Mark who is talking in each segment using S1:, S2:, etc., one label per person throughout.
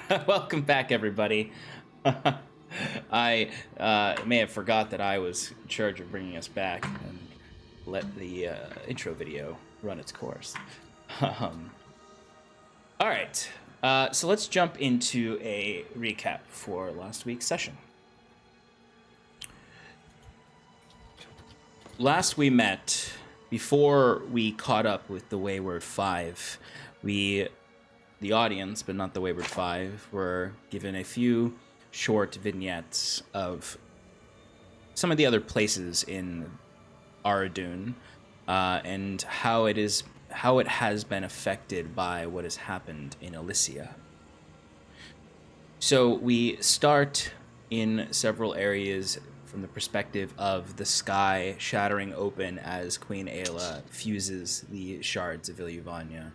S1: Welcome back, everybody. I may have forgot that I was in charge of bringing us back and let the intro video run its course. All right, so let's jump into a recap for last week's session. Last we met, before we caught up with the Wayward Five, the audience, but not the Wayward Five, were given a few short vignettes of some of the other places in Aradun, and how it has been affected by what has happened in Elysia. So we start in several areas from the perspective of the sky shattering open as Queen Aella fuses the shards of Ilyuvania.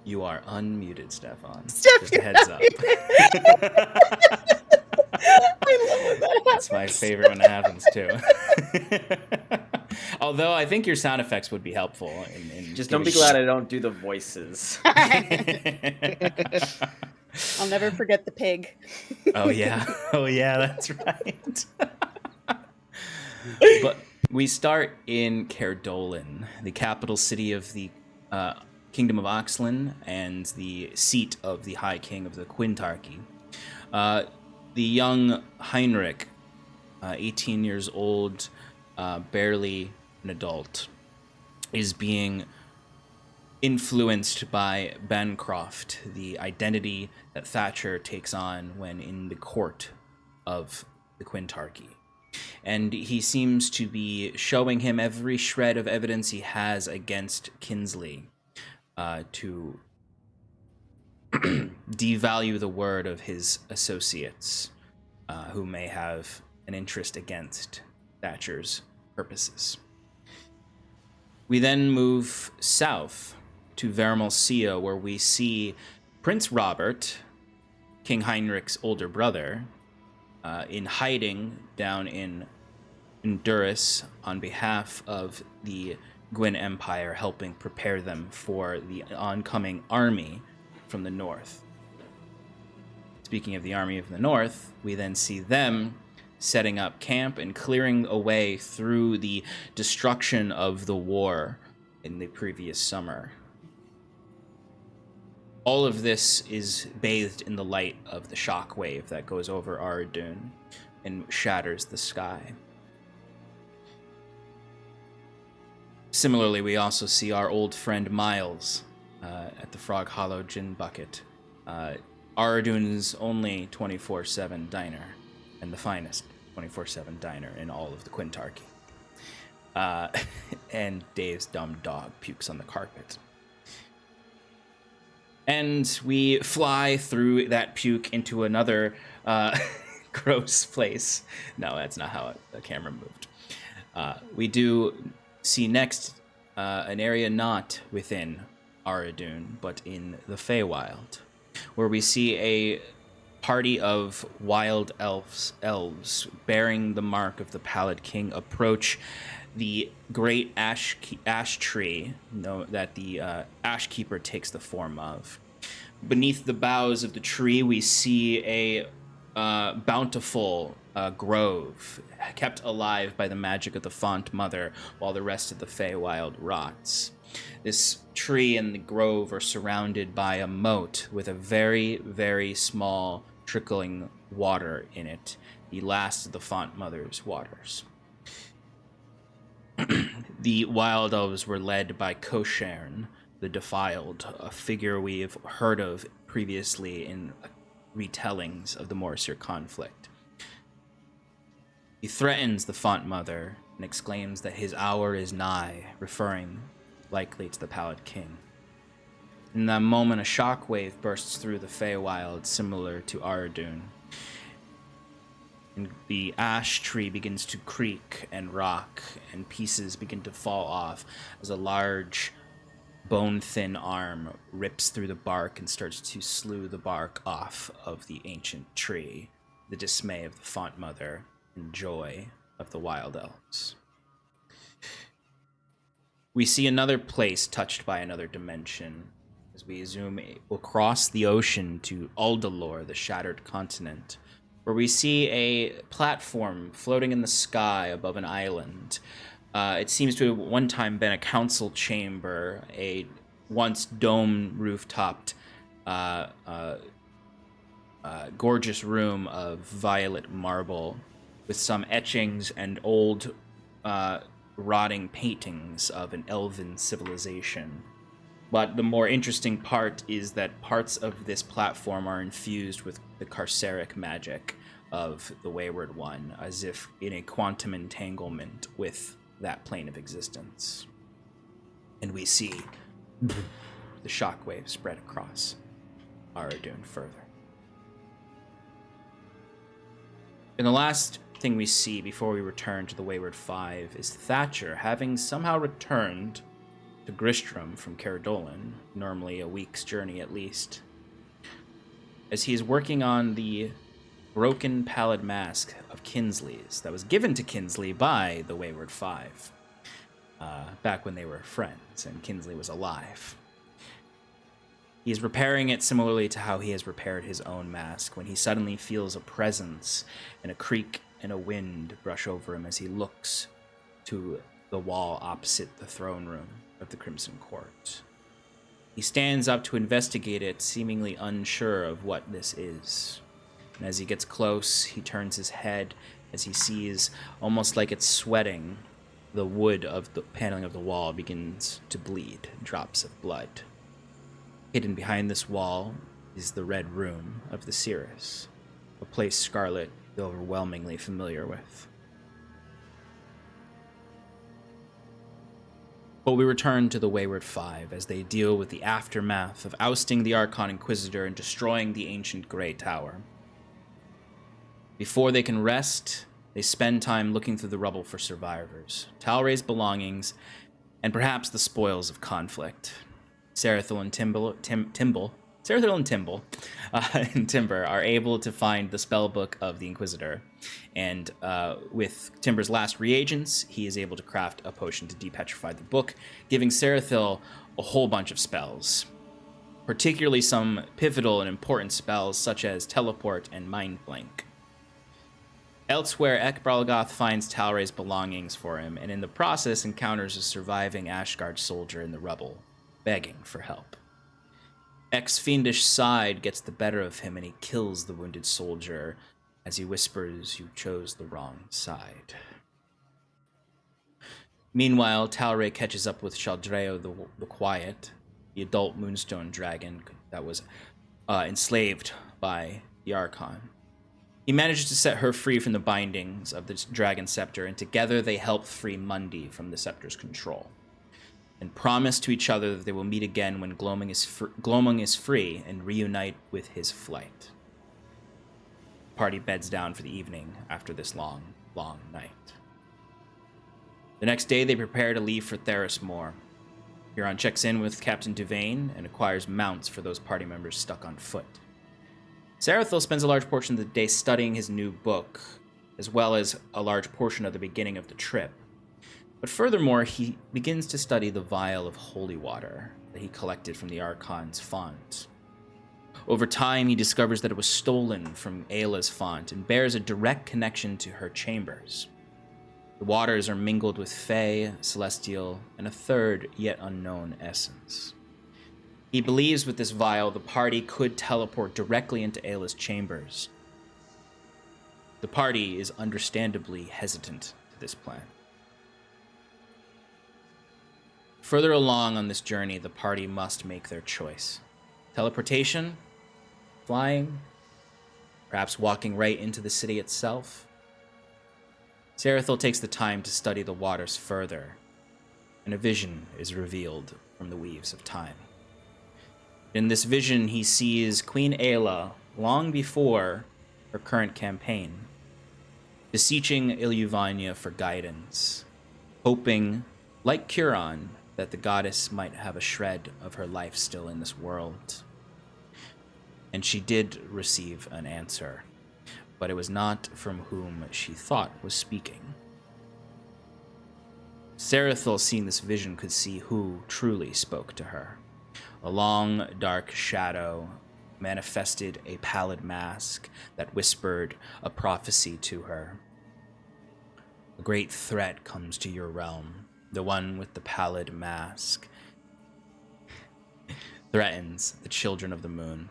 S1: You are unmuted, Stefan. Just a heads up.
S2: I love when that happens.
S1: That's my favorite when it happens, too. Although I think your sound effects would be helpful.
S3: Just don't be glad I don't do the voices.
S2: I'll never forget the pig.
S1: Oh, yeah. Oh, yeah, that's right. But we start in Caerdolan, the capital city of the Kingdom of Oxlin and the seat of the High King of the Quintarchy. The young Heinrich, 18 years old, barely an adult, is being influenced by Bancroft, the identity that Thatcher takes on when in the court of the Quintarchy. And he seems to be showing him every shred of evidence he has against Kinsley, to devalue the word of his associates, who may have an interest against Thatcher's purposes. We then move south to Vermalcia, where we see Prince Robert, King Heinrich's older brother, in hiding down in Duras on behalf of the Gwyn Empire, helping prepare them for the oncoming army from the north. Speaking of the army of the north, we then see them setting up camp and clearing a way through the destruction of the war in the previous summer. All of this is bathed in the light of the shockwave that goes over Aradun and shatters the sky. Similarly, we also see our old friend Miles at the Frog Hollow Gin Bucket, Aradun's only 24/7 diner, and the finest 24/7 diner in all of the Quintarchy. And Dave's dumb dog pukes on the carpet. And we fly through that puke into another gross place. No, that's not how the camera moved. We do see next an area not within Aradun, but in the Feywild, where we see a party of wild elves bearing the mark of the Pallid King approach the great ash tree that the Ash Keeper takes the form of. Beneath the boughs of the tree, we see a bountiful grove kept alive by the magic of the Font Mother while the rest of the Feywild rots. This tree and the grove are surrounded by a moat with a very, very small trickling water in it, the last of the Font Mother's waters. The Wild Elves were led by Koshern, the Defiled, a figure we've heard of previously in retellings of the Morsir conflict. He threatens the Font Mother and exclaims that his hour is nigh, referring likely to the Pallid King. In that moment, a shockwave bursts through the Feywild, similar to Aradun. And the ash tree begins to creak and rock, and pieces begin to fall off as a large, bone-thin arm rips through the bark and starts to slew the bark off of the ancient tree, the dismay of the Font Mother and joy of the Wild Elves. We see another place touched by another dimension, as we zoom across the ocean to Aldalore, the shattered continent, where we see a platform floating in the sky above an island. It seems to have one time been a council chamber, a once dome roof-topped gorgeous room of violet marble with some etchings and old rotting paintings of an elven civilization. But the more interesting part is that parts of this platform are infused with the carceric magic of the Wayward One, as if in a quantum entanglement with that plane of existence. And we see the shockwave spread across Aradun further. And the last thing we see before we return to the Wayward Five is Thatcher, having somehow returned to Gristrom from Caradolin, normally a week's journey at least, as he is working on the broken pallid mask of Kinsley's that was given to Kinsley by the Wayward Five, back when they were friends and Kinsley was alive. He is repairing it similarly to how he has repaired his own mask, when he suddenly feels a presence and a creak and a wind brush over him as he looks to the wall opposite the throne room of the Crimson Court. He stands up to investigate it, seemingly unsure of what this is. And as he gets close, he turns his head as he sees, almost like it's sweating, the wood of the paneling of the wall begins to bleed, drops of blood. Hidden behind this wall is the Red Room of the Cirrus, a place Scarlet is overwhelmingly familiar with. But we return to the Wayward Five as they deal with the aftermath of ousting the Archon Inquisitor and destroying the ancient Grey Tower. Before they can rest, they spend time looking through the rubble for survivors, Talray's belongings, and perhaps the spoils of conflict. Sarathil and Timber are able to find the spellbook of the Inquisitor, and with Timber's last reagents, he is able to craft a potion to depetrify the book, giving Sarathil a whole bunch of spells, particularly some pivotal and important spells such as Teleport and Mind Blank. Elsewhere, Ekbralgoth finds Talray's belongings for him, and in the process encounters a surviving Ashgard soldier in the rubble, begging for help. Ek's fiendish side gets the better of him, and he kills the wounded soldier as he whispers, "You chose the wrong side." Meanwhile, Talray catches up with Shaldreo the Quiet, the adult Moonstone dragon that was enslaved by the Archon. He manages to set her free from the bindings of the dragon scepter, and together they help free Mundi from the scepter's control, and promise to each other that they will meet again when Gloaming is free and reunite with his flight. The party beds down for the evening after this long, long night. The next day, they prepare to leave for Theris Moor. Huron checks in with Captain Duvain and acquires mounts for those party members stuck on foot. Sarathil spends a large portion of the day studying his new book, as well as a large portion of the beginning of the trip. But furthermore, he begins to study the vial of holy water that he collected from the Archon's font. Over time, he discovers that it was stolen from Aella's font and bears a direct connection to her chambers. The waters are mingled with Fey, Celestial, and a third, yet unknown essence. He believes with this vial, the party could teleport directly into Aella's chambers. The party is understandably hesitant to this plan. Further along on this journey, the party must make their choice. Teleportation, flying, perhaps walking right into the city itself. Sarathil takes the time to study the waters further, and a vision is revealed from the weaves of time. In this vision, he sees Queen Aella long before her current campaign, beseeching Iluvania for guidance, hoping, like Curon, that the goddess might have a shred of her life still in this world. And she did receive an answer, but it was not from whom she thought was speaking. Sarathil, seeing this vision, could see who truly spoke to her. A long, dark shadow manifested a pallid mask that whispered a prophecy to her. A great threat comes to your realm. The one with the pallid mask threatens the children of the moon.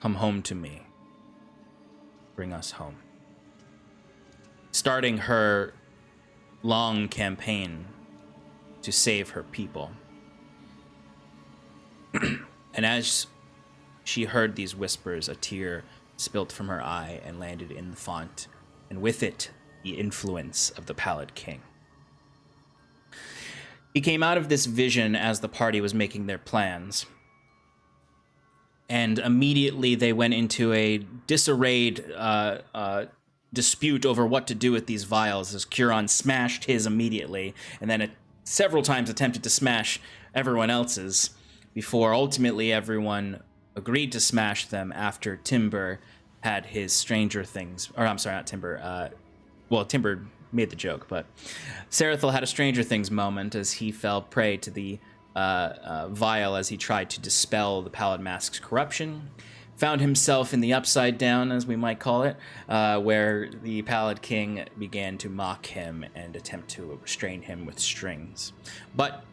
S1: Come home to me. Bring us home. Starting her long campaign to save her people. And as she heard these whispers, a tear spilt from her eye and landed in the font, and with it, the influence of the Pallid King. He came out of this vision as the party was making their plans, and immediately they went into a disarrayed dispute over what to do with these vials, as Curon smashed his immediately, and then several times attempted to smash everyone else's, before ultimately everyone agreed to smash them after Timber had his Stranger Things, or I'm sorry, not Timber, well, Timber made the joke, but Sarathil had a Stranger Things moment as he fell prey to the vial as he tried to dispel the Pallid Mask's corruption. Found himself in the Upside Down, as we might call it, where the Pallid King began to mock him and attempt to restrain him with strings. But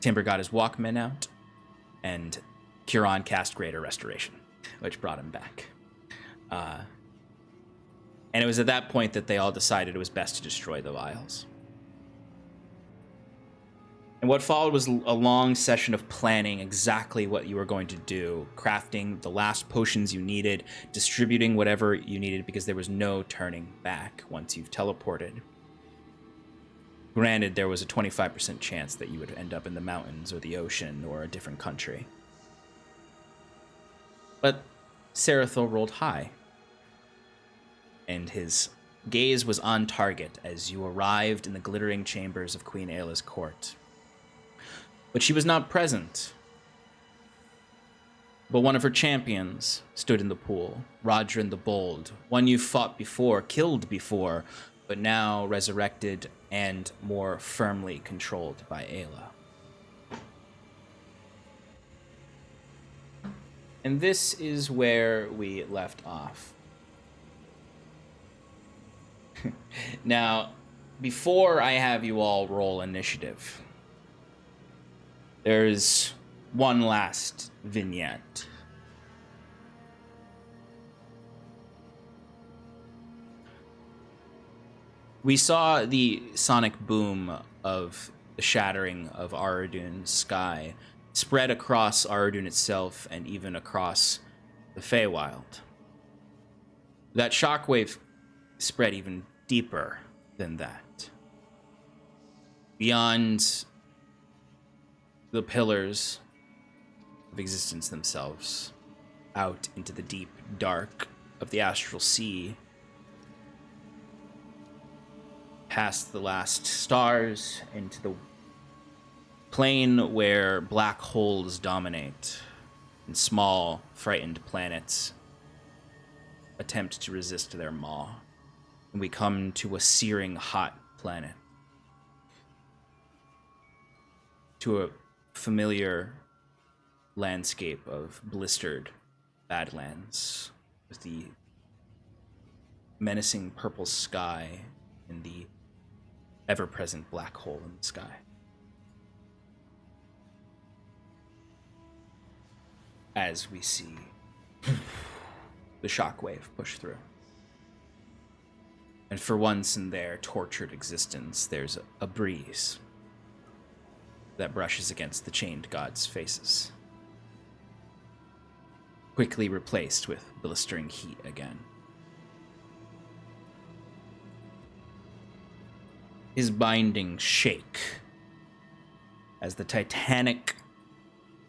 S1: Timber got his Walkman out, and Curon cast Greater Restoration, which brought him back. And it was at that point that they all decided it was best to destroy the vials. And what followed was a long session of planning exactly what you were going to do, crafting the last potions you needed, distributing whatever you needed, because there was no turning back once you've teleported. Granted, there was a 25% chance that you would end up in the mountains or the ocean or a different country. But Sarathil rolled high, and his gaze was on target as you arrived in the glittering chambers of Queen Aella's court. But she was not present. But one of her champions stood in the pool, Rodrin the Bold, one you fought before, killed before, but now resurrected and more firmly controlled by Aella. And this is where we left off. Now, before I have you all roll initiative, there's one last vignette. We saw the sonic boom of the shattering of Aradun's sky spread across Aradun itself and even across the Feywild. That shockwave spread even deeper than that. Beyond the pillars of existence themselves, out into the deep dark of the astral sea, past the last stars, into the plane where black holes dominate and small, frightened planets attempt to resist their maw. And we come to a searing hot planet. To a familiar landscape of blistered badlands with the menacing purple sky and the ever-present black hole in the sky. As we see the shockwave push through. And for once in their tortured existence, there's a breeze that brushes against the chained gods' faces, quickly replaced with blistering heat again. His bindings shake as the titanic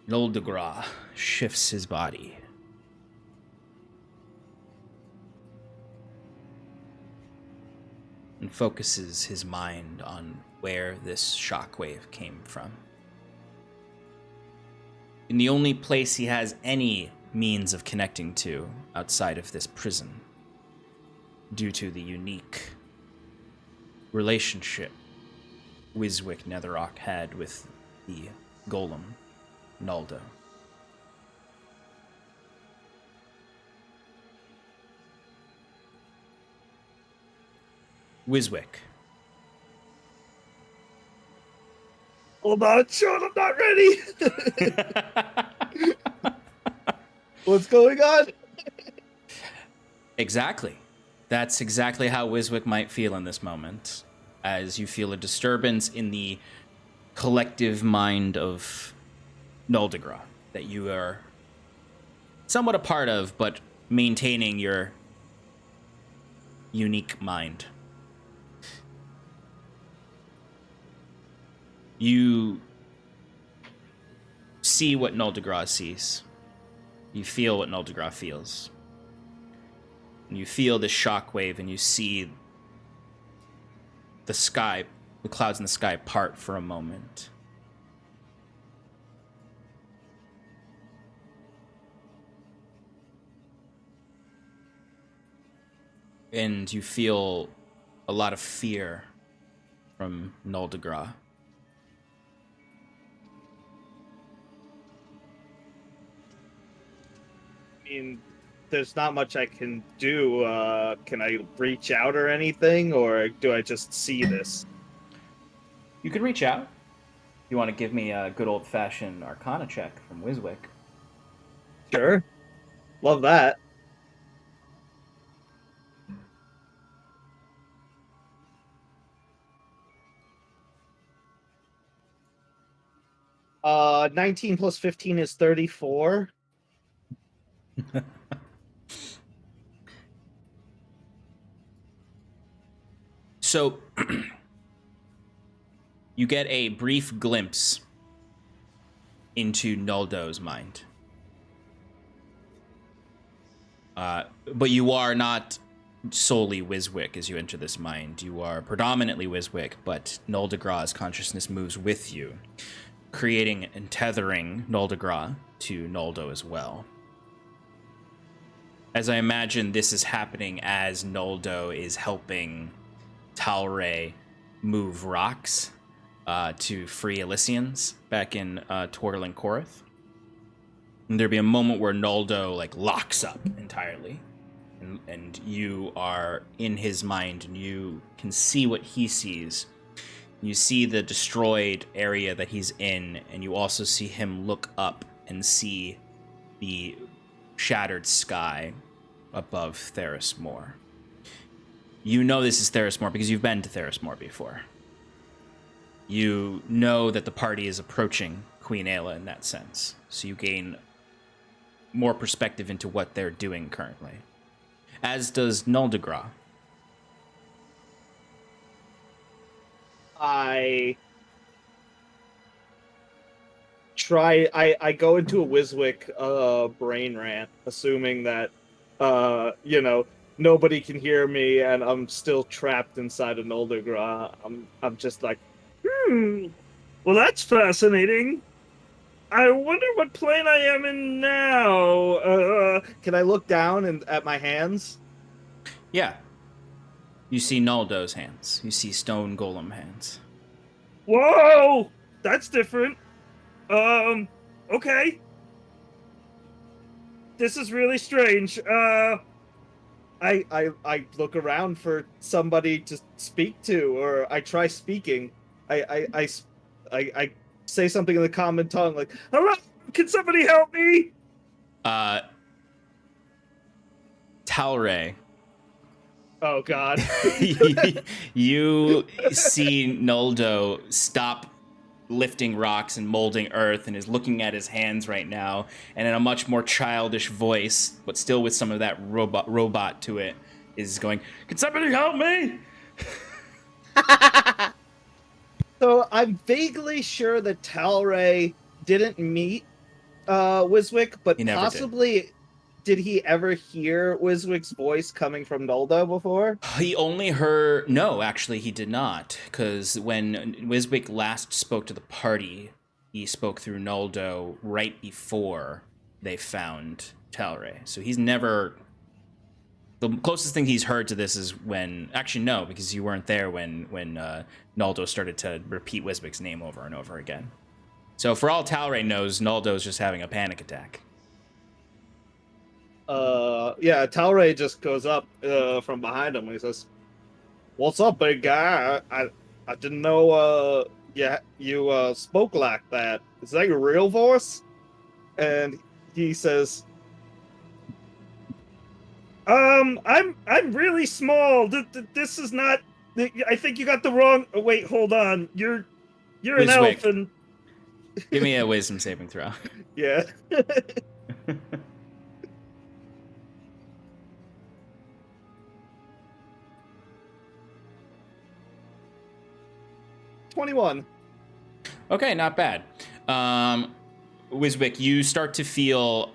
S1: Noldegra shifts his body. And focuses his mind on where this shockwave came from. In the only place he has any means of connecting to outside of this prison, due to the unique relationship Wiswick Netherrock had with the golem, Naldo. Wiswick.
S4: Hold on, Sean, I'm not ready. What's going on?
S1: Exactly. That's exactly how Wiswick might feel in this moment, as you feel a disturbance in the collective mind of Noldegra that you are somewhat a part of, but maintaining your unique mind. You see what Noldegra sees. You feel what Noldegra feels. And you feel this shockwave, and you see the sky, the clouds in the sky part for a moment. And you feel a lot of fear from Noldegra.
S4: I mean, there's not much I can do. Can I reach out or anything, or do I just see this?
S1: You could reach out. You want to give me a good old-fashioned Arcana check from Wiswick.
S4: Sure. Love that. Uh, 19 plus 15 is 34.
S1: So, you get a brief glimpse into Noldo's mind. But you are not solely Wiswick as you enter this mind. You are predominantly Wiswick, but Noldegra's consciousness moves with you, creating and tethering Noldegra to Noldo as well. As I imagine this is happening as Noldo is helping Talray move rocks to free Elysians back in Twirling Korith. And there'd be a moment where Noldo like locks up entirely, and you are in his mind, and you can see what he sees. You see the destroyed area that he's in, and you also see him look up and see the shattered sky above Theris Moor. You know this is Theris Moor because you've been to Theris Moor before. You know that the party is approaching Queen Aella in that sense, so you gain more perspective into what they're doing currently. As does Noldegra.
S4: I go into a Wiswick brain rant, assuming that nobody can hear me and I'm still trapped inside of Noldegra. I'm just like, well, that's fascinating. I wonder what plane I am in now. Can I look down and at my hands?
S1: Yeah. You see Noldo's hands. You see stone golem hands.
S4: Whoa! That's different. Okay. This is really strange. I look around for somebody to speak to, or I try speaking. I say something in the common tongue, like, "Hello, can somebody help me?"
S1: Talray.
S4: Oh God.
S1: You see Noldo stop lifting rocks and molding earth and is looking at his hands right now, and in a much more childish voice, but still with some of that robot to it, is going, "Can somebody help me?"
S4: So I'm vaguely sure that Talray didn't meet Wiswick, but possibly did he ever hear Wiswick's voice coming from Noldo before?
S1: He only heard... No, actually, he did not. Because when Wiswick last spoke to the party, he spoke through Noldo right before they found Talray. So he's never the closest thing he's heard to this is when, actually no, because you weren't there when Naldo started to repeat Wiswick's name over and over again. So for all Talray knows, Naldo's just having a panic attack.
S4: Yeah, Talray just goes up from behind him and he says, "What's up, big guy? I didn't know you spoke like that. Is that your real voice?" And he says, I'm really small. This is not. I think you got the wrong. Oh, wait, hold on. You're an elf, and
S1: give me a wisdom saving throw.
S4: Yeah. 21.
S1: Okay, not bad. Wiswick, you start to feel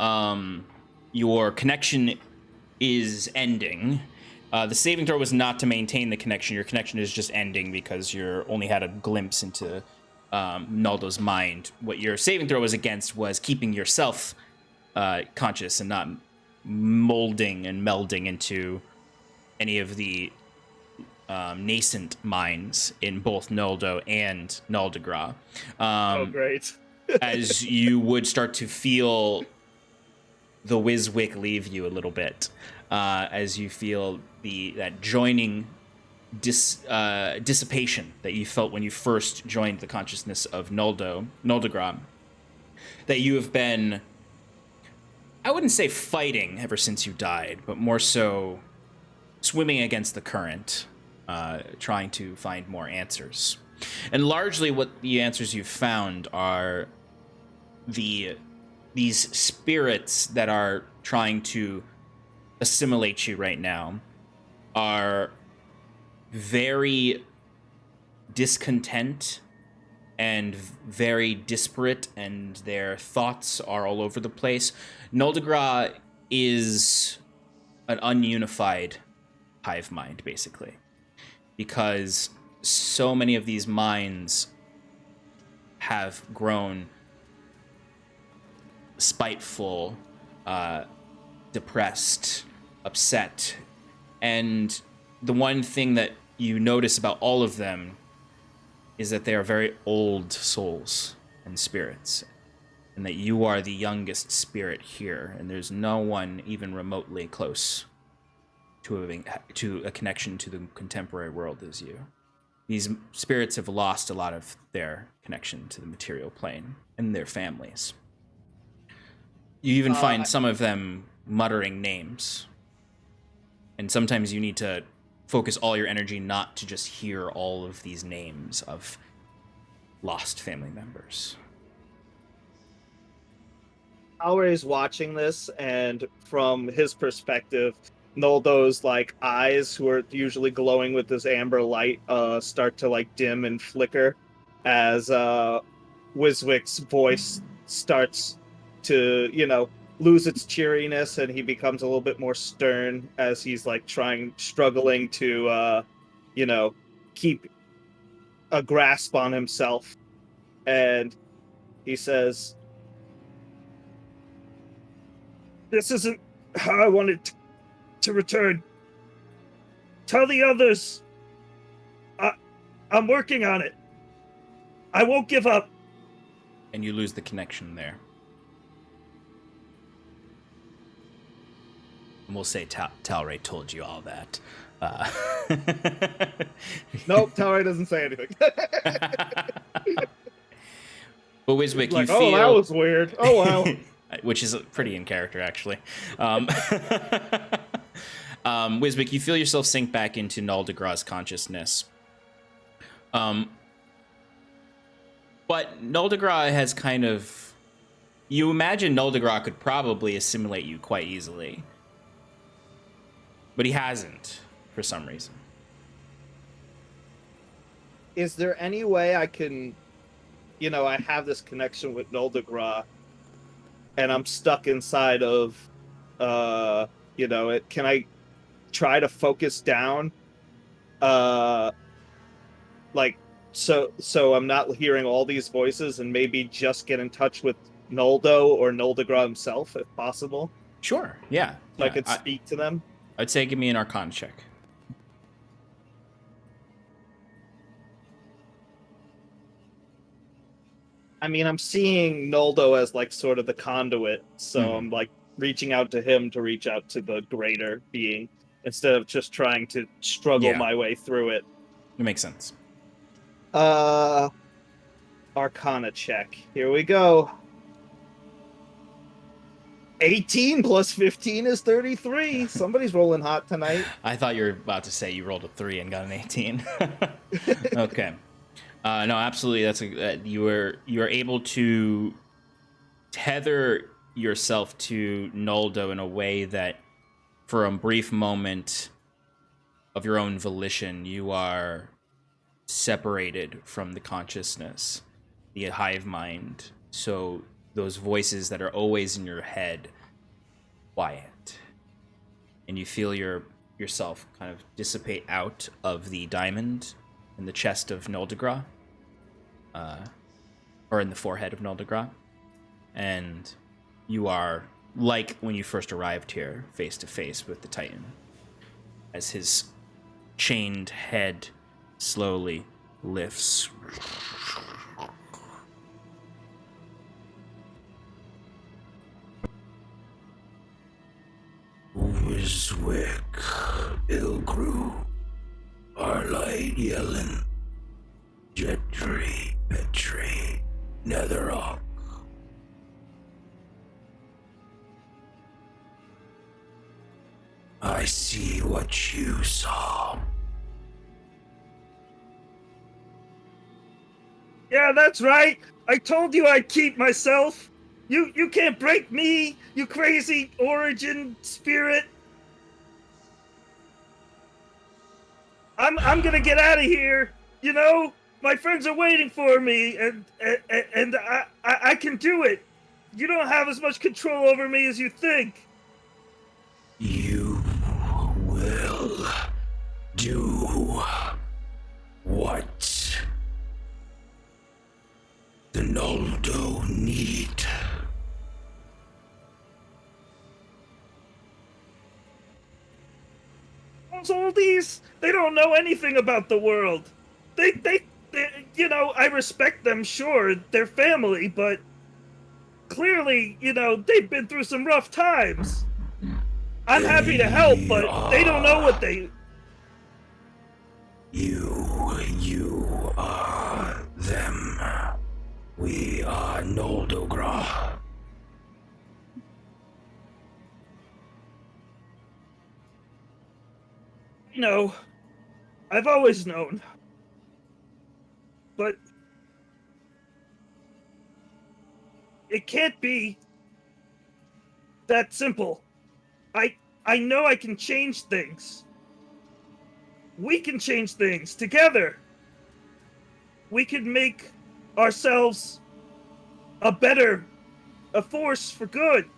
S1: your connection is ending. The saving throw was not to maintain the connection. Your connection is just ending because you only had a glimpse into Naldo's mind. What your saving throw was against was keeping yourself conscious and not molding and melding into any of the nascent minds in both Naldo and Naldegra.
S4: Oh, great.
S1: As you would start to feel the Wiswick leave you a little bit, as you feel that joining dissipation that you felt when you first joined the consciousness of Naldegra, that you have been, I wouldn't say fighting ever since you died, but more so swimming against the current, trying to find more answers. And largely what the answers you've found are these spirits that are trying to assimilate you right now are very discontent and very disparate, and their thoughts are all over the place. Naldegra is an ununified hive mind, basically, because so many of these minds have grown spiteful, depressed, upset. And the one thing that you notice about all of them is that they are very old souls and spirits, and that you are the youngest spirit here, and there's no one even remotely close to a connection to the contemporary world as you. These spirits have lost a lot of their connection to the material plane and their families. You even find some of them muttering names. And sometimes you need to focus all your energy not to just hear all of these names of lost family members.
S4: Alray's watching this, and from his perspective, Naldo's eyes, who are usually glowing with this amber light, start to dim and flicker as Wiswick's voice starts to, lose its cheeriness, and he becomes a little bit more stern as he's struggling to, keep a grasp on himself. And he says, "This isn't how I wanted to return. Tell the others I'm working on it. I won't give up."
S1: And you lose the connection there. And we'll say Talray told you all that.
S4: Nope, Talray doesn't say anything.
S1: But Wiswick, you feel...
S4: Oh, that was weird. Oh, wow.
S1: Which is pretty in character, actually. Wiswick, you feel yourself sink back into Naldegra's consciousness. But Naldegra has kind of... You imagine Naldegra could probably assimilate you quite easily. But he hasn't, for some reason.
S4: Is there any way I can... I have this connection with Naldegra, and I'm stuck inside of, it. Can I try to focus down, so I'm not hearing all these voices, and maybe just get in touch with Naldo or Naldegra himself, if possible?
S1: Sure, yeah.
S4: So I could speak to them?
S1: I'd say give me an Arcana check.
S4: I mean, I'm seeing Noldo as like sort of the conduit, so I'm like reaching out to him to reach out to the greater being instead of just trying to struggle my way through it.
S1: It makes sense.
S4: Arcana check. Here we go. 18 plus 15 is 33. Somebody's rolling hot tonight.
S1: I thought you were about to say you rolled a 3 and got an 18. Okay. No, absolutely. That's you are able to tether yourself to Noldo in a way that, for a brief moment of your own volition, you are separated from the consciousness, the hive mind. So those voices that are always in your head, quiet, and you feel yourself kind of dissipate out of the diamond in the chest of Noldegras, or in the forehead of Noldegras, and you are like when you first arrived here, face to face with the Titan, as his chained head slowly lifts.
S5: Wiswick, Ilgru, Arlight, Yellen, Jetri, Petri, Netherrock. I see what you saw.
S4: Yeah, that's right. I told you I'd keep myself. You can't break me, you crazy origin spirit. I'm gonna get out of here. You know, my friends are waiting for me, and I can do it. You don't have as much control over me as you think.
S5: You will do what the Noldo need.
S4: Those oldies, they don't know anything about the world. They you know, I respect them, sure, they're family, but clearly, you know, they've been through some rough times. I'm happy to help, but they don't know what they...
S5: You are them. We are Noldogra.
S4: No, I've always known. But it can't be that simple. I know I can change things. We can change things together. We can make ourselves a force for good.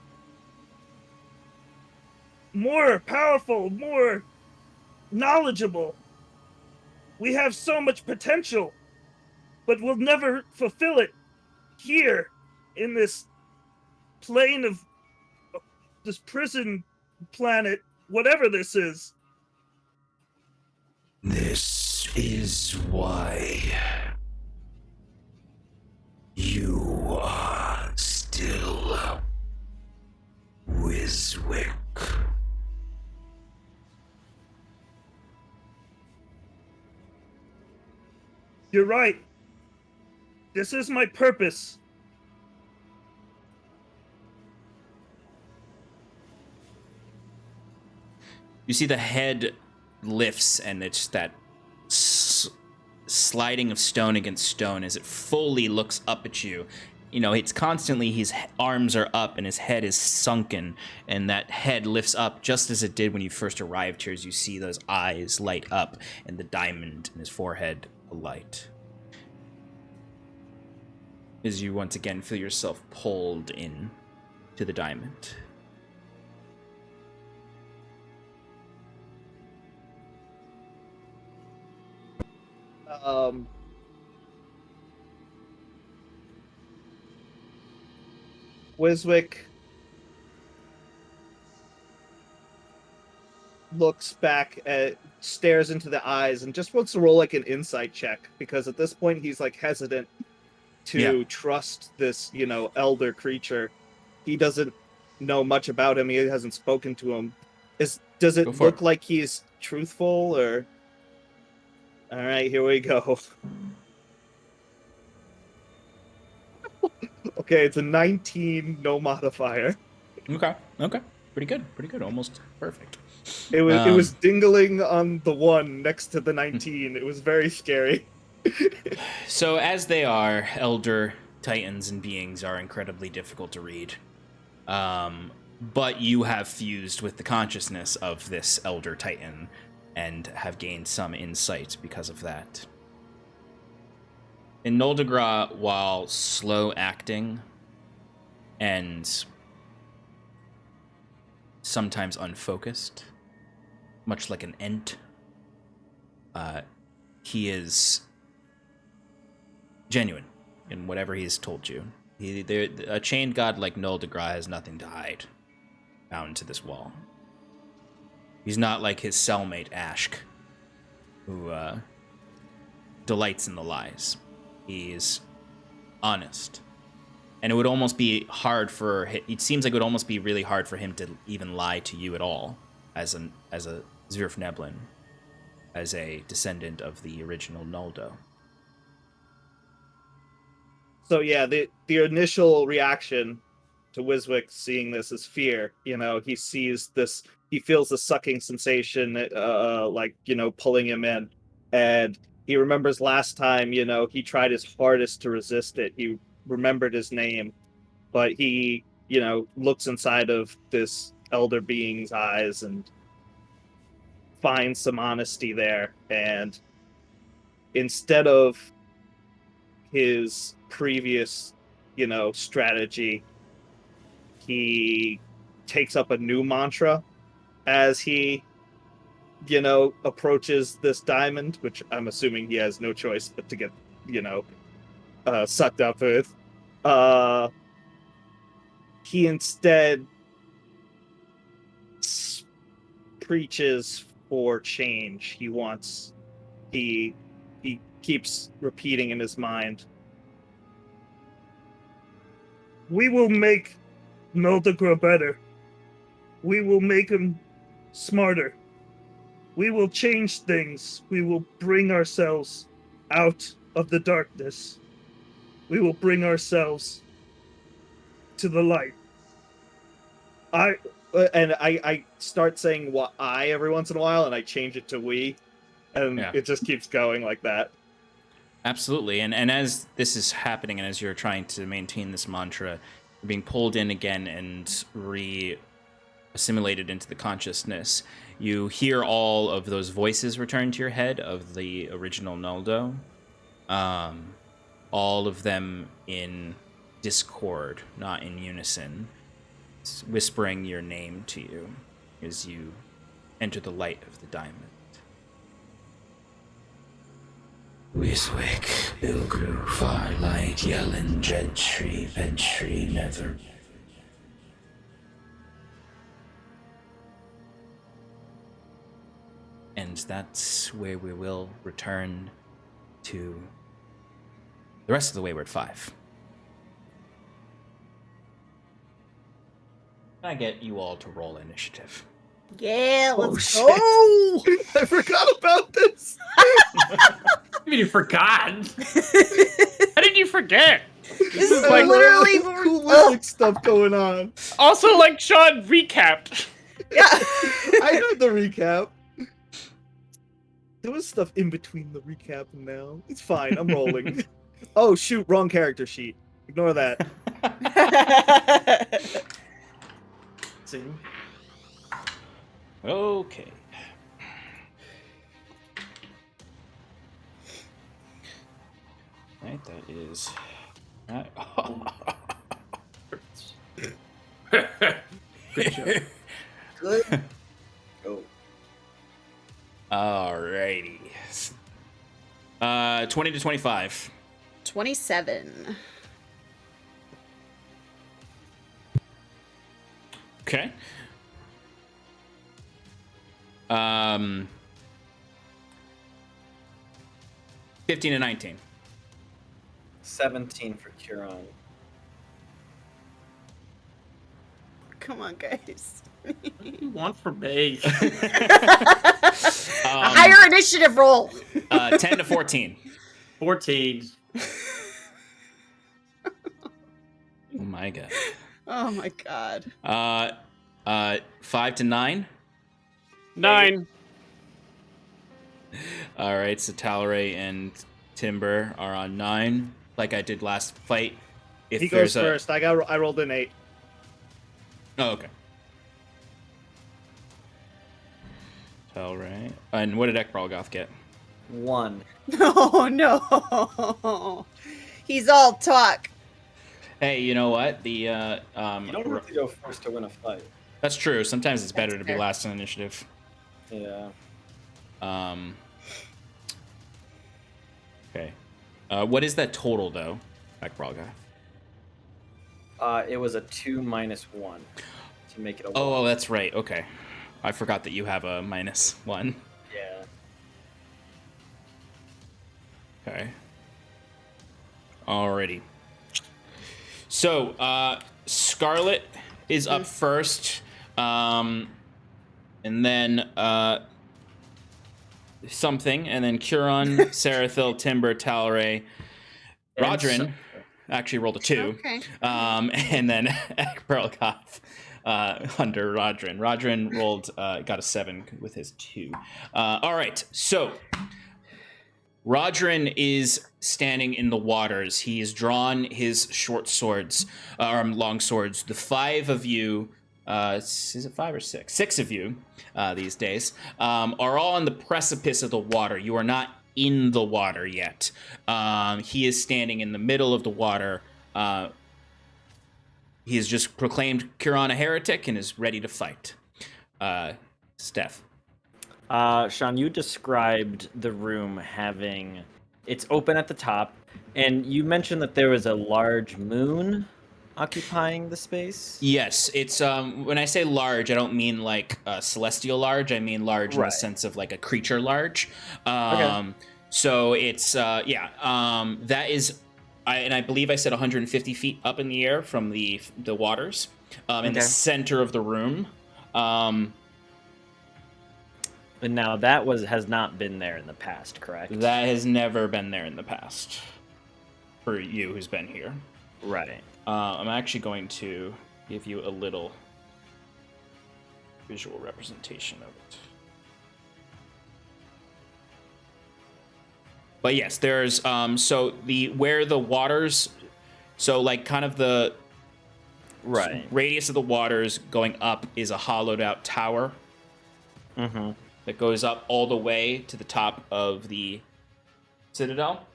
S4: More powerful, more knowledgeable. We have so much potential, but we'll never fulfill it here in this plane of this prison planet, whatever this is.
S5: This is why you are still Wiswick.
S4: You're right. This is my purpose.
S1: You see the head lifts, and it's that sliding of stone against stone as it fully looks up at you. You know, it's constantly, his arms are up and his head is sunken, and that head lifts up just as it did when you first arrived here, as you see those eyes light up and the diamond in his forehead alight. As you once again feel yourself pulled in to the diamond.
S4: Wiswick looks back at, stares into the eyes, and just wants to roll like an insight check, because at this point he's like hesitant to trust this, elder creature. He doesn't know much about him. He hasn't spoken to him. Does it look like he's truthful, or? All right, here we go. Okay, it's a 19, no modifier.
S1: Okay. Pretty good. Almost perfect.
S4: It was dingling on the 1 next to the 19. It was very scary.
S1: So as they are, elder titans and beings are incredibly difficult to read. But you have fused with the consciousness of this elder titan and have gained some insight because of that. In Noldegra, while slow acting and sometimes unfocused, much like an ent, he is genuine in whatever he's told you. A chained god like Noldegra has nothing to hide bound to this wall. He's not like his cellmate Ashk, who delights in the lies. He's honest. And it would almost be hard for him, it seems like it would almost be really hard for him to even lie to you at all as a Zvirfneblin, as a descendant of the original Noldo.
S4: So yeah, the initial reaction to Wiswick seeing this is fear. He sees this, he feels the sucking sensation, pulling him in, and he remembers last time, he tried his hardest to resist it. He remembered his name, but he, looks inside of this elder being's eyes and finds some honesty there. And instead of his previous, strategy, he takes up a new mantra as he, approaches this diamond, which I'm assuming he has no choice but to get, sucked up with. He instead preaches for change. He keeps repeating in his mind, "We will make Noldegra better. We will make him smarter. We will change things. We will bring ourselves out of the darkness. We will bring ourselves to the light." I start saying I every once in a while, and I change it to we, and It just keeps going like that.
S1: Absolutely. And as this is happening, and as you're trying to maintain this mantra, you're being pulled in again and assimilated into the consciousness. You hear all of those voices return to your head of the original Noldo. All of them in discord, not in unison, whispering your name to you as you enter the light of the diamond.
S5: Wiswick, Ilgru, Farlight, Yellen, Gentry, Ventry, Nether.
S1: And that's where we will return to the rest of the Wayward Five. Can I get you all to roll initiative?
S2: Yeah, let's
S4: go! I forgot about this!
S3: I mean, you forgot. How did you forget?
S2: This is like literally
S4: cool Wiswick stuff going on.
S3: Also, Sean recapped.
S2: Yeah.
S4: I heard the recap. There was stuff in between the recap and now. It's fine, I'm rolling. Oh shoot, wrong character sheet. Ignore that. See?
S1: Okay. Right, that is...
S3: Good job.
S2: Good. Oh.
S1: Alrighty. 20 to 25.
S2: 27.
S1: Okay. 15 and 19.
S6: 17 for Curon.
S2: Come on, guys.
S3: What do you want from me?
S2: A higher initiative roll.
S1: 10 to 14.
S3: 14.
S1: Oh my god.
S2: Oh my god.
S1: 5 to 9.
S7: 9.
S1: All right, so Talray and Timber are on 9, like I did last fight. If
S4: He goes
S1: there's
S4: first. I rolled an 8.
S1: Oh, okay. Talray. And what did Ekbralgoth get?
S6: 1.
S2: No, no. He's all talk.
S1: Hey, you know what? The
S6: You don't have to go first to win a fight.
S1: that's true. Sometimes it's better to be
S2: fair.
S1: last on initiative.
S6: Yeah.
S1: Okay. What is that total though, Ekbralgoth?
S6: It was a 2 minus 1 to make it a 1.
S1: Oh, that's right. Okay. I forgot that you have a -1.
S6: Yeah.
S1: Okay. Alrighty. So, Scarlet is up first, and then something, and then Curon, Sarathil, Timber, Talray, Rodrin actually rolled a 2,
S2: Okay.
S1: and then Ekbralgoth under Rodrin. Rodrin rolled got a 7 with his 2. All right, so Rodrin is standing in the waters. He has drawn his short swords, or long swords. The 5 of you, is it 5 or 6? 6 of you these days are all on the precipice of the water. You are not in the water yet. He is standing in the middle of the water. He has just proclaimed Curon a heretic and is ready to fight. Steph.
S7: Sean, you described the room having... It's open at the top, and you mentioned that there was a large moon occupying the space?
S1: Yes, it's when I say large, I don't mean like celestial large. I mean large in the sense of like a creature large.
S7: Okay.
S1: So it's that is, I believe I said 150 feet up in the air from the waters, in the center of the room.
S7: And now that has not been there in the past, correct?
S1: That has never been there in the past for you who's been here.
S7: Right.
S1: I'm actually going to give you a little visual representation of it. But yes, there's so where the waters, so like kind of the radius of the waters going up is a hollowed out tower.
S7: Mm-hmm.
S1: That goes up all the way to the top of the citadel.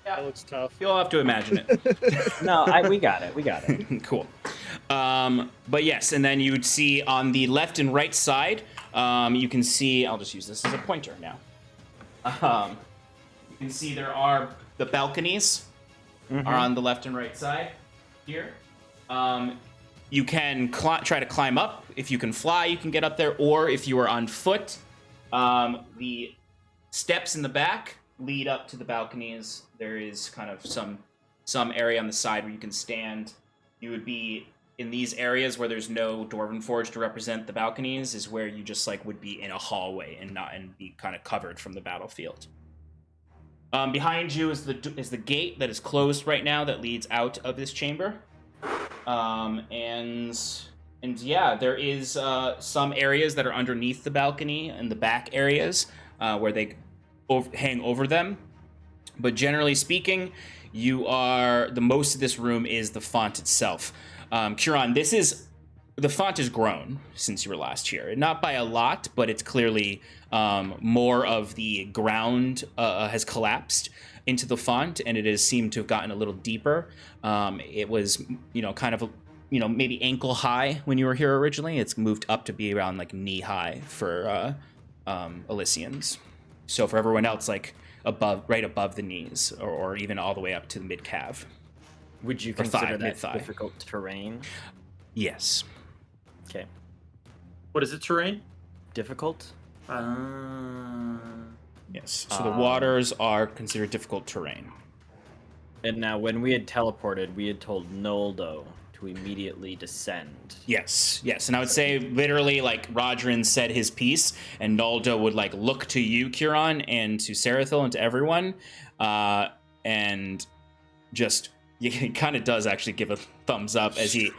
S4: That looks tough.
S1: You'll have to imagine it.
S7: No, we got it. We got it.
S1: Cool. But yes, and then you would see on the left and right side, you can see, I'll just use this as a pointer now. You can see there are the balconies are on the left and right side here. You can try to climb up. If you can fly, you can get up there, or if you are on foot, the steps in the back lead up to the balconies. There is kind of some area on the side where you can stand. You would be in these areas where there's no Dwarven Forge to represent the balconies, is where you just like would be in a hallway and be kind of covered from the battlefield. Behind you is the gate that is closed right now that leads out of this chamber. And yeah, there is some areas that are underneath the balcony and the back areas where they hang over them. But generally speaking, most of this room is the font itself. Curon, the font has grown since you were last here. Not by a lot, but it's clearly more of the ground has collapsed into the font, and it has seemed to have gotten a little deeper. It was, kind of, maybe ankle high when you were here originally. It's moved up to be around like knee high for Elysians. So for everyone else, like right above the knees, or even all the way up to the mid calf.
S7: Would you
S1: Or
S7: consider
S1: thigh,
S7: that
S1: mid-thigh.
S7: difficult terrain?
S1: Yes.
S7: Okay.
S3: What is it, terrain?
S7: Difficult?
S1: Yes. So the waters are considered difficult terrain.
S7: And now, when we had teleported, we had told Noldo to immediately descend.
S1: Yes, yes. And I would say literally like Rodrin said his piece, and Noldo would like look to you, Kieran, and to Sarathil and to everyone, and just he kind of does actually give a thumbs up as he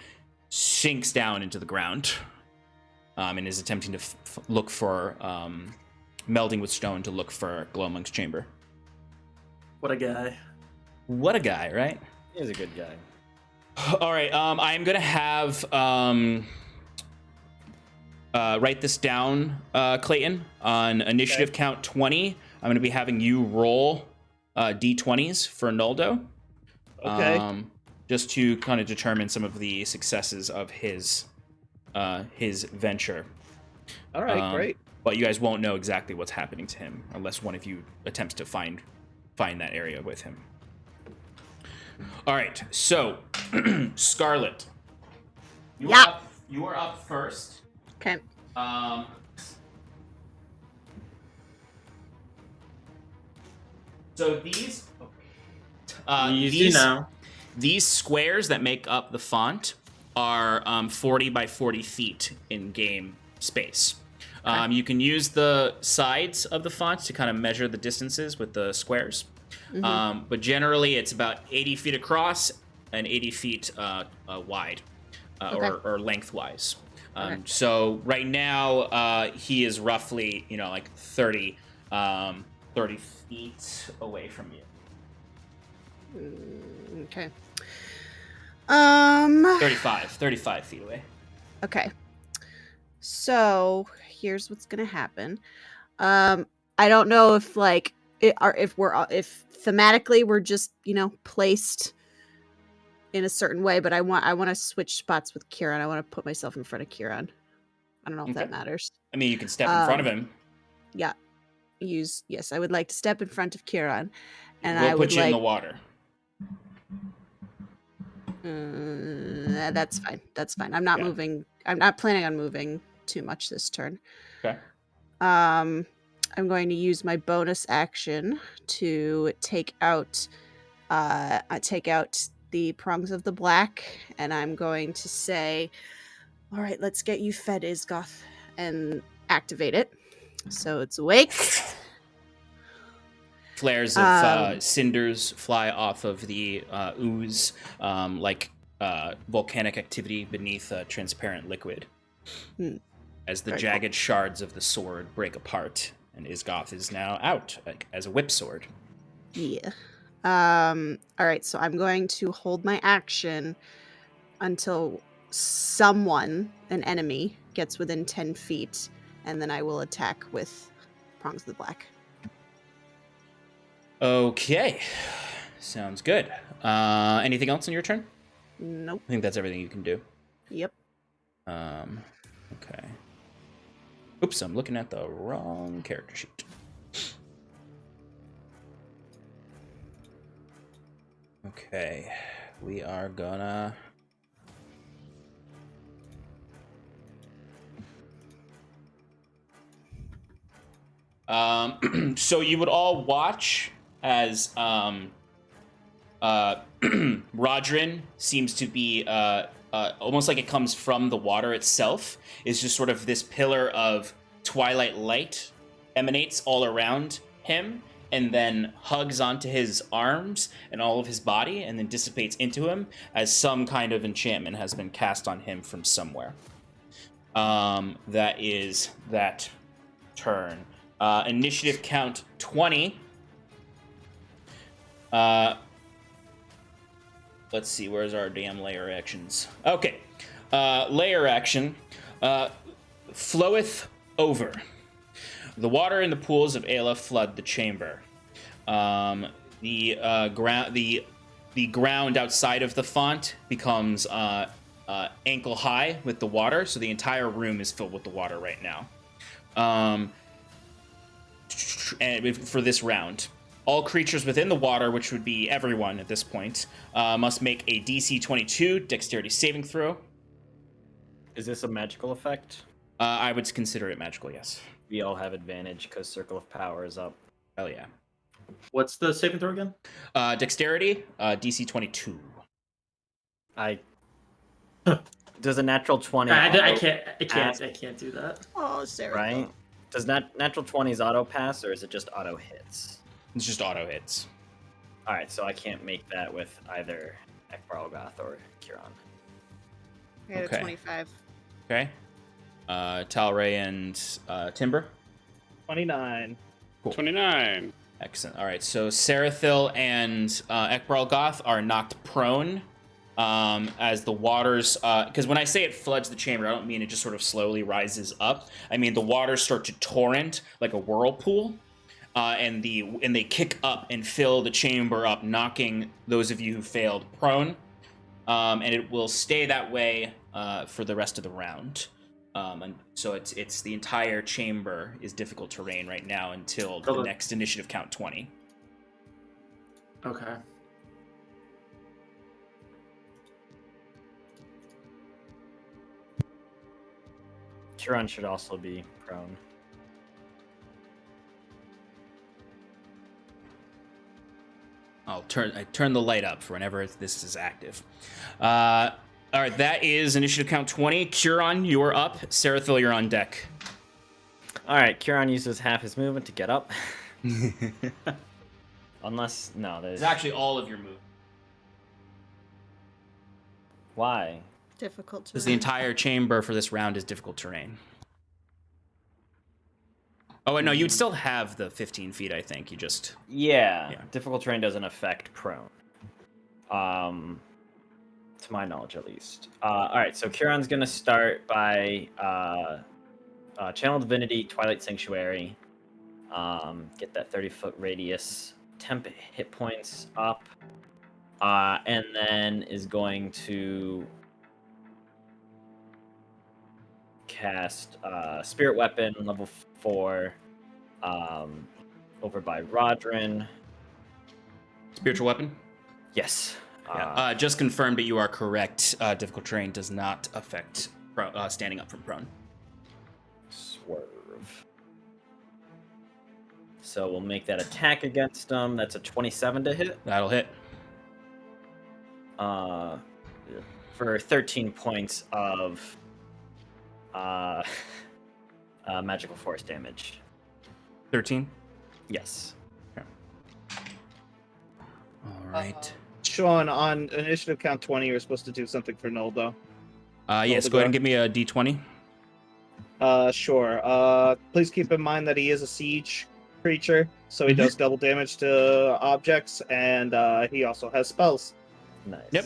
S1: sinks down into the ground, and is attempting to look for melding with stone to look for Glowmonk's chamber.
S3: What a guy.
S1: What a guy, right?
S7: He's a good guy.
S1: All right, I'm gonna have write this down, Clayton. On initiative count 20, I'm gonna be having you roll d20s for Noldo.
S4: Okay.
S1: Just to kind of determine some of the successes of his venture.
S4: All right, great.
S1: But you guys won't know exactly what's happening to him unless one of you attempts to find that area with him. All right, so Scarlet, you are up first.
S2: Okay.
S1: So these
S3: Easy now.
S1: these squares that make up the font are 40 by 40 feet in game space. You can use the sides of the font to kind of measure the distances with the squares. But generally, it's about 80 feet across and 80 feet wide, or lengthwise. So right now, he is roughly, like 30 feet away from you.
S2: Okay.
S1: 35 feet away.
S2: Okay. So here's what's gonna happen. I don't know if if thematically we're just placed in a certain way, but I want to switch spots with Kieran. I want to put myself in front of Kieran. I don't know if that matters.
S1: I mean, you can step in front of him.
S2: Yeah. Yes, I would like to step in front of Kieran, and
S1: We'll
S2: I would
S1: put you
S2: like
S1: in the water.
S2: That's fine. I'm not moving. I'm not planning on moving too much this turn.
S1: Okay.
S2: I'm going to use my bonus action to take out the prongs of the black, and I'm going to say, all right, let's get you fed, Isgoth, and activate it. So it's awake.
S1: Flares of cinders fly off of the ooze, like volcanic activity beneath a transparent liquid. As the jagged shards of the sword break apart, and Isgoth is now out as a whip sword.
S2: Yeah. All right, so I'm going to hold my action until an enemy, gets within 10 feet, and then I will attack with prongs of the black.
S1: Okay. Sounds good. Anything else on your turn?
S2: Nope.
S1: I think that's everything you can do.
S2: Yep.
S1: Okay. Oops, I'm looking at the wrong character sheet. Okay, we are gonna... So you would all watch as Rodrin seems to be almost like it comes from the water itself. Is just sort of this pillar of twilight light emanates all around him, and then hugs onto his arms and all of his body, and then dissipates into him as some kind of enchantment has been cast on him from somewhere. That is that turn. Initiative count 20. Let's see, where's our damn layer actions? Okay. Layer action. Floweth over. The water in the pools of Aella flood the chamber. The ground outside of the font becomes ankle high with the water, so the entire room is filled with the water right now. for this round. All creatures within the water, which would be everyone at this point, must make a DC 22 Dexterity saving throw.
S7: Is this a magical effect?
S1: I would consider it magical, yes.
S7: We all have advantage because Circle of Power is up.
S1: Hell yeah.
S3: What's the saving throw again?
S1: Dexterity, DC 22.
S7: Does a natural 20?
S3: I can't do that.
S2: Oh, Sarah.
S7: Right? Does natural 20s auto pass, or is it just auto hits?
S1: It's just auto hits.
S7: All right, so I can't make that with either Ekbarlgoth or Kieran.
S2: I got
S1: Okay.
S2: a 25.
S1: Okay. Talray and Timber.
S4: 29.
S1: Cool.
S8: 29.
S1: Excellent. All right, so Sarathil and Ekbarlgoth are knocked prone as the waters, because when I say it floods the chamber, I don't mean it just sort of slowly rises up. I mean the waters start to torrent like a whirlpool, and they kick up and fill the chamber up, knocking those of you who failed prone, and it will stay that way for the rest of the round. And so it's the entire chamber is difficult terrain right now until the next initiative count 20.
S3: Okay.
S7: Kieran should also be prone.
S1: I turn the light up for whenever this is active. All right, that is initiative count 20. Kieran, you're up. Sarathil, you're on deck.
S7: All right, Kieran uses half his movement to get up. Unless, no, there's...
S1: It's actually all of your move.
S7: Why?
S2: Difficult to
S1: Because the entire chamber for this round is difficult terrain. Oh, no, you'd still have the 15 feet, I think. You just...
S7: Yeah,
S1: Yeah.
S7: difficult terrain doesn't affect prone. To my knowledge, at least. All right, so Kieran's going to start by Channel Divinity, Twilight Sanctuary. Get that 30-foot radius, temp hit points up. And then is going to cast Spirit Weapon, level 4, over by Rodrin.
S1: Spiritual weapon?
S7: Yes.
S1: Yeah. Just confirmed that you are correct. Difficult terrain does not affect standing up from prone.
S7: Swerve. So we'll make that attack against him. That's a 27 to hit.
S1: That'll hit.
S7: For 13 points of magical force damage.
S1: 13?
S7: Yes.
S1: All right.
S4: Sean, on initiative count 20, you're supposed to do something for Noldo.
S1: Yes, go ahead and give me a d20.
S4: Sure. Please keep in mind that he is a siege creature, so he does double damage to objects, and he also has spells.
S7: Nice.
S1: Yep.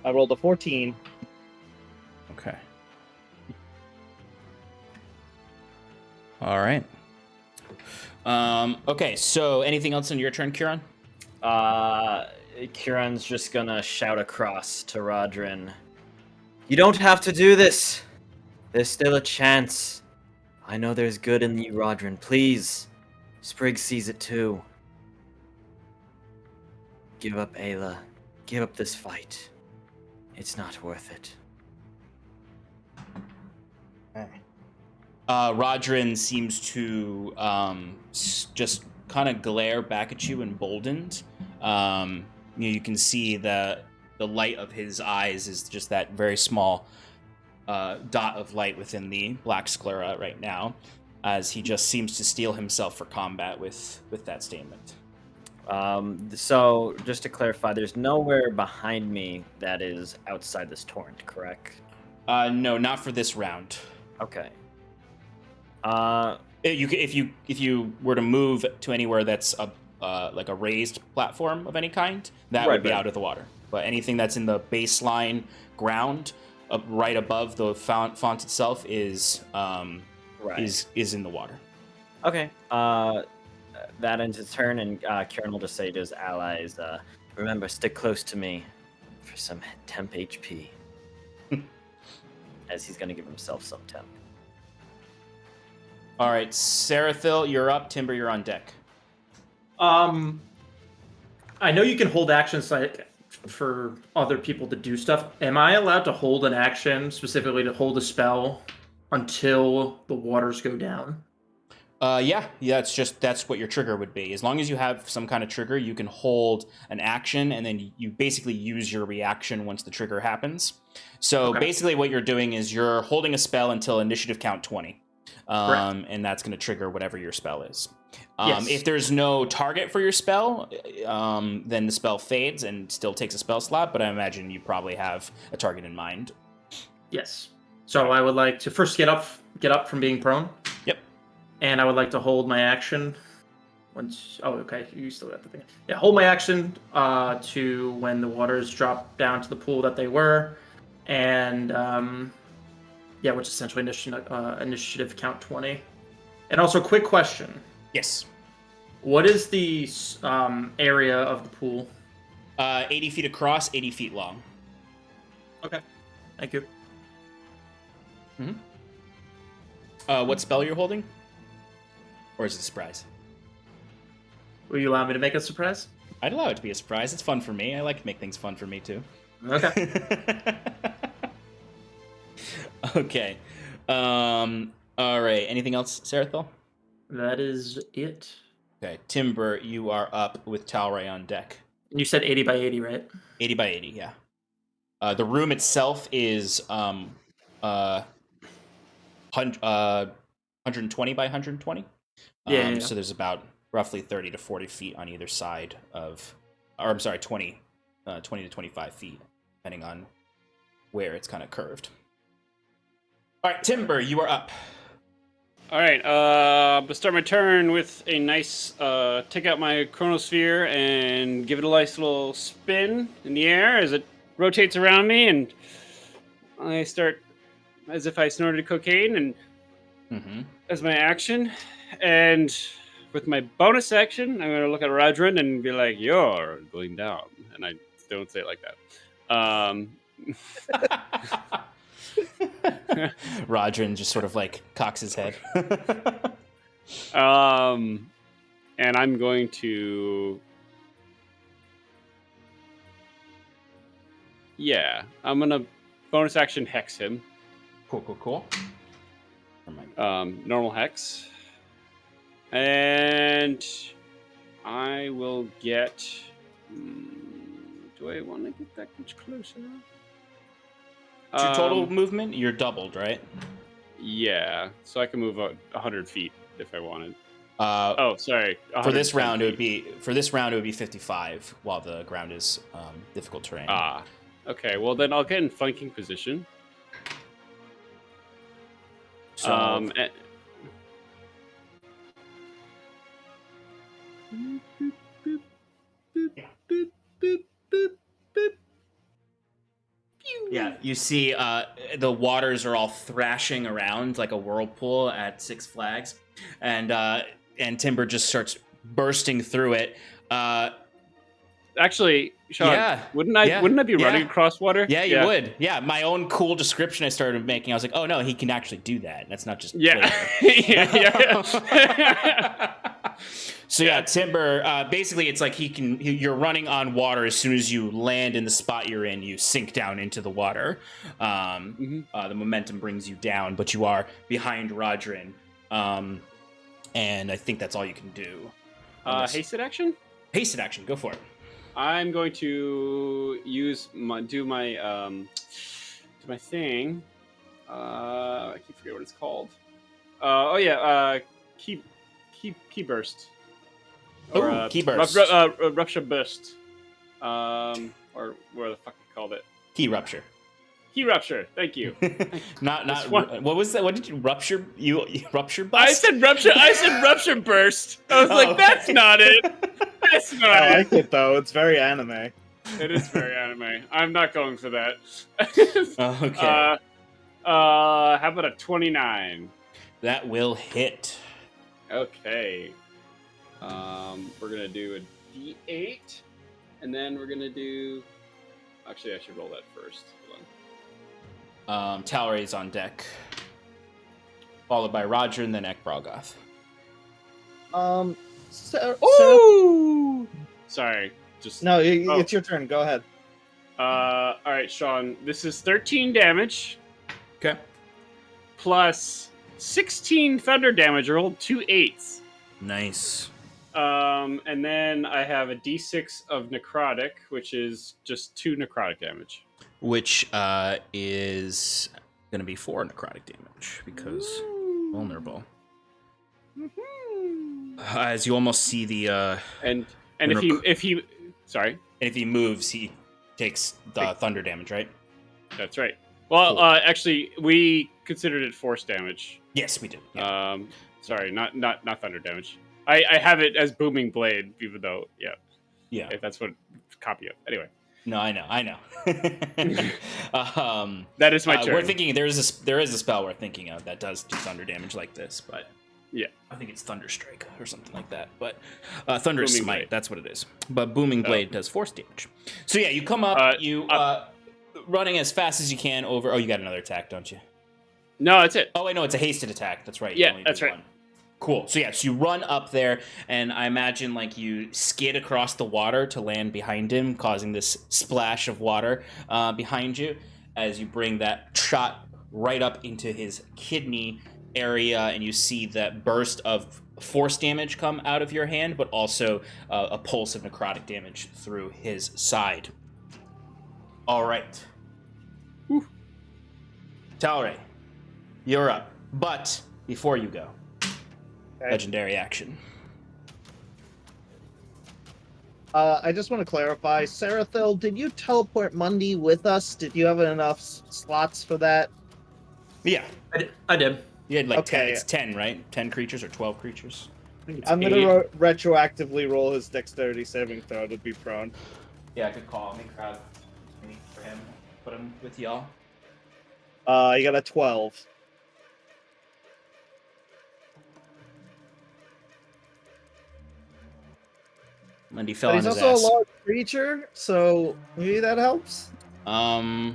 S4: I rolled a 14.
S1: Okay. All right. Okay, so anything else on your turn, Kieran?
S7: Kieran's just gonna shout across to Rodrin. You don't have to do this. There's still a chance. I know there's good in you, Rodrin. Please. Sprigg sees it too. Give up Aella. Give up this fight. It's not worth it.
S1: Rodrin seems to just kind of glare back at you, emboldened. You can see the light of his eyes is just that very small dot of light within the black sclera right now, as he just seems to steel himself for combat with that statement.
S7: So, just to clarify, there's nowhere behind me that is outside this torrent, correct?
S1: No, not for this round.
S7: Okay.
S1: If you were to move to anywhere that's like a raised platform of any kind, that would be out of the water. But anything that's in the baseline ground, right above the font itself, is in the water.
S7: Okay. That ends his turn, and Kieran will just say to his allies, "Remember, stick close to me for some temp HP." As he's going to give himself some temp.
S1: All right, Sarathil, you're up. Timber, you're on deck.
S3: I know you can hold actions like for other people to do stuff. Am I allowed to hold an action, specifically to hold a spell, until the waters go down?
S1: Yeah, that's what your trigger would be. As long as you have some kind of trigger, you can hold an action, and then you basically use your reaction once the trigger happens. So basically what you're doing is you're holding a spell until initiative count 20. And that's going to trigger whatever your spell is. If there's no target for your spell, then the spell fades and still takes a spell slot, but I imagine you probably have a target in mind.
S3: Yes. So I would like to first get up from being prone.
S1: Yep.
S3: And I would like to hold my action once... Oh, okay. You still got the thing. Yeah, hold my action to when the waters drop down to the pool that they were. And, which is essentially initiative count 20. And also, quick question.
S1: Yes.
S3: What is the area of the pool?
S1: 80 feet across, 80 feet long.
S3: Okay. Thank you.
S1: Mm-hmm. What spell you're holding? Or is it a surprise?
S3: Will you allow me to make a surprise?
S1: I'd allow it to be a surprise. It's fun for me. I like to make things fun for me, too.
S3: Okay.
S1: Okay. All right. Anything else, Sarathil?
S3: That is it.
S1: Okay. Timber, you are up with Talray on deck.
S3: You said 80 by 80, right?
S1: 80 by 80, yeah. The room itself is 120 by 120.
S3: Yeah.
S1: So there's about roughly 30 to 40 feet on either side of... Or, I'm sorry, 20 to 25 feet, depending on where it's kind of curved. All right, Timber, you are up.
S8: All right, I'm gonna start my turn with a nice, take out my chronosphere and give it a nice little spin in the air as it rotates around me, and I start as if I snorted cocaine, and as my action, and with my bonus action, I'm gonna look at Rodrin and be like, "You're going down," and I don't say it like that.
S1: Rodrin just sort of like cocks his head.
S8: And I'm going to... Yeah, I'm going to bonus action hex him.
S1: Cool.
S8: Normal hex. And I will get... do I want to get that much closer?
S1: Your total movement, you're doubled, right?
S8: Yeah, so I can move 100 feet if I wanted. Sorry.
S1: For this round, it would be 55, while the ground is difficult terrain.
S8: Okay. Well, then I'll get in flanking position.
S1: So, yeah, you see the waters are all thrashing around like a whirlpool at Six Flags, and Timber just starts bursting through it.
S8: Actually, Sean, wouldn't I be running across water?
S1: Yeah, you would. Yeah, my own cool description I started making. I was like, oh no, he can actually do that. That's not just
S8: yeah.
S1: So yeah, Timber. Basically, it's like you're running on water. As soon as you land in the spot you're in, you sink down into the water. The momentum brings you down, but you are behind Rodrin. And I think that's all you can do.
S8: Hasted action.
S1: Hasted action. Go for it.
S8: I'm going to do my thing. I keep forgetting what it's called. Key burst. Or,
S1: key burst.
S8: Rupture burst. Or where the fuck you called it?
S1: Key rupture.
S8: Key rupture. Thank you.
S1: not. What was that? What did you rupture? You rupture bust?
S8: I said rupture. I said rupture burst. I was like, that's not it. That's not
S4: I
S8: it.
S4: like it though. It's very anime.
S8: It is very anime. I'm not going for that.
S1: Okay.
S8: How about a 29?
S1: That will hit.
S8: Okay. We're gonna do a D8, and then we're gonna do. Actually, I should roll that first. Hold on.
S1: Talray's on deck. followed by Roger, and then Ekbralgoth.
S8: Sorry. Just
S4: No, it's your turn. Go ahead.
S8: All right, Sean. This is 13 damage.
S1: Okay.
S8: Plus 16 thunder damage. I rolled 2 8s.
S1: Nice.
S8: And then I have a d6 of necrotic, which is just 2 necrotic damage.
S1: Which is going to be 4 necrotic damage because vulnerable. As you almost see the
S8: And if he sorry,
S1: and if he moves, he takes the thunder damage, right?
S8: that's right. Well,
S1: Cool.
S8: actually, we considered it force damage.
S1: Yes, we did. Yeah.
S8: Sorry, not thunder damage. I have it as booming blade, even though
S1: Yeah.
S8: if that's what copy of. Anyway,
S1: No, I know.
S8: that is my turn.
S1: We're thinking there is a spell we're thinking of that does do thunder damage like this, but
S8: yeah,
S1: I think it's Thunderstrike or something like that. But Thunder
S8: Booming
S1: Smite,
S8: Blade.
S1: that's what it is. But Booming Blade does force damage. So yeah, you come up, running as fast as you can over. Oh, you got another attack, don't you?
S8: No, that's it.
S1: Oh wait, no, it's a hasted attack. That's right. You
S8: Yeah,
S1: only do
S8: that's right.
S1: one. Cool. So yeah, so you run up there, and I imagine like you skid across the water to land behind him, causing this splash of water behind you as you bring that shot right up into his kidney area, and you see that burst of force damage come out of your hand, but also a pulse of necrotic damage through his side. All right. Talray, you're up. But before you go, legendary action.
S4: I just want to clarify, Sarathil, did you teleport Mundy with us? Did you have enough slots for that?
S1: Yeah.
S3: I did.
S1: You had like
S4: Okay.
S1: 10. It's 10, right? 10 creatures or 12 creatures?
S4: I'm going to retroactively roll his dexterity saving throw to be prone.
S1: Yeah, good call. Make crowd for him. Put him with y'all.
S4: You got a 12.
S1: Mundy fell
S4: But
S1: on
S4: he's
S1: his
S4: also
S1: ass.
S4: a large creature, so maybe that helps?
S1: I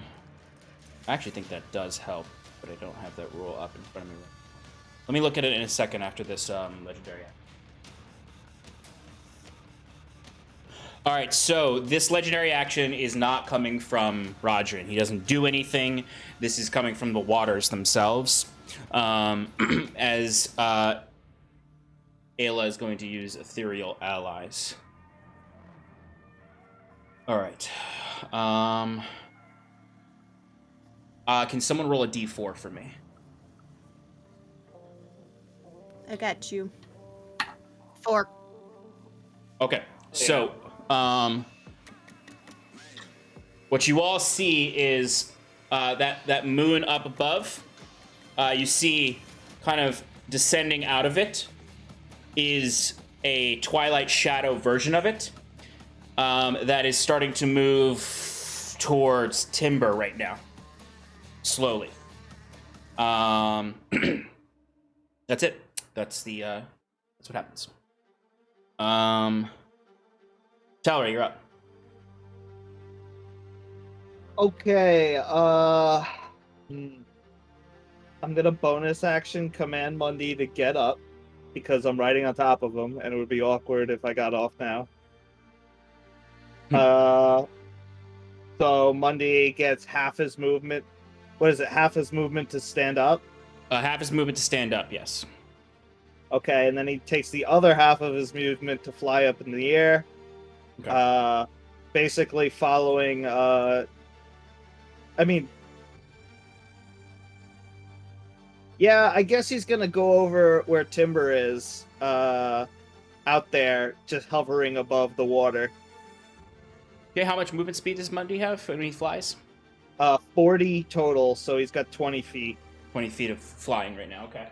S1: actually think that does help, but I don't have that rule up in front of me. Let me look at it in a second after this legendary action. All right, so this legendary action is not coming from Rodrin. He doesn't do anything. This is coming from the waters themselves. As Aella is going to use Ethereal Allies. All right. Can someone roll a d4 for me?
S2: I got you. 4.
S1: Okay, so what you all see is that moon up above. You see, kind of descending out of it, is a Twilight Shadow version of it that is starting to move towards Timber right now, slowly. That's it. That's what happens. Talray, you're up.
S4: Okay, I'm gonna bonus action command Mundy to get up because I'm riding on top of him, and it would be awkward if I got off now. So Mundy gets half his movement. What is it? Half his movement to stand up.
S1: Half his movement to stand up, yes.
S4: Okay, and then he takes the other half of his movement to fly up in the air.
S1: Okay.
S4: Basically following. Yeah, I guess he's gonna go over where Timber is, out there, just hovering above the water.
S1: Okay, how much movement speed does Mundy have when he flies?
S4: 40 total, so he's got 20 feet.
S1: 20 feet of flying right now, okay.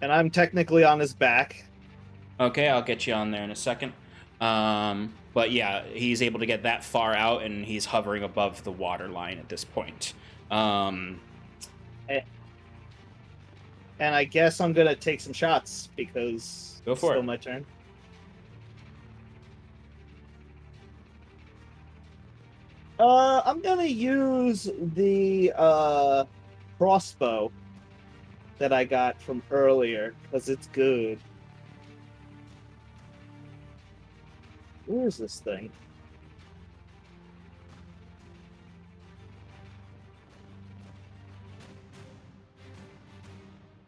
S4: And I'm technically on his back.
S1: Okay, I'll get you on there in a second. But yeah, he's able to get that far out, and he's hovering above the water line at this point.
S4: And I guess I'm gonna take some shots because
S1: Go for
S4: it's still
S1: it.
S4: my turn. I'm gonna use the crossbow that I got from earlier because it's good. Where is this thing?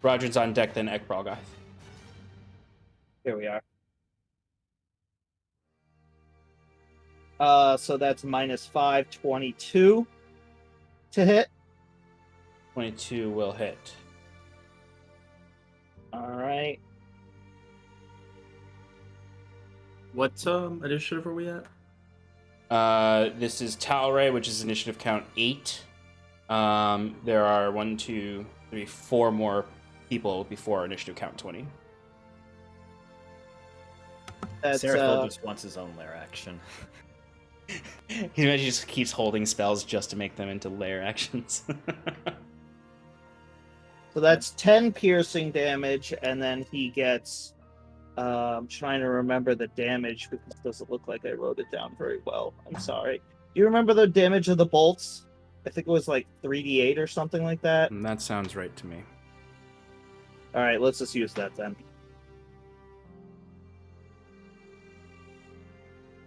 S1: Roger's on deck, then Ekbralgoth.
S4: Here we are. So that's -5, 22 to hit.
S1: 22 will hit.
S4: All right.
S3: What initiative are we at?
S1: This is Talray, which is initiative count 8. There are 1, 2, 3, 4 more people before initiative count 20.
S4: That's
S7: Sarathil just wants his own lair action.
S1: He just keeps holding spells just to make them into lair actions.
S4: so that's 10 piercing damage, and then he gets. I'm trying to remember the damage because it doesn't look like I wrote it down very well. I'm sorry. Do you remember the damage of the bolts? I think it was like 3d8 or something like that.
S1: And that sounds right to me.
S4: All right, let's just use that then.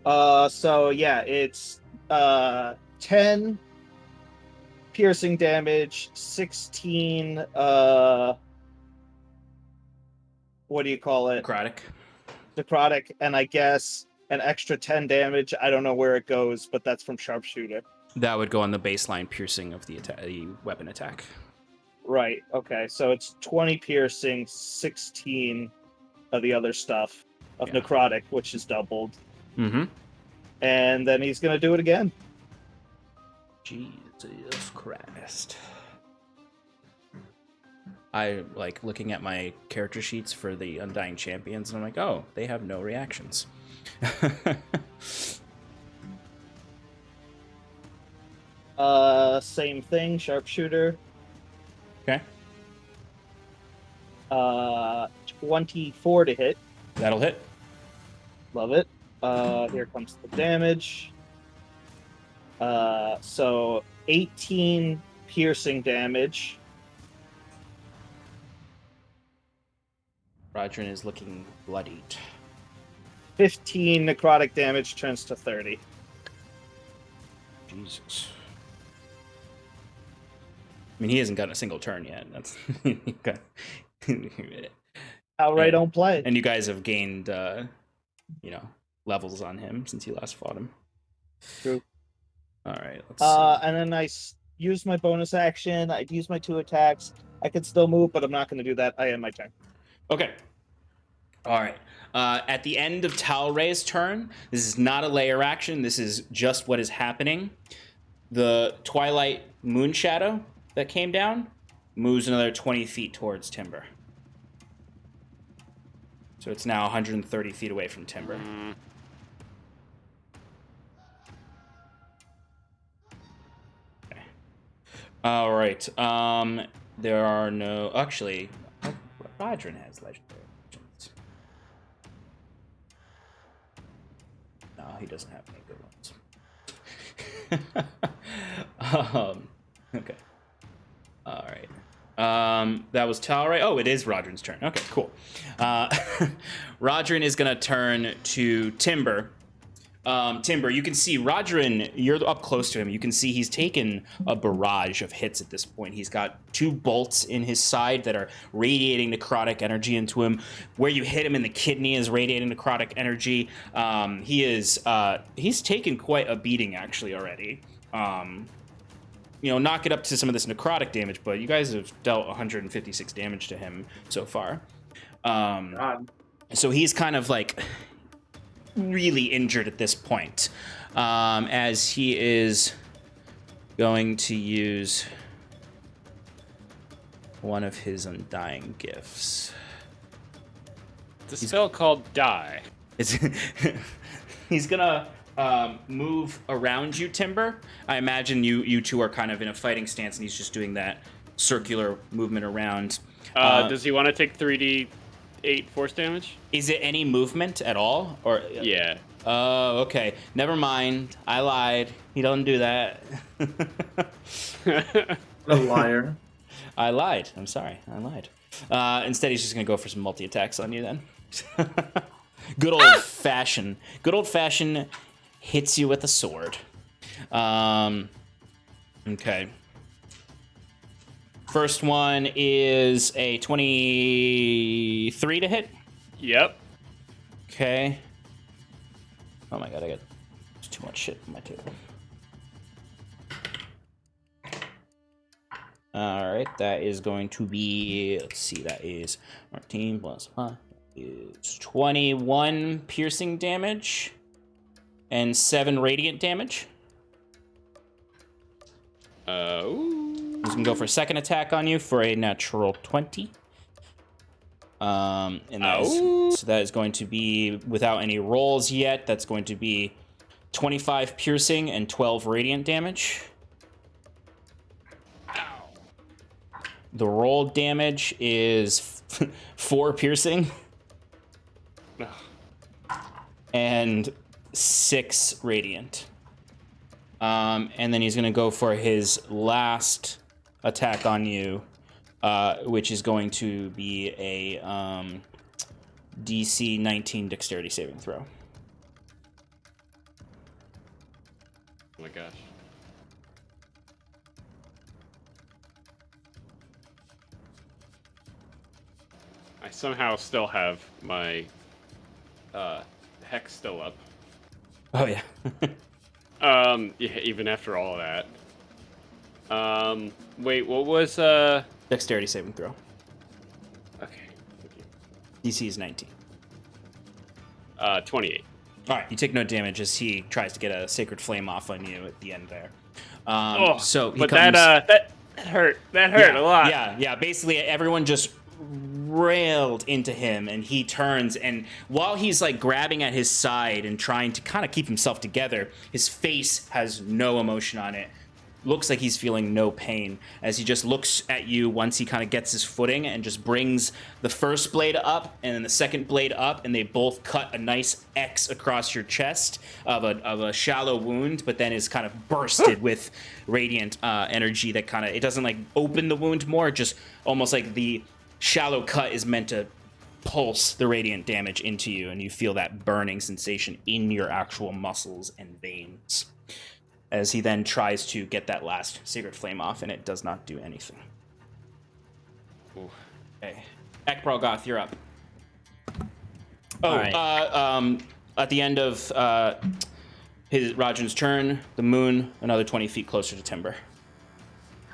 S4: So yeah, it's 10 piercing damage, 16 what do you call it? Necrotic, and I guess an extra 10 damage. I don't know where it goes, but that's from sharpshooter.
S1: That would go on the baseline piercing of the weapon attack.
S4: Right. Okay. So it's 20 piercing, 16 of the other stuff of necrotic, which is doubled.
S1: Mm-hmm.
S4: And then he's gonna do it again.
S1: Jesus Christ. I like looking at my character sheets for the Undying Champions, and I'm like, oh, they have no reactions.
S4: Same thing, sharpshooter.
S1: Okay.
S4: 24 to hit.
S1: That'll hit.
S4: Love it. Here comes the damage. So 18 piercing damage.
S1: Rodrin is looking bloodied.
S4: 15 necrotic damage turns to 30.
S1: Jesus. I mean, he hasn't gotten a single turn yet. That's
S4: Outright don't play.
S1: And you guys have gained, levels on him since you last fought him.
S4: True.
S1: All right. Let's see.
S4: And then I use my bonus action. I'd use my 2 attacks. I could still move, but I'm not going to do that. I end my turn.
S1: Okay. All right. At the end of Talray's turn, this is not a layer action. This is just what is happening. The Twilight Moon Shadow that came down moves another 20 feet towards Timber. So it's now 130 feet away from Timber. Okay. All right. There are no... Actually, Rodrin has legendary actions. No, he doesn't have any good ones. Okay. All right. That was Talray. Oh, it is Rodrin's turn. Okay, cool. Rodrin is going to turn to Timber. Timber, you can see Rodrin, you're up close to him. You can see he's taken a barrage of hits at this point. He's got 2 bolts in his side that are radiating necrotic energy into him. Where you hit him in the kidney is radiating necrotic energy. He's taken quite a beating actually already. Knock it up to some of this necrotic damage, but you guys have dealt 156 damage to him so far. So he's kind of like really injured at this point, as he is going to use one of his undying gifts.
S8: It's a spell called Die.
S1: He's gonna move around you, Timber. I imagine you two are kind of in a fighting stance, and he's just doing that circular movement around.
S8: Does he want to take 3d8 8 force damage.
S1: Is it any movement at all? Or
S8: Yeah.
S1: Oh, okay. Never mind. I lied. He don't do that.
S3: A liar.
S1: I lied. I'm sorry. I lied. Instead, he's just gonna go for some multi-attacks on you then. Good old fashioned. Good old fashioned hits you with a sword. Okay. First one is a 23 to hit.
S8: Yep.
S1: Okay. Oh my god, I got too much shit on my table. Alright, that is going to be, let's see, that is 14 plus 5 is 21 piercing damage and 7 radiant damage. He's gonna go for a second attack on you for a natural 20. And so that is going to be, without any rolls yet, that's going to be 25 piercing and 12 radiant damage. The roll damage is 4 piercing and 6 radiant. And then he's going to go for his last attack on you, which is going to be a DC 19 dexterity saving throw.
S8: Oh my gosh. I somehow still have my hex still up.
S1: Oh, yeah.
S8: Yeah, even after all of that. Wait, what was
S1: Dexterity saving throw.
S8: Okay. Thank you.
S1: DC is 19.
S8: 28.
S1: All right, you take no damage as he tries to get a sacred flame off on you at the end there. So he
S8: but
S1: comes,
S8: that hurt. That hurt a lot.
S1: Yeah. Basically, everyone just railed into him, and he turns, and while he's like grabbing at his side and trying to kind of keep himself together, his face has no emotion on it. Looks like he's feeling no pain as he just looks at you once he kind of gets his footing and just brings the first blade up and then the second blade up, and they both cut a nice X across your chest of a shallow wound, but then is kind of bursted with radiant energy that kind of, it doesn't like open the wound more, just almost like the shallow cut is meant to pulse the radiant damage into you, and you feel that burning sensation in your actual muscles and veins. As he then tries to get that last sacred flame off, and it does not do anything.
S8: Ooh.
S1: Okay. Ekbralgoth, you're up. Oh,
S7: All right.
S1: At the end of Rajan's turn, the moon, another 20 feet closer to Timber.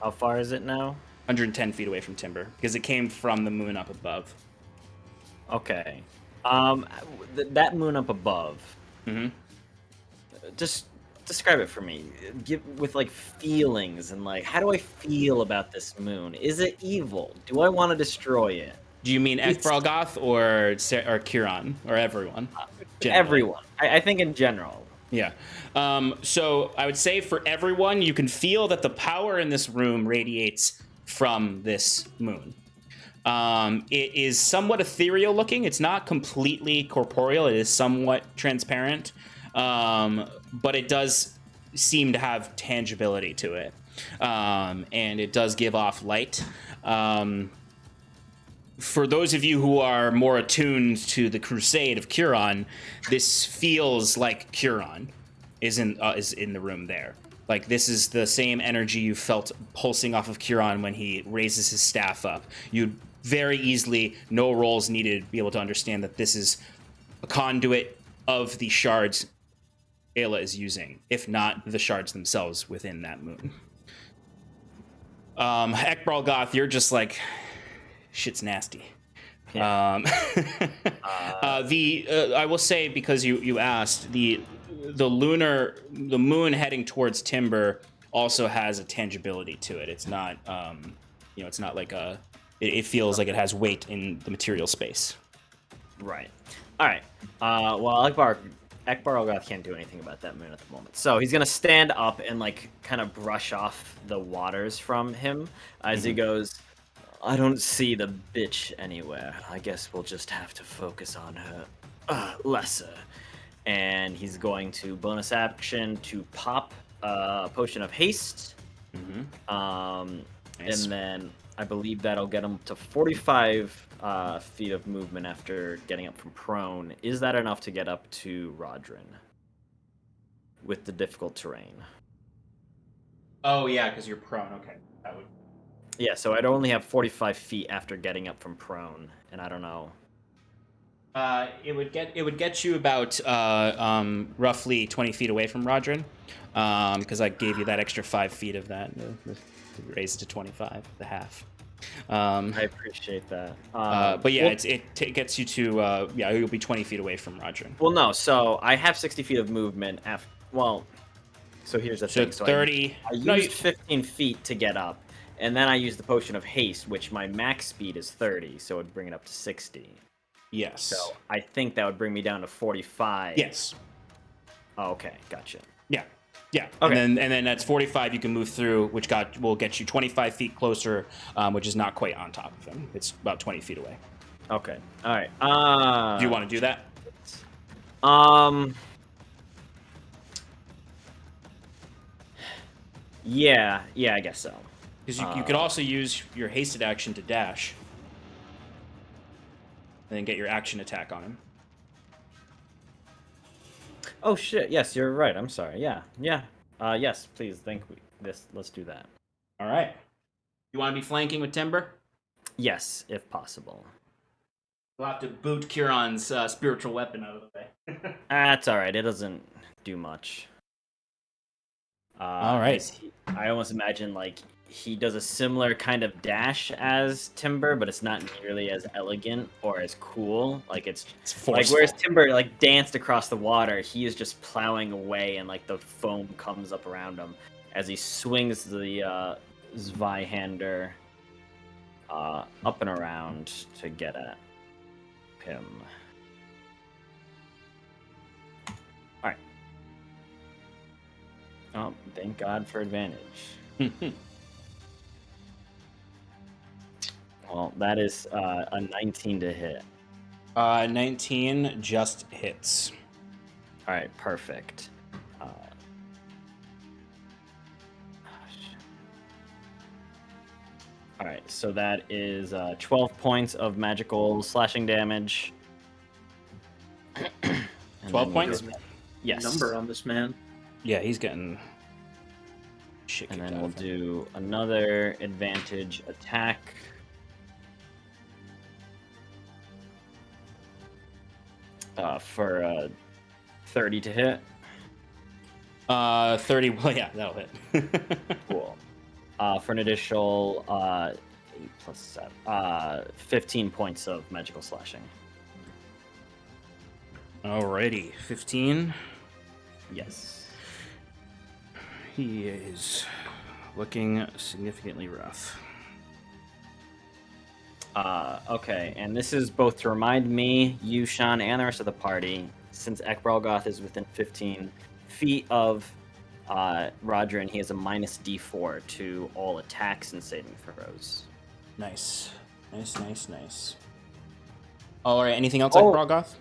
S7: How far is it now?
S1: 110 feet away from Timber, because it came from the moon up above.
S7: Okay. That moon up above.
S1: Mm-hmm.
S7: Just describe it for me. Give with like feelings and like, how do I feel about this moon? Is it evil? Do I want to destroy it?
S1: Do you mean Ekbralgoth or Kiran or everyone? Generally?
S7: Everyone. I think in general.
S1: Yeah. So I would say for everyone, you can feel that the power in this room radiates from this moon. It is somewhat ethereal looking. It's not completely corporeal. It is somewhat transparent. But it does seem to have tangibility to it. And it does give off light. For those of you who are more attuned to the Crusade of Curon, this feels like Curon is in the room there. Like, this is the same energy you felt pulsing off of Curon when he raises his staff up. You'd very easily, no rolls needed, be able to understand that this is a conduit of the shards Aella is using, if not the shards themselves within that moon. Ekbralgoth, you're just like, shit's nasty.
S7: Yeah.
S1: I will say, because you asked, the moon heading towards Timber also has a tangibility to it. It's not it's not like it feels like it has weight in the material space.
S7: Right. All right. Well, Ekbralgoth can't do anything about that moon at the moment. So he's going to stand up and, like, kind of brush off the waters from him as he goes, I don't see the bitch anywhere. I guess we'll just have to focus on her lesser. And he's going to bonus action to pop a potion of haste.
S1: Mm-hmm. Nice.
S7: And then I believe that'll get him to 45 feet of movement after getting up from prone. Is that enough to get up to Rodrin with the difficult terrain?
S1: Oh yeah, because you're prone. Okay, that would.
S7: Yeah, so I'd only have 45 feet after getting up from prone, and I don't know.
S1: It would get you about roughly 20 feet away from Rodrin, because I gave you that extra 5 feet of that, raise it to 25, the half.
S7: I appreciate that.
S1: But yeah, it gets you to you'll be 20 feet away from Rodrin.
S7: Well, no, so I have 60 feet of movement. So here's the thing. So
S1: 30.
S7: I used 15 feet to get up, and then I used the potion of haste, which my max speed is 30, so it would bring it up to 60.
S1: Yes.
S7: So I think that would bring me down to 45.
S1: Yes.
S7: Oh, okay, gotcha.
S1: Yeah. Yeah.
S7: Okay.
S1: And then that's 45 you can move through, which will get you 25 feet closer, which is not quite on top of him. It's about 20 feet away.
S7: Okay. All right.
S1: Do you want to do that?
S7: Yeah, I guess so.
S1: Because you could also use your hasted action to dash. And then get your action attack on him.
S7: Oh shit! Yes, you're right. I'm sorry. Yeah. Yes, please. Let's do that.
S1: All right. You want to be flanking with Timber?
S7: Yes, if possible.
S1: We'll have to boot Kieran's spiritual weapon out of the way.
S7: That's all right. It doesn't do much.
S1: All right.
S7: I almost imagine he does a similar kind of dash as Timber, but it's not nearly as elegant or as cool. It's
S1: forceful.
S7: Whereas Timber danced across the water, he is just plowing away, and the foam comes up around him as he swings the Zweihander up and around to get at him. All right. Oh, thank God for advantage. Well, that is a 19 to hit.
S1: 19 just hits.
S7: All right, perfect. All right, so that is 12 points of magical slashing damage.
S1: 12 points?
S7: Yes.
S3: Number on this man.
S1: Yeah, he's getting shit kicked
S7: And then
S1: out
S7: we'll
S1: of him.
S7: do another advantage attack. For 30 to hit.
S1: 30. Well, yeah, that'll hit.
S7: Cool. For an additional 8 plus 7, 15 points of magical slashing.
S1: Alrighty, 15.
S7: Yes.
S1: He is looking significantly rough.
S7: Okay, and this is both to remind me, you, Sean, and the rest of the party, since Ekbralgoth is within 15 feet of Roger, he has a minus D4 to all attacks and saving throws.
S1: Nice. Alright, anything else like Ekbralgoth?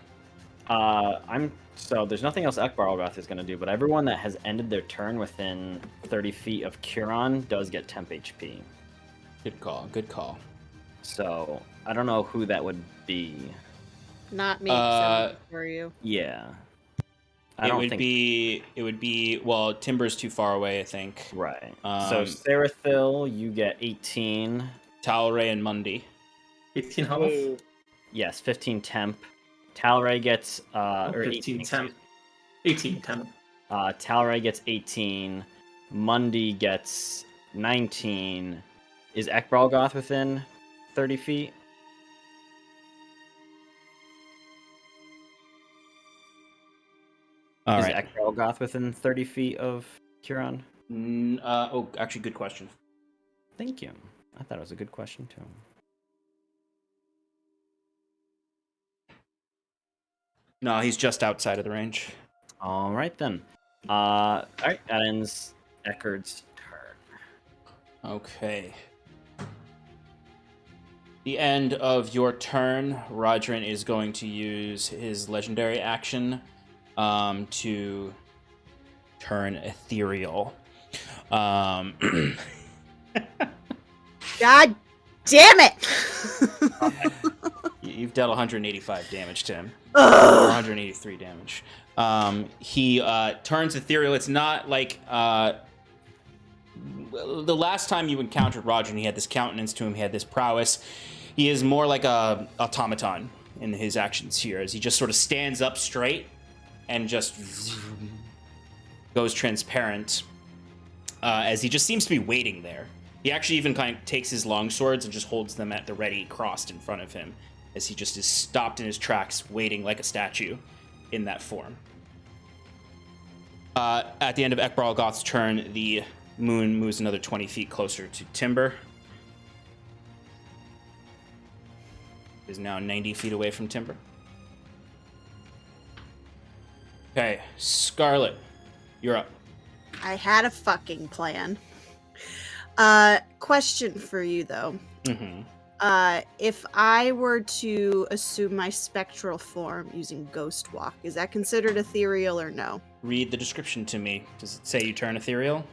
S7: So there's nothing else Ekbralgoth is going to do, but everyone that has ended their turn within 30 feet of Kieran does get temp HP.
S1: Good call.
S7: So I don't know who that would be.
S2: Not me. 'Cause I'm for you.
S7: Yeah.
S1: It would be well, Timber's too far away, I think.
S7: Right. So Sarathil, you get 18.
S1: Talray and Mundy.
S3: 18 health?
S7: Yes, 15 temp. Talray gets or
S3: 15 temp. 18 temp.
S7: Talray gets 18. Mundy gets 19. Is Ekbralgoth within 30 feet?
S1: All
S7: Is
S1: right.
S7: Ekbralgoth within 30 feet of Kieran?
S1: Actually, good question.
S7: Thank you. I thought it was a good question, too.
S1: No, he's just outside of the range.
S7: All right, then. All right, that ends Eckard's turn.
S1: Okay. the end of your turn, Rodrin is going to use his legendary action to turn ethereal.
S2: God damn it!
S1: You've dealt 185 damage to him.
S2: Ugh.
S1: 183 damage. He turns ethereal. It's not like the last time you encountered Roger and he had this countenance to him, he had this prowess. He is more like a automaton in his actions here, as he just sort of stands up straight and just goes transparent, as he just seems to be waiting there. He actually even kind of takes his long swords and just holds them at the ready, crossed in front of him, as he just is stopped in his tracks, waiting like a statue in that form. At the end of Ekbaralgoth's turn, the moon moves another 20 feet closer to Timber. It is now 90 feet away from Timber. Okay, Scarlet, you're up.
S2: I had a fucking plan. Question for you though.
S1: Mm-hmm.
S2: If I were to assume my spectral form using Ghost Walk, is that considered ethereal or no?
S1: Read the description to me. Does it say you turn ethereal?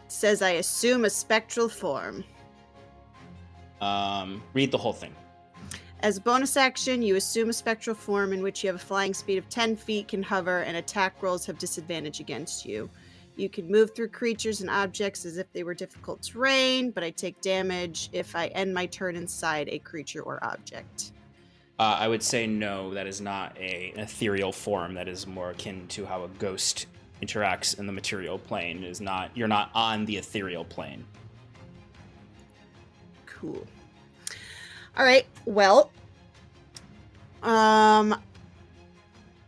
S2: It says I assume a spectral form.
S1: Read the whole thing.
S2: As a bonus action, you assume a spectral form in which you have a flying speed of 10 feet, can hover, and attack rolls have disadvantage against you. You can move through creatures and objects as if they were difficult terrain, but I take damage if I end my turn inside a creature or object.
S1: I would say no, that is not an ethereal form. That is more akin to how a ghost interacts in the material plane. You're not on the ethereal plane.
S2: Cool. All right. Well, I'm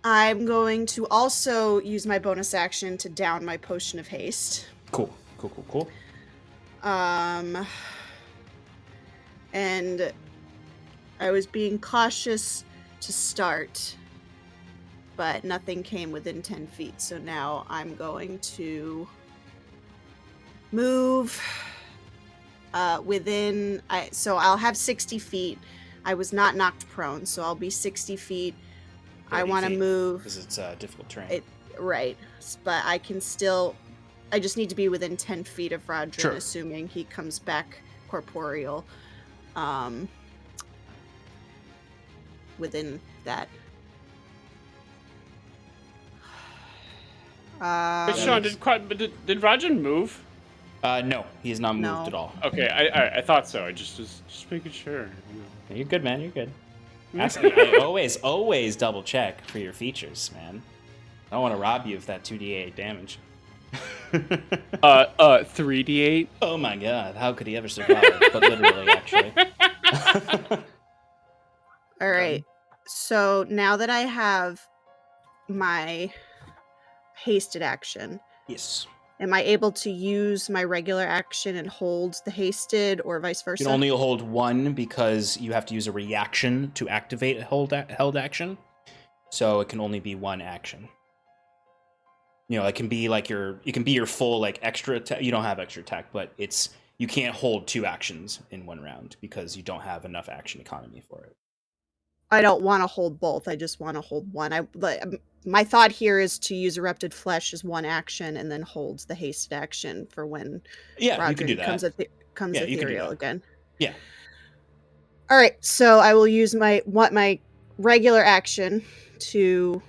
S2: going to also use my bonus action to down my potion of haste.
S1: Cool.
S2: And I was being cautious to start, but nothing came within 10 feet. So now I'm going to move so I'll have 60 feet. I was not knocked prone, so I'll be 60 feet. I want to move
S1: because it's difficult terrain.
S2: Right, but I just need to be within 10 feet of Rodrin,
S1: sure.
S2: Assuming he comes back corporeal. Within that.
S8: Sean, did Rajan move?
S1: No, he has not moved at all.
S8: Okay, I thought so. I just making sure.
S1: You're good, man. You're good. I always double check for your features, man. I don't want to rob you of that 2d8 damage.
S8: 3d8.
S1: Oh my god, how could he ever survive? But literally, actually.
S2: All right. So now that I have my hasted action,
S1: yes,
S2: am I able to use my regular action and hold the hasted, or vice versa?
S1: You can only hold one because you have to use a reaction to activate a held action. So it can only be one action. You know, it can be like your full like extra attack. You don't have extra attack, but you can't hold two actions in one round because you don't have enough action economy for it.
S2: I don't want to hold both. I just want to hold one. My thought here is to use Erupted Flesh as one action and then hold the hasted action for when
S1: Roger you can do that.
S2: comes ethereal again.
S1: Yeah.
S2: All right, so I will use my regular action to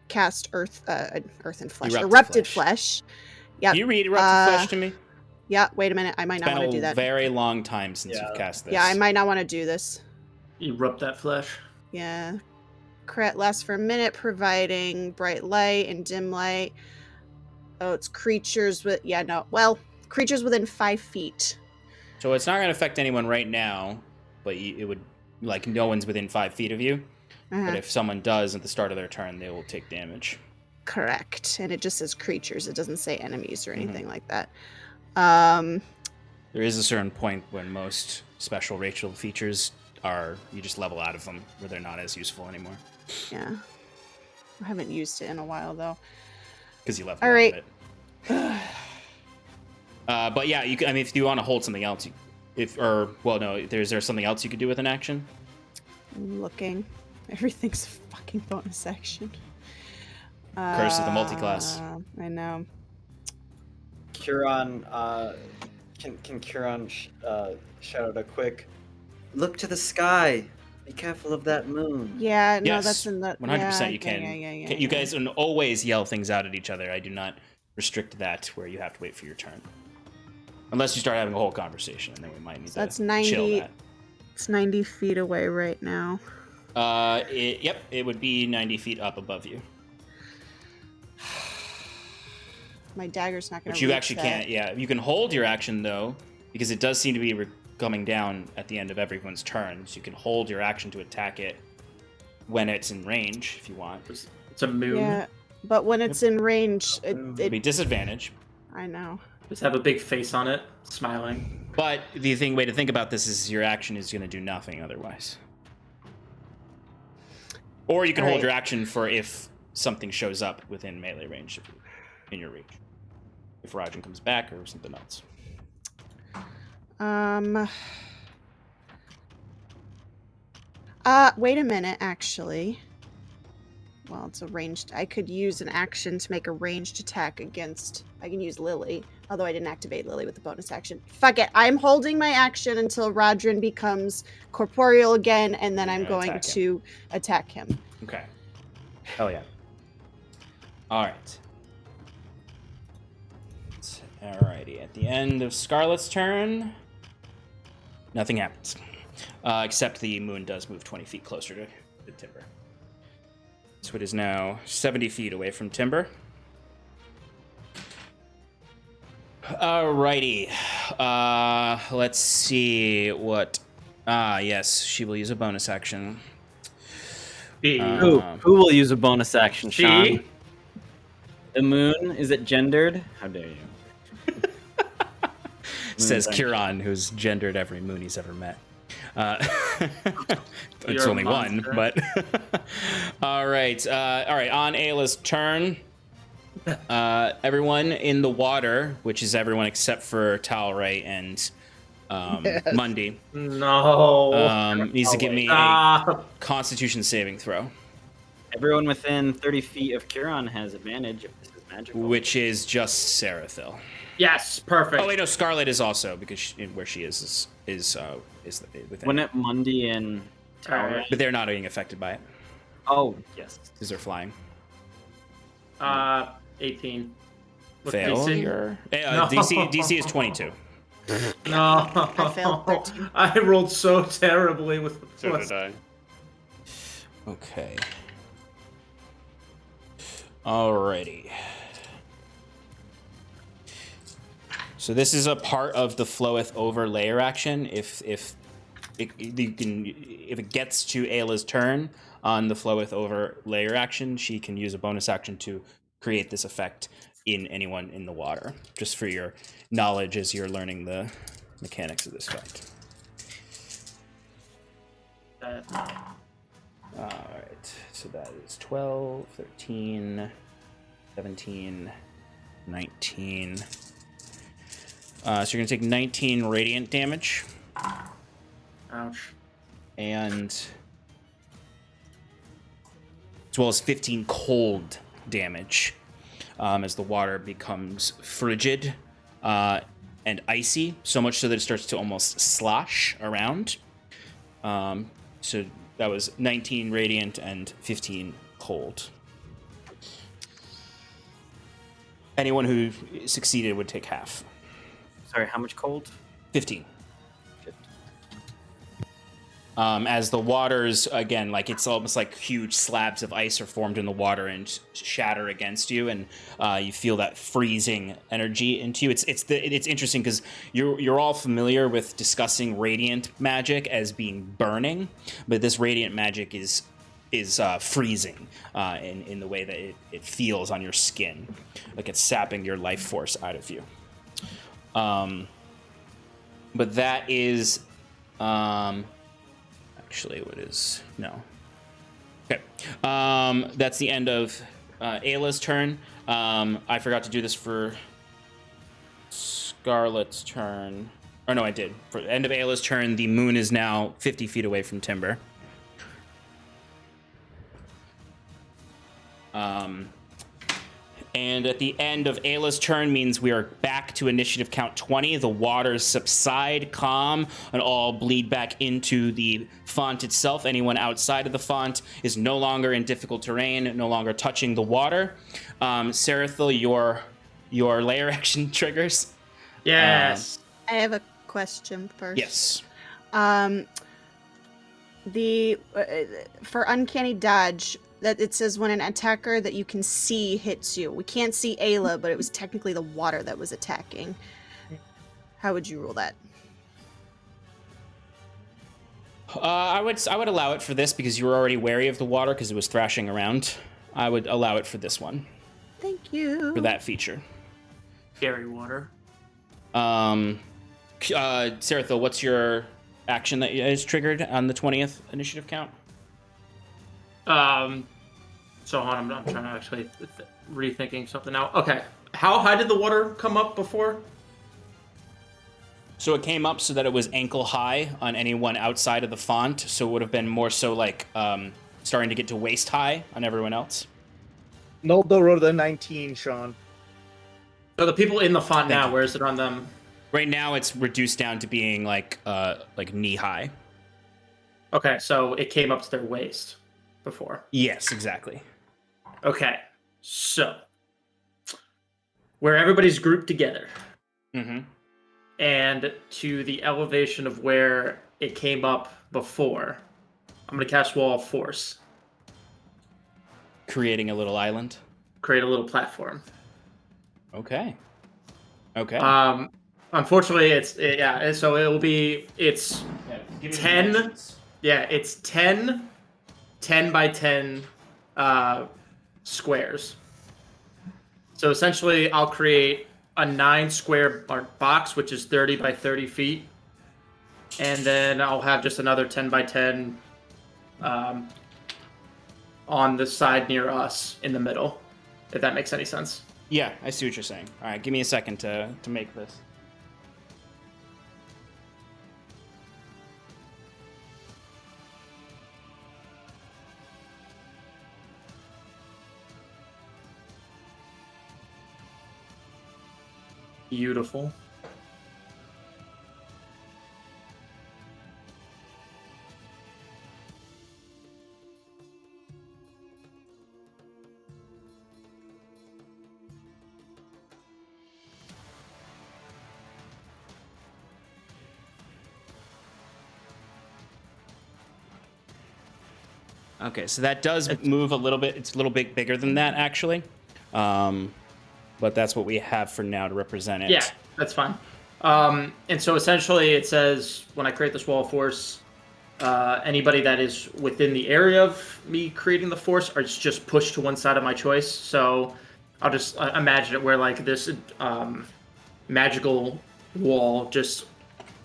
S2: cast Earth and Flesh. Erupted Flesh. Yeah.
S1: Can you read Erupted Flesh to me?
S2: Yeah, wait a minute. I might not want to do that.
S1: It's been a very long time since you've cast this.
S2: Yeah, I might not want to do this.
S3: Erupt that flesh.
S2: Yeah. Crit lasts for a minute, providing bright light and dim light. Oh, it's creatures with... Yeah, no. Well, creatures within 5 feet.
S1: So it's not going to affect anyone right now, but it would... Like, no one's within 5 feet of you.
S2: Uh-huh.
S1: But if someone does at the start of their turn, they will take damage.
S2: Correct. And it just says creatures. It doesn't say enemies or anything like that.
S1: There is a certain point when most special racial features you just level out of them, where they're not as useful anymore.
S2: Yeah. I haven't used it in a while, though.
S1: Because you leveled
S2: out of
S1: it. But yeah, if you want to hold something else, Is there something else you could do with an action?
S2: I'm looking. Everything's a fucking bonus action.
S1: Curse of the multi-class.
S2: I know.
S7: Curon, can Curon shout out a quick, look to the sky. Be careful of that moon.
S2: Yeah, no,
S1: Yes,
S2: that's in the
S1: 100% you
S2: yeah,
S1: can.
S2: Yeah,
S1: You guys can always yell things out at each other. I do not restrict that where you have to wait for your turn. Unless you start having a whole conversation, and then we might need to
S2: that's
S1: chill
S2: 90.
S1: that.
S2: It's 90 feet away right now.
S1: It would be 90 feet up above you.
S2: My dagger's not going to.
S1: Which you actually can't. Yeah, you can hold your action though, because it does seem to be coming down at the end of everyone's turn. So you can hold your action to attack it when it's in range, if you want.
S3: It's a moon.
S2: Yeah, but when it's in range,
S1: It'd
S2: it
S1: be disadvantage.
S2: I know.
S3: Just have a big face on it, smiling.
S1: But the way to think about this is your action is going to do nothing otherwise. Or you can hold your action for if something shows up within melee range in your reach. If Rajan comes back or something else.
S2: Wait a minute, actually. Well, it's a ranged. I could use an action to make a ranged attack against. I can use Lily, although I didn't activate Lily with the bonus action. Fuck it. I'm holding my action until Rodrin becomes corporeal again, and then I'm going to attack him.
S1: Okay. Hell yeah. All right. Alrighty. At the end of Scarlet's turn, nothing happens. Except the moon does move 20 feet closer to Timber. So it is now 70 feet away from Timber. Alrighty. Let's see what... yes, she will use a bonus action.
S7: Who will use a bonus action, Sean?
S3: She?
S7: The moon? Is it gendered? How dare you?
S1: Says Curon, who's gendered every moon he's ever met. It's
S3: You're
S1: only
S3: a
S1: one,
S3: monster.
S1: but all right. On Ayla's turn, everyone in the water, which is everyone except for Talray and Mundi,
S3: No.
S1: needs to give me a Constitution saving throw,
S7: Everyone within 30 feet of Curon has advantage if this is magical.
S1: which is just Sarathil.
S3: Yes, perfect.
S1: Oh wait, no, Scarlet is also because where she is within.
S7: Wasn't it Mundi and Tower?
S1: But they're not being affected by it
S7: Oh, yes.
S1: because they're flying.
S3: 18. With
S1: Failure.
S3: No.
S1: DC is 22.
S3: No.
S2: I failed 13.
S3: I rolled so terribly with the
S8: So
S3: plus.
S8: did I.
S1: Okay. Alrighty. So this is a part of the floweth over layer action. If it gets to Ayla's turn on the floweth over layer action, she can use a bonus action to create this effect in anyone in the water. Just for your knowledge as you're learning the mechanics of this effect. Alright, so that is 12, 13, 17, 19. So you're going to take 19 radiant damage.
S3: Ouch.
S1: And as well as 15 cold damage as the water becomes frigid and icy, so much so that it starts to almost slosh around. So that was 19 radiant and 15 cold. Anyone who succeeded would take half.
S7: Sorry, how much cold?
S1: 15. As the waters, again, like it's almost like huge slabs of ice are formed in the water and shatter against you, and you feel that freezing energy into you. It's interesting because you're all familiar with discussing radiant magic as being burning, but this radiant magic is freezing in the way that it feels on your skin, like it's sapping your life force out of you. But that is actually what is no. Okay, that's the end of Ayla's turn. I forgot to do this for Scarlet's turn. Or no, I did. For the end of Aella's turn, the moon is now 50 feet away from Timber. And at the end of Aella's turn means we are back to initiative count 20. The waters subside, calm, and all bleed back into the font itself. Anyone outside of the font is no longer in difficult terrain, no longer touching the water. Sarathil, your layer action triggers.
S3: Yes.
S2: I have a question first.
S1: Yes.
S2: For uncanny dodge, that it says when an attacker that you can see hits you. We can't see Aella, but it was technically the water that was attacking. How would you rule that?
S1: I would allow it for this because you were already wary of the water because it was thrashing around. I would allow it for this one.
S2: Thank you.
S1: For that feature.
S3: Scary water.
S1: Sarathil, what's your action that is triggered on the 20th initiative count?
S3: So hold on, I'm trying to actually rethinking something now. Okay, how high did the water come up before?
S1: So it came up so that it was ankle high on anyone outside of the font. So it would have been more so like starting to get to waist high on everyone else.
S4: Noldo wrote a 19, Sean.
S3: So the people in the font now, where is it on them?
S1: Right now, it's reduced down to being like knee high.
S3: Okay, so it came up to their waist before.
S1: Yes, exactly.
S3: Okay, so where everybody's grouped together, and to the elevation of where it came up before, I'm gonna cast Wall of Force.
S1: Creating a little island.
S3: Create a little platform.
S1: Okay. Okay.
S3: Unfortunately, so it will be, it's 10, it's 10 by 10 squares. So essentially, I'll create a 9 square box, which is 30 by 30 feet. And then I'll have just another 10 by 10 on the side near us in the middle, if that makes any sense.
S1: Yeah, I see what you're saying. All right, give me a second to make this.
S3: Beautiful.
S1: Okay, so that does move a little bit. It's a little bit bigger than that, actually. But that's what we have for now to represent it.
S3: Yeah, that's fine. And so essentially it says, when I create this wall of force, anybody that is within the area of me creating the force are just pushed to one side of my choice. So I'll just imagine it where like this magical wall just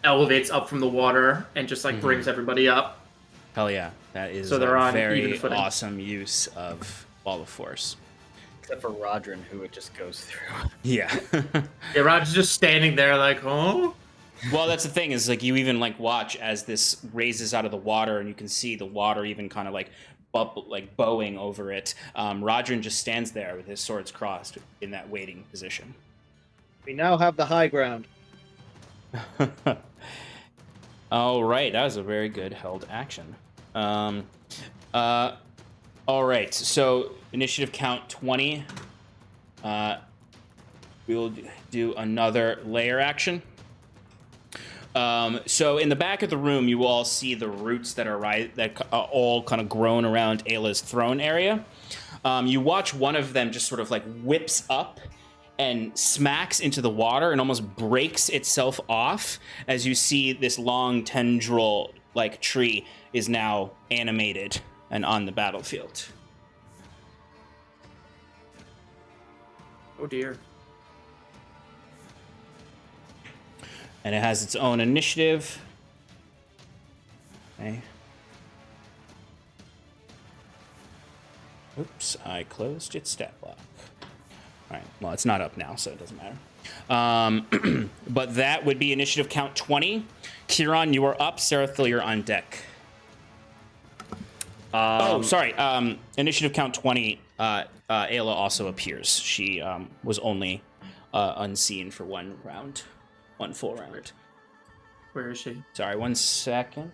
S3: elevates up from the water and just like brings everybody up.
S1: Hell yeah. That is
S3: So they're
S1: a
S3: on even
S1: very
S3: footing.
S1: awesome use of Wall of Force.
S6: Except for Rodrin, who it just goes through.
S1: Yeah.
S3: Yeah, Rod's just standing there like, oh.
S1: Well, that's the thing is like you even like watch as this raises out of the water and you can see the water even kind of like bowing over it. Rodrin just stands there with his swords crossed in that waiting position.
S4: We now have the high ground.
S1: All right, that was a very good held action. All right, so initiative count 20. We'll do another layer action. So in the back of the room, you will all see the roots that are all kind of grown around Aella's throne area. You watch one of them just sort of like whips up and smacks into the water and almost breaks itself off as you see this long tendril like tree is now animated and on the battlefield.
S3: Oh dear.
S1: And it has its own initiative. Okay. Oops, I closed its stat block. right. Well, it's not up now, so it doesn't matter. But that would be initiative count 20. Kieran, you are up. Sarathil, you're on deck. Sorry. Initiative count 20. Aella also appears. She was only unseen for one full round.
S3: Where is she?
S1: Sorry, 1 second.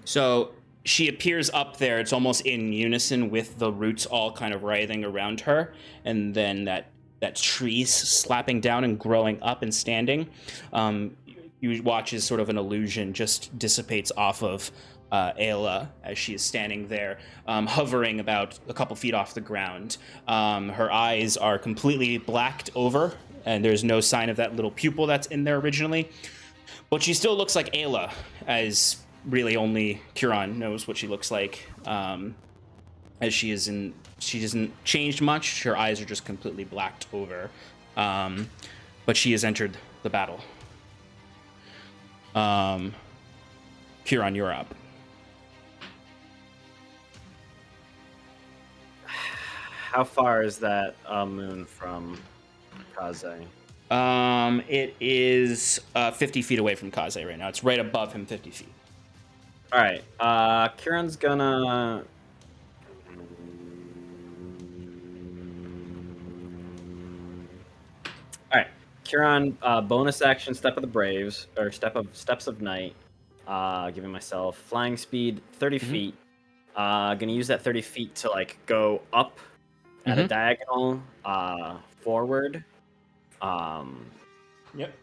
S1: So she appears up there. It's almost in unison with the roots all kind of writhing around her, and then that tree slapping down and growing up and standing. You watch as sort of an illusion just dissipates off of Aella as she is standing there, hovering about a couple feet off the ground. Her eyes are completely blacked over, and there's no sign of that little pupil that's in there originally. But she still looks like Aella, as really only Kieran knows what she looks like. As she hasn't changed much. Her eyes are just completely blacked over. But she has entered the battle. Kieran, you're up.
S7: How far is that moon from Kaze?
S1: It is 50 feet away from Kaze right now. It's right above him, 50 feet.
S7: All right. Kieran's gonna. All right. Kieran, bonus action, Step of the Braves, or Steps of Night. Giving myself flying speed, 30 feet. Gonna use that 30 feet to like go up at a diagonal, forward.
S1: Yep.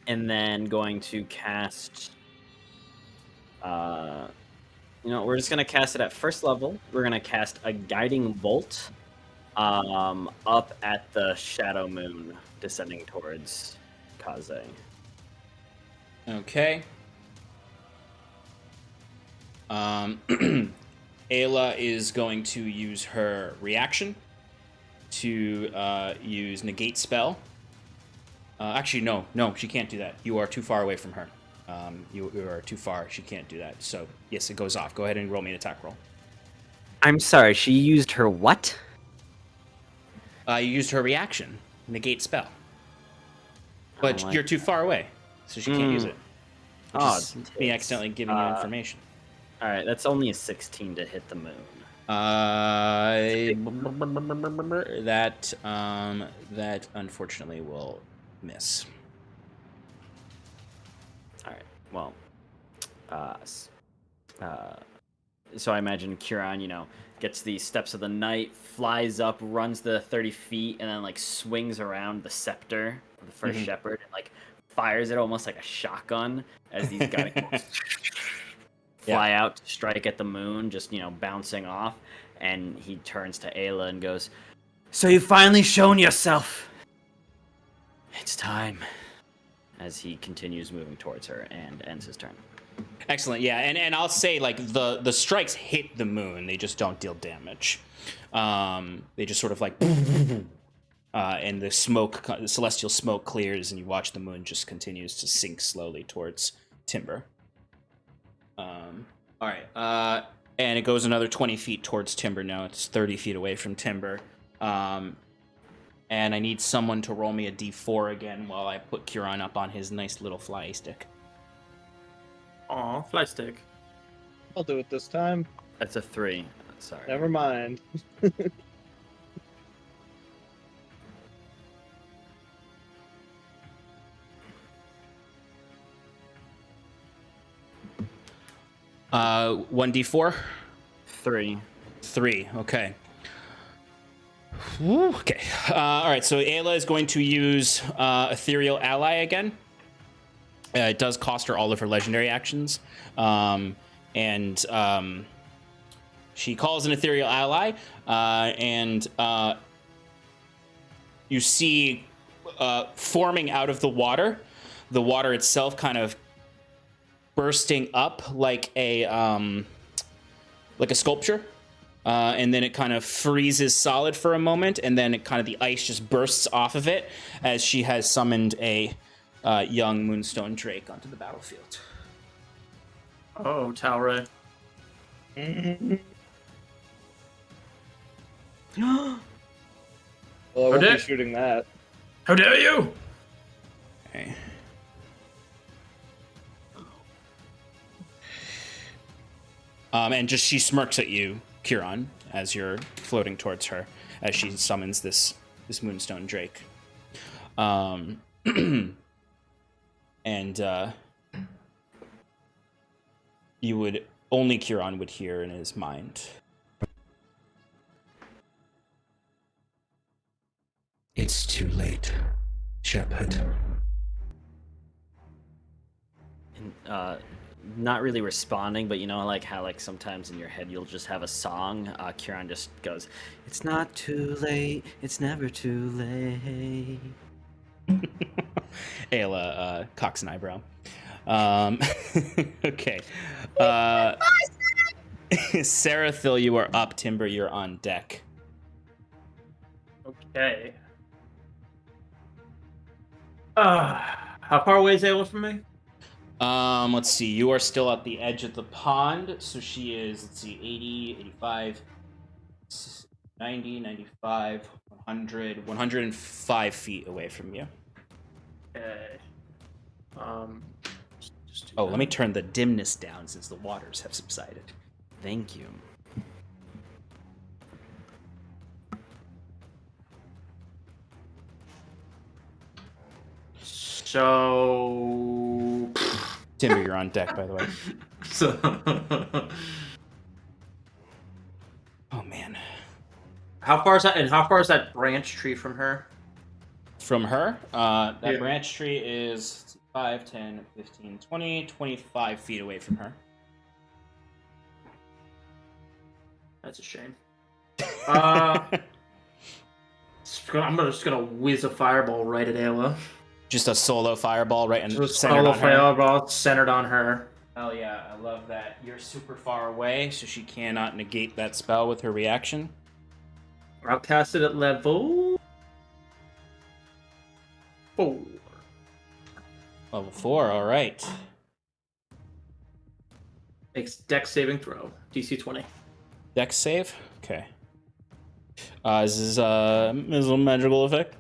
S7: And then going to cast. We're just gonna cast it at first level. We're gonna cast a guiding bolt, up at the shadow moon descending towards Kaze.
S1: Okay. Aella is going to use her reaction to use negate spell. Actually, no, she can't do that. You are too far away from her. You are too far. She can't do that. So, yes, it goes off. Go ahead and roll me an attack roll.
S7: I'm sorry, she used her what?
S1: You used her reaction. Negate spell. But you're too far away, so she can't use it. Which is me accidentally giving you information.
S7: All right, that's only a 16 to hit the moon.
S1: That unfortunately will miss.
S7: All right. Well, so I imagine Kieran, gets the steps of the night, flies up, runs the 30 feet, and then like swings around the scepter of the first shepherd and like fires it almost like a shotgun as these guys fly out to strike at the moon, just bouncing off. And he turns to Aella and goes, "So you've finally shown yourself. It's time." As he continues moving towards her and ends his turn.
S1: Excellent, yeah, and I'll say like the strikes hit the moon; they just don't deal damage. They just sort of like, and the celestial smoke clears, and you watch the moon just continues to sink slowly towards Timber. All right, and it goes another 20 feet towards Timber now. It's 30 feet away from Timber. And I need someone to roll me a d4 again while I put Kieran up on his nice little fly stick.
S3: Aw, fly stick.
S4: I'll do it this time.
S7: That's a 3. Sorry.
S4: Never mind.
S1: Uh, 1d4?
S7: 3.
S1: 3, okay. Woo, okay. All right, so Aella is going to use Ethereal Ally again. It does cost her all of her legendary actions. She calls an Ethereal Ally, and you see forming out of the water itself kind of bursting up like a sculpture. And then it kind of freezes solid for a moment, and then the ice just bursts off of it as she has summoned a young Moonstone Drake onto the battlefield.
S3: Oh, Talray.
S4: Well, I won't be shooting that.
S3: How dare you?
S1: Okay. And just she smirks at you, Kieran, as you're floating towards her, as she summons this Moonstone Drake. And you would only Kieran would hear in his mind.
S5: It's too late, Shepherd.
S7: And, not really responding, but you know, like how like sometimes in your head you'll just have a song. Kieran just goes, "It's not too late. It's never too late."
S1: Aella cocks an eyebrow. Okay. Sarathil, you are up. Timber, you're on deck.
S3: Okay. How far away is Aella from me?
S1: Let's see. You are still at the edge of the pond, so she is, let's see, 80, 85, 90, 95, 100, 105 feet away from you.
S3: Okay.
S1: Oh, let me turn the dimness down since the waters have subsided.
S7: Thank you.
S3: So...
S1: Timber, you're on deck, by the way.
S3: So...
S1: Oh, man.
S3: How far is that? And how far is that branch tree from her?
S1: From her, that
S3: Yeah.
S1: branch tree is 5, 10, 15, 20, 25 feet away from her.
S3: That's a shame. I'm just gonna whiz a fireball right at Aella.
S1: Just a solo fireball right in
S3: Just
S1: centered
S3: solo
S1: on her.
S3: fireball centered on her.
S1: Hell yeah, I love that. You're super far away, so she cannot negate that spell with her reaction.
S3: I'll cast it at level 4.
S1: Level 4, all right.
S3: Makes dex saving throw. DC 20.
S1: Dex save? Okay. Is this a magical effect?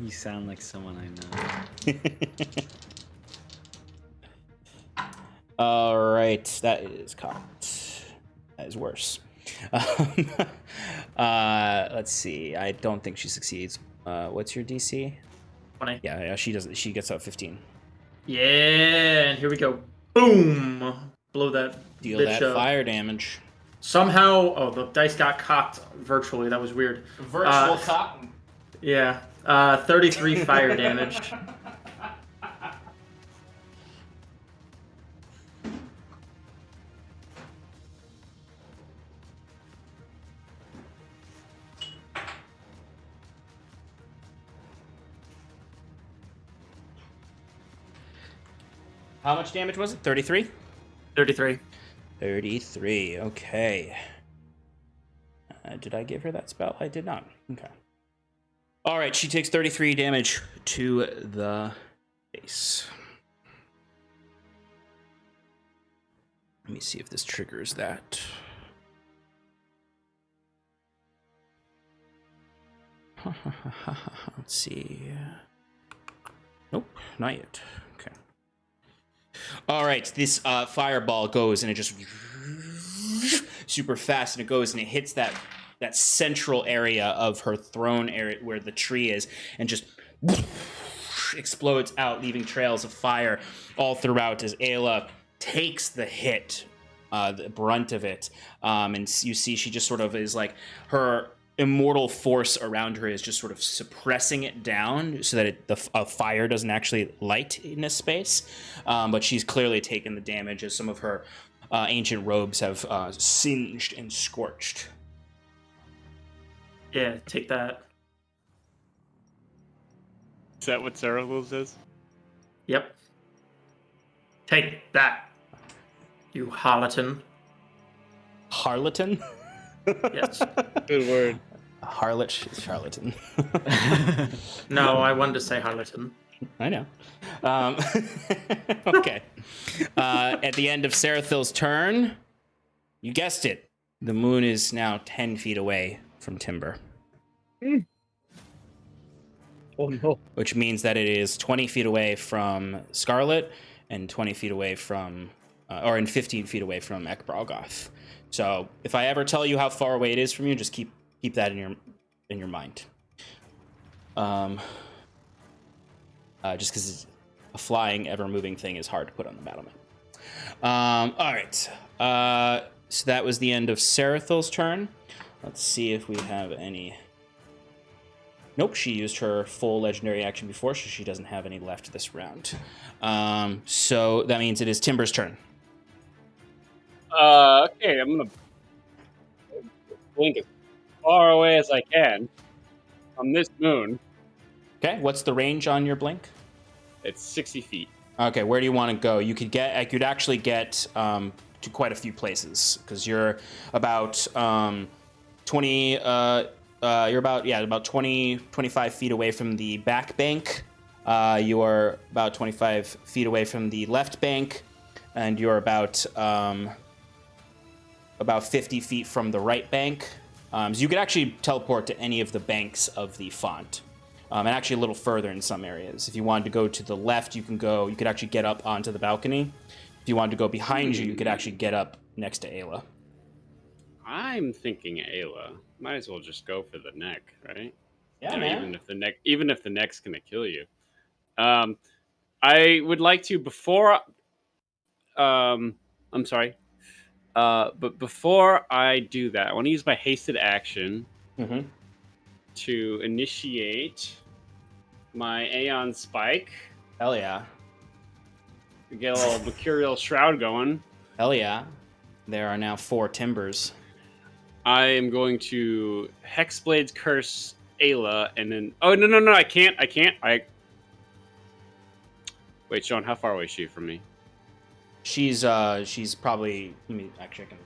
S7: You sound like someone I know.
S1: All right, that is cocked. That is worse. Let's see. I don't think she succeeds. What's your DC?
S3: 20.
S1: Yeah, she doesn't. She gets out 15.
S3: Yeah, and here we go. Boom! Blow that
S1: Deal
S3: bitch
S1: that
S3: up.
S1: fire damage.
S3: Somehow, oh, the dice got cocked virtually. That was weird.
S1: Virtual cock.
S3: Yeah. 33 fire damage.
S1: How much damage was it? 33?
S3: 33.
S1: 33, okay. Did I give her that spell? I did not. Okay. All right, she takes 33 damage to the face. Let me see if this triggers that. Let's see. Nope, not yet. Okay. All right, this fireball goes and it just super fast, and it goes and it hits that central area of her throne area where the tree is, and just explodes out, leaving trails of fire all throughout as Aella takes the hit, the brunt of it. And you see she just sort of is like, her immortal force around her is just sort of suppressing it down so that the fire doesn't actually light in this space. But she's clearly taken the damage as some of her ancient robes have singed and scorched.
S3: Yeah, take that.
S8: Is that what Sarathil says?
S3: Yep. Take that, you harlatan.
S1: Harleton?
S3: Yes.
S4: Good word.
S1: Harlot charlatan.
S3: No, I wanted to say harlatan.
S1: I know. Okay. At the end of Sarathil's turn, you guessed it. The moon is now 10 feet away from Timber.
S4: Oh no.
S1: Which means that it is 20 feet away from Scarlet and 20 feet away from, and 15 feet away from Ekbralgoth. So if I ever tell you how far away it is from you, just keep that in your mind. Just because a flying, ever-moving thing is hard to put on the battle map. All right. So that was the end of Sarathil's turn. Let's see if we have any... Nope, she used her full legendary action before, so she doesn't have any left this round. So that means it is Timber's turn.
S8: Okay, I'm gonna blink as far away as I can on this moon.
S1: Okay, what's the range on your blink?
S8: It's 60 feet.
S1: Okay, where do you want to go? You could actually get to quite a few places because you're about 20. You're about 25 feet away from the back bank. You are about 25 feet away from the left bank, and you're about 50 feet from the right bank. So you could actually teleport to any of the banks of the font, and actually a little further in some areas. If you wanted to go to the left, you could actually get up onto the balcony. If you wanted to go behind you could actually get up next to Aella.
S8: I'm thinking Aella. Might as well just go for the neck, right?
S1: Yeah,
S8: man. Even if the neck's gonna kill you. I would like to before. I'm sorry. But before I do that, I want to use my hasted action to initiate my Aeon Spike.
S1: Hell yeah.
S8: Get a little Mercurial Shroud going.
S1: Hell yeah. There are now 4 Timbers.
S8: I am going to Hexblade's Curse Aella, and then... Oh, no, I can't. Wait, Sean, how far away is she from me?
S1: She's probably... Actually, I can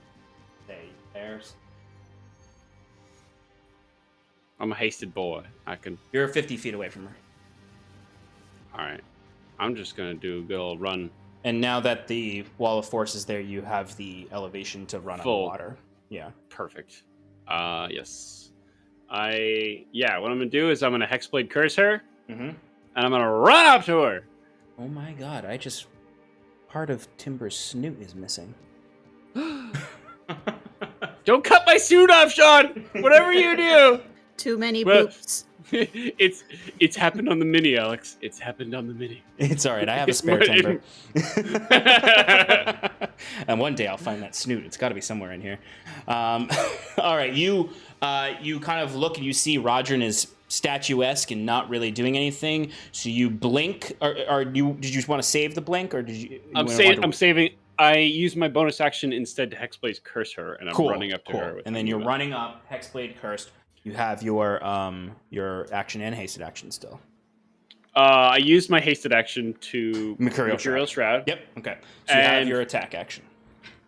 S1: say there.
S8: I'm a hasted boy. I can...
S1: You're 50 feet away from her.
S8: All right. I'm just going to do a good old run.
S1: And now that the wall of force is there, you have the elevation to run on the water. Yeah.
S8: Perfect. Yes. What I'm going to do is I'm going to Hexblade Curse her, and I'm going to run up to her.
S1: Oh my god, part of Timber's snoot is missing.
S8: Don't cut my suit off, Sean! Whatever you do!
S2: Too many boots.
S8: It's happened on the mini, Alex. It's happened on the mini.
S1: It's all right. I have a spare Timber. And one day I'll find that snoot. It's got to be somewhere in here. All right, you kind of look and you see Rodrin is statuesque and not really doing anything. So you blink. Did you want to save the blink, or did you?
S8: I'm saving. I use my bonus action instead to Hexblade Curse her, and I'm running up to her.
S1: And then you're running up, Hexblade Cursed. You have your action and hasted action still.
S8: I used my hasted action to
S1: Mercurial
S8: Shroud.
S1: Yep. Okay. So you have your attack action.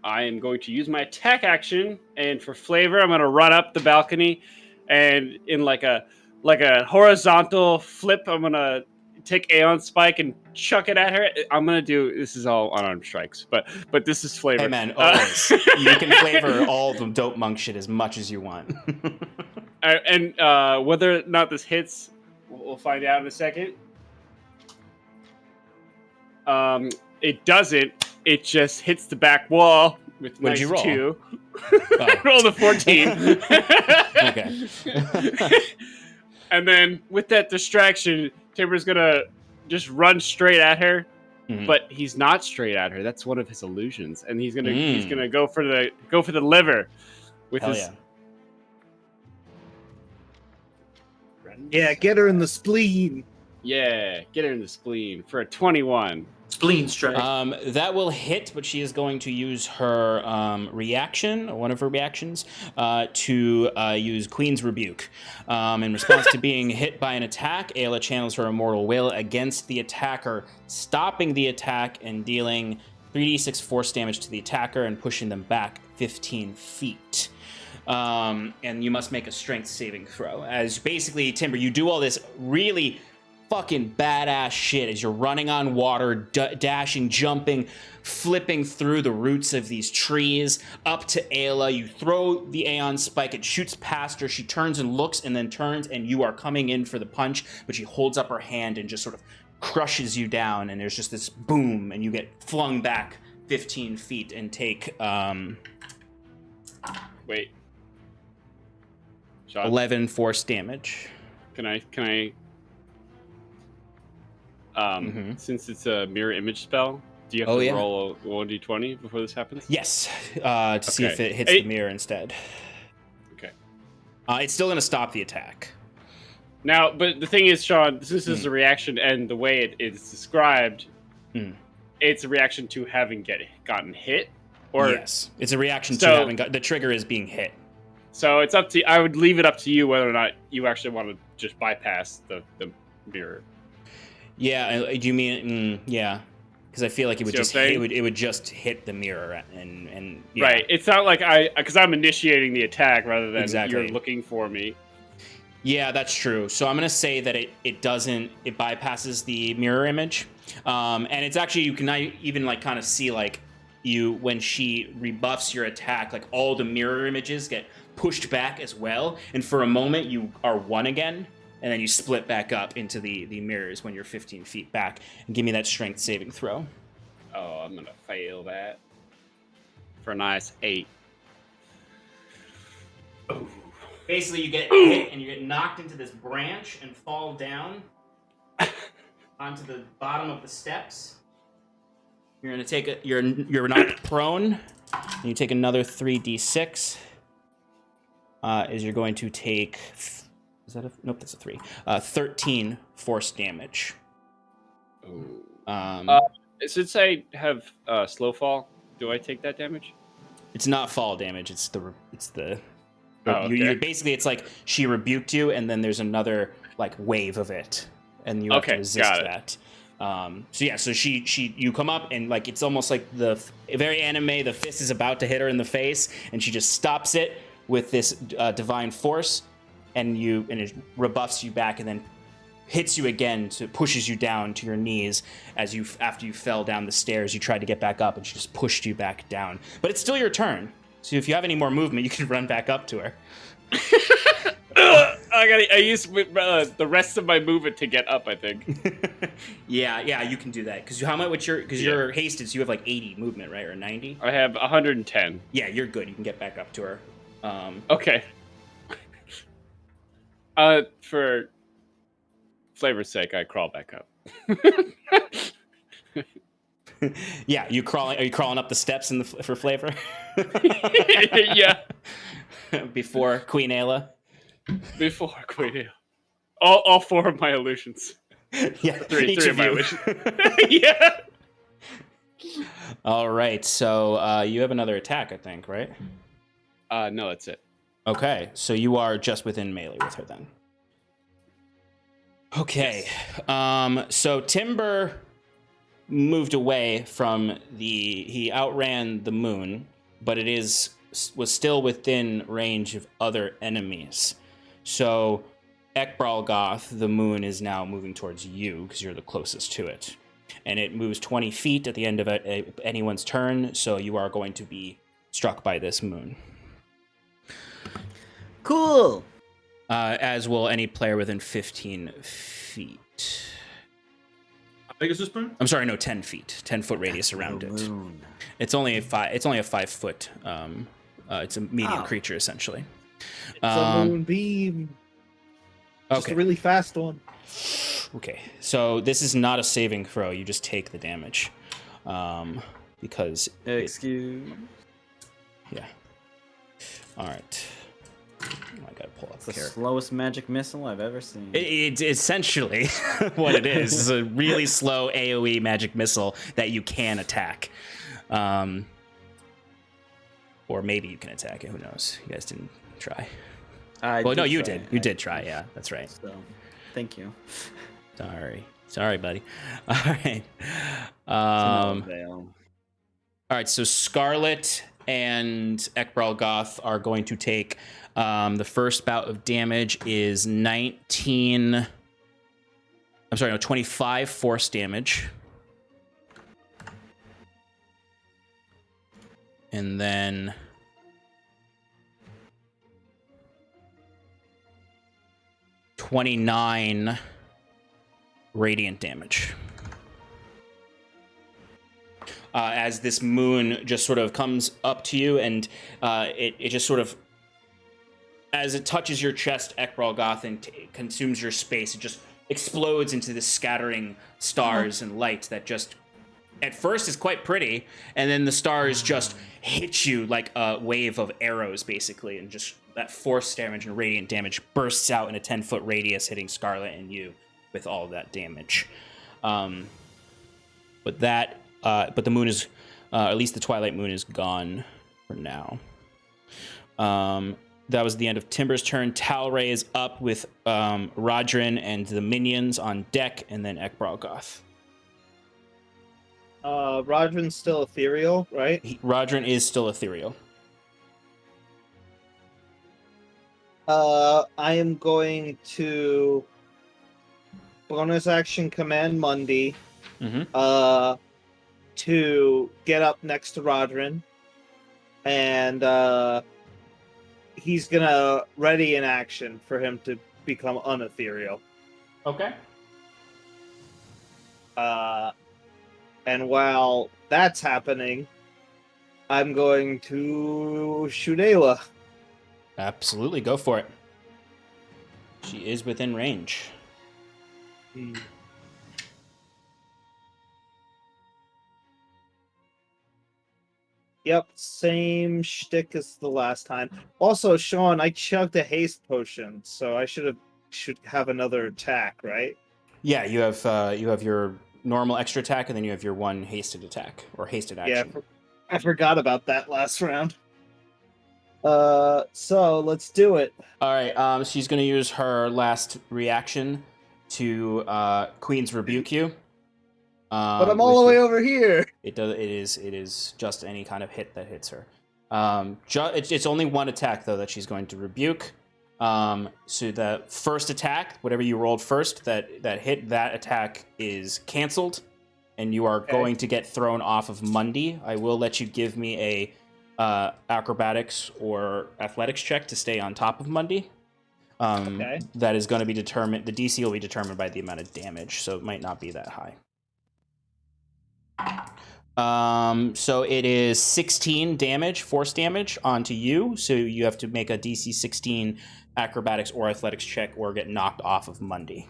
S8: I am going to use my attack action, and for flavor, I'm going to run up the balcony, and in like a horizontal flip, I'm going to take Aeon Spike and chuck it at her. I'm going to do... This is all unarmed strikes, but this is flavor.
S1: Hey, man, always. You can flavor all the dope monk shit as much as you want.
S8: And whether or not this hits, we'll find out in a second. It doesn't. It just hits the back wall with
S1: What'd you roll?
S8: 2. I rolled a 14.
S1: Okay.
S8: And then with that distraction, Timber's gonna just run straight at her, but he's not straight at her. That's one of his illusions, and he's gonna go for the liver with
S1: Hell
S8: his.
S1: Yeah.
S4: Yeah, get her in the spleen.
S8: Yeah, get her in the spleen for a 21.
S3: Spleen strike.
S1: That will hit, but she is going to use her reaction, one of her reactions, to use Queen's Rebuke. In response to being hit by an attack, Aella channels her Immortal Will against the attacker, stopping the attack and dealing 3d6 force damage to the attacker and pushing them back 15 feet. And you must make a strength saving throw. As basically, Timber, you do all this really fucking badass shit as you're running on water, dashing, jumping, flipping through the roots of these trees up to Aella. You throw the Aeon Spike, it shoots past her. She turns and looks and then turns, and you are coming in for the punch, but she holds up her hand and just sort of crushes you down, and there's just this boom, and you get flung back 15 feet and take
S8: Wait. Sean,
S1: 11 force damage.
S8: Can I since it's a mirror image spell, do you have to roll a 1d20 before this happens?
S1: Yes, to see if it hits the mirror instead.
S8: Okay.
S1: It's still going to stop the attack.
S8: Now, but the thing is, Sean, this is a reaction, and the way it is described, it's a reaction to having gotten hit. Or
S1: yes, it's a reaction to having the trigger is being hit.
S8: So it's up to. I would leave it up to you whether or not you actually want to just bypass the mirror.
S1: Yeah, do you mean yeah? Because I feel like it would it would just hit the mirror and yeah.
S8: Right. It's not like because I'm initiating the attack rather than you're looking for me.
S1: Yeah, that's true. So I'm gonna say that it bypasses the mirror image, and it's actually you can even like kind of see like when she rebuffs your attack, like all the mirror images get pushed back as well, and for a moment you are one again, and then you split back up into the mirrors when you're 15 feet back. And give me that strength saving throw.
S8: Oh, I'm gonna fail that for a nice 8. Oh.
S1: Basically, you get hit and you get knocked into this branch and fall down onto the bottom of the steps. You're gonna take you're knocked prone, and you take another 3d6. As you're going to take, nope, that's a 3. 13 force damage.
S8: Since I have slow fall, do I take that damage?
S1: It's not fall damage. It's the.
S8: Oh, okay.
S1: You're basically, it's like she rebuked you, and then there's another like wave of it, and you have to resist that. So you come up, and like it's almost like very anime. The fist is about to hit her in the face, and she just stops it with this divine force, and it rebuffs you back, and then hits you again, pushes you down to your knees after you fell down the stairs. You tried to get back up, and she just pushed you back down. But it's still your turn. So if you have any more movement, you can run back up to her.
S8: I use the rest of my movement to get up, I think.
S1: yeah, you can do that. Because you're hasted, so you have like 80 movement, right, or 90?
S8: I have 110.
S1: Yeah, you're good. You can get back up to her.
S8: Okay. For flavor's sake, I crawl back up.
S1: Yeah, are you crawling up the steps for flavor?
S8: Yeah.
S1: Before Queen Aella?
S8: Before Queen Aella. All 4 of my illusions.
S1: Yeah,
S8: three of my illusions. Yeah.
S1: All right, so you have another attack, I think, right?
S8: No, that's it.
S1: Okay, so you are just within melee with her then. Okay, so Timber moved away from he outran the moon, but was still within range of other enemies. So Ekbralgoth, the moon, is now moving towards you because you're the closest to it. And it moves 20 feet at the end of anyone's turn, so you are going to be struck by this moon.
S2: Cool.
S1: As will any player within 15 feet.
S3: How big is this moon?
S1: I'm sorry, no, 10 feet. 10-foot radius around it. It's only a 5-foot. It's a medium creature essentially.
S4: It's a moonbeam. Just a really fast one.
S1: Okay, so this is not a saving throw. You just take the damage, because.
S6: Excuse.
S1: Yeah. All right. I gotta pull up
S6: the slowest magic missile I've ever seen.
S1: It's essentially what it is. It's a really slow AoE magic missile that you can attack. Or maybe you can attack it. Who knows? You guys didn't try. No, you did. You did try. Yeah, that's right.
S6: So, thank you.
S1: Sorry, buddy. All right. All right. So Scarlet and Ekbralgoth are going to take. The first bout of damage is 19 I'm sorry, no, 25 force damage. And then 29 radiant damage. As this moon just sort of comes up to you, and it just sort of, as it touches your chest, Ekbralgoth, and consumes your space, it just explodes into this scattering stars and light that just, at first, is quite pretty, and then the stars just hit you like a wave of arrows, basically, and just that force damage and radiant damage bursts out in a 10-foot radius, hitting Scarlet and you with all of that damage. But the moon is, at least the Twilight Moon is gone for now. That was the end of Timber's turn. Talray is up with Rodrin and the minions on deck, and then Ekbralgoth.
S4: Rodrin's still ethereal, right?
S1: Rodrin is still ethereal.
S4: I am going to bonus action command Mundi to get up next to Rodrin, and he's gonna ready an action for him to become unethereal.
S1: Okay.
S4: And while that's happening, I'm going to shoot Aella.
S1: Absolutely, go for it. She is within range.
S4: Yep, same shtick as the last time. Also, Sean, I chugged a haste potion, so I should have another attack, right?
S1: Yeah, you have your normal extra attack, and then you have your one hasted attack or hasted action.
S4: Yeah, I forgot about that last round. So let's do it.
S1: All right. She's going to use her last reaction to Queen's Rebuke you.
S4: But I'm all the way over here.
S1: It is just any kind of hit that hits her. It's only one attack though that she's going to rebuke. So the first attack, whatever you rolled first, that hit, that attack is canceled, and you are going to get thrown off of Mundi. I will let you give me a acrobatics or athletics check to stay on top of Mundi. That is going to be determined. The DC will be determined by the amount of damage, so it might not be that high. So it is 16 damage, force damage onto you. So you have to make a DC 16 acrobatics or athletics check or get knocked off of Mundi.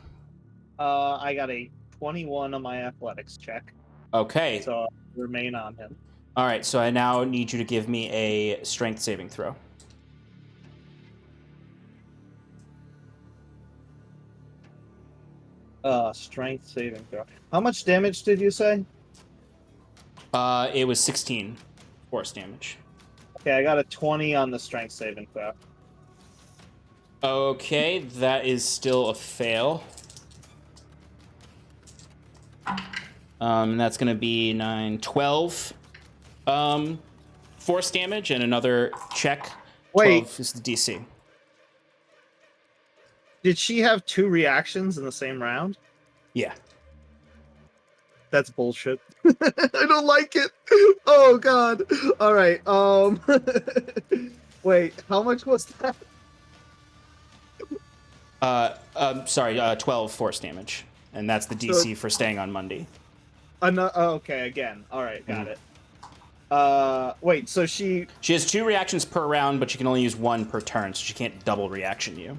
S4: I got a 21 on my athletics check.
S1: Okay.
S4: So I'll remain on him.
S1: All right. So I now need you to give me a strength saving throw.
S4: Strength saving throw. How much damage did you say?
S1: It was 16 force damage.
S4: Okay, I got a 20 on the strength saving throw.
S1: Okay, that is still a fail. That's going to be 9, 12 force damage, and another check.
S4: Wait.
S1: 12 is the DC.
S4: Did she have 2 reactions in the same round?
S1: Yeah.
S4: That's bullshit. I don't like it. Oh god. All right. Wait, how much was that?
S1: Sorry, 12 force damage, and that's the DC for staying on Mundi.
S4: Okay, again. All right, got it. Wait, so she
S1: has 2 reactions per round, but she can only use 1 per turn, so she can't double reaction you.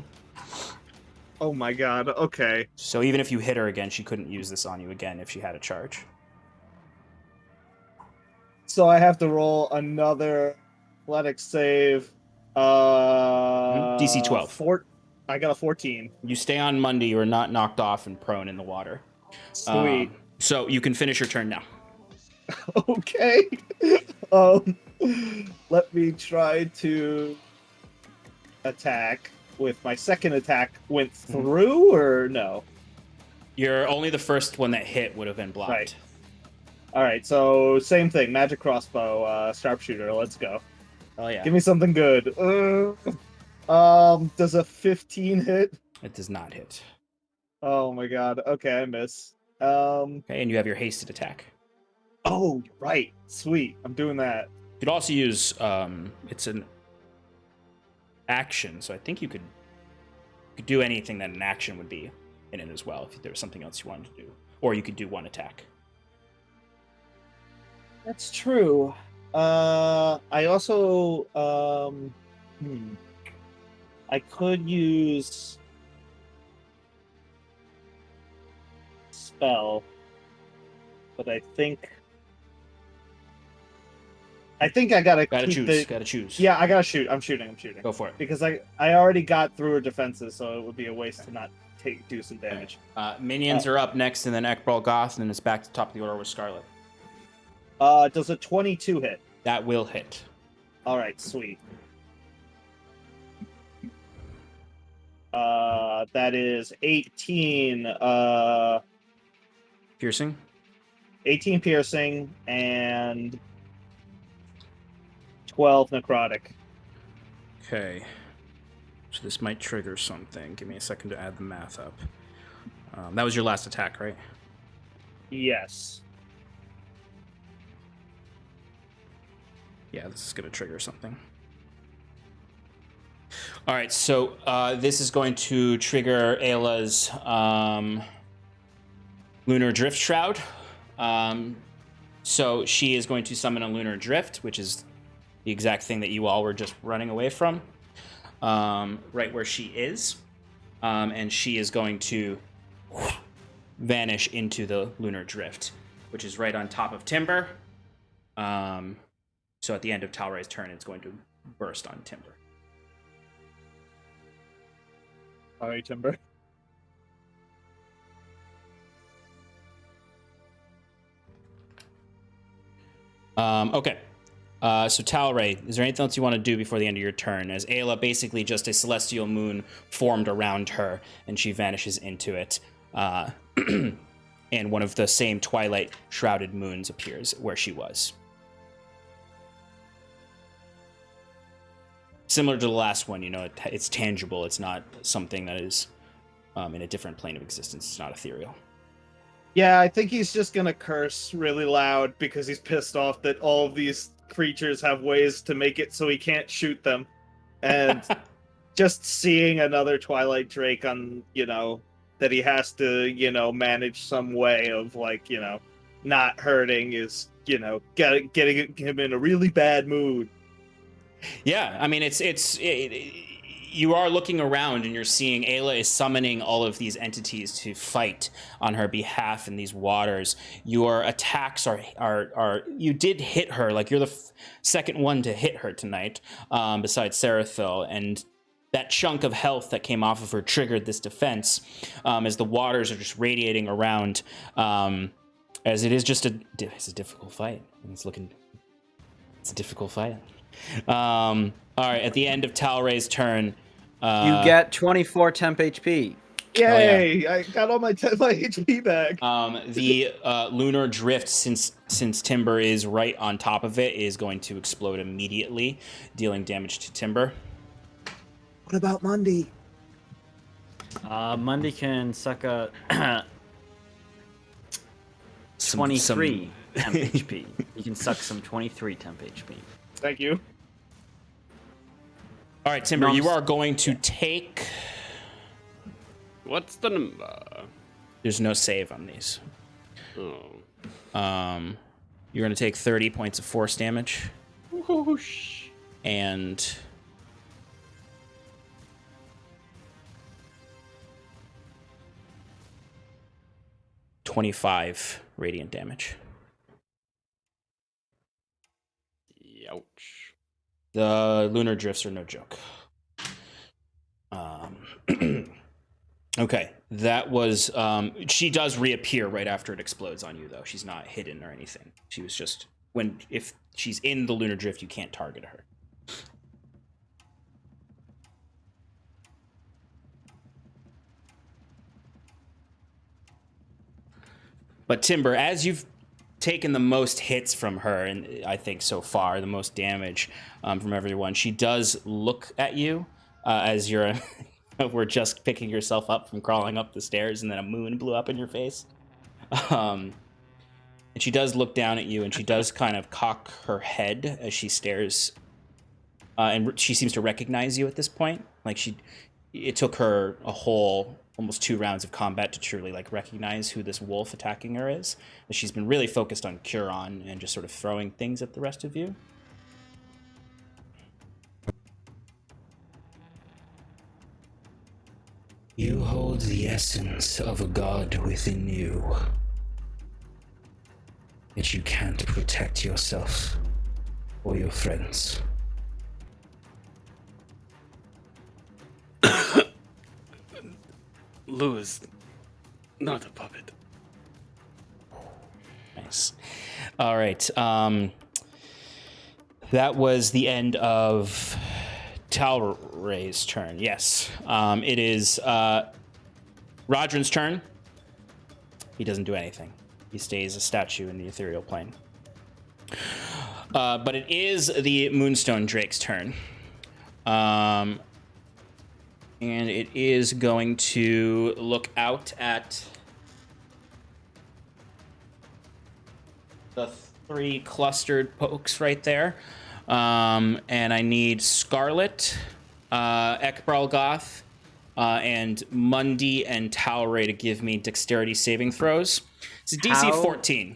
S4: Oh my god. Okay.
S1: So even if you hit her again, she couldn't use this on you again if she had a charge.
S4: So I have to roll another athletics save.
S1: DC 12.
S4: I got a 14.
S1: You stay on Mundi. You are not knocked off and prone in the water.
S4: Sweet.
S1: So you can finish your turn now.
S4: Okay. Let me try to attack. With my second attack went through, or no?
S1: You're only the first one that hit would have been blocked.
S4: Right. All right, so same thing. Magic crossbow, sharpshooter. Let's go.
S1: Oh yeah.
S4: Give me something good. Does a 15 hit?
S1: It does not hit.
S4: Oh my god. Okay, I miss.
S1: Okay, and you have your hasted attack.
S4: Oh, right. Sweet. I'm doing that.
S1: You could also use it's an action, so I think you could do anything that an action would be in it as well if there was something else you wanted to do, or you could do one attack.
S4: That's true. I also I could use spell, but I think I gotta
S1: choose. Gotta choose.
S4: Yeah, I gotta shoot. I'm shooting.
S1: Go for it.
S4: Because I already got through her defenses, so it would be a waste to not do some damage.
S1: Minions are up next, and then Ekbral Goth, and then it's back to top of the order with Scarlet.
S4: Does a 22 hit?
S1: That will hit.
S4: All right, sweet. That is 18.
S1: Piercing.
S4: 18 piercing and 12 necrotic.
S1: Okay. So this might trigger something. Give me a second to add the math up. That was your last attack, right?
S4: Yes.
S1: Yeah, this is going to trigger something. All right, so this is going to trigger Aella's Lunar Drift Shroud. So she is going to summon a Lunar Drift, which is the exact thing that you all were just running away from, right where she is. And she is going to vanish into the Lunar Drift, which is right on top of Timber. So at the end of Talray's turn, it's going to burst on Timber.
S4: All right, Timber.
S1: Okay. So Talray, is there anything else you want to do before the end of your turn? As Aella, basically just a celestial moon formed around her, and she vanishes into it. And one of the same twilight shrouded moons appears where she was. Similar to the last one, it's tangible. It's not something that is in a different plane of existence. It's not ethereal.
S4: Yeah, I think he's just gonna curse really loud because he's pissed off that all of these creatures have ways to make it so he can't shoot them. And just seeing another Twilight Drake on, that he has to, manage some way of, not hurting is, getting him in a really bad mood.
S1: Yeah, I mean, you are looking around and you're seeing Aella is summoning all of these entities to fight on her behalf in these waters. Your attacks are you did hit her, like you're the second one to hit her tonight, besides Sarathil, and that chunk of health that came off of her triggered this defense, as the waters are just radiating around, as it is just it's a difficult fight. It's a difficult fight. All right, at the end of Talray's turn,
S6: you get 24 temp HP.
S4: Yay! I got all my HP back.
S1: The lunar drift, since Timber is right on top of it, is going to explode immediately, dealing damage to Timber.
S4: What about Mundy?
S6: Mundy can suck a 23 temp HP. You can suck some 23 temp HP.
S4: Thank you.
S1: All right, Timber, you are going to take...
S8: What's the number?
S1: There's no save on these.
S8: Oh.
S1: You're going to take 30 points of force damage.
S8: Whoosh.
S1: And... 25 radiant damage.
S8: Ouch.
S1: The lunar drifts are no joke. Okay, that was... she does reappear right after it explodes on you, though. She's not hidden or anything. She was just... If she's in the lunar drift, you can't target her. But Timber, as you've taken the most hits from her, and I think so far the most damage from everyone, she does look at you as you're were just picking yourself up from crawling up the stairs, and then a moon blew up in your face. And she does look down at you, and she does kind of cock her head as she stares. And she seems to recognize you at this point. Like it took her a whole almost 2 rounds of combat to truly like recognize who this wolf attacking her is. And she's been really focused on Curon and just sort of throwing things at the rest of you.
S5: You hold the essence of a god within you. Yet you can't protect yourself or your friends.
S8: Lou is not a puppet.
S1: Nice. All right. That was the end of Talray's turn. Yes. It is Rodrin's turn. He doesn't do anything. He stays a statue in the ethereal plane. But it is the Moonstone Drake's turn. And it is going to look out at the 3 clustered pokes right there. And I need Scarlet, Ekbralgoth, and Mundi and Talray to give me dexterity saving throws. It's a DC 14.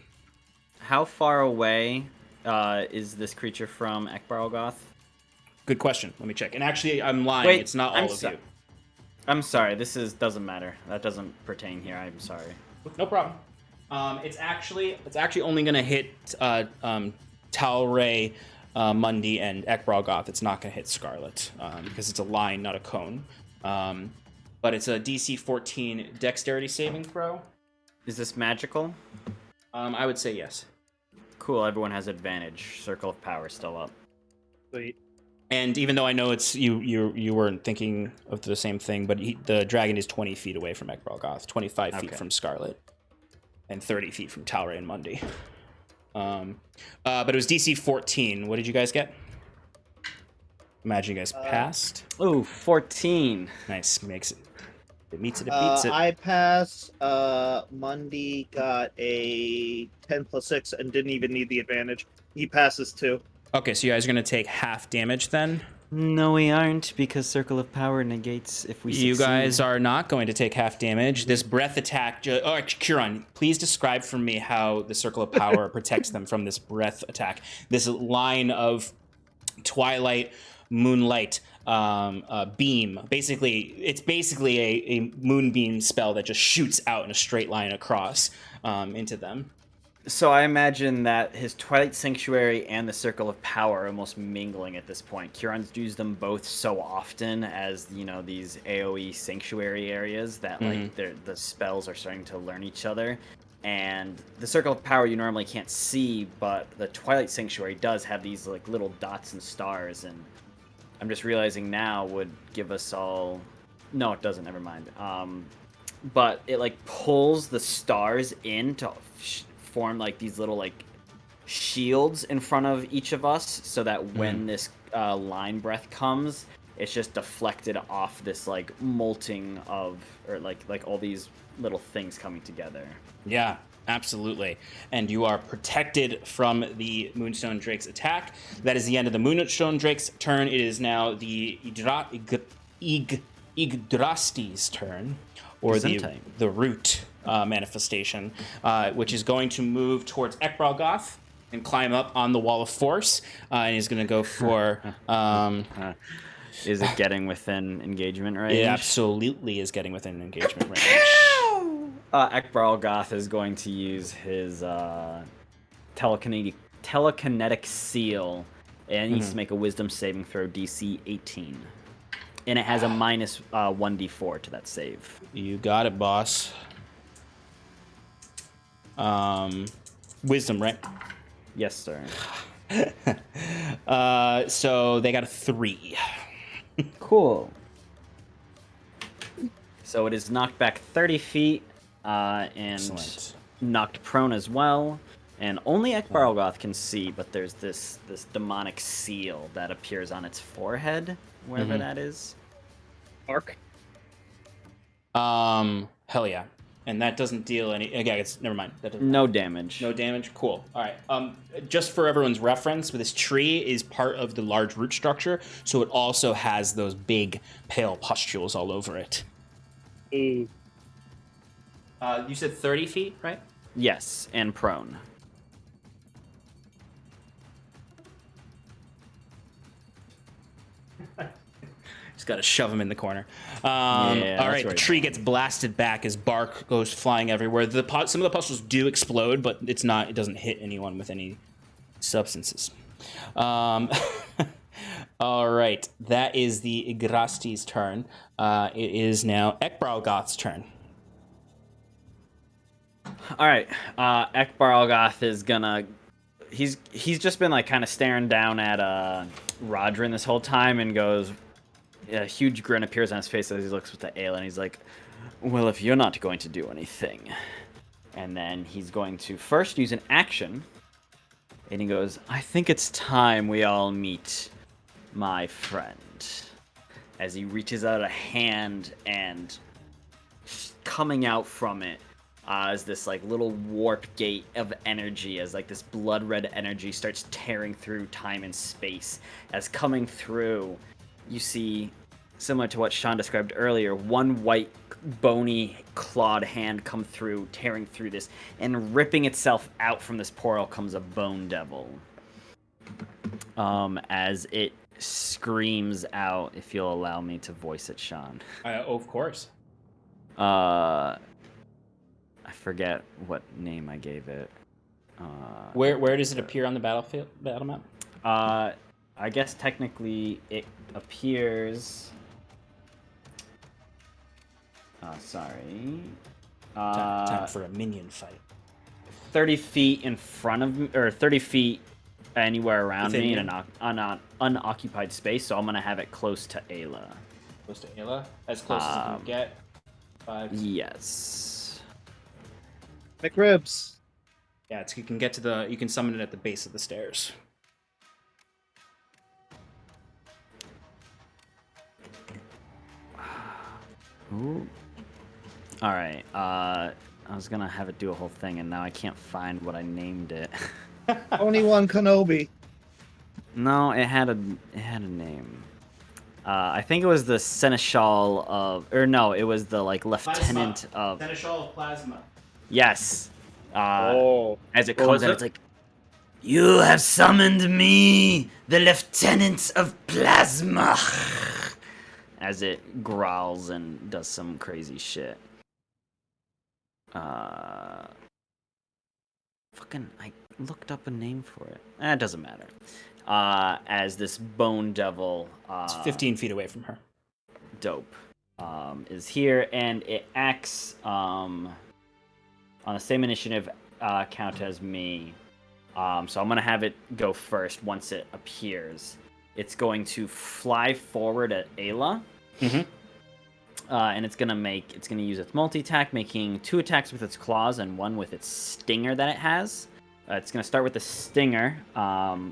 S7: How far away is this creature from Ekbralgoth?
S1: Good question. Let me check. And actually, I'm lying.
S7: Wait,
S1: it's not all of you.
S7: I'm sorry. Doesn't matter. That doesn't pertain here. I'm sorry.
S1: No problem. It's actually only going to hit Talray, Mundi, and Ekbralgoth. It's not going to hit Scarlet because it's a line, not a cone. But it's a DC 14 dexterity saving throw.
S7: Is this magical?
S1: I would say yes.
S7: Cool. Everyone has advantage. Circle of Power still up.
S4: Sweet.
S1: And even though I know it's you weren't thinking of the same thing, but the dragon is 20 feet away from Ekbralgoth, 25 feet from Scarlet, and 30 feet from Talray and Mundi. But it was DC 14. What did you guys get? Imagine you guys passed.
S7: Ooh, 14.
S1: Nice. Makes it. It meets it, it beats it.
S4: I passed. Mundi got a 10 plus 6 and didn't even need the advantage. He passes too.
S1: Okay, so you guys are going to take half damage then?
S7: No, we aren't, because Circle of Power negates if we succeed.
S1: You guys are not going to take half damage. This breath attack... Curon, please describe for me how the Circle of Power protects them from this breath attack. This line of twilight, moonlight, beam. It's basically a moonbeam spell that just shoots out in a straight line across into them.
S7: So I imagine that his Twilight Sanctuary and the Circle of Power are almost mingling at this point. Curon's used them both so often as, these AoE sanctuary areas that the spells are starting to learn each other. And the Circle of Power you normally can't see, but the Twilight Sanctuary does have these little dots and stars, and I'm just realizing now would give us all... No, it doesn't, never mind. But it pulls the stars in to form these little shields in front of each of us, so that when this line breath comes, it's just deflected off this molting of all these little things coming together.
S1: Yeah, absolutely. And you are protected from the Moonstone Drake's attack. That is the end of the Moonstone Drake's turn. It is now the Yggdrastil's turn, or the root manifestation, which is going to move towards Ekbralgoth and climb up on the Wall of Force, and he's going to go for...
S7: Is it getting within engagement range?
S1: It absolutely is getting within engagement range.
S7: Ekbralgoth is going to use his telekinetic seal, and he needs to make a Wisdom saving throw DC 18. And it has a minus 1d4 to that save.
S1: You got it, boss. Wisdom, right?
S7: Yes, sir.
S1: So they got a 3.
S7: Cool. So it is knocked back 30 feet, and
S1: Excellent.
S7: knocked prone as well. And only Ekbralgoth can see, but there's this demonic seal that appears on its forehead, wherever that is.
S4: Arc.
S1: Hell yeah. And that doesn't deal any. Okay, never mind. That doesn't.
S7: No damage.
S1: No damage. Cool. All right. Just for everyone's reference, this tree is part of the large root structure, so it also has those big pale pustules all over it.
S4: Ooh.
S1: You said 30 feet, right?
S7: Yes, and prone.
S1: Just got to shove him in the corner.
S7: Yeah,
S1: all right,
S7: that's
S1: the tree gets blasted back as bark goes flying everywhere. Some of the pustules do explode, but it doesn't hit anyone with any substances. All right, that is the Yggdrastil's turn. It is now Ekbaralgoth's turn.
S7: All right, Ekbaralgoth is gonna. He's just been like kind of staring down at Rodrin this whole time and goes. A huge grin appears on his face as he looks with the Aella, and he's like, "Well, if you're not going to do anything," and then he's going to first use an action, and he goes, "I think it's time we all meet my friend." As he reaches out a hand, and coming out from it is this like little warp gate of energy, as like this blood red energy starts tearing through time and space. As coming through, you see, similar to what Sean described earlier, one white, bony, clawed hand come through, tearing through this, and ripping itself out from this portal comes a bone devil. As it screams out, if you'll allow me to voice it, Sean.
S1: Of course.
S7: I forget what name I gave it.
S1: Where does it appear on the battle map?
S7: I guess technically it appears. Sorry.
S1: Time for a minion fight.
S7: 30 feet in front of me, or 30 feet anywhere around me in an unoccupied space, so I'm gonna have it close to Aella.
S1: Close to Aella? As close as you can get? 5.
S7: Yes.
S4: McRibs.
S1: Yeah, you can summon it at the base of the stairs.
S7: Ooh. All right. I was gonna have it do a whole thing, and now I can't find what I named it.
S4: Only one Kenobi.
S7: No, it had a name. I think it was the Seneschal of, or no, it was the like lieutenant of.
S1: Seneschal of Plasma.
S7: Yes. As it
S3: What
S7: comes
S3: was
S7: out,
S3: it?
S7: it's like, "You have summoned me, the lieutenant of Plasma." As it growls and does some crazy shit. I looked up a name for it. It doesn't matter. As this bone devil,
S1: It's 15 feet away from her.
S7: dope, is here, and it acts on the same initiative count as me. So I'm gonna have it go first once it appears. It's going to fly forward at Aella.
S1: Mm-hmm.
S7: And it's gonna use its multi-attack, making 2 attacks with its claws and 1 with its stinger that it has. It's gonna start with the stinger. I'll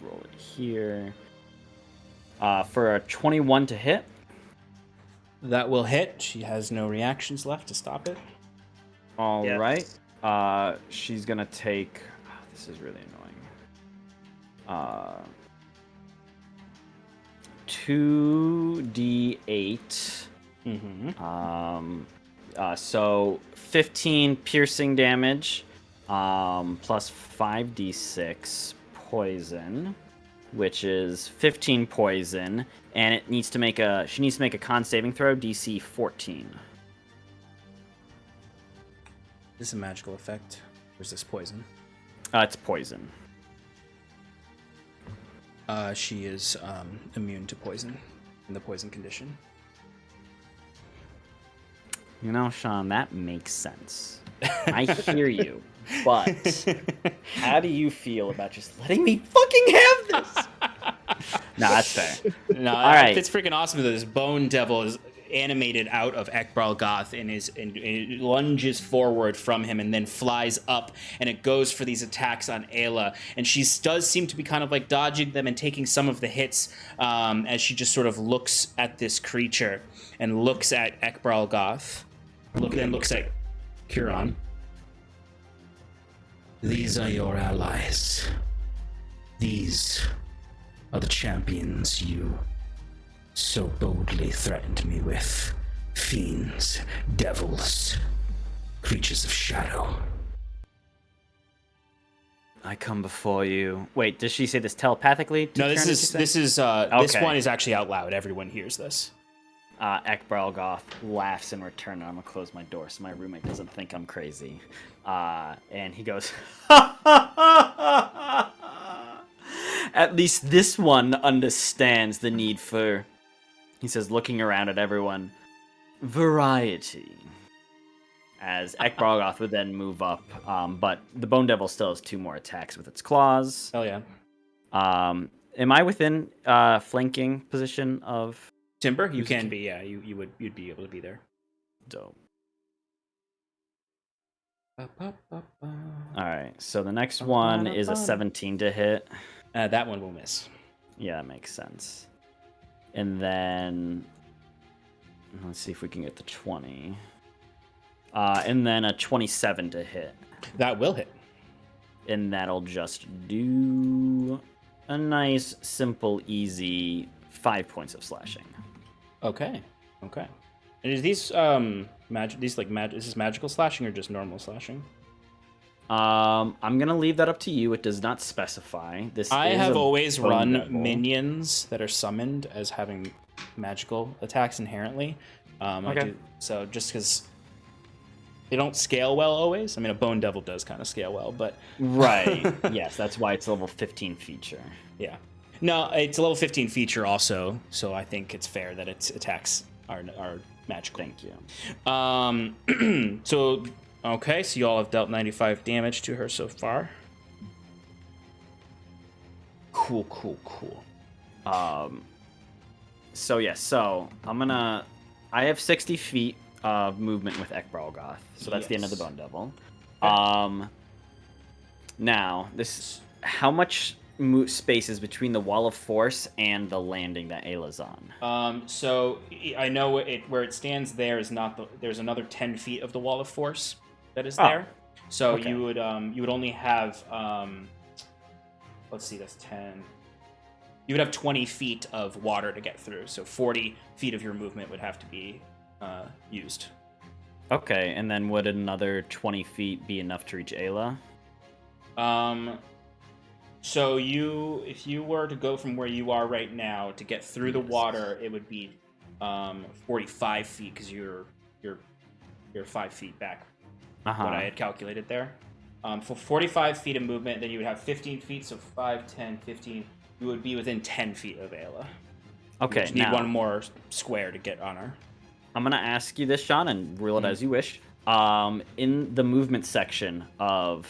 S7: roll it here. For a 21 to hit.
S1: That will hit. She has no reactions left to stop it.
S7: All
S4: Yes.
S7: right. She's gonna take. This is really annoying. 2d8.
S1: Mm-hmm.
S7: So 15 piercing damage, plus 5d6 poison, which is 15 poison, and she needs to make a con saving throw, DC 14.
S1: Is this a magical effect? Or is this poison?
S7: It's poison.
S1: She is immune to poison in the poison condition.
S7: You know, Sean, that makes sense. I hear you, but how do you feel about just letting me fucking have this? No, that's fair.
S1: No,
S7: All right.
S1: It's freaking awesome that this bone devil animated out of Ekbralgoth and it lunges forward from him and then flies up, and it goes for these attacks on Aella, and she does seem to be kind of like dodging them and taking some of the hits as she just sort of looks at this creature and looks at Ekbralgoth, then looks at Curon.
S5: These are your allies. These are the champions you so boldly threatened me with. Fiends, devils, creatures of shadow.
S7: I come before you. Wait, does she say this telepathically?
S1: No, this one is actually out loud. Everyone hears this.
S7: Ekbralgoth laughs in return, and I'm gonna close my door so my roommate doesn't think I'm crazy. And he goes, at least this one understands the need for, he says, looking around at everyone, variety. As Ekbralgoth would then move up, but the Bone Devil still has 2 more attacks with its claws.
S1: Hell yeah.
S7: Am I within flanking position of
S1: Timber? You can be, yeah. You'd be able to be there.
S7: Dope. Alright, so the next one is a 17 to hit.
S1: That one will miss.
S7: Yeah, that makes sense. And then let's see if we can get the 20. And then a 27 to hit.
S1: That will hit.
S7: And that'll just do a nice, simple, easy 5 points of slashing.
S1: Okay. And is these is this magical slashing or just normal slashing?
S7: I'm gonna leave that up to you. It does not specify.
S1: I have always run
S7: level.
S1: minions that are summoned as having magical attacks inherently.
S7: Okay.
S1: So just because they don't scale well always. I mean, a Bone Devil does kind of scale well, but
S7: right. Yes, that's why it's a level 15 feature.
S1: Yeah. No, it's a level 15 feature also, so I think it's fair that its attacks are magical.
S7: Thank you.
S1: So, okay, so you all have dealt 95 damage to her so far. Cool.
S7: So I have 60 feet of movement with Ekbralgoth, so that's the end of the Bone Devil. Okay. Now, how much space is between the Wall of Force and the landing that Aella's on?
S1: So I know where it stands there is not there's another 10 feet of the Wall of Force that is there. So okay. you would only have let's see, that's 10. You would have 20 feet of water to get through, so 40 feet of your movement would have to be used.
S7: Okay, and then would another 20 feet be enough to reach Aella?
S1: So if you were to go from where you are right now to get through the water, it would be 45 feet because you're 5 feet back. What I had calculated there. For 45 feet of movement, then you would have 15 feet, so 5, 10, 15. You would be within 10 feet of Aella.
S7: Okay,
S1: you need one more square to get on her.
S7: I'm going to ask you this, Sean, and rule it as you wish. In the movement section of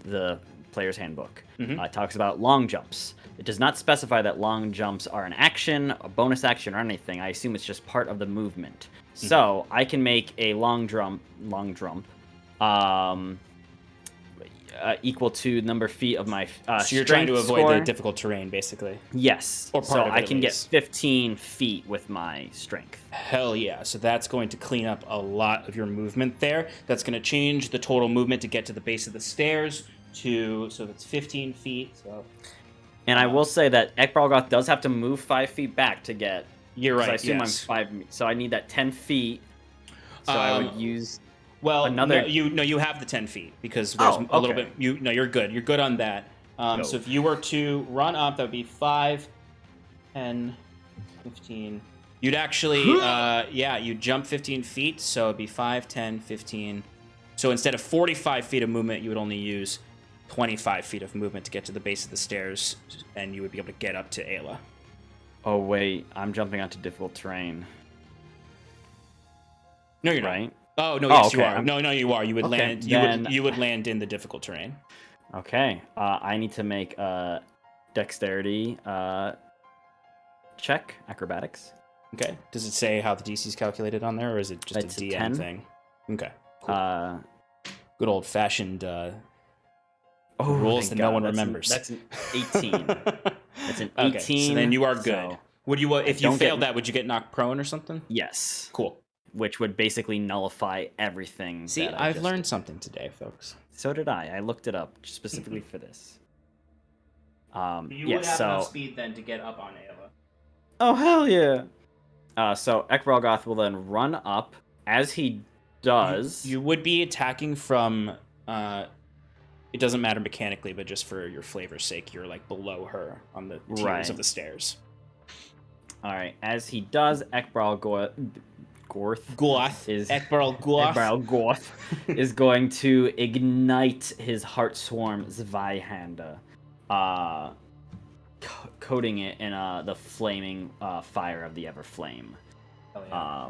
S7: the player's handbook, it talks about long jumps. It does not specify that long jumps are an action, a bonus action, or anything. I assume it's just part of the movement. So I can make a long jump, equal to the number of feet of my
S1: so you're trying to avoid the difficult terrain, basically.
S7: Yes.
S1: Or part
S7: so
S1: of it,
S7: I can get 15 feet with my strength.
S1: Hell yeah. So that's going to clean up a lot of your movement there. That's going to change the total movement to get to the base of the stairs so that's 15 feet. So.
S7: And I will say that Ekbralgoth does have to move 5 feet back to get...
S1: You're right,
S7: I assume
S1: yes.
S7: I'm 5... So I need that 10 feet. So I would use...
S1: Well,
S7: another...
S1: you have the 10 feet because there's a little bit... You're good. You're good on that. So if you were to run up, that would be 5, 10, 15... You'd actually... you'd jump 15 feet, so it'd be 5, 10, 15... So instead of 45 feet of movement, you would only use 25 feet of movement to get to the base of the stairs, and you would be able to get up to Aella.
S7: Oh, wait. I'm jumping onto difficult terrain.
S1: No, you're
S7: right.
S1: Not. Oh, no, yes,
S7: okay.
S1: you are. No, you are. You would land. You would land in the difficult terrain.
S7: Okay. I need to make a dexterity check, acrobatics.
S1: Okay. Does it say how the DC is calculated on there, or is it just
S7: It's
S1: a
S7: a
S1: DM
S7: 10.
S1: thing? Okay. Cool. Good old fashioned rules
S7: thank
S1: that no
S7: God.
S1: one
S7: That's
S1: remembers.
S7: That's an 18. That's an 18.
S1: Okay, so then you are good.
S7: so
S1: Would you if you
S7: don't
S1: failed
S7: get-
S1: that? Would you get knocked prone or something?
S7: yes,
S1: Cool.
S7: which would basically nullify everything.
S1: See,
S7: that I
S1: I've
S7: just
S1: learned
S7: did.
S1: something today, folks.
S7: So did I. I looked it up specifically for this.
S1: You
S7: yes,
S1: would have
S7: so
S1: enough speed then to get up on Aella.
S7: oh hell yeah. So Ekbralgoth will then run up as he does.
S1: You would be attacking from. It doesn't matter mechanically, but just for your flavor's sake, you're like below her on the tiers
S7: Right.
S1: of the stairs.
S7: All right, as he does, Ekbralgoth
S1: Goth
S7: is
S1: Ekbarl Goth.
S7: Ekbralgoth is going to ignite his Heartswarm Zweihanda, coating it in the flaming fire of the Everflame.
S1: Oh, yeah.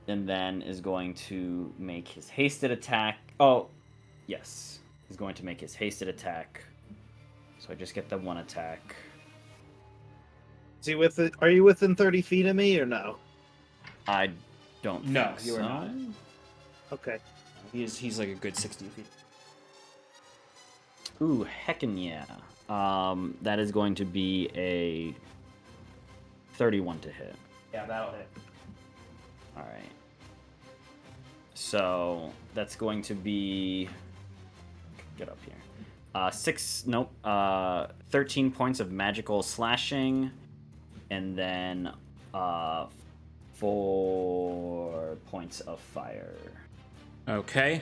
S7: And then is going to make his hasted attack. Oh, yes, he's going to make his hasted attack. So I just get the one attack.
S4: Is he are you within 30 feet of me or no?
S7: I don't
S1: No,
S7: think
S1: you are
S7: so.
S1: not.
S4: Okay.
S1: He's like a good 60 feet.
S7: Ooh, heckin' yeah. That is going to be a 31 to hit.
S1: Yeah, that'll hit.
S7: All right. So that's going to be. Get up here. 13 points of magical slashing, and then 4 points of fire.
S1: Okay.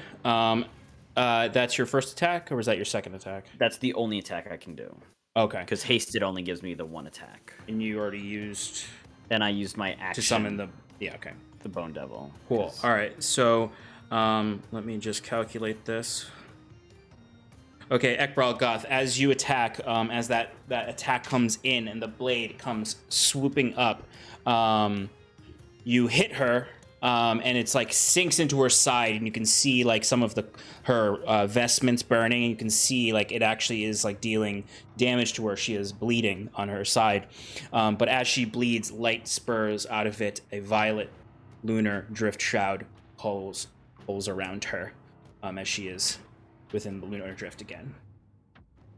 S1: That's your first attack, or was that your second attack?
S7: That's the only attack I can do.
S1: Okay.
S7: Because hasted only gives me the one attack.
S1: And you already used
S7: Then I used my action
S1: to summon the. Yeah. Okay.
S7: the Bone Devil.
S1: Cool.
S7: 'cause-
S1: All right. So, let me just calculate this. Okay, Ekbral Goth, as you attack, as that attack comes in and the blade comes swooping up, you hit her, and it's like sinks into her side, and you can see like some of her vestments burning, and you can see like it actually is like dealing damage to her. She is bleeding on her side, but as she bleeds, light spurs out of it. A violet lunar drift shroud pulls around her, as she is within the lunar drift again.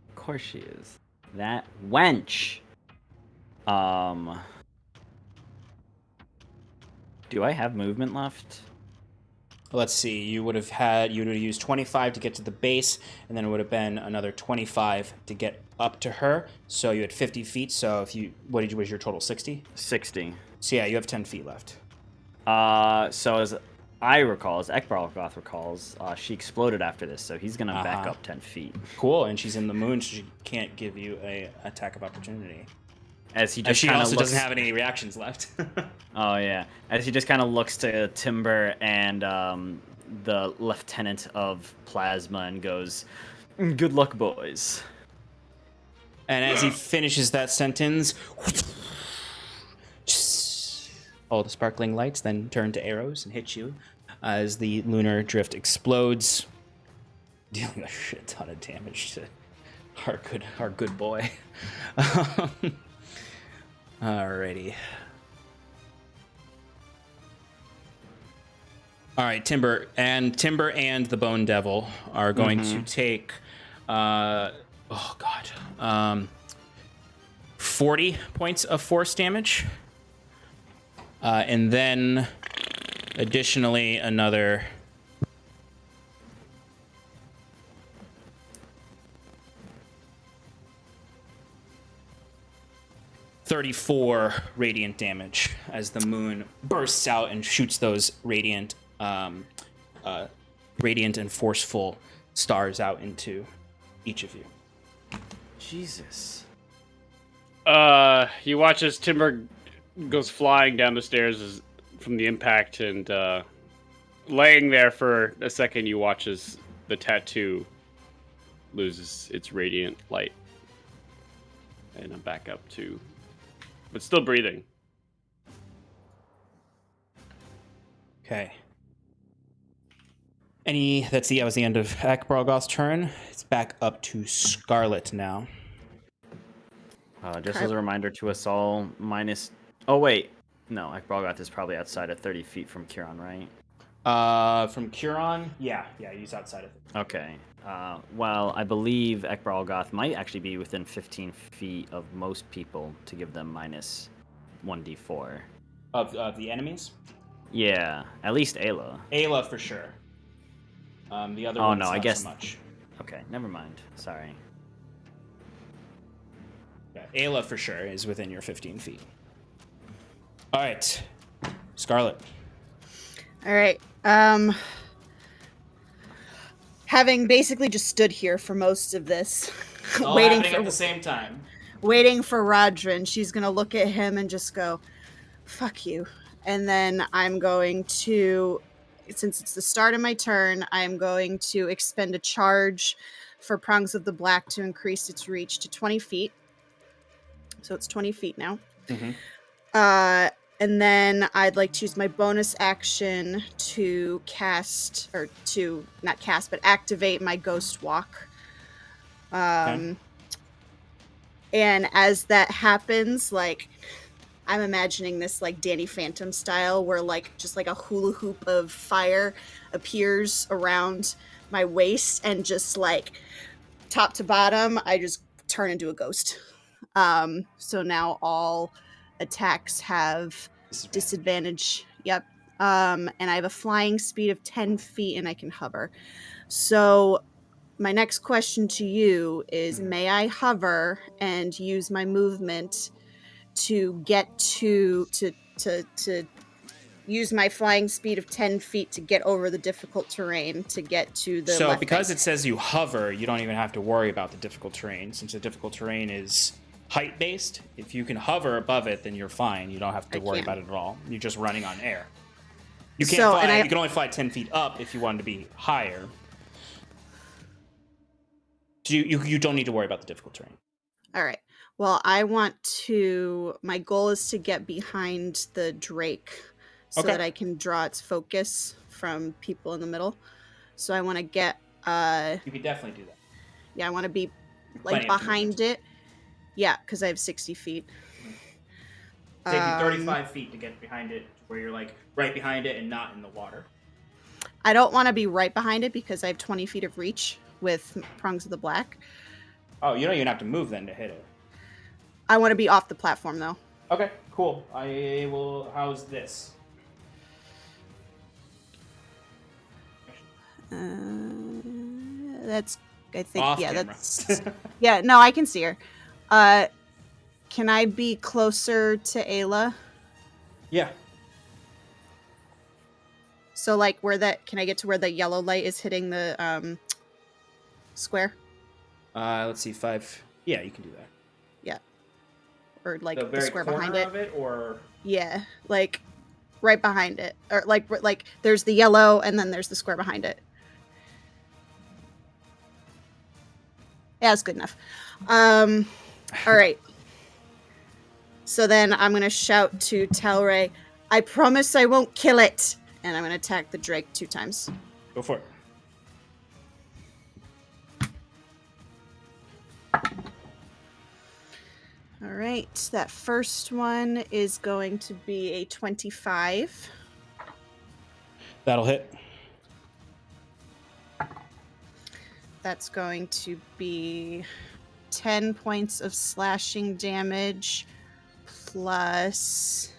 S7: Of course she is. That wench. Do I have movement left?
S1: Let's see. You would have used 25 to get to the base, and then it would have been another 25 to get up to her. So you had 50 feet. So what was your total? 60?
S7: 60.
S1: So yeah, you have 10 feet left.
S7: So as I recall, as Ekbralgoth recalls, she exploded after this, so he's gonna back up 10 feet.
S1: Cool. And she's in the moon, so she can't give you a attack of opportunity.
S7: As he
S1: And
S7: just
S1: she
S7: kind of
S1: also
S7: looks...
S1: doesn't have any reactions left.
S7: Oh yeah. As he just kind of looks to Timber and the lieutenant of Plasma and goes, "Good luck, boys."
S1: And as he finishes that sentence, all the sparkling lights then turn to arrows and hit you as the lunar drift explodes, dealing a shit ton of damage to our good boy. Alrighty. All right, Timber and the Bone Devil are going to take 40 points of force damage. And then additionally another 34 radiant damage as the moon bursts out and shoots those radiant and forceful stars out into each of you.
S7: Jesus.
S8: You watch as Timber goes flying down the stairs from the impact, and laying there for a second, you watch as the tattoo loses its radiant light. And I'm back up to... but still breathing.
S1: Okay. That was the end of Ekbralgoth's turn. It's back up to Scarlet now.
S7: Just as a reminder to us all, minus... Oh, wait. No, Ekbalgoth is probably outside of 30 feet from Kieran, right?
S1: From Curon, yeah, he's outside of it.
S7: Okay. Well, I believe Ekbalgoth might actually be within 15 feet of most people to give them minus 1d4.
S1: Of the enemies?
S7: Yeah, at least Aella.
S1: Aella for sure. The other
S7: Oh,
S1: one's
S7: no, I
S1: not
S7: guess-
S1: so much.
S7: Okay, never mind. Sorry.
S1: Yeah, Aella for sure is within your 15 feet. All right, Scarlet.
S2: All right. Having basically just stood here for most of this,
S1: All
S2: waiting
S1: happening
S2: for
S1: at the same time.
S2: Rodrin, she's gonna look at him and just go, "Fuck you." And then I'm going to, since it's the start of my turn, I'm going to expend a charge for Prongs of the Black to increase its reach to 20 feet. So it's 20 feet now. And then I'd like to use my bonus action to cast, or to not cast, but activate my Ghost Walk. And as that happens, like, I'm imagining this like Danny Phantom style, where like just like a hula hoop of fire appears around my waist, and just like top to bottom, I just turn into a ghost. So now all attacks have disadvantage. Yep. And I have a flying speed of 10 feet and I can hover. So my next question to you is, may I hover and use my movement to get to use my flying speed of 10 feet to get over the difficult terrain to get to the
S1: So
S2: left
S1: because
S2: bank?
S1: it says you hover, you don't even have to worry about the difficult terrain, since the difficult terrain is height based. If you can hover above it, then you're fine. You don't have to worry about it at all. You're just running on air. You can't fly. You can only fly 10 feet up if you wanted to be higher. So you don't need to worry about the difficult terrain.
S2: All right. Well, I want to, my goal is to get behind the Drake so that I can draw its focus from people in the middle. So I want to get
S1: you could definitely do that.
S2: Yeah, I want to be like behind it. Yeah, because I have 60 feet.
S1: Take you 35 feet to get behind it, where you're like right behind it and not in the water.
S2: I don't want to be right behind it because I have 20 feet of reach with Prongs of the Black.
S1: Oh, you don't even have to move then to hit it.
S2: I want to be off the platform though.
S1: Okay, cool. I will. How's this?
S2: That's, I think,
S1: Off
S2: yeah,
S1: camera.
S2: that's, yeah, no, I can see her. Can I be closer to Aella?
S1: Yeah.
S2: So, like, where that, can I get to where the yellow light is hitting the square?
S1: Let's see, 5. Yeah, you can do that.
S2: Yeah. Or like
S1: The
S2: the
S1: very
S2: square
S1: corner
S2: behind it.
S1: of it, or
S2: Yeah, like right behind it, or like there's the yellow and then there's the square behind it. Yeah, that's good enough. All right. So then I'm gonna shout to Talray, "I promise I won't kill it," and I'm gonna attack the Drake 2 times.
S1: go for it.
S2: All right, that first one is going to be a 25.
S1: That'll hit.
S2: That's going to be 10 points of slashing damage plus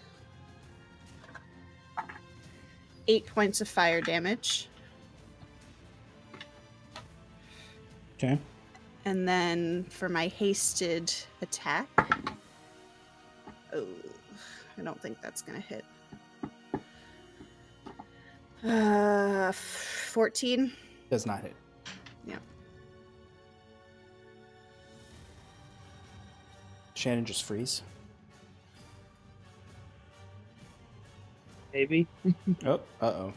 S2: 8 points of fire damage.
S1: Okay.
S2: And then for my hasted attack, oh, I don't think that's going to hit. 14.
S1: Does not hit.
S2: Yeah.
S1: Shannon just freeze.
S4: Maybe.
S1: Oh, uh-oh.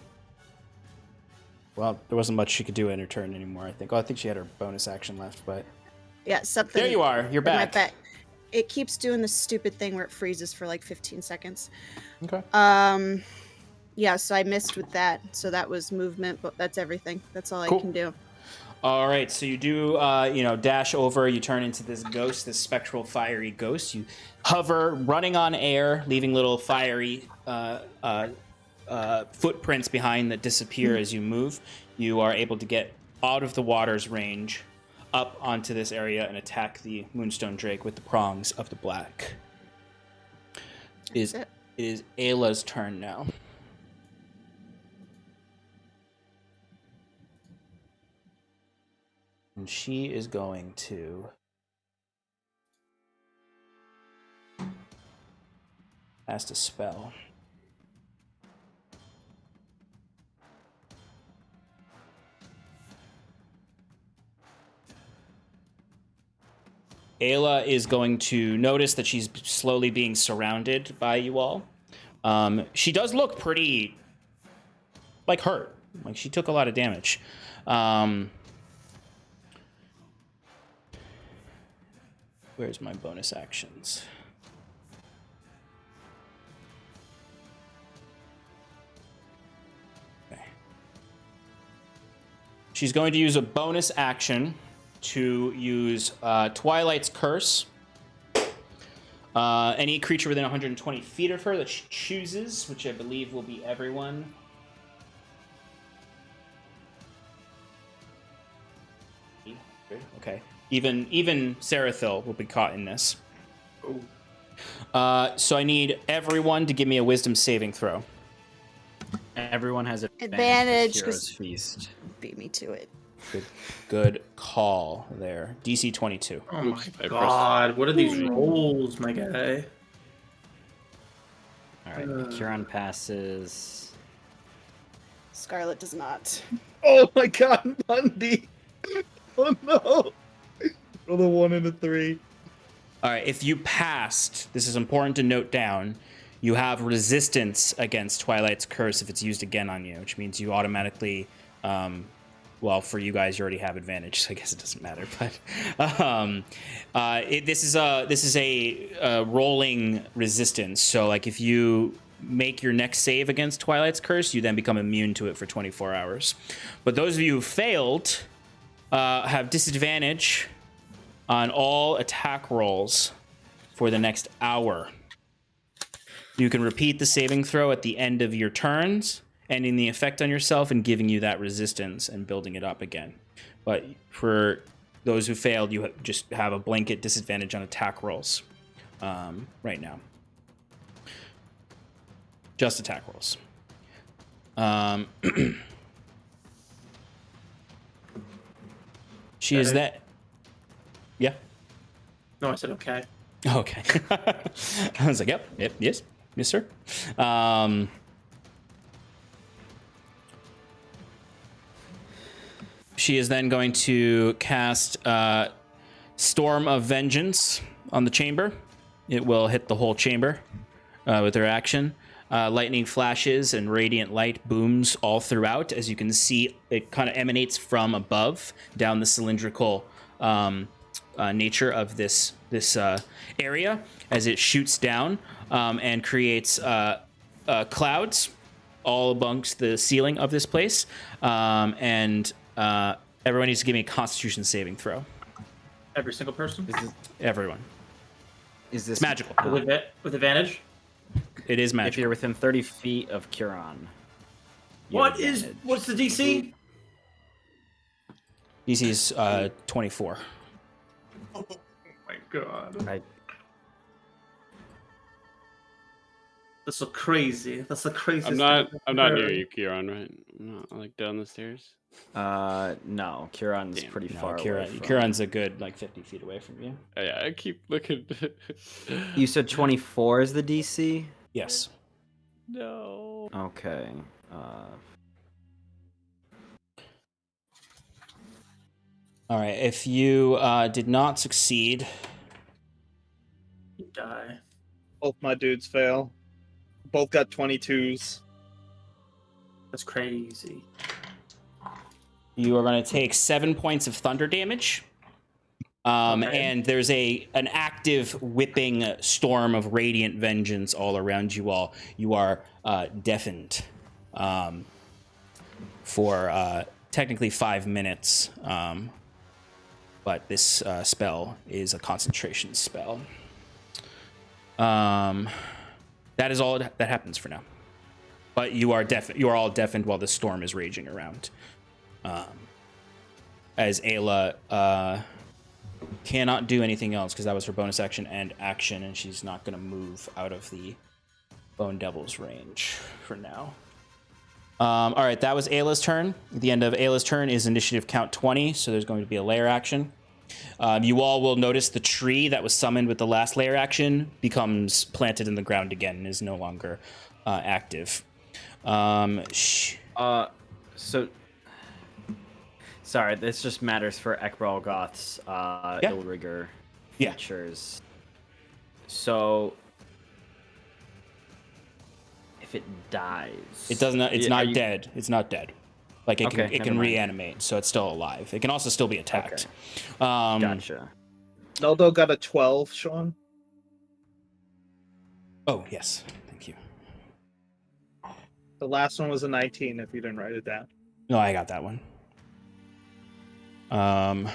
S1: Well, there wasn't much she could do in her turn anymore, I think. Oh, I think she had her bonus action left, but...
S2: Yeah, something.
S1: There you are. You're back.
S2: It keeps doing this stupid thing where it freezes for like 15 seconds.
S1: Okay.
S2: Yeah, so I missed with that. So that was movement, but that's everything. That's all
S1: Cool.
S2: I can do.
S1: All right, so you do, dash over. You turn into this ghost, this spectral, fiery ghost. You hover, running on air, leaving little fiery footprints behind that disappear as you move. You are able to get out of the water's range, up onto this area, and attack the Moonstone Drake with the prongs of the black. It is Aella's turn now. And she is going to cast a spell. Aella is going to notice that she's slowly being surrounded by you all. She does look pretty, hurt. She took a lot of damage. Where's my bonus actions? Okay. She's going to use a bonus action to use Twilight's Curse. Any creature within 120 feet of her that she chooses, which I believe will be everyone. Okay. Even Sarathil will be caught in this. So I need everyone to give me a Wisdom saving throw.
S6: Everyone has
S2: Advantage,
S6: Hero's Feast.
S2: Beat me to it.
S1: Good call there. DC 22.
S3: Oh my god, what are these rolls, my guy?
S6: All right, Kieran passes.
S2: Scarlet does not.
S4: Oh my god, Bundy! Oh no! Roll a 1 and a 3.
S1: All right, if you passed, this is important to note down, you have resistance against Twilight's Curse if it's used again on you, which means you automatically, for you guys, you already have advantage, so I guess it doesn't matter. But this is a rolling resistance. So if you make your next save against Twilight's Curse, you then become immune to it for 24 hours. But those of you who failed have disadvantage on all attack rolls for the next hour. You can repeat the saving throw at the end of your turns, ending the effect on yourself and giving you that resistance and building it up again. But for those who failed, you just have a blanket disadvantage on attack rolls right now. Just attack rolls. She is that. Yeah.
S3: No, I said okay.
S1: Okay. I was like, yep, yes, sir. She is then going to cast Storm of Vengeance on the chamber. It will hit the whole chamber with her action. Lightning flashes and radiant light booms all throughout. As you can see, it kind of emanates from above down the cylindrical nature of this area as it shoots down and creates clouds all amongst the ceiling of this place. And everyone needs to give me a Constitution saving throw.
S3: Every single person?
S1: Everyone.
S6: Is this
S1: It's magical.
S3: With advantage?
S1: It is
S6: If
S1: magical.
S6: you're within 30 feet of Kieran.
S3: What's the DC?
S1: DC's 24.
S3: Oh my god.
S6: Right.
S3: That's so crazy. That's the craziest.
S8: I'm not
S3: thing I've
S8: near
S3: heard.
S8: you, Kieran, right? I'm not down the stairs.
S6: No, Kieran's
S8: Damn.
S6: pretty
S1: No,
S6: far away.
S1: Kieran's a good 50 feet away from you.
S8: Oh, yeah, I keep looking.
S6: You said 24 is the DC?
S1: Yes.
S8: No.
S6: Okay.
S1: All right. If you did not succeed,
S3: You die.
S4: Both my dudes fail. Both got 22s.
S3: That's crazy.
S1: you are going to take 7 points of thunder damage.
S3: Okay.
S1: And there's an active whipping storm of radiant vengeance all around you all. You are deafened for technically 5 minutes, but this spell is a concentration spell. That is all that happens for now. But you are all deafened while the storm is raging around. As Aella cannot do anything else because that was her bonus action and action, and she's not going to move out of the Bone Devil's range for now. All right, that was Aella's turn. At the end of Aella's turn is initiative count 20, so there's going to be a layer action. You all will notice the tree that was summoned with the last layer action becomes planted in the ground again and is no longer active.
S7: So sorry, this just matters for Ekbral Goth's Illrigger features. So if it dies,
S1: it doesn't. It's not dead. It's not dead. Like it can
S7: mind.
S1: reanimate, so it's still alive. It can also still be attacked.
S7: Okay. Gotcha.
S4: Naldo got a 12, Sean.
S1: Oh yes, thank you.
S4: The last one was a 19. If you didn't write it down.
S1: No, I got that one. I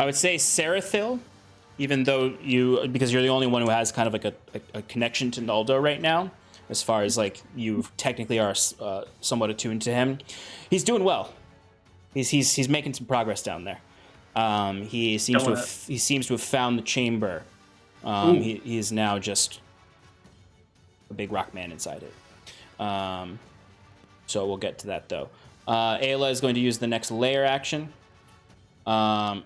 S1: would say Sarathil, even though because you're the only one who has kind of like a connection to Naldo right now, as far as like you technically are somewhat attuned to him. He's doing well. He's making some progress down there. He seems to have found the chamber. He is now just a big rock man inside it. So we'll get to that though. Aella is going to use the next layer action. Everyone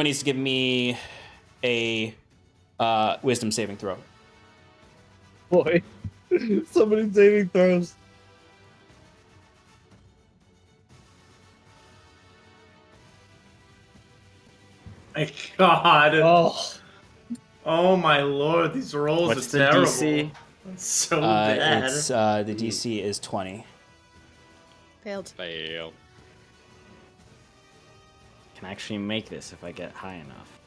S1: needs to give me a wisdom saving throw.
S4: Boy, somebody saving throws.
S3: My God. Oh my Lord, these rolls
S7: What's
S3: are
S7: the
S3: terrible.
S7: DC?
S3: It's so bad.
S1: It's the DC is 20.
S2: Failed.
S8: Fail.
S7: Can I actually make this if I get high enough?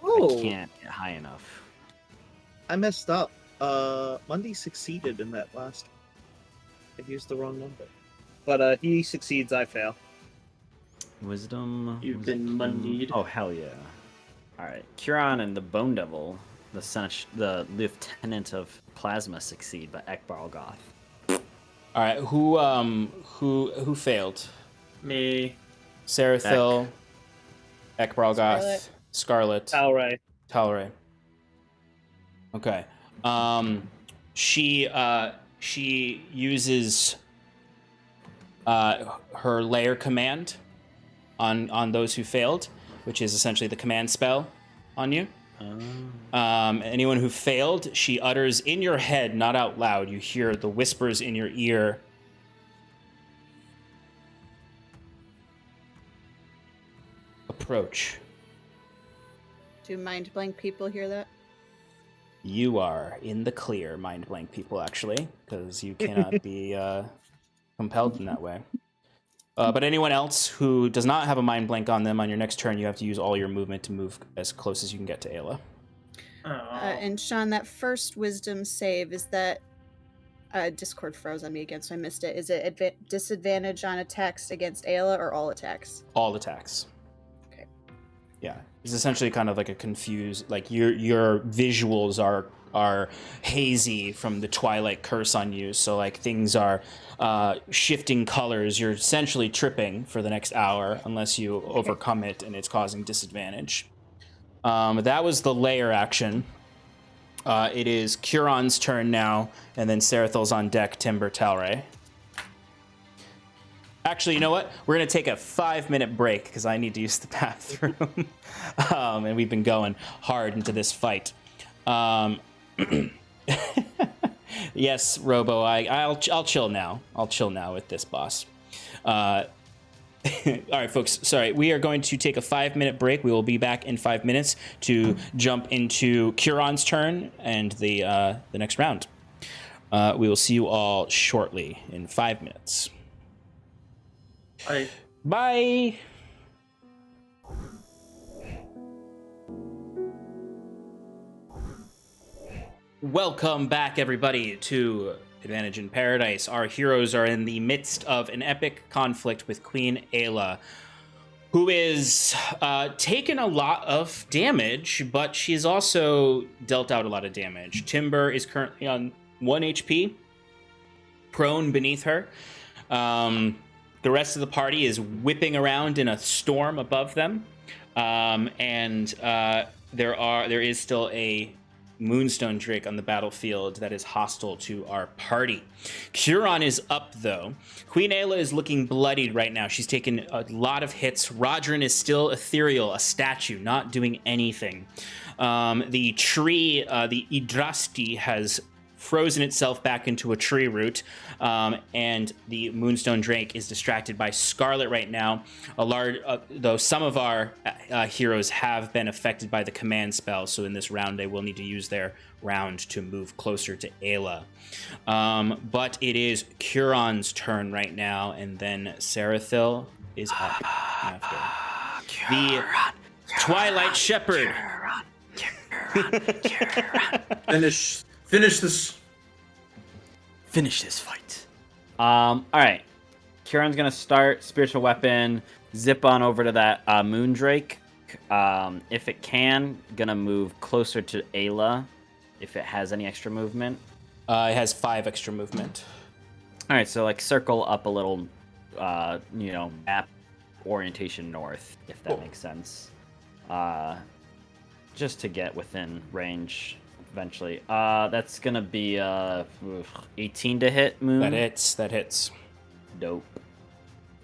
S4: Oh,
S7: I can't get high enough.
S4: I messed up. Mundy succeeded in that last one. I used the wrong number. But he succeeds, I fail.
S7: Wisdom.
S3: You've been mundied.
S7: Oh hell yeah! All right, Curon and the Bone Devil, the Lieutenant of Plasma, succeed, but Ekbral Goth.
S1: All right, who failed?
S3: Me.
S1: Sarathil, Ekbral Goth, Scarlet, Talray. Okay. She uses her layer command on those who failed, which is essentially the command spell on you. Anyone who failed, she utters in your head, not out loud. You hear the whispers in your ear. Approach.
S2: Do mind blank people hear that?
S1: You are in the clear, mind blank people, actually, because you cannot be compelled in that way. But anyone else who does not have a mind blank on them, on your next turn, you have to use all your movement to move as close as you can get to Aella.
S2: And Sean, that first wisdom save, is that... Discord froze on me again, so I missed it. Is it disadvantage on attacks against Aella or all attacks?
S1: All attacks.
S2: Okay.
S1: Yeah. It's essentially kind of like a confused... Like, your visuals are hazy from the Twilight curse on you, so like things are shifting colors. You're essentially tripping for the next hour unless you overcome it, and it's causing disadvantage. That was the layer action. It is Curon's turn now, and then Sarathil's on deck, Timber, Talray. Actually, you know what? We're going to take a 5-minute break because I need to use the bathroom. And we've been going hard into this fight. Yes, Robo, I'll chill now. I'll chill now with this boss. All right, folks. Sorry, we are going to take a 5-minute break. We will be back in 5 minutes to jump into Curon's turn and the next round. We will see you all shortly in 5 minutes.
S3: Bye.
S1: Bye. Welcome back, everybody, to advantage in Paradise. Our heroes are in the midst of an epic conflict with Queen Aella, who is taken a lot of damage, but she's also dealt out a lot of damage. Timber is currently on 1 HP, prone beneath her. The rest of the party is whipping around in a storm above them, and there is still a Moonstone Drake on the battlefield that is hostile to our party. Curon is up, though. Queen Aella is looking bloodied right now. She's taken a lot of hits. Rodrin is still ethereal, a statue, not doing anything. The tree, the Idrasti, has frozen itself back into a tree root, and the Moonstone Drake is distracted by Scarlet right now. Though some of our heroes have been affected by the command spell, so in this round they will need to use their round to move closer to Aella. But it is Curon's turn right now, and then Sarathil is up after. The Twilight Shepherd.
S3: Finish this.
S7: Finish this fight. All right. Kieran's gonna start spiritual weapon, zip on over to that Moondrake. If it can, gonna move closer to Aella. If it has any extra movement.
S1: It has 5 extra movement.
S7: All right, so like circle up a little, map orientation north, if that makes sense. Just to get within range. Eventually. That's gonna be 18 to hit, Moon.
S1: That hits.
S7: Dope.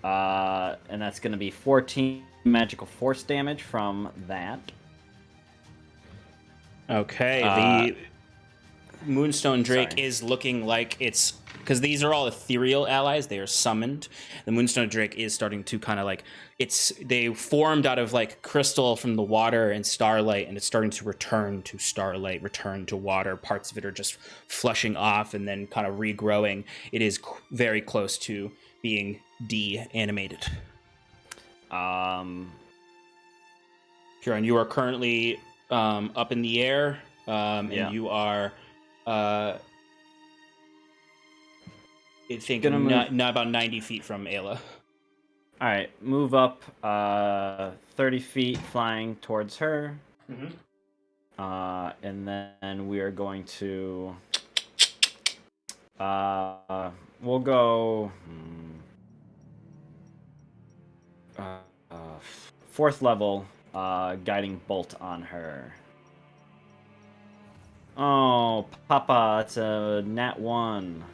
S7: And that's gonna be 14 magical force damage from that.
S1: Okay, the Moonstone Drake is looking like it's... Because these are all ethereal allies, they are summoned. The Moonstone Drake is starting to kind of like... They formed out of like crystal from the water and starlight, and it's starting to return to starlight, return to water. Parts of it are just flushing off and then kind of regrowing. It is very close to being de-animated.
S7: Um...
S1: Kieran, you are currently up in the air, and you are... I think not about 90 feet from Aella.
S7: All right, move up 30 feet, flying towards her. And then we are going to... we'll go... 4th level, guiding bolt on her. Oh, Papa, it's a nat 1.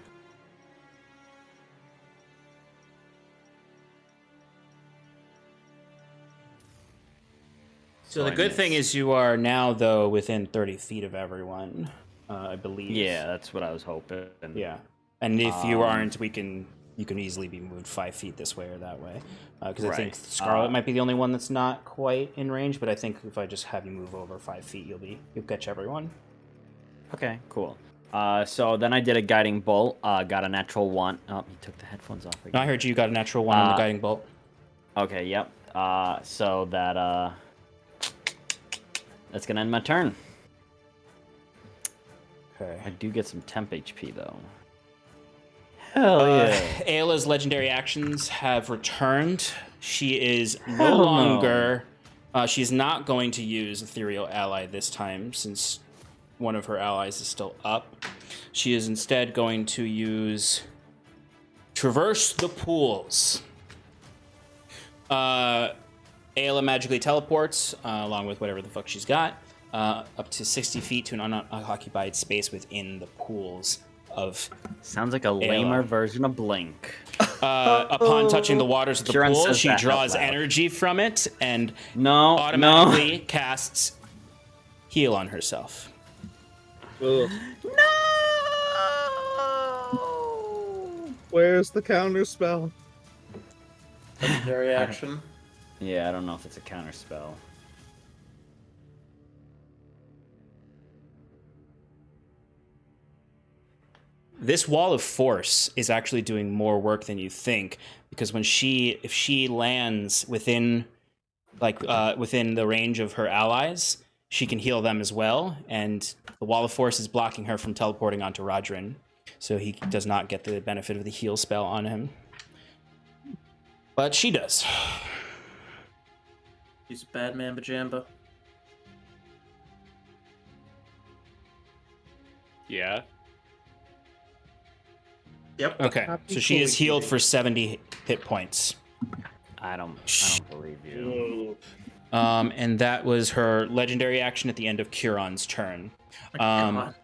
S1: So the good thing is you are now, though, within 30 feet of everyone, I believe.
S7: Yeah, that's what I was hoping.
S1: Yeah. And if you aren't, you can easily be moved 5 feet this way or that way. Because I think Scarlet might be the only one that's not quite in range, but I think if I just have you move over 5 feet, you'll catch everyone.
S7: Okay, cool. So then I did a guiding bolt, got a natural 1. Oh, he took the headphones off again.
S1: No, I heard you got a natural 1 on the guiding bolt.
S7: Okay, yep. So that's gonna end my turn.
S1: Okay.
S7: I do get some temp HP though. Hell yeah.
S1: Aella's legendary actions have returned. She is no longer... she's not going to use Ethereal Ally this time, since one of her allies is still up. She is instead going to use Traverse the Pools. Aella magically teleports, along with whatever the fuck she's got, up to 60 feet to an unoccupied space within the pools of
S7: Sounds like a lamer version of Blink.
S1: Upon touching the waters of the
S7: Kieran
S1: pool,
S7: says
S1: she
S7: that out
S1: draws
S7: loud.
S1: energy from it and
S7: automatically
S1: casts Heal on herself.
S4: Ugh.
S2: No!
S4: Where's the counter spell?
S3: Legendary action.
S7: Yeah, I don't know if it's a counter spell.
S1: This wall of force is actually doing more work than you think, because if she lands within within the range of her allies, she can heal them as well, and the wall of force is blocking her from teleporting onto Rodrin. so he does not get the benefit of the heal spell on him. But she does.
S3: He's a bad man, Bajamba.
S8: Yeah.
S3: Yep.
S1: Okay, so she is healed for 70 hit points.
S7: I don't believe you.
S1: And that was her legendary action at the end of Curon's turn.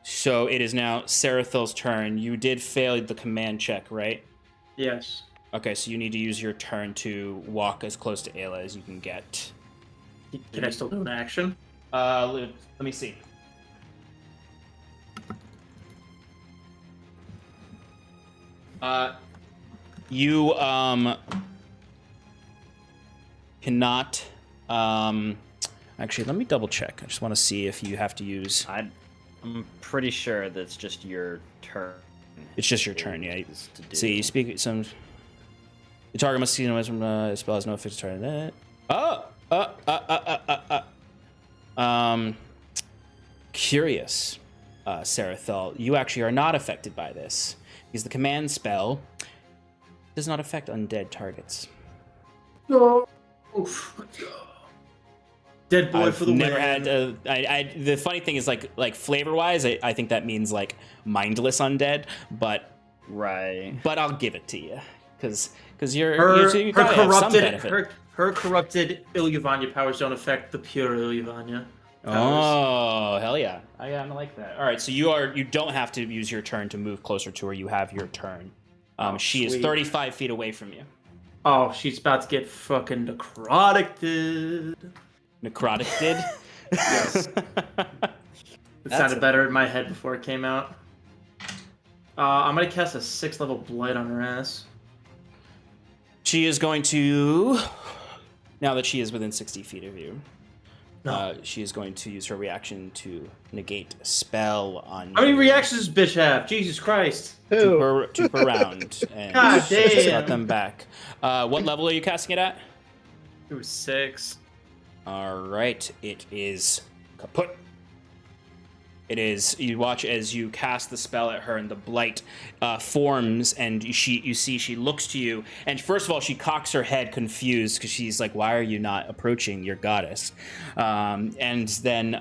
S1: So it is now Sarathil's turn. You did fail the command check, right?
S3: Yes.
S1: Okay, so you need to use your turn to walk as close to Aella as you can get.
S3: Can I still do an action?
S1: Let me see. You cannot. Actually, let me double check. I just want to see if you have to use.
S7: I'm pretty sure that's just your turn.
S1: It's just your turn, yeah.
S7: is to do.
S1: See, you speak some. The target must see no from the spell has no fixed target. Curious, Sarathil. You actually are not affected by this because the command spell does not affect undead targets.
S3: No. Oof. Dead boy
S1: I've
S3: for the
S1: never
S3: win.
S1: had. The funny thing is, like flavor-wise, I think that means like mindless undead, but
S7: Right.
S1: But I'll give it to you because
S3: Her
S1: you gotta have some benefit.
S3: her corrupted Ilyavanya powers don't affect the pure Ilyavanya powers.
S1: Oh, hell yeah. I like that. All right, so you don't have to use your turn to move closer to her. You have your turn. She is
S3: sweet.
S1: 35 feet away from you.
S3: Oh, she's about to get fucking necrotic.
S1: Necrotic did?
S3: Yes. It sounded better in my head before it came out. I'm gonna cast a 6th level blight on her ass.
S1: She is going to, now that she is within 60 feet of you, she is going to use her reaction to negate a spell on you.
S3: How many reactions does this bitch have? Jesus Christ.
S1: Two per round. And
S3: God
S1: she's
S3: damn.
S1: got them back. What level are you casting it at?
S3: It was 6.
S1: All right, it is kaput. It is. You watch as you cast the spell at her, and the blight forms, and you see she looks to you, and first of all, she cocks her head, confused, because she's like, "Why are you not approaching your goddess?" And then,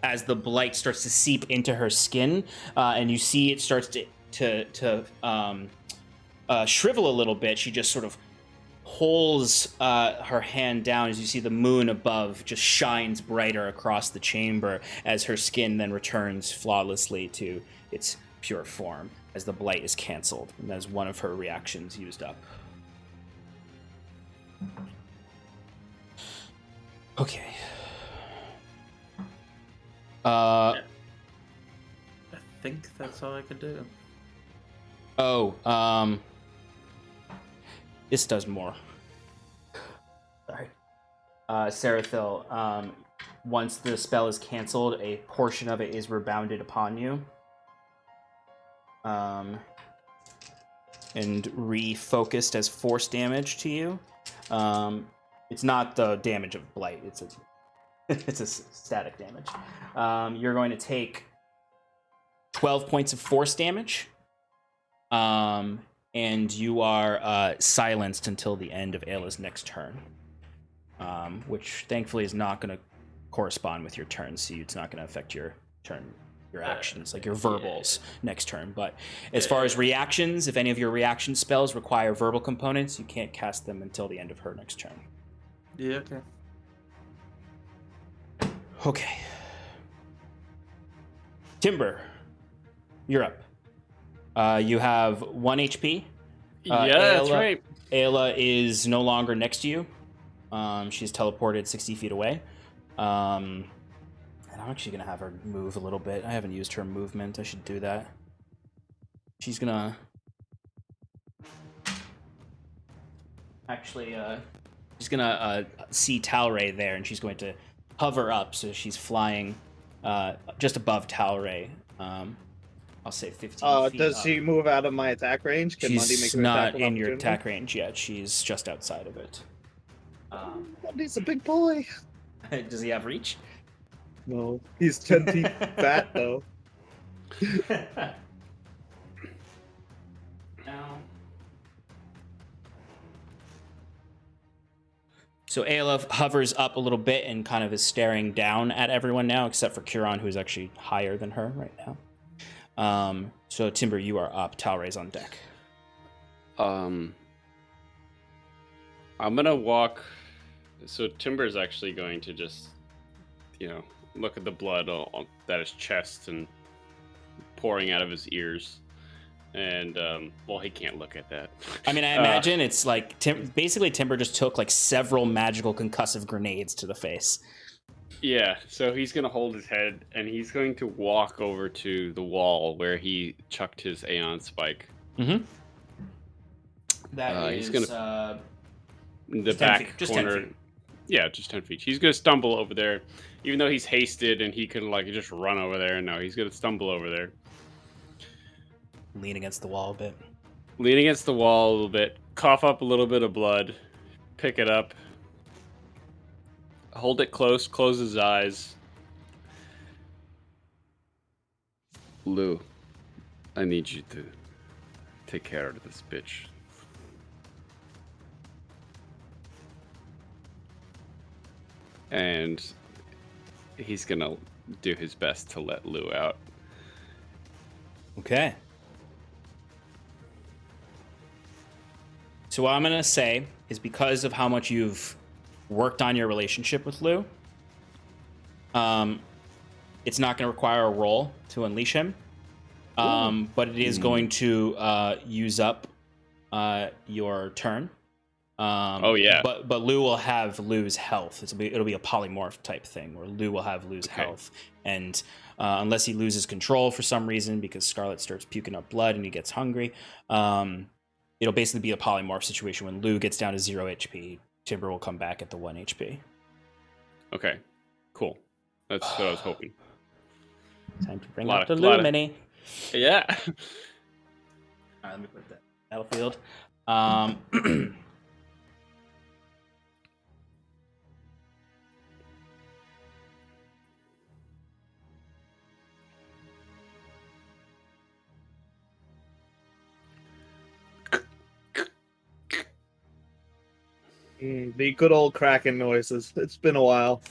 S1: as the blight starts to seep into her skin, and you see it starts to shrivel a little bit, she just sort of holds her hand down as you see the moon above just shines brighter across the chamber as her skin then returns flawlessly to its pure form as the blight is canceled, and as one of her reactions used up. Okay.
S3: I think that's all I could do.
S1: This does more. Sorry. Sarathil, once the spell is canceled, a portion of it is rebounded upon you. And refocused as force damage to you. It's not the damage of blight, it's a static damage. You're going to take 12 points of force damage. And you are silenced until the end of Aella's next turn, which thankfully is not going to correspond with your turn, so it's not going to affect your turn, your actions, like your verbals next turn. But as far as reactions, if any of your reaction spells require verbal components, you can't cast them until the end of her next turn.
S3: Yeah, okay.
S1: Okay. Timber, you're up. You have 1 HP.
S8: That's right.
S1: Aella is no longer next to you. She's teleported 60 feet away. And I'm actually going to have her move a little bit. I haven't used her movement. I should do that. She's going to... Actually, she's going to see Talray there, and she's going to hover up, so she's flying just above Talray. I'll say 15 feet
S4: does
S1: up.
S4: she move out of my attack range? Can Mundy make
S1: She's
S4: an
S1: not
S4: attack of
S1: in your
S4: opportunity?
S1: attack range yet. She's just outside of it.
S4: Mundy's a big boy.
S1: Does he have reach?
S4: No, he's 10 feet fat though.
S1: So Aella hovers up a little bit and kind of is staring down at everyone now, except for Curon, who's actually higher than her right now. So Timber, you are up. Talray's on deck.
S8: I'm gonna walk. So Timber's actually going to just, look at the blood at his chest and pouring out of his ears. And he can't look at that.
S1: I mean, I imagine it's like basically Timber just took like several magical concussive grenades to the face.
S8: Yeah, so he's gonna hold his head and he's going to walk over to the wall where he chucked his Aeon spike.
S1: Mm-hmm. That
S8: he's
S1: is
S8: gonna the
S1: 10
S8: back
S1: feet, just
S8: corner.
S1: 10 feet.
S8: Yeah, just 10 feet. He's gonna stumble over there, even though he's hasted and he could just run over there. No, he's gonna stumble over there.
S1: Lean against the wall a bit.
S8: Lean against the wall a little bit. Cough up a little bit of blood. Pick it up. Hold it close. Close his eyes. Lou, I need you to take care of this bitch. And he's gonna do his best to let Lou out.
S1: Okay. So what I'm gonna say is because of how much you've worked on your relationship with Lou, it's not gonna require a roll to unleash him, but it is going to use up your turn.
S8: Oh yeah.
S1: But Lou will have Lou's health. It'll be a polymorph type thing where Lou will have Lou's health, and unless he loses control for some reason because Scarlet starts puking up blood and he gets hungry, it'll basically be a polymorph situation. When Lou gets down to 0 HP, Timber will come back at the 1 HP.
S8: Okay, cool. That's what I was hoping.
S1: Time to bring up the Lou mini.
S8: Yeah.
S1: All right, let me put that battlefield.
S4: The good old cracking noises. It's been a while.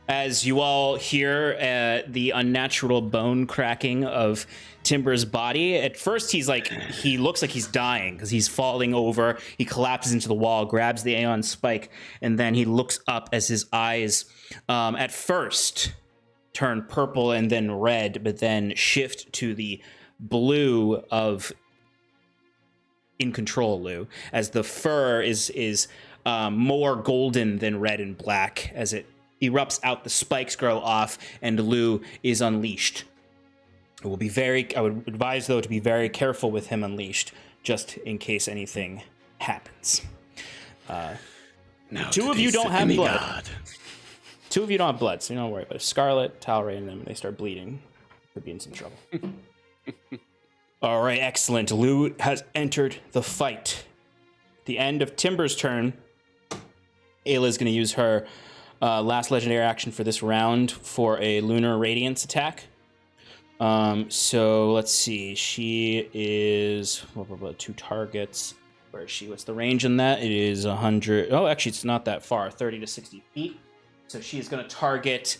S1: As you all hear the unnatural bone cracking of Timber's body, at first he looks like he's dying because he's falling over. He collapses into the wall, grabs the Aeon spike, and then he looks up as his eyes at first turn purple and then red, but then shift to the blue of in control Lou, as the fur is more golden than red and black as it erupts out, the spikes grow off, and Lou is unleashed. I would advise, though, to be very careful with him unleashed, just in case anything happens. Two of you don't have blood. Two of you don't have blood, so don't worry about it. Scarlet, Talray, and them, they start bleeding. Could be in some trouble. All right, excellent. Lou has entered the fight. At the end of Timber's turn, Aella is going to use her last legendary action for this round for a Lunar Radiance attack. So let's see. She is 2 targets. Where is she? What's the range in that? It is 100. Oh, actually, it's not that far. 30 to 60 feet. So she's going to target.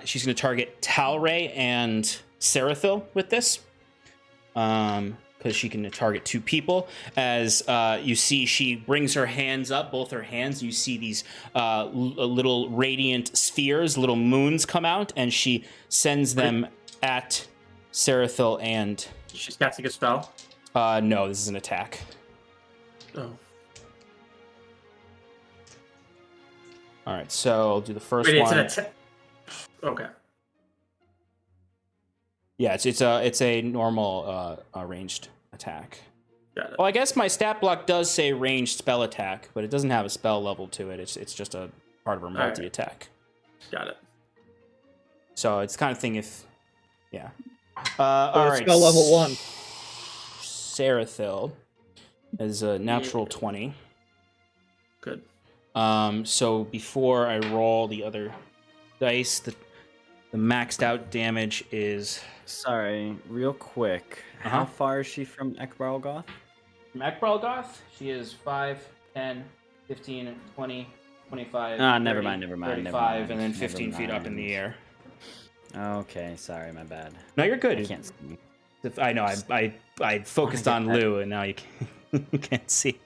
S1: She's going to target Talray and Sarathil with this. Because she can target 2 people. As you see, she brings her hands up, both her hands. You see these little radiant spheres, little moons come out, and she sends them at Sarathil and...
S3: She's casting a spell?
S1: No, this is an attack.
S3: Oh.
S1: All right, so I'll do the first
S3: Wait,
S1: one.
S3: it's an attack? Okay.
S1: Yeah, it's a normal ranged attack.
S3: Got it.
S1: Well, I guess my stat block does say ranged spell attack, but it doesn't have a spell level to it. It's just a part of her multi attack.
S3: Got it.
S1: So it's the kind of thing if, yeah.
S4: All
S1: right.
S4: Spell level 1.
S1: Sarathil is a natural 20.
S3: Good.
S1: So before I roll the other dice, the maxed out damage is...
S7: Sorry, real quick. How far is she from Ekbaralgoth?
S1: From Ekbaralgoth, she is 5, 10, 15, 20, 25,
S7: never
S1: 30,
S7: mind, never mind,
S1: 35, and then
S7: never
S1: 15 feet up in the
S7: mind.
S1: air.
S7: Okay, sorry, my bad.
S1: No, you're
S7: I
S1: good.
S7: can't see.
S1: I know. I focused
S7: get
S1: on
S7: that.
S1: Lou, and now you can't see.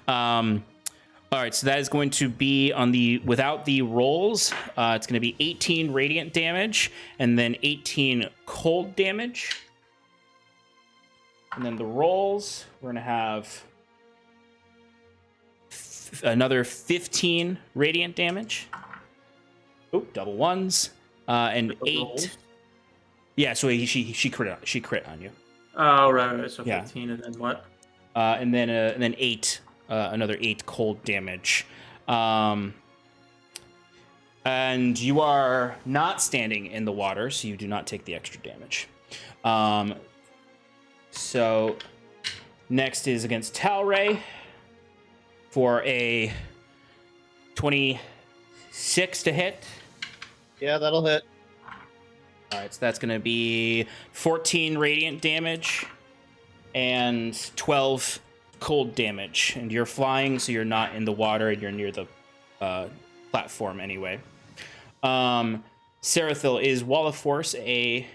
S1: All right, so that is going to be on the without the rolls. It's going to be 18 radiant damage, and then 18 cold damage. And then the rolls, we're going to have another 15 radiant damage. Oh, double ones, and
S3: The
S1: 8.
S3: rolls?
S1: Yeah, so she crit on you.
S3: Oh, right. So
S1: Yeah.
S3: 15, and then what?
S1: And then 8, another 8 cold damage. And you are not standing in the water, so you do not take the extra damage. So next is against Talray for a 26 to hit.
S4: Yeah, that'll hit.
S1: All right, so that's going to be 14 radiant damage and 12 cold damage. And you're flying, so you're not in the water, and you're near the platform anyway. Sarathil, is Wall of Force a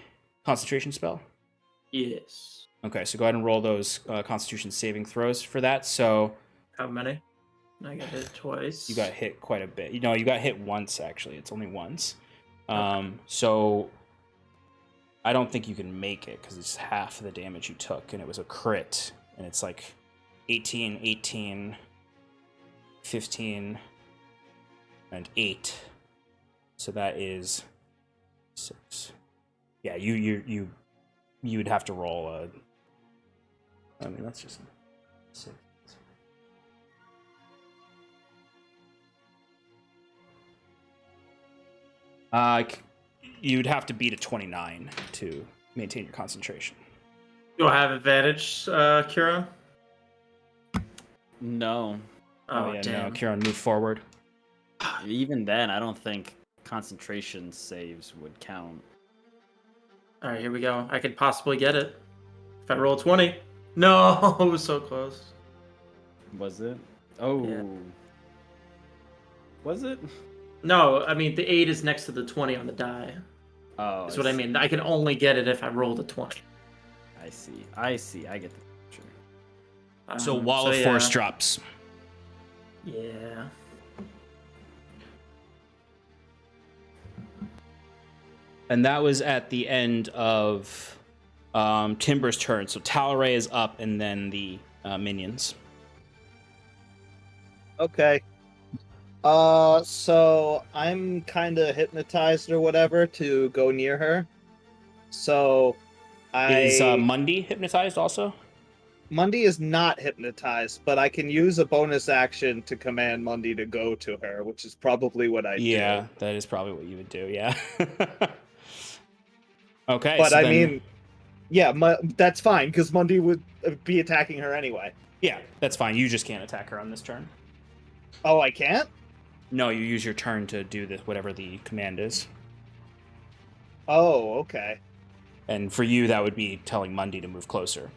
S1: concentration spell?
S3: Yes.
S1: Okay, so go ahead and roll those Constitution saving throws for that. So
S3: How many? I got hit twice.
S1: you got hit quite a bit. You got hit once, actually. It's only once. So I don't think you can make it because it's half of the damage you took, and it was a crit. And it's like 18, 18, 15, and 8. So that is 6. Yeah, you would have to roll a... I mean, that's just 6. You'd have to beat a 29 to maintain your concentration.
S3: Do I have advantage, Kira?
S7: No.
S3: Oh,
S1: yeah,
S3: damn.
S1: no, Kieran, move forward.
S7: Even then, I don't think concentration saves would count.
S3: All right, here we go. I could possibly get it. If I roll 20. No, it was so close.
S7: Was it? Oh.
S3: Yeah.
S7: Was it?
S3: No, I mean, the 8 is next to the 20 on the die.
S7: Oh.
S3: That's what I mean. I can only get it if I roll the 20.
S7: I see. I get the picture.
S1: So Wall of Force drops.
S3: Yeah.
S1: And that was at the end of Timber's turn. So Talray is up, and then the minions.
S4: Okay. So I'm kind of hypnotized or whatever to go near her. So
S1: Is Mundy hypnotized also?
S4: Mundy is not hypnotized, but I can use a bonus action to command Mundy to go to her, which is probably what I do.
S1: Yeah, that is probably what you would do, yeah. Okay,
S4: But
S1: so
S4: I
S1: then-
S4: mean, yeah, that's fine, because Mundy would be attacking her anyway.
S1: Yeah, that's fine. You just can't attack her on this turn.
S4: Oh, I can't?
S1: No, you use your turn to do this, whatever the command is.
S4: Oh, okay.
S1: And for you, that would be telling Mundy to move closer.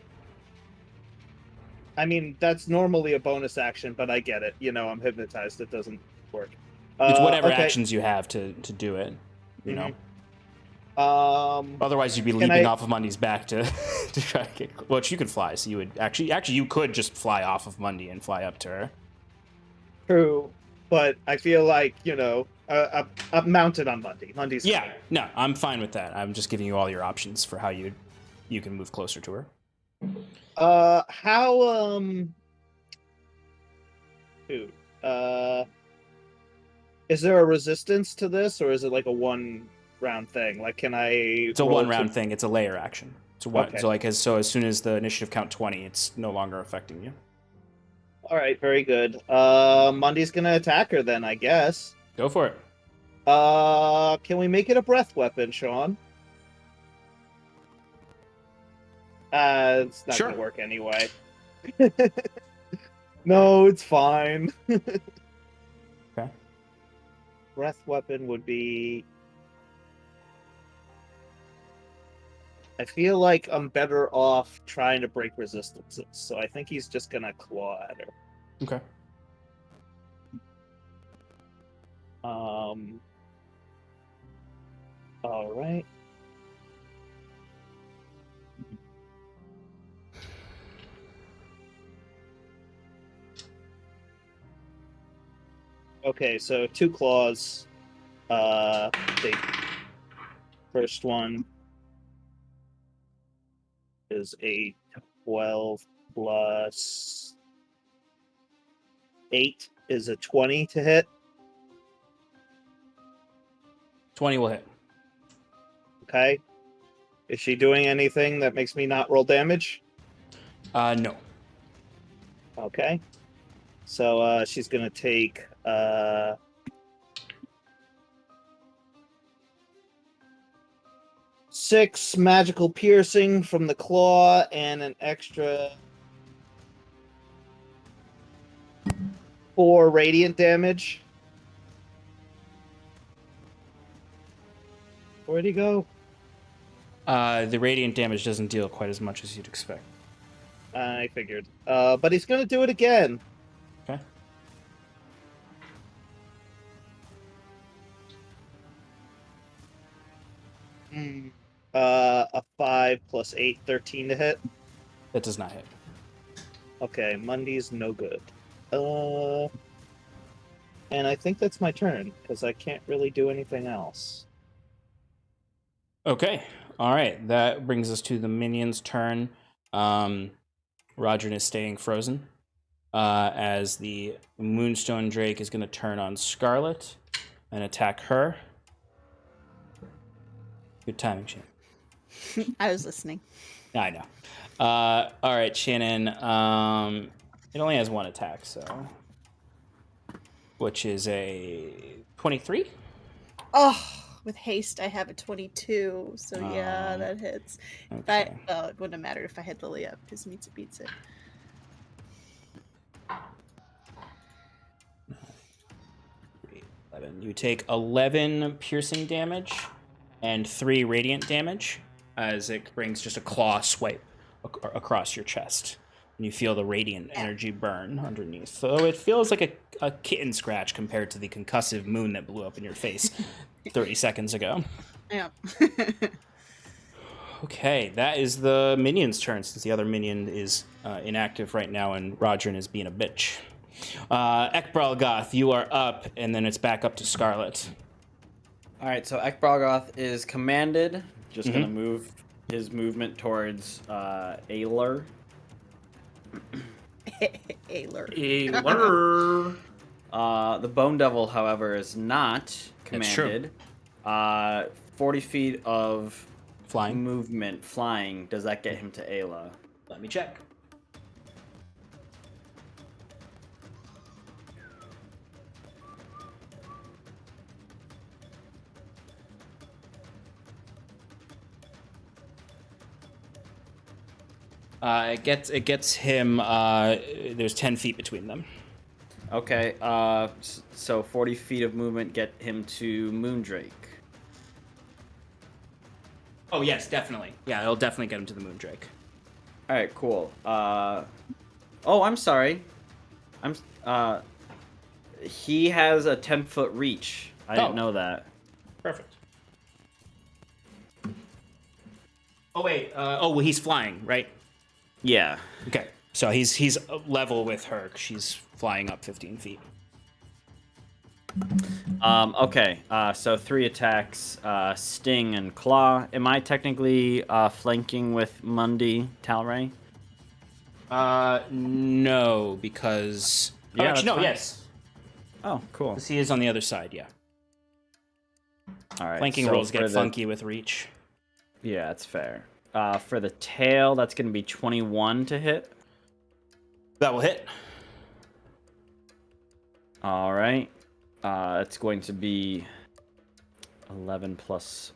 S4: I mean, that's normally a bonus action, but I get it. I'm hypnotized. It doesn't work.
S1: It's whatever
S4: okay.
S1: actions you have to do it, you know?
S4: Mm-hmm.
S1: Otherwise, you'd be leaping off of Mundy's back to try to get... Well, you could fly, so you would... Actually, you could just fly off of Mundy and fly up to her.
S4: True, but I feel like, I'm mounted on Mundy. Mundy's
S1: Yeah,
S4: fine.
S1: no, I'm fine with that. I'm just giving you all your options for how you can move closer to her.
S4: Dude, is there a resistance to this, or is it like a one-round thing? Like, can I...
S1: It's a one-round thing. It's a layer action.
S4: Okay.
S1: So as soon as the initiative count 20, it's no longer affecting you.
S4: All right, very good. Mundy's gonna attack her then, I guess.
S1: Go for it.
S4: Can we make it a breath weapon, Sean? It's not
S1: Sure.
S4: gonna work anyway. No, it's fine.
S1: Okay.
S4: Breath weapon would be... I feel like I'm better off trying to break resistances, so I think he's just gonna claw at her.
S1: Okay.
S4: All right. Okay, so 2 claws. The first one is a 12 plus 8 is a 20 to hit.
S1: 20 will hit.
S4: Okay. Is she doing anything that makes me not roll damage?
S1: No.
S4: Okay. So she's gonna take 6 magical piercing from the claw and an extra 4 radiant damage. Where'd he go?
S1: The radiant damage doesn't deal quite as much as you'd expect.
S4: I figured. But he's gonna do it again.
S1: Okay.
S4: A 5 plus 8, 13 to hit.
S1: That does not hit.
S4: Okay, Monday's no good. And I think that's my turn, because I can't really do anything else.
S1: Okay. All right. That brings us to the minion's turn. Roger is staying frozen. As the Moonstone Drake is going to turn on Scarlet and attack her. Good timing, Shannon.
S2: I was listening.
S1: I know. All right, Shannon. It only has 1 attack, so which is a 23.
S2: Oh, with haste, I have a 22. So yeah, that hits.
S1: Okay.
S2: It wouldn't have mattered if I had Lily up because meets it beats it.
S1: You take 11 piercing damage and 3 radiant damage as it brings just a claw swipe across your chest. And you feel the radiant energy burn underneath. So it feels like a kitten scratch compared to the concussive moon that blew up in your face 30 seconds ago.
S2: Yeah.
S1: Okay, that is the minion's turn since the other minion is inactive right now and Rodrin is being a bitch. Ekbralgoth, you are up, and then it's back up to Scarlet.
S7: All right, so Ekbralgoth is commanded. Just gonna move his movement towards Aelor.
S2: Ailer.
S7: The Bone Devil, however, is not commanded.
S1: That's true.
S7: 40 feet of
S1: Flying.
S7: movement, flying. Does that get him to Aella?
S1: Let me check. It gets him. There's 10 feet between them.
S7: Okay. So 40 feet of movement get him to Moondrake.
S1: Oh yes, definitely. Yeah, it'll definitely get him to the Moondrake.
S7: All right, cool. Oh, I'm sorry. He has a 10-foot reach. I didn't know that.
S1: Perfect. Oh wait. Well, he's flying, right?
S7: Yeah.
S1: Okay. So he's level with her. She's flying up 15 feet.
S7: Okay. So 3 attacks: Sting and Claw. Am I technically flanking with Mundi Talray?
S1: No, because
S7: Yeah,
S1: actually, no.
S7: that's fine.
S1: Yes,
S7: Oh, cool.
S1: because he is on the other side. Yeah.
S7: All right.
S1: Flanking
S7: so
S1: rolls
S7: for
S1: get
S7: the-
S1: funky with reach.
S7: Yeah, that's fair. For the tail, that's going to be 21 to hit.
S1: That will hit.
S7: All right. It's going to be 11 plus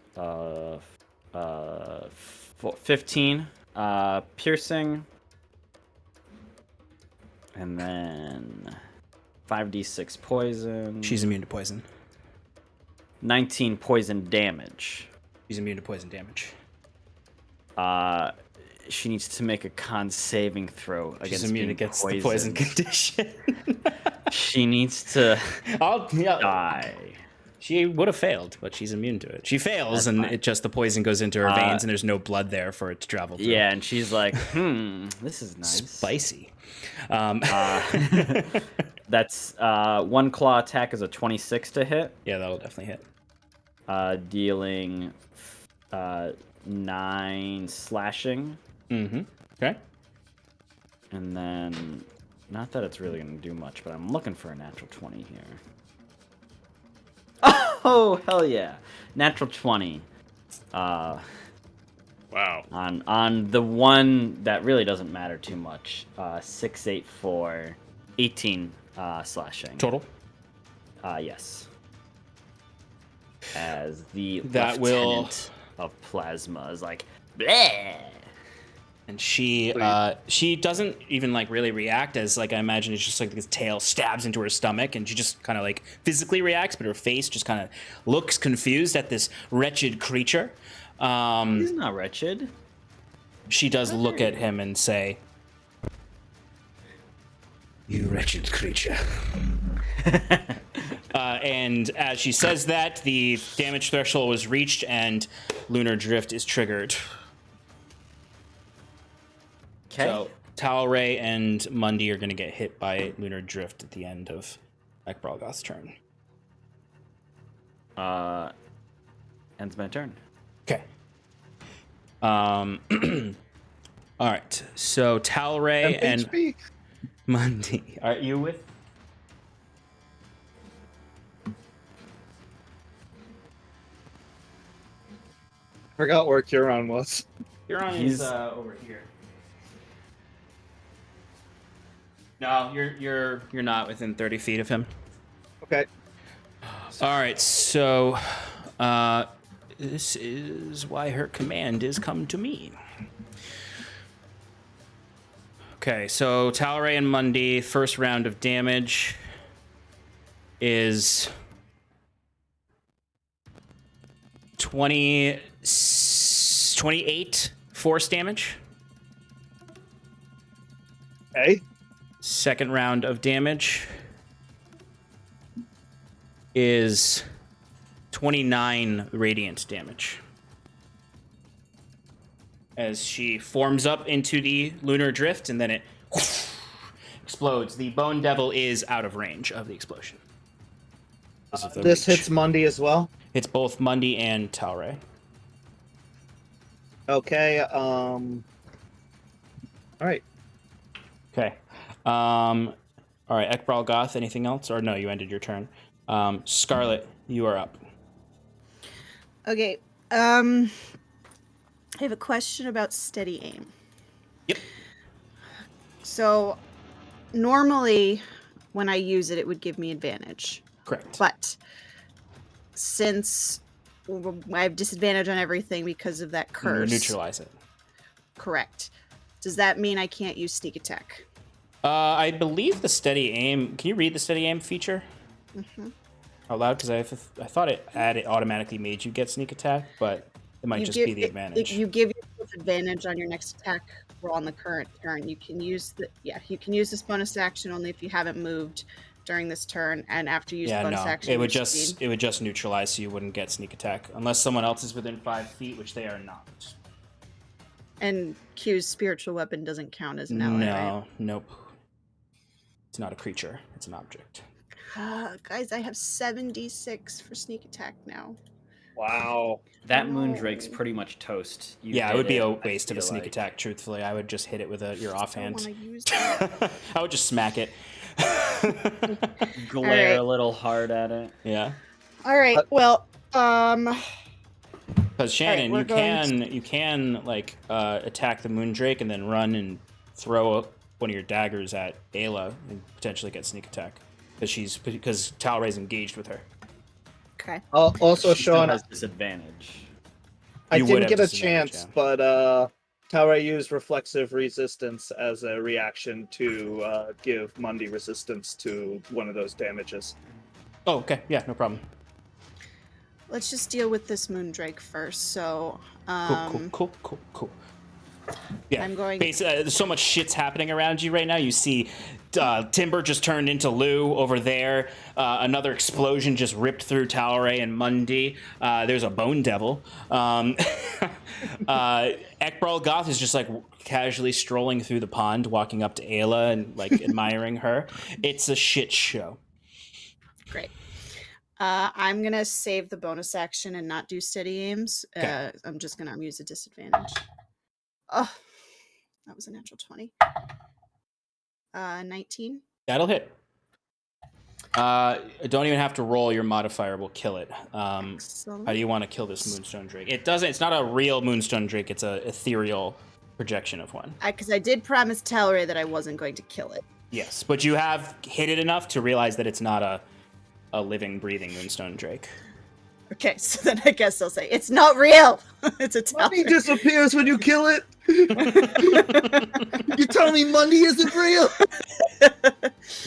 S7: 15 piercing, and then 5d6 poison.
S1: She's immune to poison.
S7: 19 poison damage.
S1: She's immune to poison damage.
S7: she needs to make a con saving throw
S1: She's
S7: against
S1: immune
S7: being
S1: against the poison condition.
S7: She needs to die.
S1: She would have failed, but she's immune to it. She fails,
S7: That's
S1: and
S7: fine.
S1: it just the poison goes into her veins, and there's no blood there for it to travel through.
S7: Yeah, and she's like, this is nice.
S1: Spicy.
S7: That's one claw attack is a 26 to hit.
S1: Yeah, that'll definitely hit.
S7: Dealing 9 slashing.
S1: Mm-hmm. Okay.
S7: And then, not that it's really going to do much, but I'm looking for a natural 20 here. Oh, hell yeah. Natural 20.
S8: Wow.
S7: On the one that really doesn't matter too much. 6, 8, 4, 18 slashing.
S1: Total?
S7: Yes. As the
S1: That will-
S7: lieutenant of plasma is like, bleh!
S1: And she doesn't even like really react, as like I imagine it's just like this tail stabs into her stomach, and she just kind of like physically reacts, but her face just kind of looks confused at this wretched creature.
S7: He's not wretched.
S1: She does look at him and say,
S5: You wretched creature.
S1: and as she says that, the damage threshold was reached and Lunar Drift is triggered.
S7: Okay.
S1: So Talray and Mundi are going to get hit by Lunar Drift at the end of Ekbralgoth's turn.
S7: Ends my turn.
S1: Okay. All right. So Talray and
S4: HP.
S1: Mundi, are you with?
S4: Forgot where Huron was.
S1: Huron
S7: He's-
S1: is over here. No, you're not within 30 feet of him.
S4: Okay.
S1: All right, so this is why her command is come to me. Okay, so Talray and Mundi, first round of damage is 28 force damage.
S4: Okay.
S1: Second round of damage is 29 radiant damage. As she forms up into the lunar drift and then it explodes. The Bone Devil is out of range of the explosion.
S4: This hits Mundi as well.
S1: It's both Mundi and Talray.
S4: Okay. All right.
S1: Okay. All right, Ekbralgoth, anything else? Or no, you ended your turn. Scarlet, you are up.
S2: Okay. I have a question about steady aim.
S1: Yep.
S2: So normally when I use it, it would give me advantage.
S1: Correct.
S2: But since I have disadvantage on everything because of that curse.
S1: Neutralize it.
S2: Correct. Does that mean I can't use sneak attack?
S1: I believe the steady aim. Can you read the steady aim feature out loud? Because I thought it automatically made you get sneak attack, but it might just be the advantage.
S2: You give yourself advantage on your next attack roll on the current turn. You can use you can use this bonus action only if you haven't moved during this turn, and after you use the bonus action,
S1: it would just neutralize, so you wouldn't get sneak attack unless someone else is within 5 feet, which they are not.
S2: And Q's spiritual weapon doesn't count as an ally, right?
S1: Nope. It's not a creature. It's an object.
S2: Guys, I have 76 for sneak attack now.
S4: Wow.
S7: That Moondrake's pretty much toast. You
S1: It
S7: hit
S1: would be a
S7: I
S1: waste of a
S7: feel
S1: sneak
S7: like.
S1: attack, truthfully. I would just hit it with your offhand.
S2: I want to use that.
S1: I would just smack it.
S7: Glare
S2: Alright.
S7: a little hard at it.
S1: Yeah.
S2: All right. Well,
S1: Because Shannon,
S2: we're
S1: you
S2: going
S1: can like attack the Moondrake and then run and throw one of your daggers at Aella and potentially get sneak attack because Talray's engaged with her.
S2: okay.
S4: Also,
S7: She still
S4: Sean,
S7: has disadvantage.
S4: I
S1: You would
S4: didn't
S1: have
S4: get a
S1: disadvantage,
S4: chance,
S1: yeah.
S4: but Talray used reflexive resistance as a reaction to give Mundi resistance to one of those damages.
S1: Oh, okay. Yeah, no problem.
S2: Let's just deal with this Moondrake first. So,
S1: Cool. Yeah,
S2: I'm going.
S1: There's so much shit's happening around you right now. You see Timber just turned into Lou over there. Another explosion just ripped through Talray and Mundi. There's a Bone Devil. Ekbral Goth is just like casually strolling through the pond, walking up to Aella and like admiring her. It's a shit show.
S2: Great. I'm gonna save the bonus action and not do steady aims.
S1: Okay.
S2: I'm just gonna use a disadvantage. Oh, that was a natural 20. 19.
S1: That'll hit. Don't even have to roll. Your modifier will kill it. How do you want to kill this Moonstone Drake? It's not a real Moonstone Drake. It's a ethereal projection of one.
S2: Because I did promise Talray that I wasn't going to kill it.
S1: Yes, but you have hit it enough to realize that it's not a living, breathing Moonstone Drake.
S2: Okay, so then I guess I'll say it's not real. It's a
S4: Money
S2: Talray.
S4: disappears when you kill it. You tell me Monday isn't real?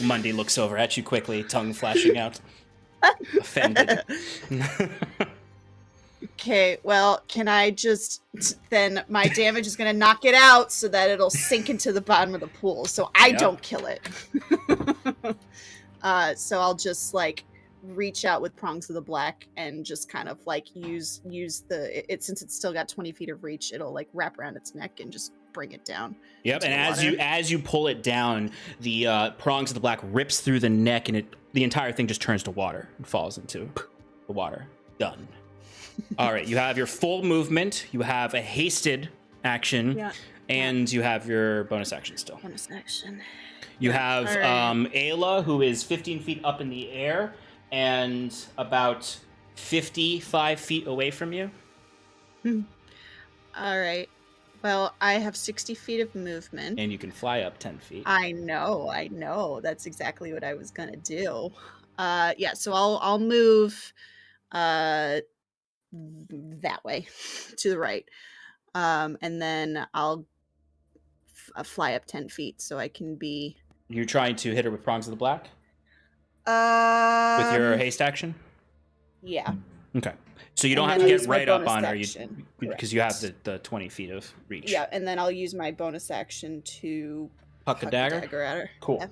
S1: Mundi looks over at you quickly, tongue flashing out. Offended.
S2: Okay, well, can I just... Then my damage is going to knock it out so that it'll sink into the bottom of the pool, so I don't kill it. So I'll just, like, reach out with Prongs of the Black and just kind of, like, use it since it's still got 20 feet of reach, it'll, like, wrap around its neck and just bring it down.
S1: Yep, and as you pull it down, the Prongs of the Black rips through the neck, and the entire thing just turns to water and falls into the water. Done. All right, you have your full movement, you have a hasted action, and you have your bonus action still.
S2: Bonus action.
S1: You have
S2: right.
S1: Aella, who is 15 feet up in the air and about 55 feet away from you.
S2: All right. Well, I have 60 feet of movement.
S1: And you can fly up 10 feet.
S2: I know. That's exactly what I was gonna do. Yeah, so I'll move that way to the right. And then I'll fly up 10 feet so I can be...
S1: You're trying to hit her with Prongs of the Black?
S2: With
S1: With your haste action?
S2: Yeah.
S1: Okay. So you don't
S2: And
S1: have to
S2: then I'll
S1: get
S2: use my
S1: right up
S2: bonus
S1: on her
S2: action.
S1: because you have the 20 feet of reach.
S2: Yeah, and then I'll use my bonus action to
S1: Huck a dagger?
S2: at her.
S1: Cool.
S2: Yeah.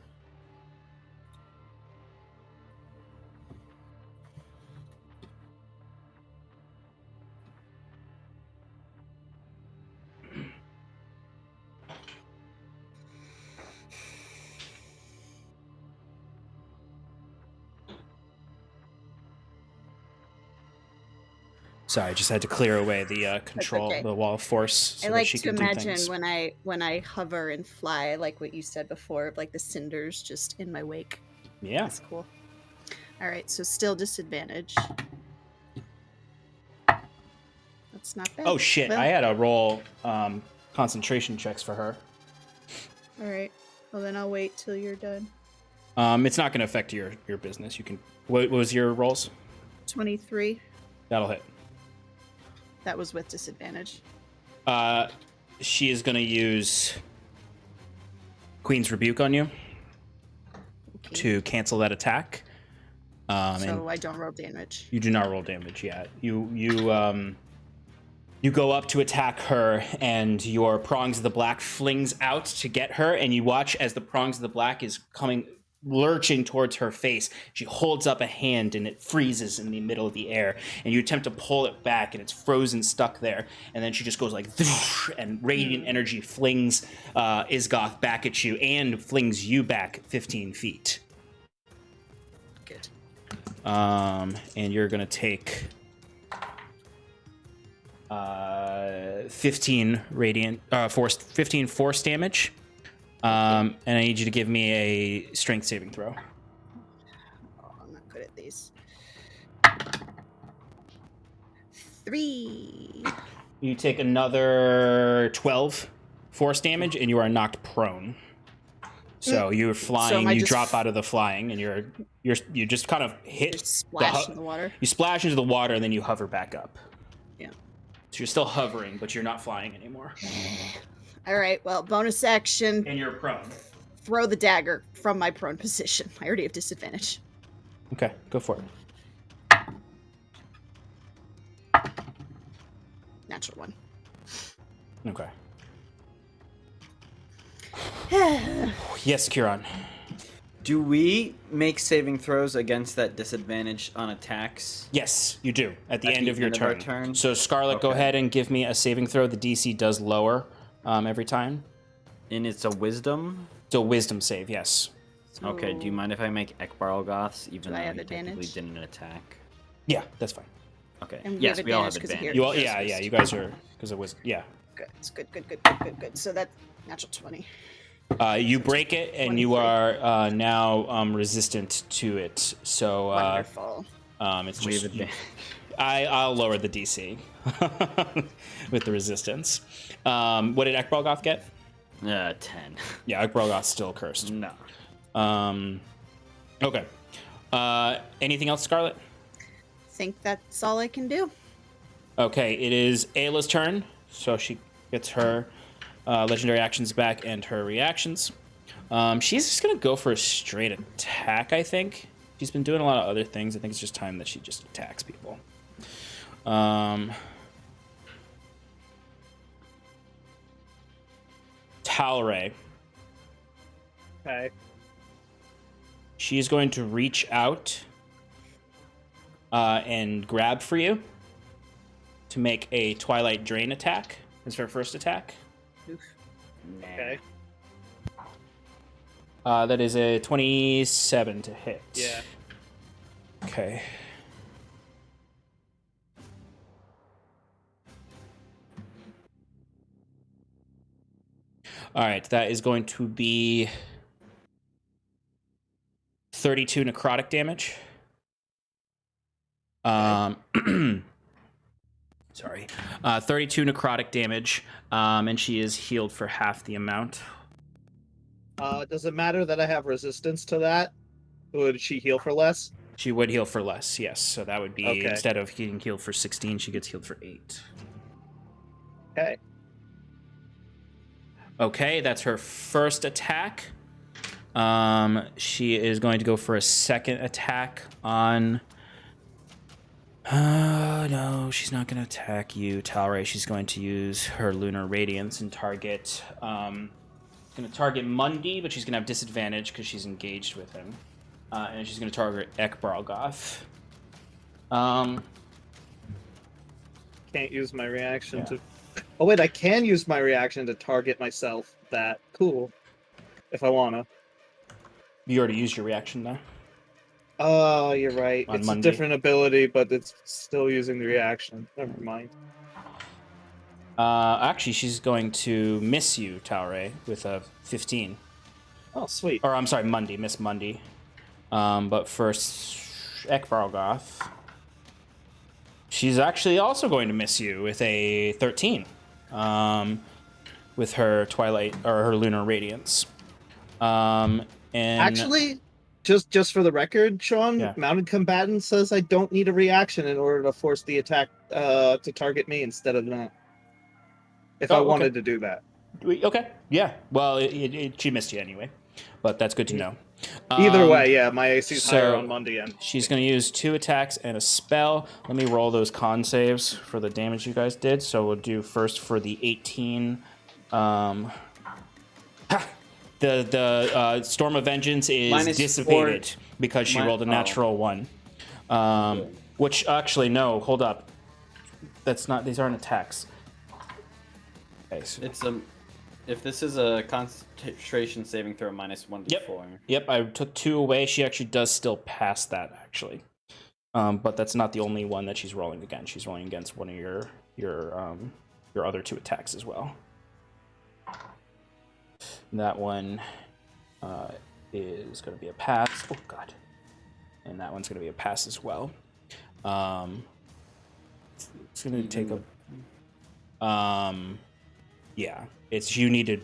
S1: Sorry, I just had to clear away the control,
S2: okay.
S1: the wall of force. So
S2: I
S1: that
S2: like
S1: she
S2: to
S1: can do
S2: imagine
S1: things.
S2: when I hover and fly, like what you said before, like the cinders just in my wake.
S1: Yeah.
S2: That's cool. All right, so still disadvantage. That's not bad.
S1: Oh shit!
S2: Well,
S1: I had to roll concentration checks for her.
S2: all right. Well, then I'll wait till you're done.
S1: It's not going to affect your business. You can. What was your rolls?
S2: 23.
S1: That'll hit.
S2: That was with disadvantage.
S1: She is going to use Queen's Rebuke on you
S2: Okay.
S1: to cancel that attack.
S2: So
S1: And
S2: I don't roll damage.
S1: you do not roll damage yet. You go up to attack her, and your Prongs of the Black flings out to get her, and you watch as the Prongs of the Black is lurching towards her face. She holds up a hand, and it freezes in the middle of the air, and you attempt to pull it back, and it's frozen, stuck there, and then she just goes like, and radiant energy flings Isgoth back at you, and flings you back 15 feet.
S2: Good.
S1: And you're gonna take 15 radiant, 15 force damage. And I need you to give me a strength saving throw.
S2: Oh, I'm not good at these. 3.
S1: You take another 12 force damage, and you are knocked prone. So you're flying.
S2: I
S1: You
S2: just
S1: drop out of the flying, and you just kind of hit.
S2: Just splash in the water.
S1: You splash into the water, and then you hover back up.
S2: Yeah.
S1: So you're still hovering, but you're not flying anymore.
S2: All right. Well, bonus action.
S1: And you're prone.
S2: Throw the dagger from my prone position. I already have disadvantage.
S1: Okay, go for it.
S2: Natural 1.
S1: Okay. Yes, Kieran.
S7: Do we make saving throws against that disadvantage on attacks?
S1: Yes, you do at the
S7: At
S1: end
S7: the
S1: of your
S7: end of our
S1: turn.
S7: turn?
S1: So Scarlet, go
S7: Okay.
S1: ahead and give me a saving throw. The DC does lower every time.
S7: And it's a wisdom?
S1: So wisdom save, yes.
S7: Okay, do you mind if I make Ekbarlgoths even
S2: Do I
S7: though
S2: have
S7: he technically
S2: advantage?
S7: didn't attack?
S1: Yeah, that's fine.
S7: Okay.
S2: And we
S7: Yes,
S2: have
S7: we all have
S2: advantage 'cause of
S7: advantage.
S1: You all,
S2: Yes,
S1: yeah,
S2: yes.
S1: you guys are because it was
S2: Good. It's good. So that's natural 20.
S1: You break it and you
S2: 23.
S1: are now resistant to it. So
S2: Wonderful.
S1: it's
S7: We have
S1: just
S7: advantage.
S1: I'll lower the DC with the resistance. What did Ekbalgoth get?
S7: 10.
S1: Yeah, Ekbalgoth's still cursed.
S7: No.
S1: Okay. Anything else, Scarlet?
S2: Think that's all I can do.
S1: Okay, it is Ayla's turn, so she gets her legendary actions back and her reactions. She's just gonna go for a straight attack, I think. She's been doing a lot of other things. I think it's just time that she just attacks people. Talray.
S4: Okay.
S1: She is going to reach out and grab for you to make a Twilight Drain attack as her first attack.
S4: Okay.
S1: That is a 27 to hit.
S4: Yeah.
S1: Okay. All right, that is going to be 32 necrotic damage. Sorry. 32 necrotic damage, and she is healed for half the amount.
S4: Does it matter that I have resistance to that? Would she heal for less?
S1: She would heal for less, yes. So that would be,
S4: Okay.
S1: instead of getting healed for 16, she gets healed for 8.
S4: Okay.
S1: Okay, that's her first attack. She is going to go for a second attack on... no, she's not going to attack you, Talray. She's going to use her Lunar Radiance and target... going to target Mundi, but she's going to have disadvantage because she's engaged with him. And she's going to target Ekbarlgoth.
S4: Can't use my reaction
S1: Yeah.
S4: to... Oh, wait, I can use my reaction to target myself. That. Cool. If I wanna.
S1: You already used your reaction, though.
S4: Oh, you're right.
S1: On
S4: It's
S1: Monday.
S4: a different ability, but it's still using the reaction. Never mind.
S1: Actually, she's going to miss you, Talray, with a 15.
S4: Oh, sweet.
S1: Or, I'm sorry, Mundi. Miss Mundi. But first, Ekbarlgoth. She's actually also going to miss you with a 13. With her Twilight, or her Lunar Radiance. And
S4: Actually, just for the record, Sean,
S1: Yeah.
S4: Mounted Combatant says I don't need a reaction in order to force the attack to target me instead of that. If
S1: Oh,
S4: I
S1: okay.
S4: wanted to do that.
S1: Okay, yeah. Well, she missed you anyway, but that's good to know.
S4: Either way, yeah, my AC is higher
S1: so
S4: on Monday end.
S1: She's going to use 2 attacks and a spell. Let me roll those con saves for the damage you guys did. So we'll do first for the 18. The Storm of Vengeance is
S7: Minus
S1: dissipated because she rolled a natural 1. Which actually, no, hold up. That's not. These aren't attacks. Okay, so,
S7: It's if this is a concentration saving throw, minus 1d4.
S1: Yep, I took 2 away. She actually does still pass that, actually. But that's not the only one that she's rolling against. She's rolling against one of your other 2 attacks as well. That one is going to be a pass. Oh, God. And that one's going to be a pass as well. It's going to take a... yeah. It's you need a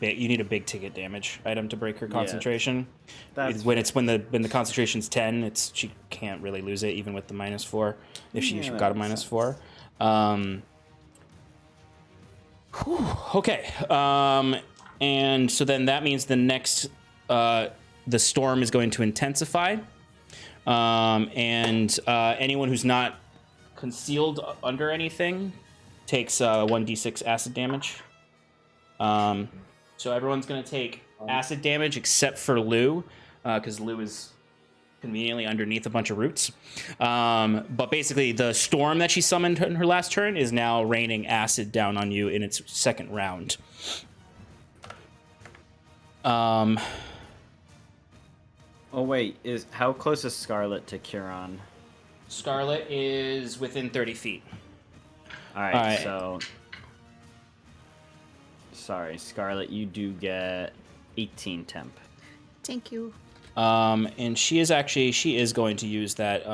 S1: big ticket damage item to break her concentration.
S7: That's
S1: When the concentration's 10, she can't really lose it even with the -4 if she's got a -4. Okay. And so then that means the next the storm is going to intensify. And anyone who's not concealed under anything takes 1d6 acid damage. So everyone's going to take acid damage except for Lou, because Lou is conveniently underneath a bunch of roots. But basically, the storm that she summoned in her last turn is now raining acid down on you in its second round.
S7: Oh wait, how close is Scarlet to Curon?
S1: Scarlet is within 30 feet.
S7: All right, so sorry, Scarlet, you do get 18 temp.
S2: Thank you.
S1: And she is going to use that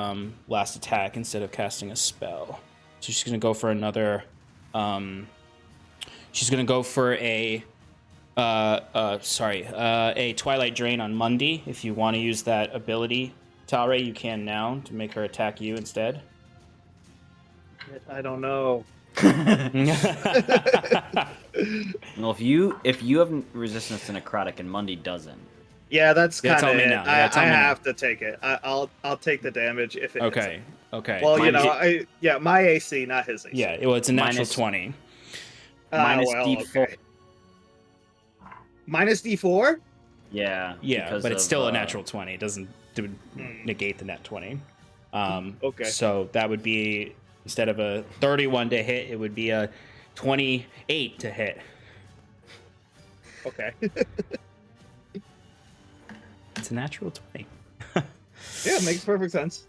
S1: last attack instead of casting a spell. So she's going to go for another. She's going to go for a Twilight Drain on Mundi. If you want to use that ability, Talray, you can now to make her attack you instead.
S4: I don't know.
S7: Well, if you have resistance to necrotic and Mundi doesn't.
S4: Yeah, that's kind of
S1: tell me
S4: it.
S1: now.
S4: I
S1: Tell me now.
S4: have to take it. I'll take the damage if it.
S1: Okay.
S4: Well,
S1: Mine-
S4: my AC, not his AC.
S1: Yeah, well, it's a natural
S7: Minus-
S1: 20.
S7: Minus
S4: well,
S7: D4.
S4: okay. Minus D4?
S1: Yeah,
S7: because
S1: but it's
S7: of,
S1: still a natural 20. It doesn't negate the net 20.
S4: Okay.
S1: So that would be, instead of a 31 to hit, it would be a 28 to hit.
S4: Okay.
S1: It's a natural 20.
S4: Yeah, it makes perfect sense.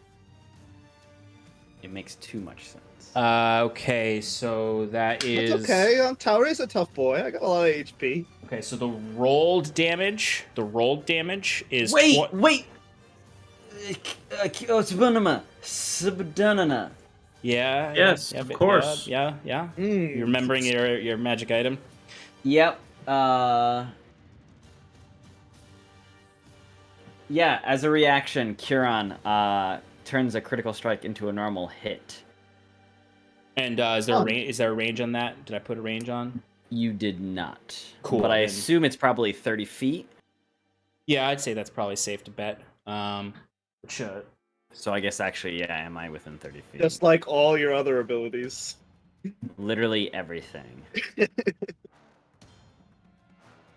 S7: It makes too much sense.
S1: Okay, so that is...
S4: That's okay. Tauray's a tough boy. I got a lot of HP.
S1: Okay, so the rolled damage is...
S7: Wait! Subdanana.
S1: Yeah.
S3: Yes,
S1: yeah,
S3: of
S1: but-
S3: course.
S1: Yeah. You're remembering your magic item?
S7: Yep. Yeah, as a reaction, Curon turns a critical strike into a normal hit.
S1: And is there a range on that? Did I put a range on?
S7: You did not.
S1: Cool,
S7: But I
S1: then.
S7: assume it's probably 30 feet.
S1: Yeah, I'd say that's probably safe to bet.
S7: So I guess actually, yeah, am I within 30 feet?
S4: Just like all your other abilities.
S7: Literally everything.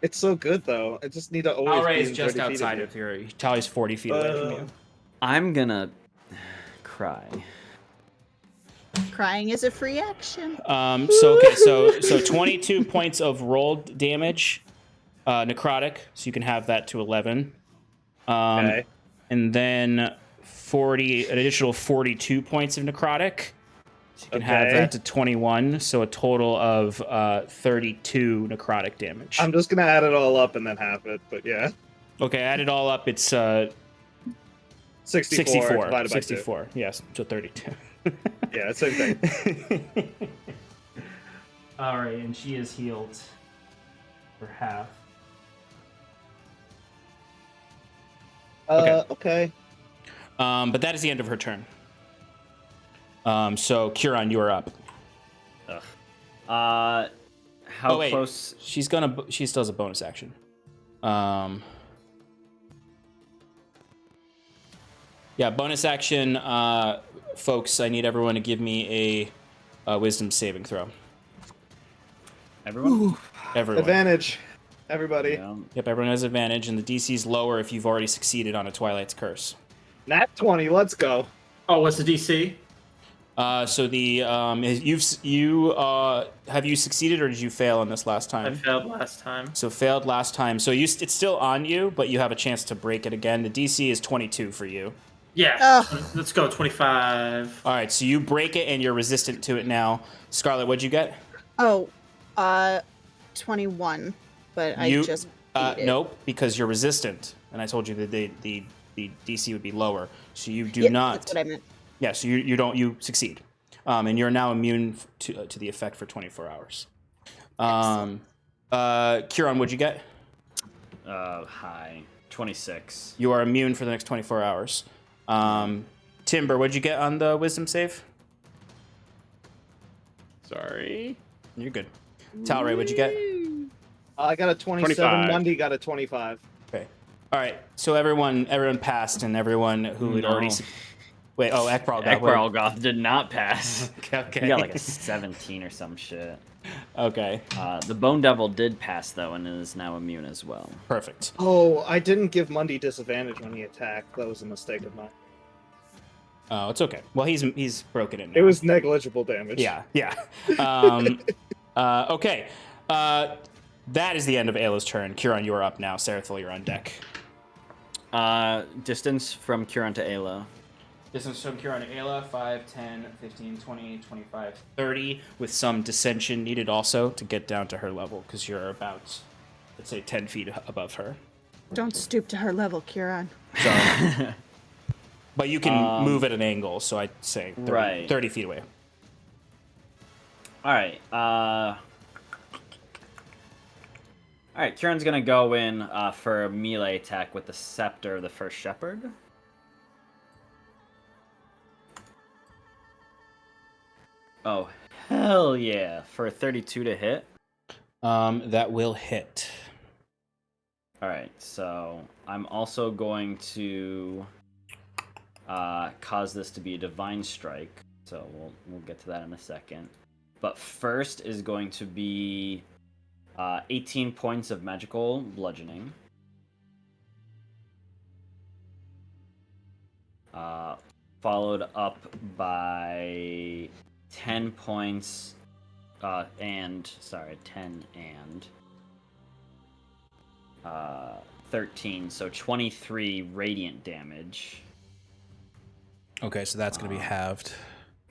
S4: It's so good though. I just need to always.
S1: Talray
S4: be
S1: is
S4: in
S1: just
S4: 30 feet
S1: outside
S4: you.
S1: of your... Tally's 40 feet away from you.
S7: I'm gonna cry.
S2: Crying is a free action.
S1: So 22 points of rolled damage, necrotic, so you can have that to 11.
S4: Okay.
S1: And then an additional 42 points of necrotic, so you can have that to 21. So a total of 32 necrotic damage.
S4: I'm just gonna add it all up and then half it, but yeah.
S1: Okay, add it all up. It's
S4: 64 divided by
S1: 64. Yes, so 32.
S4: 2. Yeah, same thing.
S1: All right, and she is healed for half.
S4: Okay.
S1: But that is the end of her turn. So Curon, you are up.
S7: How close?
S1: She still has a bonus action. Yeah, bonus action, folks. I need everyone to give me a wisdom saving throw.
S7: Everyone?
S1: Everyone.
S4: Advantage. Everybody.
S7: Yeah.
S1: Yep, everyone has advantage, and the DC is lower if you've already succeeded on a Twilight's Curse.
S4: Nat 20. Let's go.
S3: Oh, what's the DC?
S1: So the have you succeeded or did you fail on this last time?
S3: I failed last time.
S1: So failed last time. So it's still on you, but you have a chance to break it again. The DC is 22 for you.
S3: Yeah. Let's go. 25.
S1: All right, so you break it and you're resistant to it now. Scarlet, what'd you get?
S2: 21. But I just beat it.
S1: Nope, because you're resistant, and I told you that the DC would be lower. So you do not.
S2: That's what I meant.
S1: Yeah, so you succeed, and you're now immune to the effect for 24 hours. Curon, what'd you get?
S7: High. 26.
S1: You are immune for the next 24 hours. Timber, what'd you get on the wisdom save?
S8: Sorry.
S1: You're good. Talray, what'd you get?
S4: I got a 27.
S8: 25.
S4: Mundi got a 25.
S1: Okay. All right. So everyone passed, and everyone who had already Wait, oh,
S7: Ekbaralgoth did not pass.
S1: Okay.
S7: He got like a 17 or some shit.
S1: Okay.
S7: The Bone Devil did pass, though, and is now immune as well.
S1: Perfect.
S4: Oh, I didn't give Mundy disadvantage when he attacked. That was a mistake of mine.
S1: Oh, it's okay. Well, he's broken it now.
S4: It was negligible damage.
S1: Yeah. Okay. That is the end of Aella's turn. Kieran, you are up now. Sarathil, you're on deck.
S7: Distance from Kieran to Aella.
S1: Distance from Kieran to Aella, 5, 10, 15, 20, 25, 30, with some dissension needed also to get down to her level, because you're about, let's say, 10 feet above her.
S2: Don't stoop to her level, Kieran.
S1: So, but you can move at an angle, so I'd say 30 feet away.
S7: All right. All right, Kieran's going to go in for a melee attack with the Scepter of the First Shepherd. Oh, hell yeah. For a 32 to hit.
S1: That will hit.
S7: All right, so I'm also going to cause this to be a Divine Strike. So we'll get to that in a second. But first is going to be 18 points of magical bludgeoning. Followed up by 10 points, 10 and 13, so 23 radiant damage.
S1: Okay, so that's going to be halved.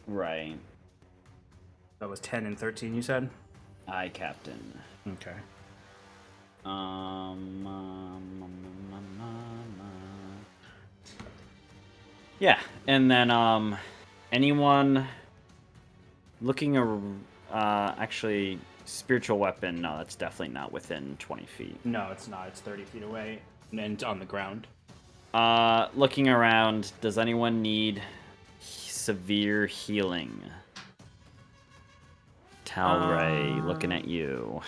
S7: Right.
S1: That was 10 and 13, you said?
S7: Aye, Captain.
S1: Okay.
S7: Yeah, and then anyone looking actually spiritual weapon, no, that's definitely not within 20 feet.
S1: No, it's not. It's 30 feet away and on the ground.
S7: Looking around, does anyone need severe healing? Talray, looking at you.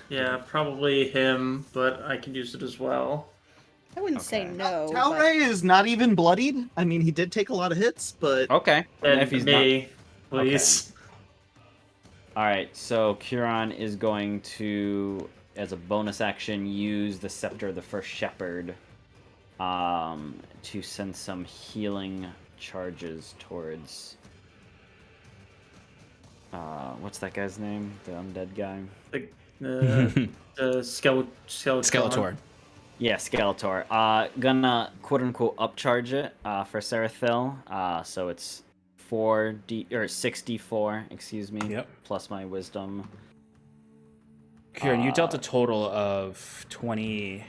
S3: Yeah, probably him, but I can use it as well.
S2: I wouldn't say no.
S9: Talray is not even bloodied. I mean, he did take a lot of hits, but...
S7: Okay.
S3: And
S7: if he's
S3: me, please.
S7: Okay. All right, so Kieran is going to, as a bonus action, use the Scepter of the First Shepherd to send some healing charges towards... what's that guy's name? The undead guy?
S3: The Skeletor.
S7: Yeah, Skeletor. Gonna quote-unquote upcharge it for Sarathil. So it's 6d4, excuse me.
S1: Yep.
S7: Plus my wisdom.
S1: Kieran, you dealt a total of 20.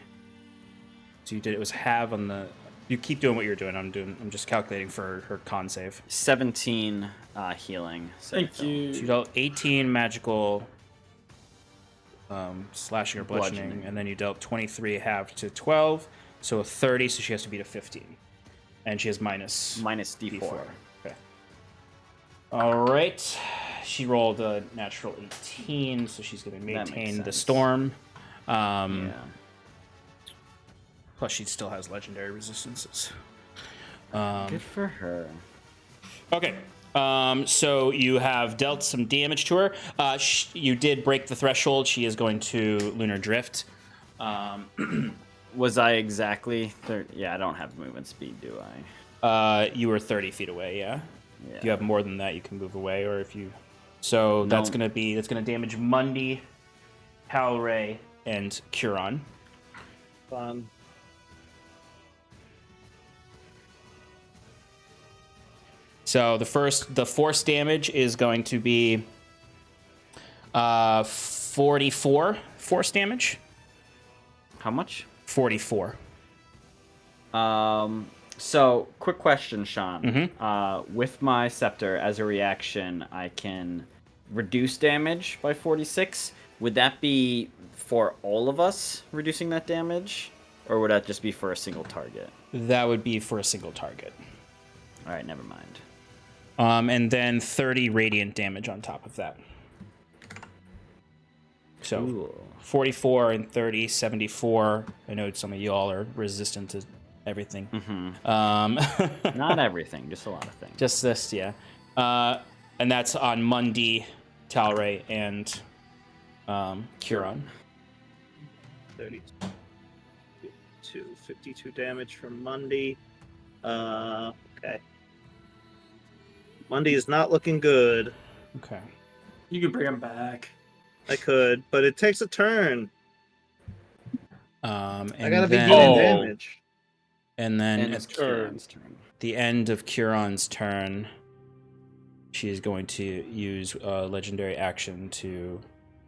S1: So you did, it was half on the... You keep doing what you're doing. I'm just calculating for her con save.
S7: 17 healing.
S3: Thank you.
S1: So you dealt 18 magical slashing or bludgeoning, and then you dealt 23 halved to 12, so a 30, so she has to beat a 15. And she has minus
S7: D4.
S1: Okay. All right. She rolled a natural 18, so she's going to maintain the storm.
S7: Yeah.
S1: Plus, she still has legendary resistances.
S7: Good for her.
S1: Okay. So you have dealt some damage to her. You did break the threshold. She is going to Lunar Drift.
S7: Was I exactly 30? Yeah, I don't have movement speed, do I?
S1: You were 30 feet away, yeah?
S7: Yeah.
S1: If you have more than that, you can move away, or if you... So that's going to damage Mundy, Talray, and Kieran.
S4: Fun.
S1: So the force damage is going to be 44 force damage.
S7: How much?
S1: 44.
S7: So, quick question, Sean.
S1: Mm-hmm.
S7: With my scepter, as a reaction, I can reduce damage by 46. Would that be for all of us reducing that damage? Or would that just be for a single target?
S1: That would be for a single target.
S7: All right, never mind.
S1: And then 30 radiant damage on top of that. So
S7: Cool.
S1: 44 and 30, 74. I know some of y'all are resistant to everything.
S7: Mm-hmm. Not everything, just a lot of things.
S1: Just this, yeah. And that's on Mundi, Talray, and Curon.
S4: 52 damage from Mundi. Okay. Mundi is not looking good.
S1: Okay.
S3: You could bring him back.
S4: I could, but it takes a turn.
S1: And
S4: I gotta
S1: then,
S4: be dealing damage.
S1: And then
S7: And
S1: at
S7: it's Kieran's turn.
S1: the end of Curon's turn, she is going to use a legendary action to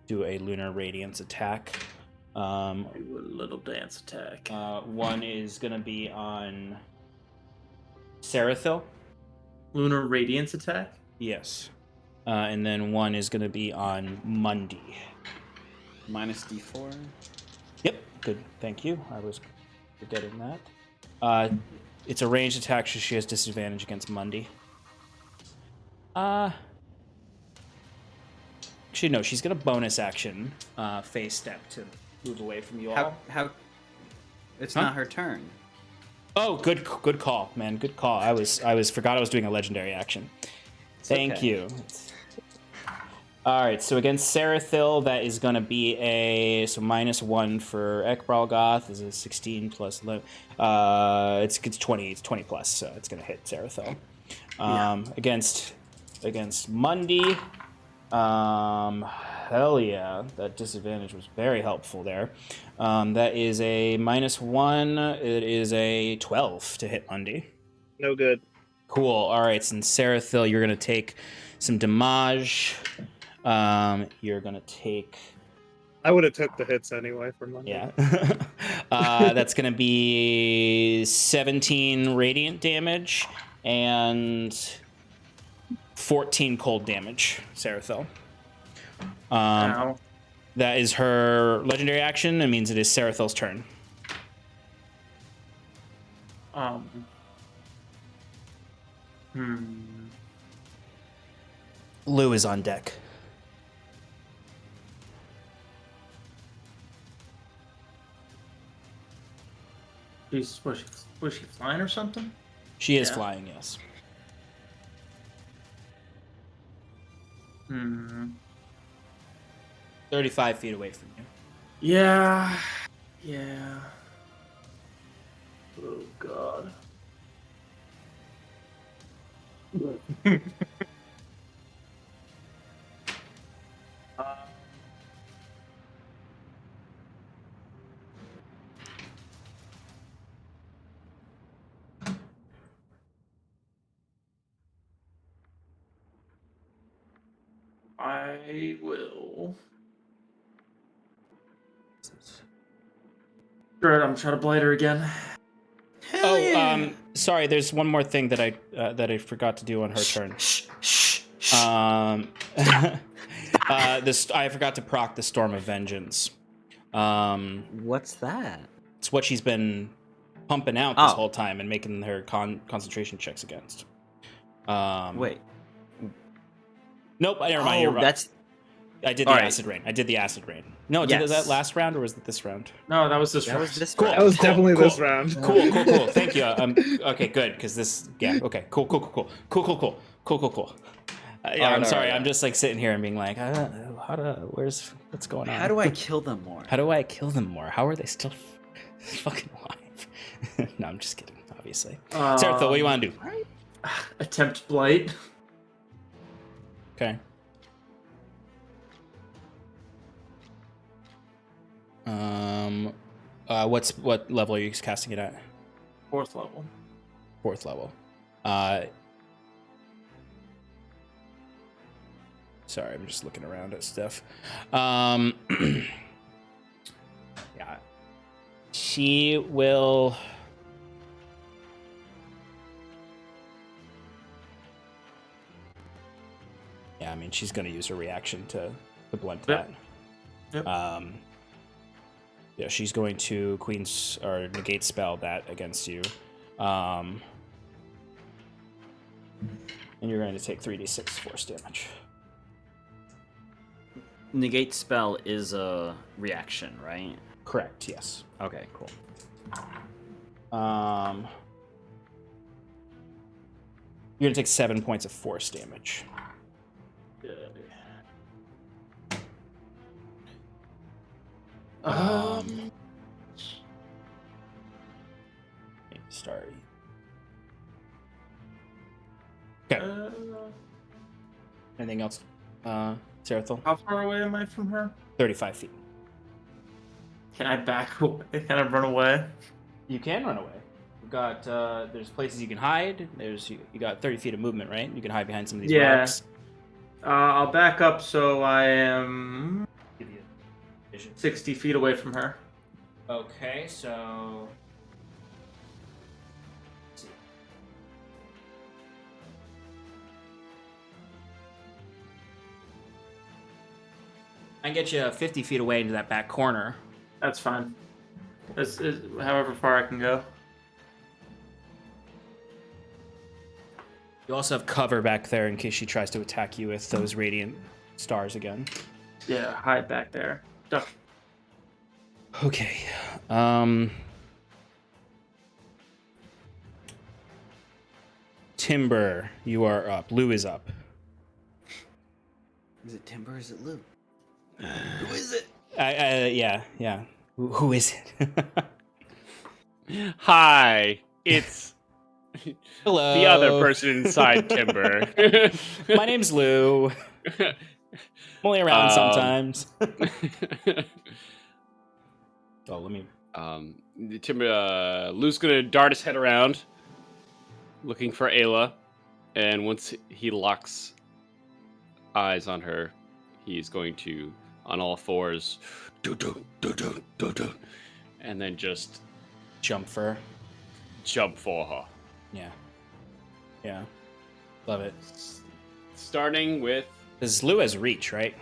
S1: do a Lunar Radiance attack.
S3: Do a little dance attack.
S1: One is going to be on Sarathil.
S3: Lunar Radiance attack?
S1: Yes. And then one is going to be on Mundi.
S7: Minus D4.
S1: Yep, good. Thank you. I was forgetting that. It's a ranged attack, so she has disadvantage against Mundi. Actually, no, she's going to bonus action phase step to move away from you all.
S7: How? It's not her turn.
S1: Oh, good call, man. Good call. I forgot I was doing a legendary action. Thank you. All right, so against Sarathil, that is going to be -1 for Ekbralgoth. Is a 16 plus 11. It's 20. It's 20 plus, so it's going to hit Sarathil. Against Mundi, hell yeah, that disadvantage was very helpful there. That is a -1. It is a 12 to hit Mundi.
S4: No good.
S1: Cool. All right, since Sarathil, you're going to take some damage. You're going to take...
S4: I would have took the hits anyway for Mundi.
S1: Yeah. That's going to be 17 radiant damage and 14 cold damage, Sarathil.
S3: Ow.
S1: That is her legendary action. It means it is Sarathil's turn. Lou is on deck.
S3: Was she flying or something?
S1: She is flying, yes. 35 feet away from you.
S3: Yeah. Oh, God. I will. Good, I'm trying to blight her again.
S1: Sorry. There's one more thing that I forgot to do on her turn. I forgot to proc the Storm of Vengeance.
S7: What's that?
S1: It's what she's been pumping out this whole time and making her concentration checks against.
S7: Wait.
S1: Nope, never mind. You're right. I did the acid rain. No, was that last round or was it this round?
S3: No, that was this round.
S1: Cool.
S4: That was definitely this round.
S1: Cool. Thank you. Okay, good. Because this, okay. Cool. I'm sorry. I'm just like sitting here and being like, what's going on?
S7: How do I kill them more?
S1: How are they still fucking alive? No, I'm just kidding. Obviously. Sarathil, what do you want to do?
S3: Attempt blight.
S1: Okay. What level are you casting it at?
S3: 4th level.
S1: 4th level. Sorry, I'm just looking around at stuff. Yeah. She will. Yeah, I mean, she's going to use her reaction to blunt that.
S3: Yep.
S1: Yeah, she's going to negate spell that against you. And you're going to take 3d6 force damage.
S7: Negate spell is a reaction, right?
S1: Correct, yes.
S7: Okay, cool.
S1: You're gonna take 7 points of force damage. Sorry. Okay. Anything else, Sarathil?
S3: How far away am I from her?
S1: 35 feet.
S3: Can I back away? Can I run away?
S1: You can run away. You've got there's places you can hide. You got 30 feet of movement, right? You can hide behind some of these rocks.
S3: I'll back up so I am
S1: Give you vision.
S3: 60 feet away from her.
S1: Okay, so let's see. I can get you 50 feet away into that back corner.
S3: That's fine. This is however far I can go.
S1: You also have cover back there in case she tries to attack you with those radiant stars again.
S3: Yeah, hide back there. Duck.
S1: Okay. Timber, you are up. Lou is up.
S6: Is it Timber or is it Lou? Who is it?
S1: Yeah. Who is it?
S8: Hi, it's
S1: Hello.
S8: the other person inside Timber.
S1: My name's Lou. I'm only around sometimes. Oh, let me.
S8: Timber, Lou's gonna dart his head around, looking for Aella, and once he locks eyes on her, he's going to, on all fours, and then just
S1: Jump for her.
S8: jump for her.
S1: Yeah. Love it.
S8: Starting with
S1: Because Lou has reach, right?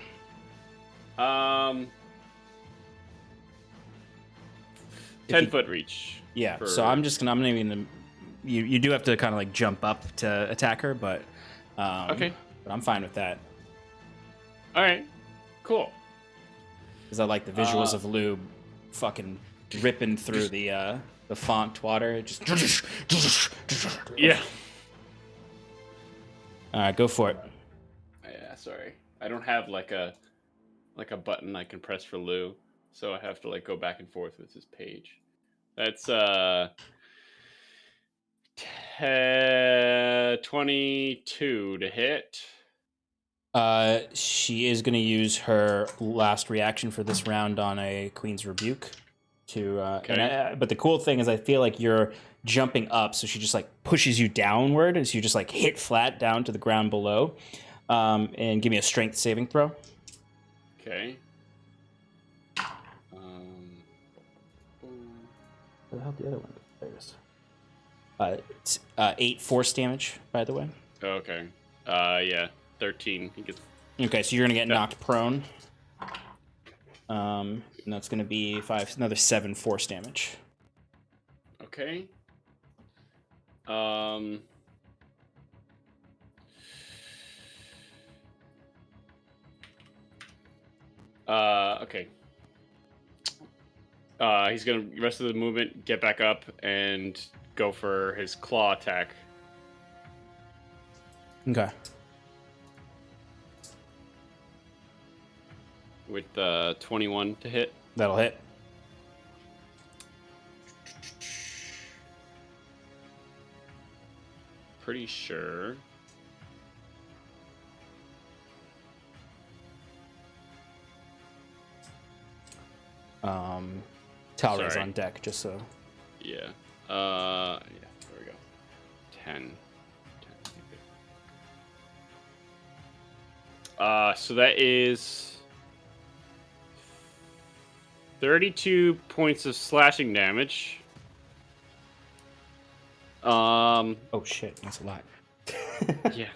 S8: 10-foot reach.
S1: Yeah.
S8: for-
S1: So I'm not even gonna. You do have to kind of like jump up to attack her, but
S8: Okay.
S1: But I'm fine with that
S8: All right. Cool.
S1: because I like the visuals of Lou fucking ripping through the font water. Just.
S8: Yeah.
S1: All right, go for it.
S8: Yeah. Sorry, I don't have like a button I can press for Lou, so I have to like go back and forth with his page. That's 22 to hit.
S1: She is going to use her last reaction for this round on a Queen's Rebuke. But the cool thing is, I feel like you're jumping up, so she just like pushes you downward, and so you just like hit flat down to the ground below. And give me a strength saving throw.
S8: Okay.
S1: Where the hell the other one? There it is. It's 8 force damage, by the way.
S8: Okay. Yeah. 13. He gets.
S1: Okay, so you're gonna get knocked prone. And that's gonna be another 7 force damage.
S8: Okay. Okay. He's gonna rest of the movement get back up and go for his claw attack.
S1: Okay.
S8: With 21 to hit.
S1: That'll hit.
S8: Pretty sure.
S1: Talray's
S8: Sorry.
S1: on deck, just so.
S8: Yeah. Yeah, there we go. 10. So that is 32 points of slashing damage.
S1: Oh shit, that's a lot.
S8: Yeah.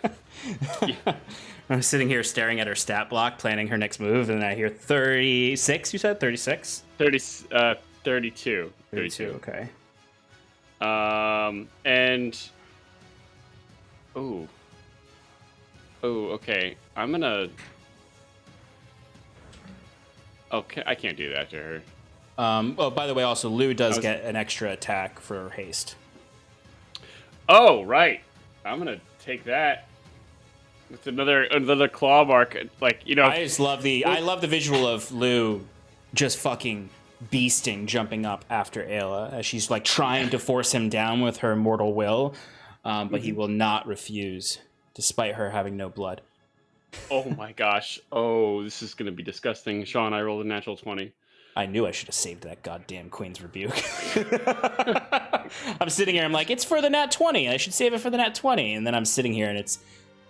S1: I'm sitting here staring at her stat block, planning her next move, and I hear 36. You said 36?
S8: 32.
S1: 32. Okay.
S8: And oh, okay. I'm gonna. Okay, I can't do that to her.
S1: Oh, by the way, also Lou does get an extra attack for haste.
S8: Oh, right. I'm gonna take that with another claw mark. Like, you know,
S1: I just love I love the visual of Lou just fucking beasting, jumping up after Aella as she's like trying to force him down with her mortal will, but he will not refuse, despite her having no blood.
S8: Oh my gosh. Oh, this is gonna be disgusting. Sean, I rolled a natural 20.
S1: I knew I should have saved that goddamn Queen's Rebuke. I'm sitting here, I'm like, it's for the nat 20. I should save it for the nat 20. And then I'm sitting here and it's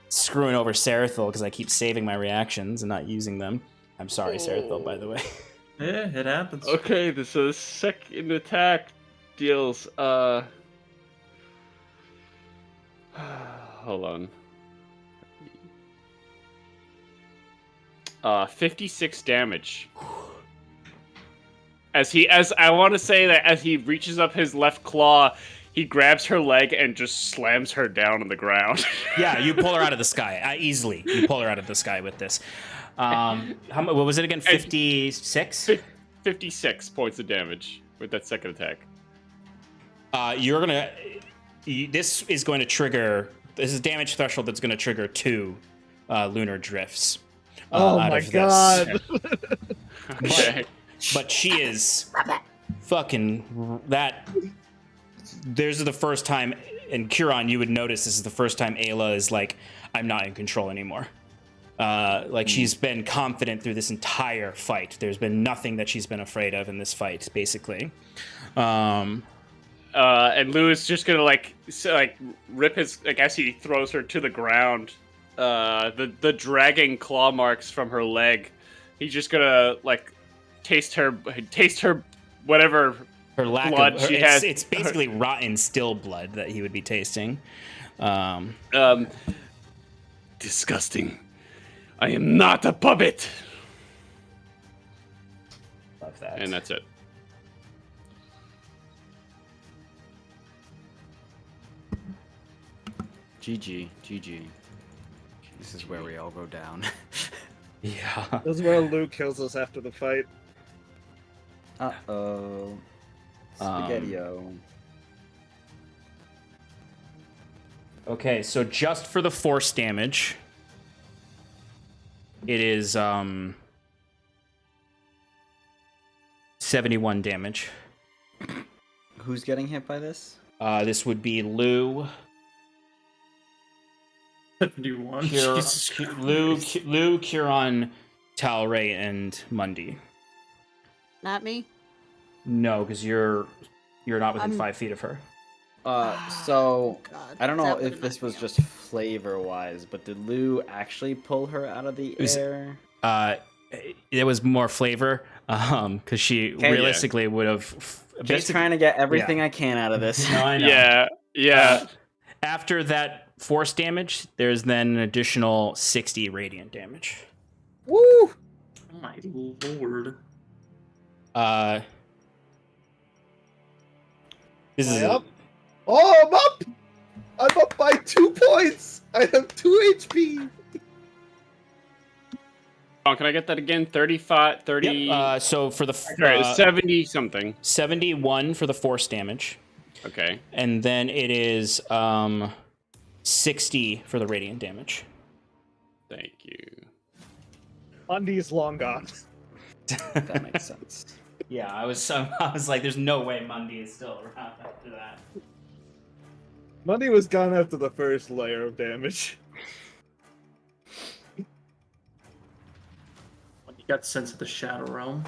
S1: screwing over Sarathil because I keep saving my reactions and not using them. I'm sorry, Sarathil, by the way.
S3: Yeah, it happens.
S8: Okay, so the second attack deals hold on. 56 damage. As I want to say that as he reaches up his left claw, he grabs her leg and just slams her down on the ground.
S1: Yeah, you pull her out of the sky easily. You pull her out of the sky with this. What was it again? 56?
S8: 56 points of damage with that second attack.
S1: This is going to trigger. This is damage threshold that's going to trigger 2 lunar drifts.
S4: Oh my god!
S8: Okay.
S1: But she is fucking that. This is the first time, and Curon, you would notice this is the first time Aella is like, I'm not in control anymore. Like she's been confident through this entire fight. There's been nothing that she's been afraid of in this fight, basically.
S8: And Lou is just gonna rip his, like, as he throws her to the ground. The dragging claw marks from her leg. He's just gonna like taste her whatever
S1: her lack
S8: blood
S1: of
S8: she has.
S1: It's basically rotten still blood that he would be tasting.
S8: Disgusting. I am not a puppet.
S1: Love that.
S8: And that's it.
S6: GG. This is where we all go down.
S1: Yeah.
S4: This is where Lou kills us after the fight.
S6: Uh-oh. Spaghetti-o.
S1: Okay, so just for the force damage, it is 71 damage.
S6: Who's getting hit by this?
S1: This would be Lou.
S3: 71.
S1: Lou, Curon, Talray, and Mundi.
S2: Not me.
S1: No, because you're not within 5 feet of her.
S6: So
S2: God,
S6: I don't know
S2: that
S6: if
S2: would've
S6: this
S2: knocked
S6: was
S2: me
S6: just flavor-wise, but did Lou actually pull her out of the air?
S1: It was more flavor, because she realistically would have.
S6: Just trying to get everything I can out of this.
S1: No, I know.
S8: Yeah.
S1: After that force damage, there's then an additional 60 radiant damage.
S4: Woo!
S3: Oh my lord.
S1: This is
S4: Up. Oh, I'm up! I'm up by 2 points! I have 2 HP!
S8: Oh, can I get that again? 35, 30...
S1: Yep. So for the
S8: 70 something.
S1: 71 for the force damage.
S8: Okay.
S1: And then it is 60 for the radiant damage.
S8: Thank you.
S4: Undy's long gone.
S6: That makes sense.
S1: Yeah, I was like, there's no way Mundi is still around after that.
S4: Mundy was gone after the first layer of damage.
S3: You got sense of the Shadow Realm.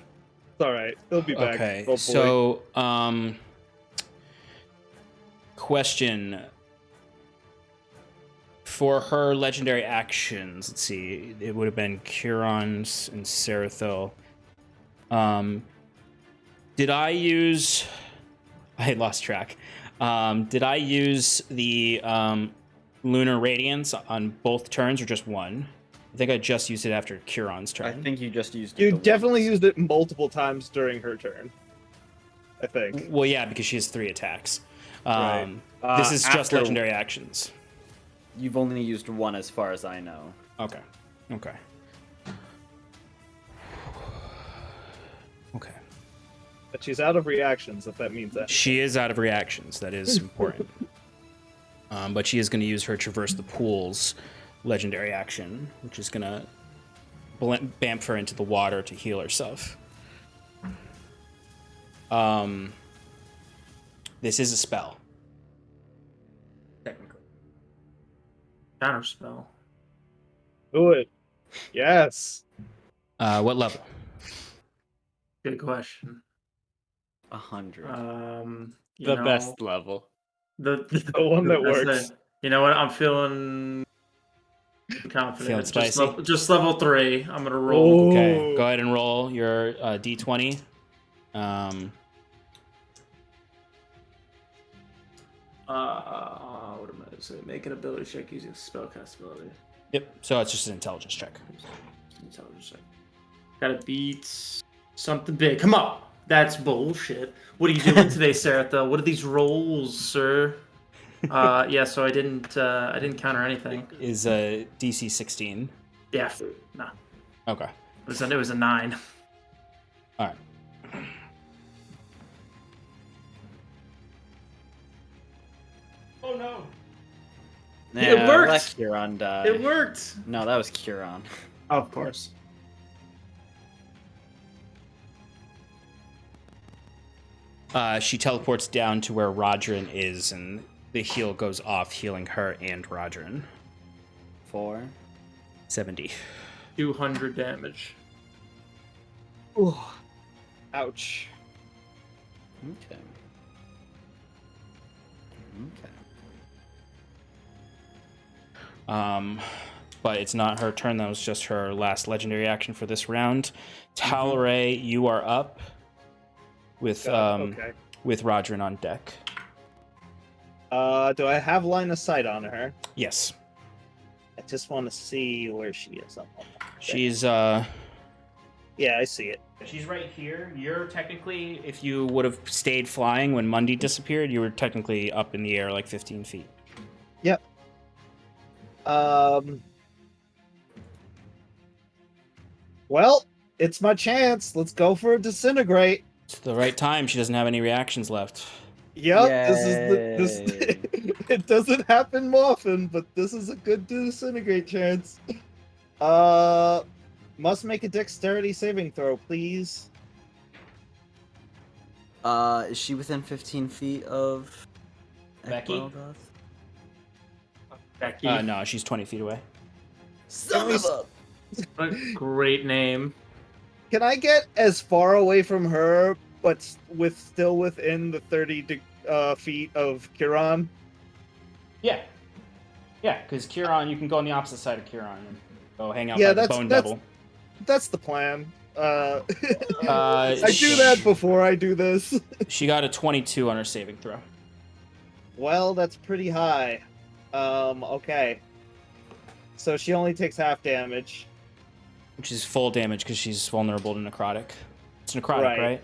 S4: It's alright. He'll be back.
S1: Okay,
S4: hopefully.
S1: so question for her legendary actions. Let's see, it would have been Curon's and Sarathil. Did I use? I lost track. Did I use the Lunar Radiance on both turns or just one? I think I just used it after Curon's turn.
S6: I think you just used it.
S4: You
S6: the
S4: definitely
S6: once.
S4: used it multiple times during her turn. I think.
S1: Well, yeah, because she has 3 attacks.
S4: Right.
S1: This is just
S6: After-
S1: legendary actions.
S6: You've only used one as far as I know.
S1: Okay. Okay. Okay.
S4: But she's out of reactions, if that means that.
S1: She is out of reactions. That is important. But she is going to use her Traverse the Pools legendary action, which is going to bamf her into the water to heal herself. This is a spell. Technically.
S3: Counter spell.
S4: Do it. Yes.
S1: What level?
S3: Good question.
S7: 100.
S3: You
S8: The
S3: know,
S8: best level.
S3: The
S4: one that
S3: that's
S4: works.
S3: You know what? I'm feeling confident.
S1: Feeling spicy?
S3: Just level 3. I'm gonna roll.
S1: Okay, go ahead and roll your d20.
S3: What am I gonna say? Make an ability check using spellcast ability.
S1: Yep, so it's just an intelligence check.
S3: Intelligence check. Gotta beat something big. Come on! That's bullshit. What are you doing today, Sarathil? What are these rolls, sir? Yeah, so I didn't counter anything.
S1: Is a DC 16.
S3: Yeah, no.
S1: Okay.
S3: It was a 9.
S1: All right.
S3: Oh no!
S7: Nah,
S3: worked!
S7: Let Kieran die.
S3: It worked.
S7: No, that was Kieran.
S3: Of course.
S1: She teleports down to where Rodrin is, and the heal goes off, healing her and Rodrin.
S7: 4.
S1: 70.
S3: 200 damage.
S4: Ooh. Ouch.
S7: Okay.
S1: But it's not her turn. That was just her last legendary action for this round. Talray, you are up with
S4: Okay.
S1: with Rodrin on deck.
S4: Do I have line of sight on her?
S1: Yes.
S4: I just want to see where she is.
S1: She's
S4: Yeah, I see it.
S1: she's right here. You're technically, if you would have stayed flying when Mundy disappeared, you were technically up in the air like 15 feet.
S4: Yep. Well, it's my chance. Let's go for a disintegrate.
S1: It's the right time. She doesn't have any reactions left.
S4: Yep, this it doesn't happen often, but this is a good disintegrate chance. Must make a dexterity saving throw, please.
S6: Is she within 15 feet of
S1: Becky?
S6: Ekbaldoth?
S3: Becky.
S1: No, she's 20 feet away.
S6: Son of a...
S3: What a great name.
S4: Can I get as far away from her, but still within the 30 feet of Kieran?
S1: Yeah. Yeah, because Kieran, you can go on the opposite side of Kieran and go hang out
S4: Yeah,
S1: by the Bone Devil.
S4: That's the plan. I
S1: I
S4: do that before I do this.
S1: She got a 22 on her saving throw.
S4: Well, that's pretty high. Okay. So she only takes half damage.
S1: Which is full damage because she's vulnerable to necrotic. It's necrotic, right?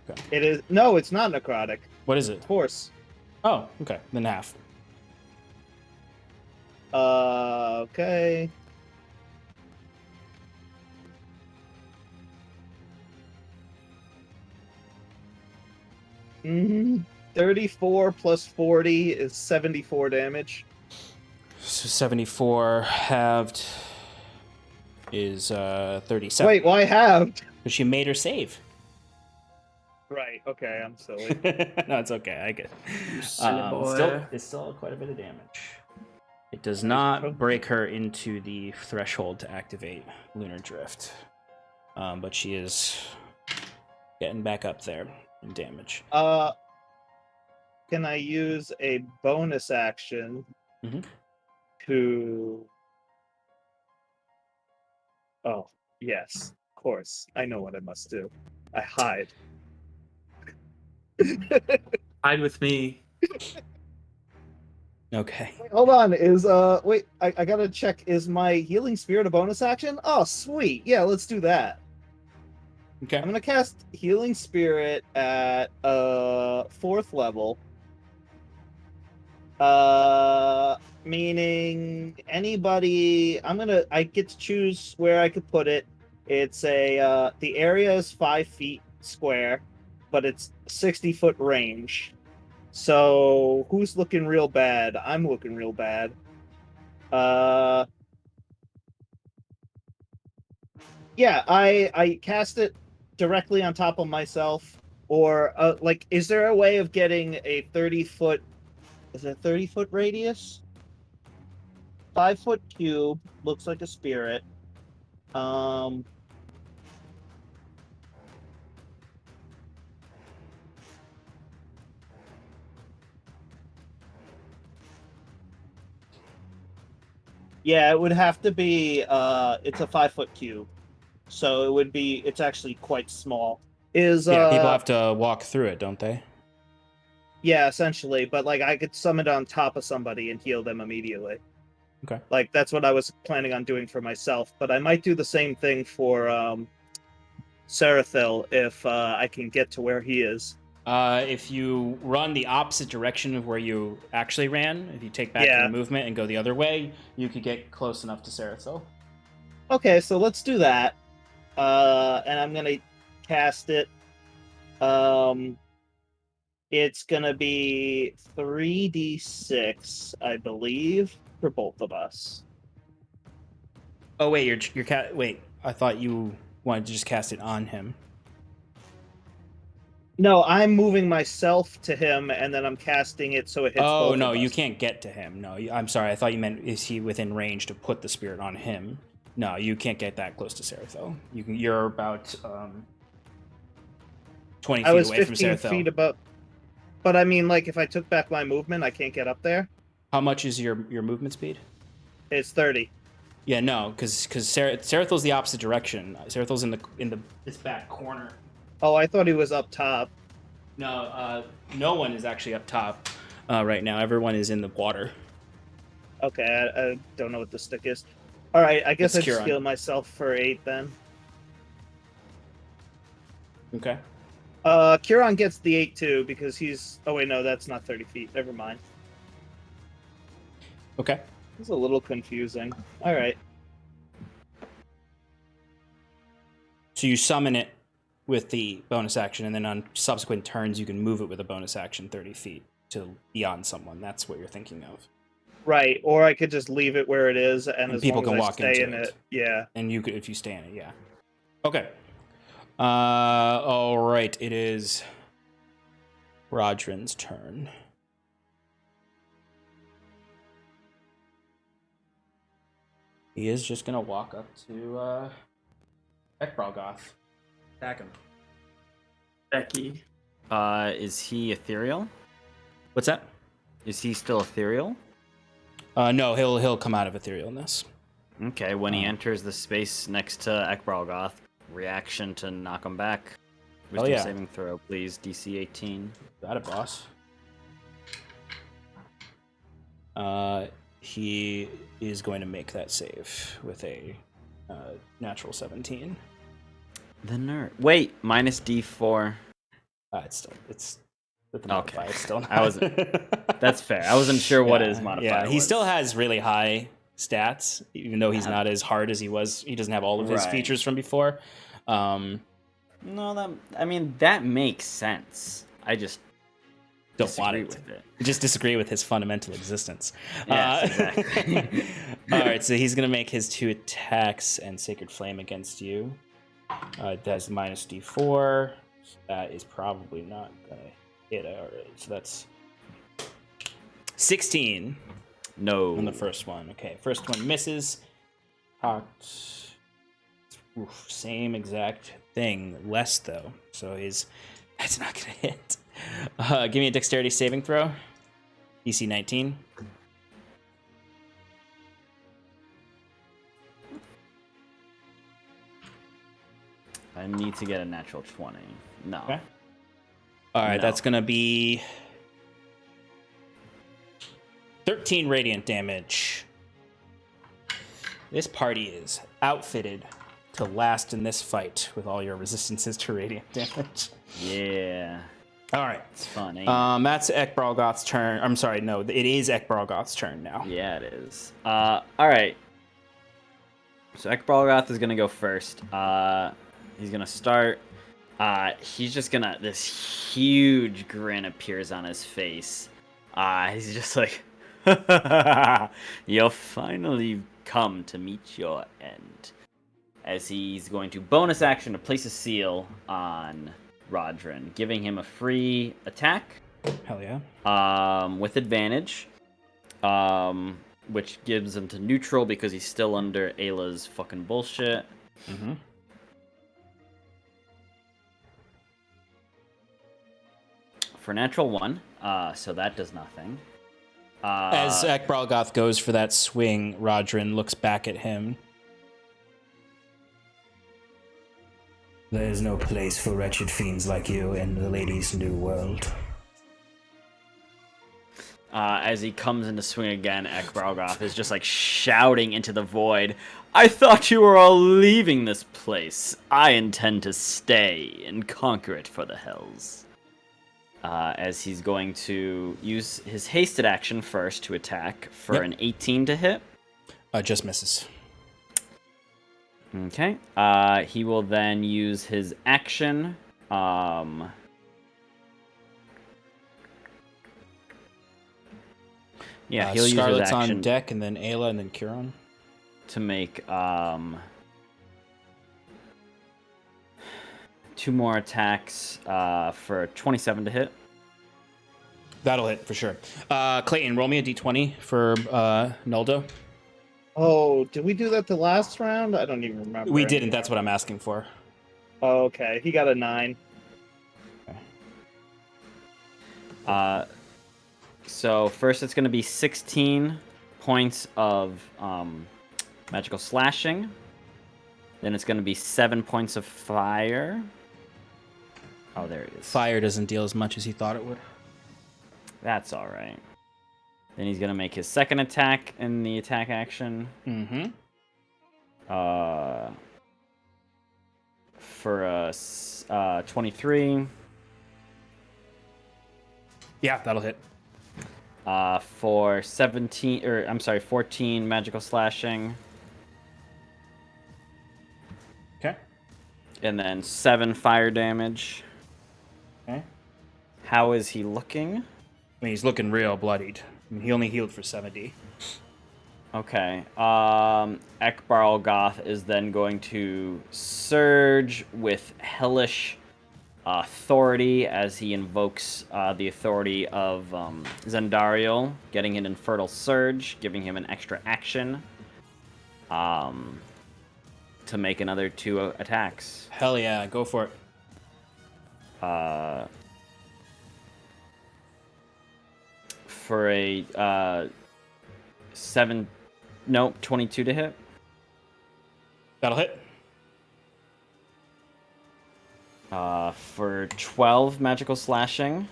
S1: Okay.
S4: It is. No, it's not necrotic.
S1: What is it?
S4: Force.
S1: Oh, okay. Then half.
S4: Okay. Mm-hmm. 34 plus 40 is 74 damage.
S1: So 74 halved is 37.
S4: Wait, why halved?
S1: But she made her save.
S4: Right, okay, I'm silly.
S1: No, it's okay. I get it.
S3: silly boy.
S1: It's still quite a bit of damage. It does not break her into the threshold to activate Lunar Drift. But she is getting back up there in damage.
S4: Can I use a bonus action to... Oh, yes, of course. I know what I must do. I hide.
S3: Hide with me.
S1: Okay.
S4: Wait, hold on, wait, I gotta check, is my Healing Spirit a bonus action? Oh, sweet, yeah, let's do that.
S1: Okay.
S4: I'm gonna cast Healing Spirit at 4th level. Meaning anybody, I get to choose where I could put it. It's the area is 5 feet square. but it's 60-foot range. So who's looking real bad? I'm looking real bad. Yeah, I cast it directly on top of myself, or like, is there a way of getting a 30-foot? Is it 30-foot radius? 5-foot cube looks like a spirit. Yeah, it would have to be. It's a 5-foot cube, so it would be. It's actually quite small.
S1: Yeah, people have to walk through it, don't they?
S4: Yeah, essentially. But like, I could summon it on top of somebody and heal them immediately.
S1: Okay.
S4: Like, that's what I was planning on doing for myself. But I might do the same thing for Sarathil if I can get to where he is.
S1: If you run the opposite direction of where you actually ran, if you take back your movement and go the other way, you could get close enough to Sarathil.
S4: Okay, so let's do that. And I'm gonna cast it. It's gonna be 3d6, I believe, for both of us.
S1: Oh wait, your cat. Wait, I thought you wanted to just cast it on him.
S4: No, I'm moving myself to him, and then I'm casting it so it hits both
S1: Oh no,
S4: of us.
S1: you can't get to him. No, I'm sorry. I thought you meant is he within range to put the spirit on him? No, you can't get that close to Sarathil. You're about 20 feet
S4: I was
S1: away from
S4: 15
S1: Sarathil.
S4: feet above. But I mean, like, if I took back my movement, I can't get up there.
S1: How much is your movement speed?
S4: It's 30.
S1: Yeah, no, because Sarathil's the opposite direction. Sarathil's in this back corner.
S4: Oh, I thought he was up top.
S1: No, no one is actually up top right now. Everyone is in the water.
S4: Okay, I don't know what the stick is. All right, I guess
S1: It's
S4: I just
S1: Kieran.
S4: heal myself for 8 then.
S1: Okay.
S4: Kieran gets the 8 too because he's. Oh wait, no, that's not 30 feet. Never mind.
S1: Okay.
S4: It's a little confusing. All right.
S1: So you summon it with the bonus action, and then on subsequent turns, you can move it with a bonus action 30 feet to beyond someone. That's what you're thinking of.
S4: Right, or I could just leave it where it is, and as
S1: people
S4: long
S1: can
S4: as I
S1: walk
S4: stay
S1: into
S4: in
S1: it.
S4: it, yeah.
S1: And you could, if you stay in it, yeah. Okay. All right. It is Rodrin's turn. He is just gonna walk up to Ekbralgoth. Attack him.
S3: Becky.
S7: Is he ethereal?
S1: What's that?
S7: Is he still ethereal?
S1: No, he'll come out of etherealness.
S7: Okay, when he enters the space next to Ekbralgoth, reaction to knock him back. Wisdom
S1: yeah.
S7: saving throw, please. DC 18.
S1: Got it, boss. He is going to make that save with a natural 17.
S7: The nerd. Wait, minus D4.
S1: It's with the modifier.
S7: Okay.
S1: It's still not.
S7: I wasn't. That's fair. I wasn't sure what his modifier
S1: Yeah, he
S7: was.
S1: still has really high stats, even though he's not as hard as he was. He doesn't have all of his
S7: Right.
S1: features from before.
S7: No, that makes sense. I just
S1: Don't want
S7: disagree
S1: it.
S7: with it.
S1: I just disagree with his fundamental existence.
S7: Yes, exactly.
S1: All right, so he's gonna make his 2 attacks and Sacred Flame against you. That's minus D4. That is probably not gonna hit. All right, so that's 16.
S7: No.
S1: On the first one. Okay, first one misses. Oof, same exact thing, less though. So that's not gonna hit. Give me a dexterity saving throw. DC 19.
S7: I need to get a natural 20. No.
S1: Okay. All right,
S7: No.
S1: that's gonna be 13 radiant damage. This party is outfitted to last in this fight with all your resistances to radiant damage.
S7: Yeah.
S1: All right.
S7: It's fun, ain't
S1: That's Ekbralgoth's turn. I'm sorry, no, it is Ekbralgoth's turn now.
S7: it? Yeah, it is. All right. So Ekbralgoth is gonna go first. He's gonna start He's just gonna. This huge grin appears on his face. He's just like, you'll finally come to meet your end. As he's going to bonus action to place a seal on Rodrin, giving him a free attack.
S1: Hell yeah.
S7: With advantage. Which gives him to neutral because he's still under Ayla's fucking bullshit.
S1: Mm-hmm.
S7: For natural 1, so that does nothing.
S1: As Ekbralgoth goes for that swing, Rodrin looks back at him.
S5: There is no place for wretched fiends like you in the lady's new world.
S7: As he comes into swing again, Ekbralgoth is just like shouting into the void, I thought you were all leaving this place. I intend to stay and conquer it for the hells. As he's going to use his hasted action first to attack for an 18 to hit.
S1: Just misses.
S7: Okay. He will then use his action. Yeah, he'll use his
S1: Scarlet's
S7: action
S1: on deck, and then Aella, and then Curon.
S7: to make 2 more attacks for 27 to hit.
S1: That'll hit for sure. Clayton, roll me a d20 for Noldo.
S4: Oh, did we do that the last round? I don't even remember.
S1: We didn't. That's what I'm asking for.
S4: Oh, okay. He got a 9.
S7: So first it's going to be 16 points of magical slashing. Then it's going to be 7 points of fire. Oh, there it is.
S1: Fire doesn't deal as much as he thought it would.
S7: That's all right. Then he's going to make his second attack in the attack action.
S1: Mm-hmm.
S7: For a 23.
S1: Yeah, that'll hit.
S7: For 14 magical slashing.
S1: Okay.
S7: And then 7 fire damage.
S1: Okay.
S7: How is he looking?
S1: I mean, he's looking real bloodied. I mean, he only healed for 70.
S7: Okay. Ekbarl-Goth is then going to surge with hellish authority as he invokes the authority of Zendariel, getting an Infernal Surge, giving him an extra action to make another 2 attacks.
S1: Hell yeah, go for it.
S7: For a 22 to hit.
S1: That'll hit.
S7: For 12 magical slashing.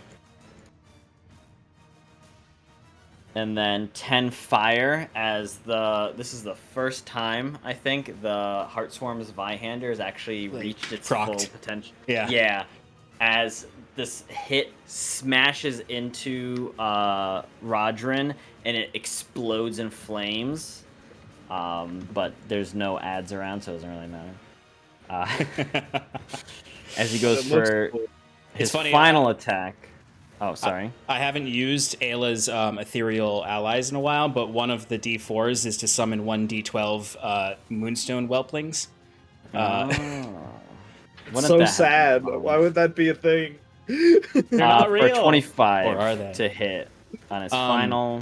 S7: And then 10 fire as this is the first time, I think, the Heartswarm's Vihander has actually reached its full potential.
S1: Yeah.
S7: Yeah. As this hit smashes into Rodrin and it explodes in flames. But there's no ads around, so it doesn't really matter. As he goes for his final attack. Oh, sorry.
S1: I haven't used Ayla's ethereal allies in a while, but one of the D4s is to summon 1 D12 Moonstone Whelplings.
S4: So sad. Why would that be a thing?
S1: They're not
S7: for
S1: real.
S7: 25
S1: Or are they?
S7: to hit on his final.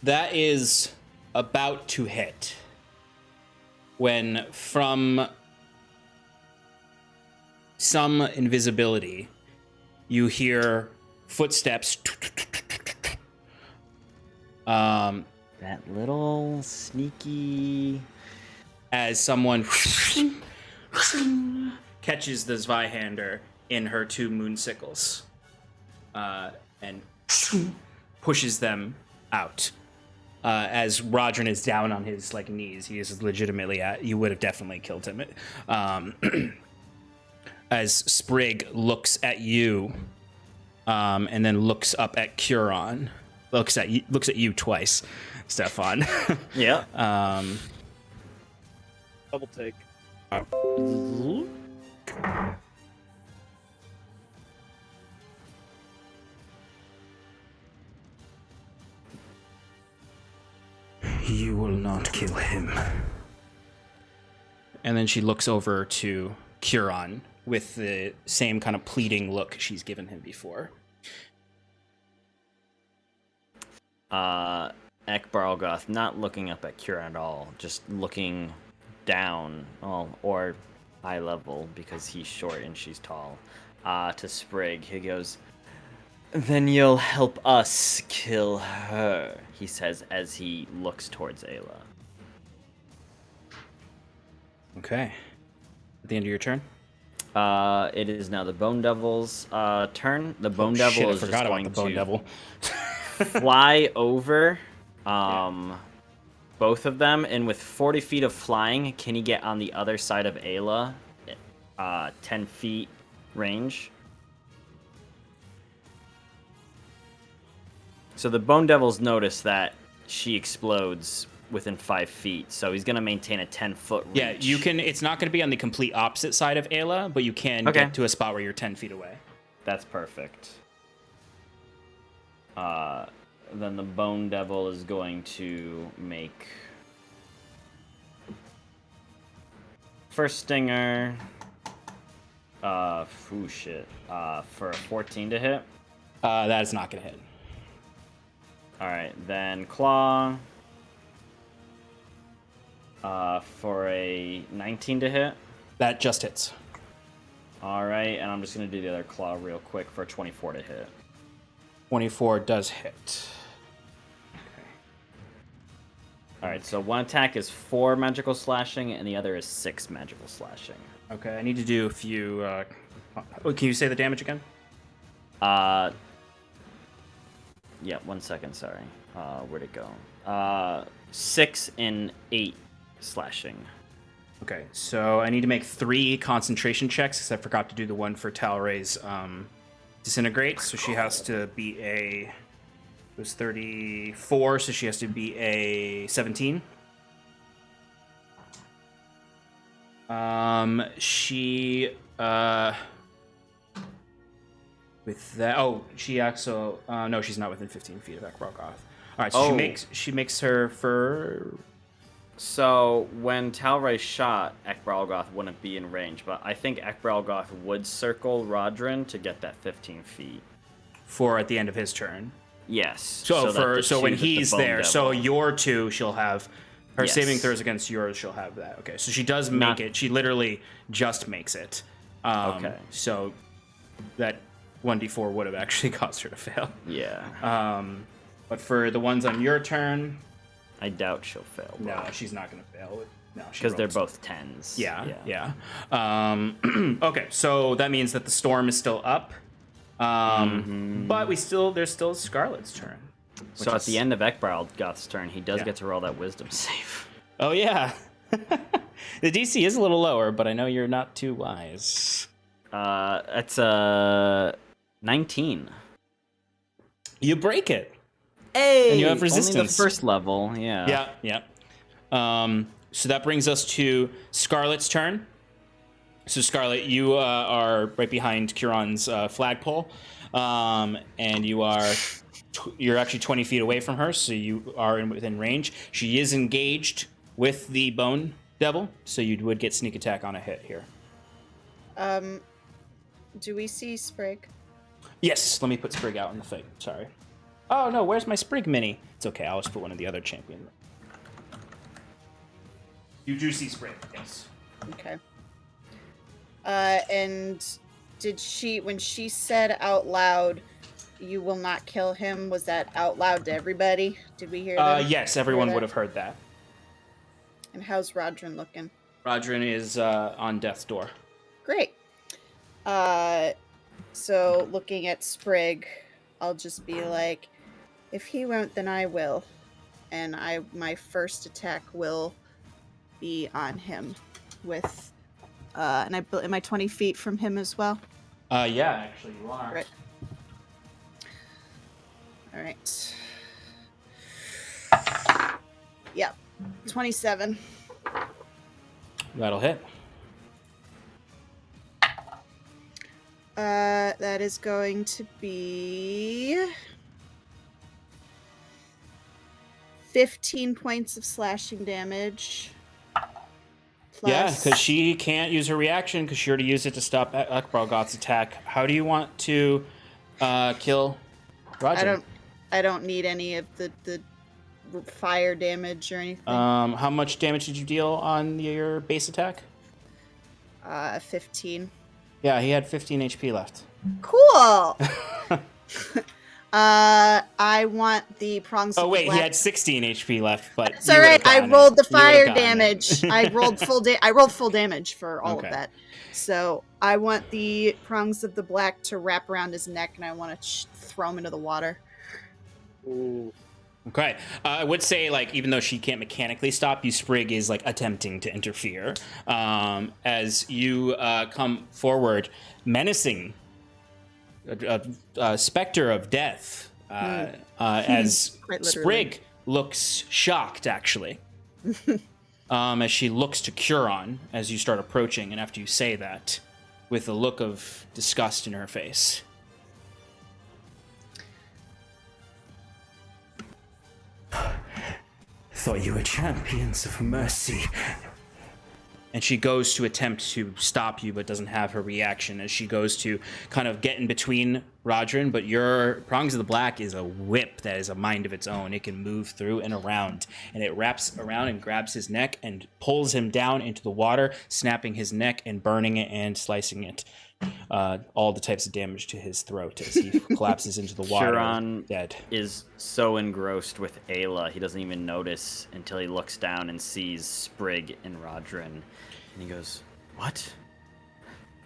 S1: That is about to hit. When from some invisibility, you hear footsteps.
S7: That little sneaky.
S1: As someone catches the Zweihander in her 2 moonsicles and pushes them out. As Rodrin is down on his knees, he is legitimately you would have definitely killed him. As Sprig looks at you, and then looks up at Curon, looks at you twice, Stefan.
S7: Yeah.
S4: Double take.
S5: You will not kill him.
S1: And then she looks over to Curon with the same kind of pleading look she's given him before.
S7: Ekbarlgoth, not looking up at Curon at all, just looking down, or eye level because he's short and she's tall, to Sprig. He goes, "Then you'll help us kill her," he says as he looks towards Aella.
S1: Okay. At the end of your turn?
S7: It is now the Bone Devil's turn. The Bone Devil is just going
S1: the Bone
S7: to
S1: Devil.
S7: fly over both of them, and with 40 feet of flying, can he get on the other side of Aella? 10 feet range. So the Bone Devils notice that she explodes within 5 feet, so he's going to maintain a 10-foot reach.
S1: Yeah, you can. It's not going to be on the complete opposite side of Aella, but you can get to a spot where you're 10 feet away.
S7: That's perfect. Then the Bone Devil is going to make first stinger. For a 14 to hit.
S1: That is not going to hit.
S7: All right, then claw. For a 19 to hit.
S1: That just hits.
S7: All right, and I'm just going to do the other claw real quick for a 24 to hit.
S1: 24 does hit. Okay.
S7: All right, so one attack is 4 magical slashing, and the other is 6 magical slashing.
S1: Okay, I need to do a few... can you say the damage again?
S7: Yeah, 1 second, sorry. Where'd it go? 6 and 8 slashing.
S1: Okay, so I need to make 3 concentration checks, because I forgot to do the one for Talray's disintegrate, so she has to be a... It was 34, so she has to be a 17. She... With that... Oh, she also... no, she's not within 15 feet of Ekbarlgoth. All right, so she makes her for...
S7: So when Talray shot, Ekbarlgoth wouldn't be in range, but I think Ekbarlgoth would circle Rodrin to get that 15 feet.
S1: For at the end of his turn.
S7: Yes.
S1: So when he's there, so your 2, she'll have her saving throws against yours. She'll have that. Okay, so she does make it. She literally just makes it. Okay. So that 1d4 would have actually caused her to fail.
S7: Yeah.
S1: But for the ones on your turn,
S7: I doubt she'll fail.
S1: No, she's not going to fail. No,
S7: because they're both 10s.
S1: Yeah. Okay, so that means that the storm is still up. But there's still Scarlet's turn.
S7: So at the end of Ekbarlgoth's turn, he does get to roll that wisdom save.
S1: Oh yeah. The DC is a little lower, but I know you're not too wise.
S7: That's a 19.
S1: You break it.
S7: Hey,
S1: and you have resistance.
S7: Only the first level, yeah.
S1: Yeah. So that brings us to Scarlet's turn. So Scarlet, you are right behind Curon's flagpole, and you're actually 20 feet away from her, so you are within range. She is engaged with the Bone Devil, so you would get sneak attack on a hit here.
S2: Do we see Sprig?
S1: Yes, let me put Sprig out in the fight. Sorry. Oh no, where's my Sprig mini? It's okay, I'll just put one of the other champion. You do see Sprig, yes.
S2: Okay. And did she, when she said out loud, "You will not kill him," was that out loud to everybody? Did we hear that?
S1: Yes, everyone would have heard that.
S2: And how's Rodrin looking?
S1: Rodrin is on death's door.
S2: Great. So looking at Sprig, I'll just be like, if he won't, then I will. And my first attack will be on him with, and am I 20 feet from him as well?
S1: Yeah, actually you are.
S2: Right. All right. Yep. 27.
S1: That'll hit.
S2: That is going to be 15 points of slashing damage.
S1: Yeah, because she can't use her reaction because she already used it to stop Ekbralgoth's attack. How do you want to kill Roger?
S2: I don't need any of the fire damage or anything.
S1: How much damage did you deal on your base attack?
S2: 15.
S1: Yeah, he had 15 HP left.
S2: Cool. I want the prongs.
S1: Oh
S2: of
S1: wait,
S2: black.
S1: he had 16 HP left, but
S2: It's all right. I rolled the fire damage.
S1: It.
S2: I rolled full damage for all of that. So I want the prongs of the black to wrap around his neck, and I want to throw him into the water.
S4: Ooh.
S1: Okay. I would say, like, even though she can't mechanically stop you, Sprig is, like, attempting to interfere. As you come forward, menacing, a specter of death, as Sprig looks shocked, actually. As she looks to Curon as you start approaching, and after you say that, with a look of disgust in her face.
S5: Thought you were champions of mercy.
S1: And she goes to attempt to stop you, but doesn't have her reaction as she goes to kind of get in between Rodrin. But your Prongs of the Black is a whip that is a mind of its own. It can move through and around, and it wraps around and grabs his neck and pulls him down into the water, snapping his neck and burning it and slicing it. All the types of damage to his throat as he collapses into the water.
S7: Huron
S1: dead.
S7: Is so engrossed with Aella, he doesn't even notice until he looks down and sees Sprig and Rodrin. And he goes, "What?"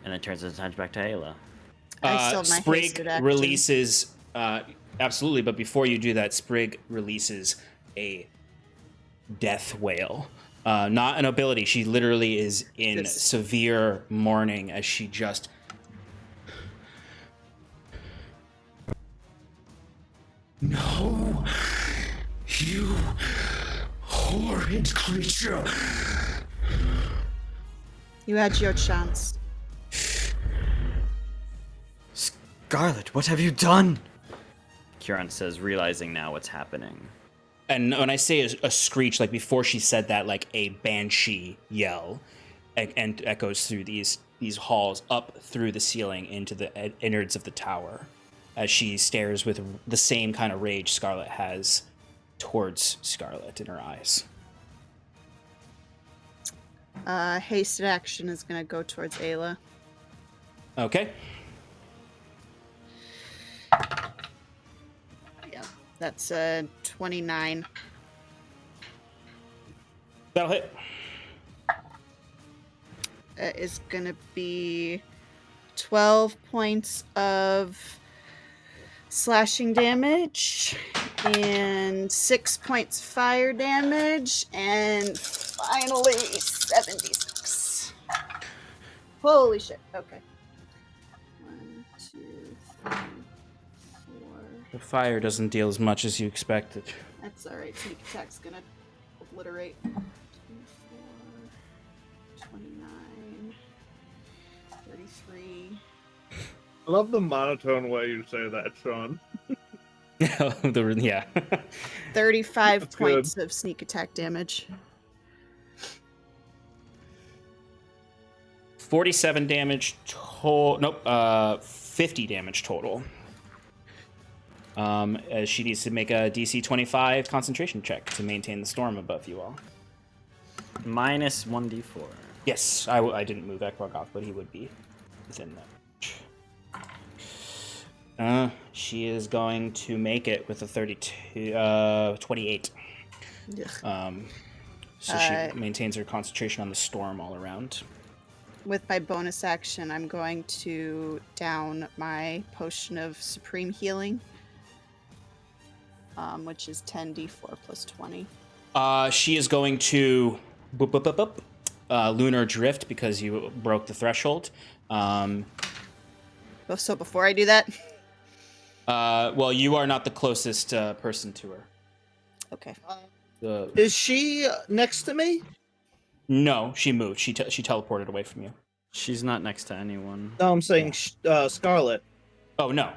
S7: And then turns his attention back to Aella.
S1: Sprig releases, absolutely, but before you do that, Sprig releases a death wail. Not an ability. She literally is in severe mourning as she just...
S5: No, you horrid creature.
S2: You had your chance.
S7: Scarlet, what have you done? Huron says, realizing now what's happening.
S1: And when I say a screech, like before she said that, like a banshee yell, and echoes through these halls up through the ceiling into the innards of the tower, as she stares with the same kind of rage Scarlet has towards Scarlet in her eyes.
S2: Hasted action is going to go towards Aella.
S1: Okay.
S2: Yeah, that's 29.
S1: That'll hit.
S2: That is going to be 12 points of slashing damage and 6 points fire damage, and finally 76. Holy shit. Okay. 1, 2, 3, 4.
S1: The fire doesn't deal as much as you expected.
S2: That's alright. Sneak attack's gonna obliterate. 24, 29, 33.
S4: I love the monotone way you say that, Sean.
S1: Yeah.
S2: 35
S4: That's
S2: points
S4: good.
S2: of sneak attack damage.
S1: 47 damage total. Nope. 50 damage total. As she needs to make a DC 25 concentration check to maintain the storm above you all.
S7: Minus 1d4.
S1: Yes, I didn't move Ekbargoth, but he would be within that. She is going to make it with a 28. So she maintains her concentration on the storm all around.
S2: With my bonus action, I'm going to down my potion of supreme healing, which is 10d4 plus 20.
S1: She is going to lunar drift because you broke the threshold.
S2: So before I do that?
S1: Well, you are not the closest person to her.
S2: Okay.
S9: Is she next to me?
S1: No, she moved. She teleported away from you.
S6: She's not next to anyone.
S4: No, I'm saying Scarlet.
S1: Oh no.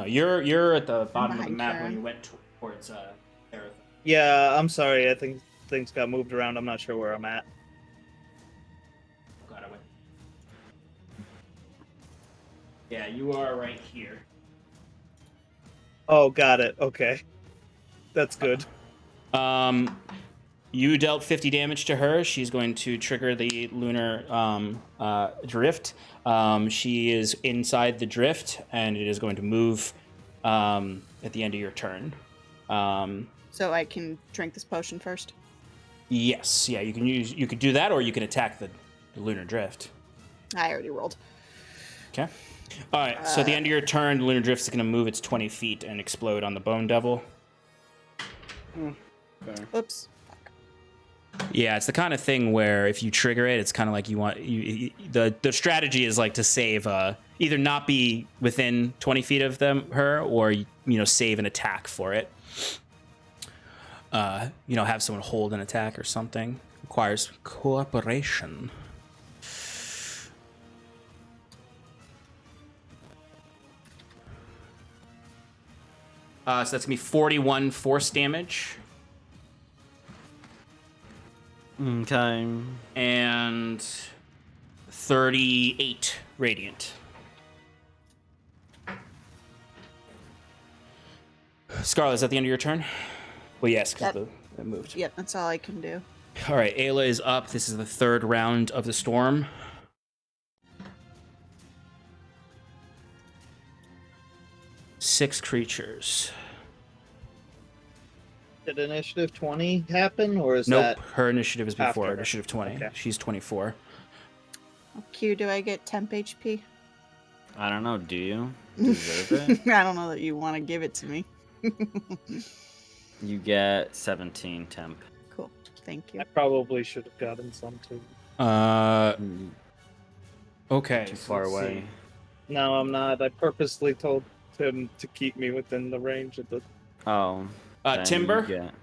S1: You're at the bottom of the
S2: Behind
S1: map
S2: her.
S1: when you went towards Sarathil.
S4: Yeah, I'm sorry. I think things got moved around. I'm not sure where I'm at.
S1: God, I went. Yeah, you are right here.
S4: Oh, got it. Okay. That's good.
S1: You dealt 50 damage to her. She's going to trigger the lunar drift. She is inside the drift, and it is going to move at the end of your turn.
S2: So I can drink this potion first.
S1: Yes, yeah, you could do that, or you can attack the lunar drift.
S2: I already rolled.
S1: Okay. All right. So at the end of your turn, the lunar drift is going to move its 20 feet and explode on the bone devil.
S2: Oops.
S1: Yeah, it's the kind of thing where if you trigger it, it's kind of like the strategy is like to save either not be within 20 feet of her, or save an attack for it. Have someone hold an attack or something. Requires cooperation. So that's gonna be 41 force damage.
S6: Okay.
S1: And 38 radiant. Scarlet, is that the end of your turn? Well, yes, because it moved.
S2: Yep, that's all I can do.
S1: All right, Aella is up. This is the third round of the storm. Six creatures.
S4: Did initiative 20 happen, or is
S1: Nope,
S4: that...
S1: her initiative is before
S4: after?
S1: initiative 20.
S4: Okay.
S1: She's 24.
S2: Q, do I get temp HP?
S6: I don't know. Do you deserve it?
S2: I don't know that you want to give it to me.
S6: You get 17 temp.
S2: Cool. Thank you.
S4: I probably should have gotten some, too.
S1: Okay.
S6: Too
S1: so
S6: far
S1: let's
S6: away.
S1: see.
S4: No, I'm not. I purposely told him to keep me within the range of the...
S6: Oh. then
S1: Timber?
S6: you get-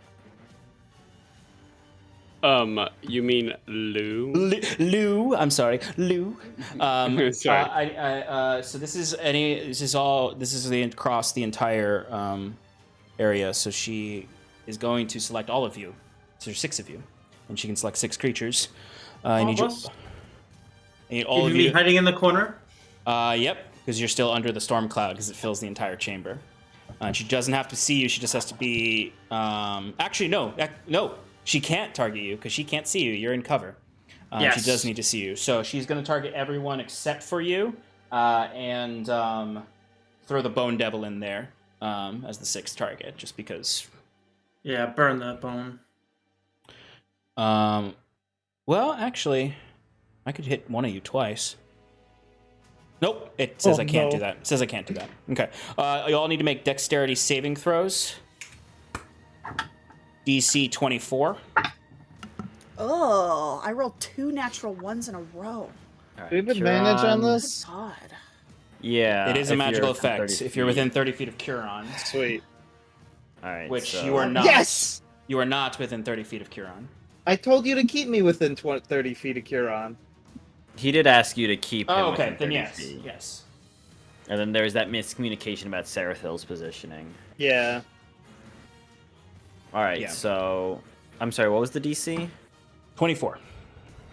S8: You mean Lou?
S1: Lou, I'm sorry, Lou.
S8: Sorry.
S1: So this is across the entire area. So she is going to select all of you. So there's 6 of you, and she can select 6 creatures. I need
S3: us?
S1: all of
S3: me
S1: you.
S3: hiding in the corner?
S1: Yep, because you're still under the storm cloud because it fills the entire chamber. She doesn't have to see you. She just has to be. Actually, no. She can't target you because she can't see you. You're in cover.
S3: Yes.
S1: She does need to see you. So she's going to target everyone except for you, and throw the bone devil in there as the 6th target, just because.
S3: Yeah, burn that bone.
S1: Well, actually, I could hit one of you twice. Nope, it says I can't do that. It says I can't do that. Okay. You all need to make dexterity saving throws. DC 24.
S2: Oh, I rolled 2 natural ones in a row.
S6: All right,
S4: Do you have advantage on
S6: Kieran-
S4: this?
S2: God.
S6: Yeah.
S1: It is a
S6: if
S1: magical
S6: you're within
S1: effect
S6: 30
S1: if you're
S6: feet.
S1: within 30 feet of Curon,
S4: Sweet.
S6: All right.
S1: which
S6: so-
S1: you are not.
S4: Yes!
S1: You are not within 30 feet of Curon.
S4: I told you to keep me within 30 feet of Curon.
S6: He did ask you to keep him
S1: Oh, okay.
S6: within
S1: Then
S6: 30
S1: yes.
S6: feet.
S1: Yes.
S6: And then there's that miscommunication about Sarathil's positioning.
S4: Yeah.
S6: All right,
S1: Yeah.
S6: so I'm sorry. What was the DC?
S1: 24.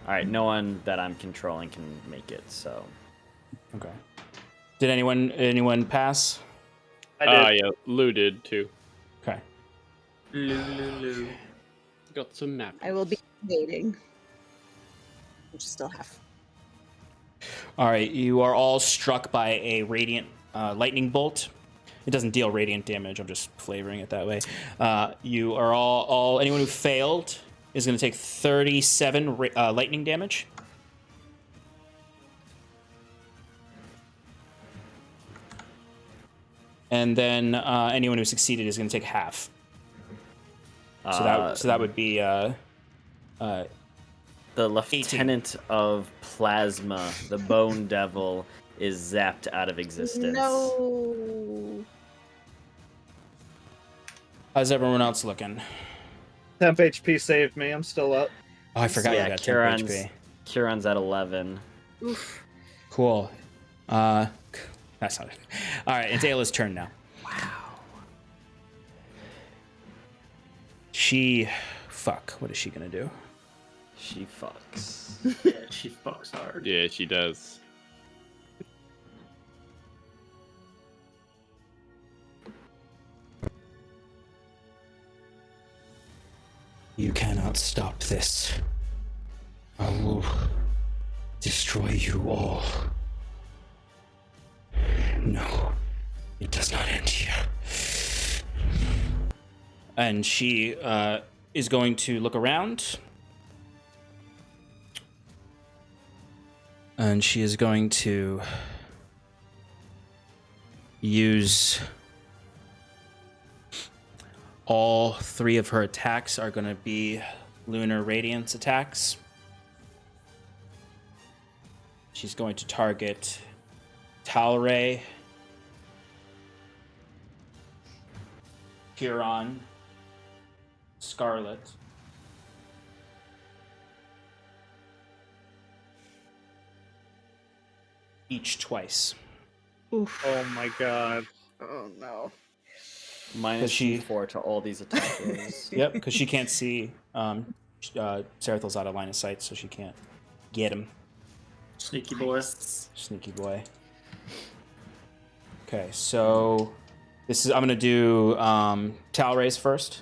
S6: All right, no one that I'm controlling can make it. So
S1: Okay. Did anyone pass?
S4: I did.
S8: Yeah, Lou did too.
S1: Okay.
S3: Lou.
S8: Got some map.
S2: I will be waiting. Which is still half.
S1: All right. You are all struck by a radiant lightning bolt. It doesn't deal radiant damage. I'm just flavoring it that way. You are all anyone who failed is going to take 37 lightning damage. And then anyone who succeeded is going to take half. So that would be
S6: the Lieutenant of Plasma, the Bone Devil, is zapped out of existence.
S2: No.
S1: how's everyone else looking?
S4: Temp HP saved me. I'm still up.
S1: Oh, I forgot
S6: Yeah,
S1: you got 10 HP.
S6: Kieran's at 11.
S2: Oof.
S1: Cool. That's not it. All right, it's Ayla's turn now. Fuck, what is she gonna do?
S7: She fucks.
S3: Yeah, she fucks hard.
S8: Yeah, she does.
S5: You cannot stop this. I will destroy you all. No, it does not end here.
S1: And she is going to look around. And she is going to use all 3 of her attacks are going to be Lunar Radiance attacks. She's going to target Talray, Huron, Scarlet, each twice.
S2: Oof.
S4: Oh my god.
S2: Oh no.
S7: Minus
S1: she-
S7: 4 to all these attack rolls.
S1: Yep, because she can't see. Sarathil's out of line of sight, so she can't get him.
S3: Sneaky boy.
S1: Sneaky boy. Okay, so I'm gonna do Talray's first.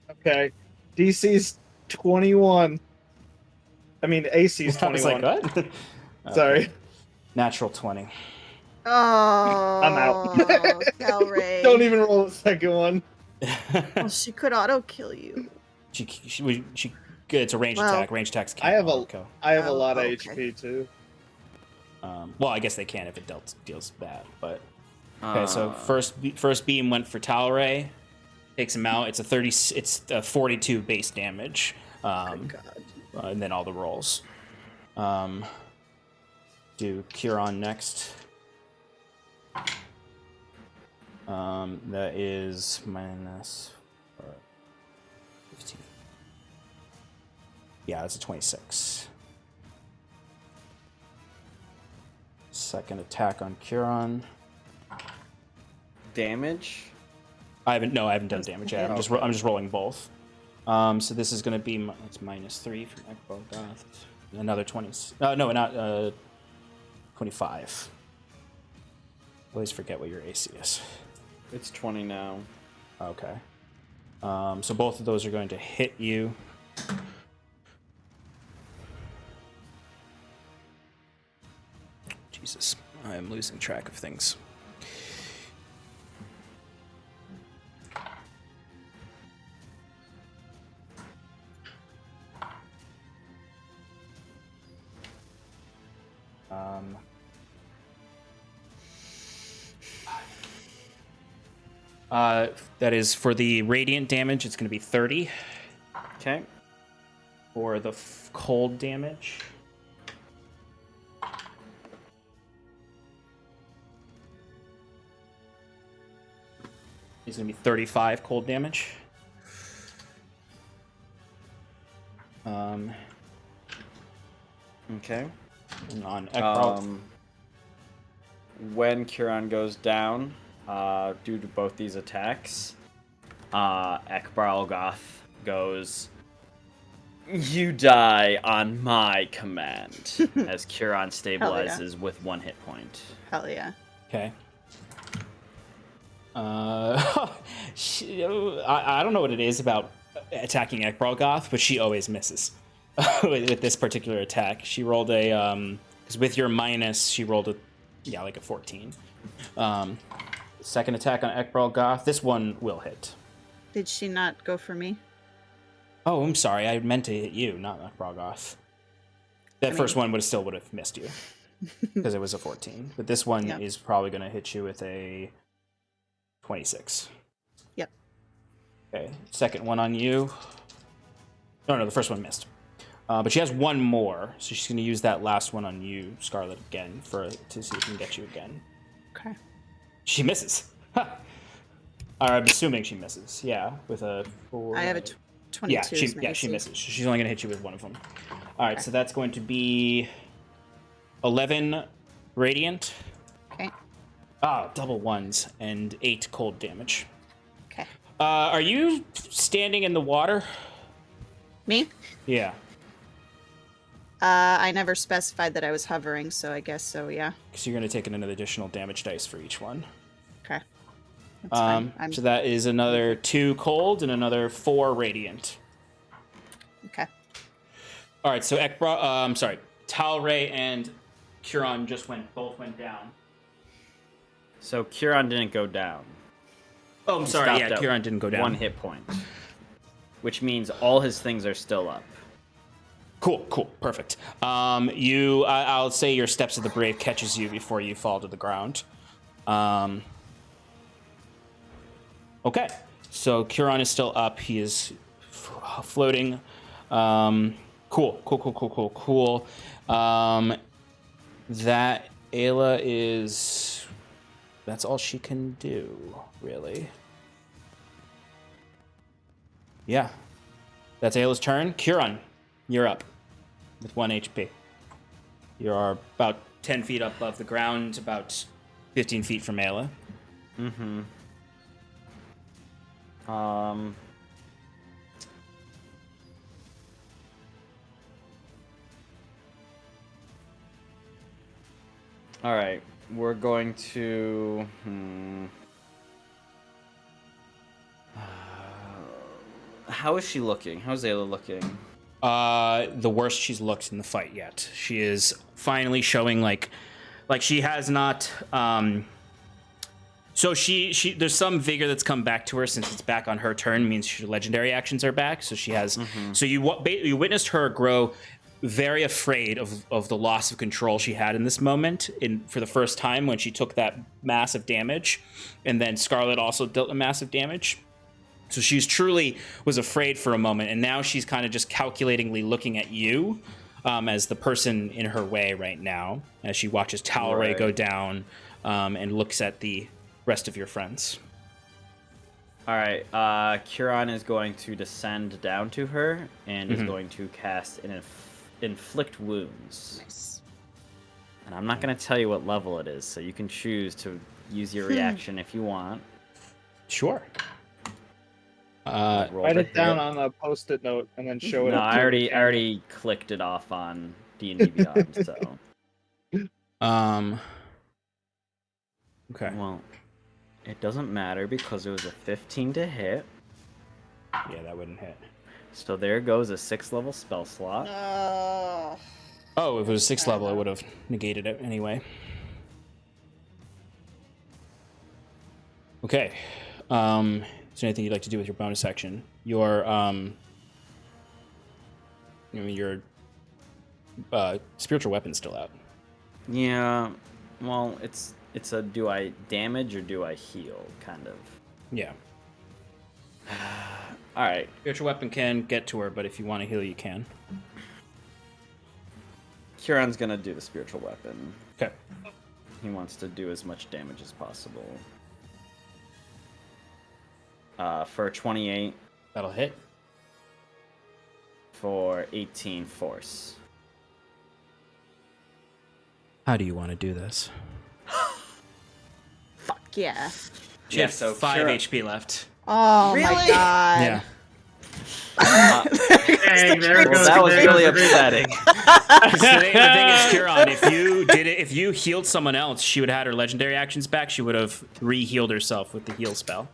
S4: Okay. DC's 21. I mean, AC's
S1: I was
S4: 21.
S1: like, what?
S4: Sorry.
S1: Natural 20.
S2: Oh.
S4: I'm out.
S2: Calray.
S4: Don't even roll the second one.
S2: Well, she could auto kill you.
S1: she it's a range
S2: Well,
S1: attack. Range attacks can't
S4: I have a
S1: auto-kill.
S4: I have a
S2: Oh,
S4: lot of
S2: okay.
S4: HP too.
S1: Well, I guess they can if it deals bad, but okay. So first beam went for Talray, takes him out. It's a 42 base damage.
S2: God.
S1: And then all the rolls. Do Curon next. That is minus 15. Yeah, that's a 26. Second attack on Curon.
S7: Damage?
S1: I haven't done damage yet. I'm just rolling both. So this is going to be it's minus 3 from Ekbo Goth. Another 20. No, not 25. Always forget what your AC is.
S7: It's 20 now.
S1: Okay. So both of those are going to hit you. Jesus, I am losing track of things. That is for the radiant damage. It's going to be 30.
S7: Okay.
S1: For the cold damage, it's going to be 35 cold damage.
S7: Okay.
S1: And on Ekbal,
S7: When Curon goes down, due to both these attacks, Ekbaralgoth goes, "You die on my command," as Curon stabilizes with 1 hit point.
S2: Hell yeah.
S1: okay. I don't know what it is about attacking Ekbaralgoth, but she always misses with this particular attack. She rolled a because with your minus, she rolled a like a 14. Second attack on Ekbaralgoth. This one will hit.
S2: Did she not go for me?
S1: Oh, I'm sorry. I meant to hit you, not Ekbaralgoth. That first one would have missed you because it was a 14. But this one is probably going to hit you with a 26.
S2: Yep.
S1: Okay. Second one on you. No, the first one missed. But she has one more, so she's going to use that last one on you, Scarlet, again to see if she can get you again.
S2: Okay.
S1: She misses. Or I'm assuming she misses. Yeah, with a 4.
S2: I have a 22.
S1: Yeah, she misses. She's only going to hit you with one of them. All right, so that's going to be 11 radiant.
S2: Okay.
S1: Double ones and 8 cold damage.
S2: Okay.
S1: Are you standing in the water?
S2: Me?
S1: Yeah.
S2: I never specified that I was hovering, so I guess so, yeah.
S1: Because you're going to take an additional damage dice for each one.
S2: Okay. That's fine.
S1: So that is another 2 cold and another 4 radiant.
S2: Okay.
S1: All right, so Talray and Curon both went down.
S7: So Curon didn't go down.
S1: Oh, I'm sorry. Yeah, Curon didn't go down.
S7: 1 hit point, which means all his things are still up.
S1: Cool, perfect. I'll say your Steps of the Brave catches you before you fall to the ground. Okay, so Curon is still up. He is floating. Cool. That Aella is... That's all she can do, really. Yeah. That's Ayla's turn. Curon, you're up with 1 HP. You are about 10 feet above the ground, about 15 feet from Aella.
S7: Mm-hmm. All right, we're going to... How is she looking? How's Aella looking?
S1: The worst she's looked in the fight yet. She is finally showing like she has not. So she there's some vigor that's come back to her since it's back on her turn. Means her legendary actions are back. So she has. Mm-hmm. So you witnessed her grow very afraid of the loss of control she had in this moment for the first time when she took that massive damage, and then Scarlet also dealt a massive damage. So she's truly was afraid for a moment, and now she's kind of just calculatingly looking at you as the person in her way right now, as she watches Talray go down and looks at the rest of your friends.
S7: All right, Curon is going to descend down to her and is going to cast an Inflict Wounds.
S2: Nice.
S7: And I'm not going to tell you what level it is, so you can choose to use your reaction if you want.
S1: Sure.
S4: Write it down on a post-it note and then show it.
S7: No,
S4: up
S7: I already clicked it off on D&D Beyond. So.
S1: Okay.
S7: Well, it doesn't matter because it was a 15 to hit.
S1: Yeah, that wouldn't hit.
S7: So there goes a 6th level spell slot.
S1: Oh, if it was 6th level, I would have negated it anyway. Okay. Is there anything you'd like to do with your bonus action? Your spiritual weapon's still out.
S7: Yeah. Well, it's a do I damage or do I heal kind of.
S1: Yeah.
S7: All right.
S1: Spiritual weapon can get to her, but if you want to heal, you can.
S7: Curon's gonna do the spiritual weapon.
S1: Okay.
S7: He wants to do as much damage as possible. For 28.
S1: That'll hit.
S7: For 18 force.
S1: How do you want to do this?
S2: Fuck yeah.
S1: She has 5 HP left.
S2: Oh
S7: Really?
S2: my god.
S1: Yeah.
S3: Dang, there goes
S7: That was
S3: there
S7: really
S3: goes the big-
S7: upsetting.
S1: The thing is, Curon, if you healed someone else, she would have had her legendary actions back. She would have re-healed herself with the heal spell.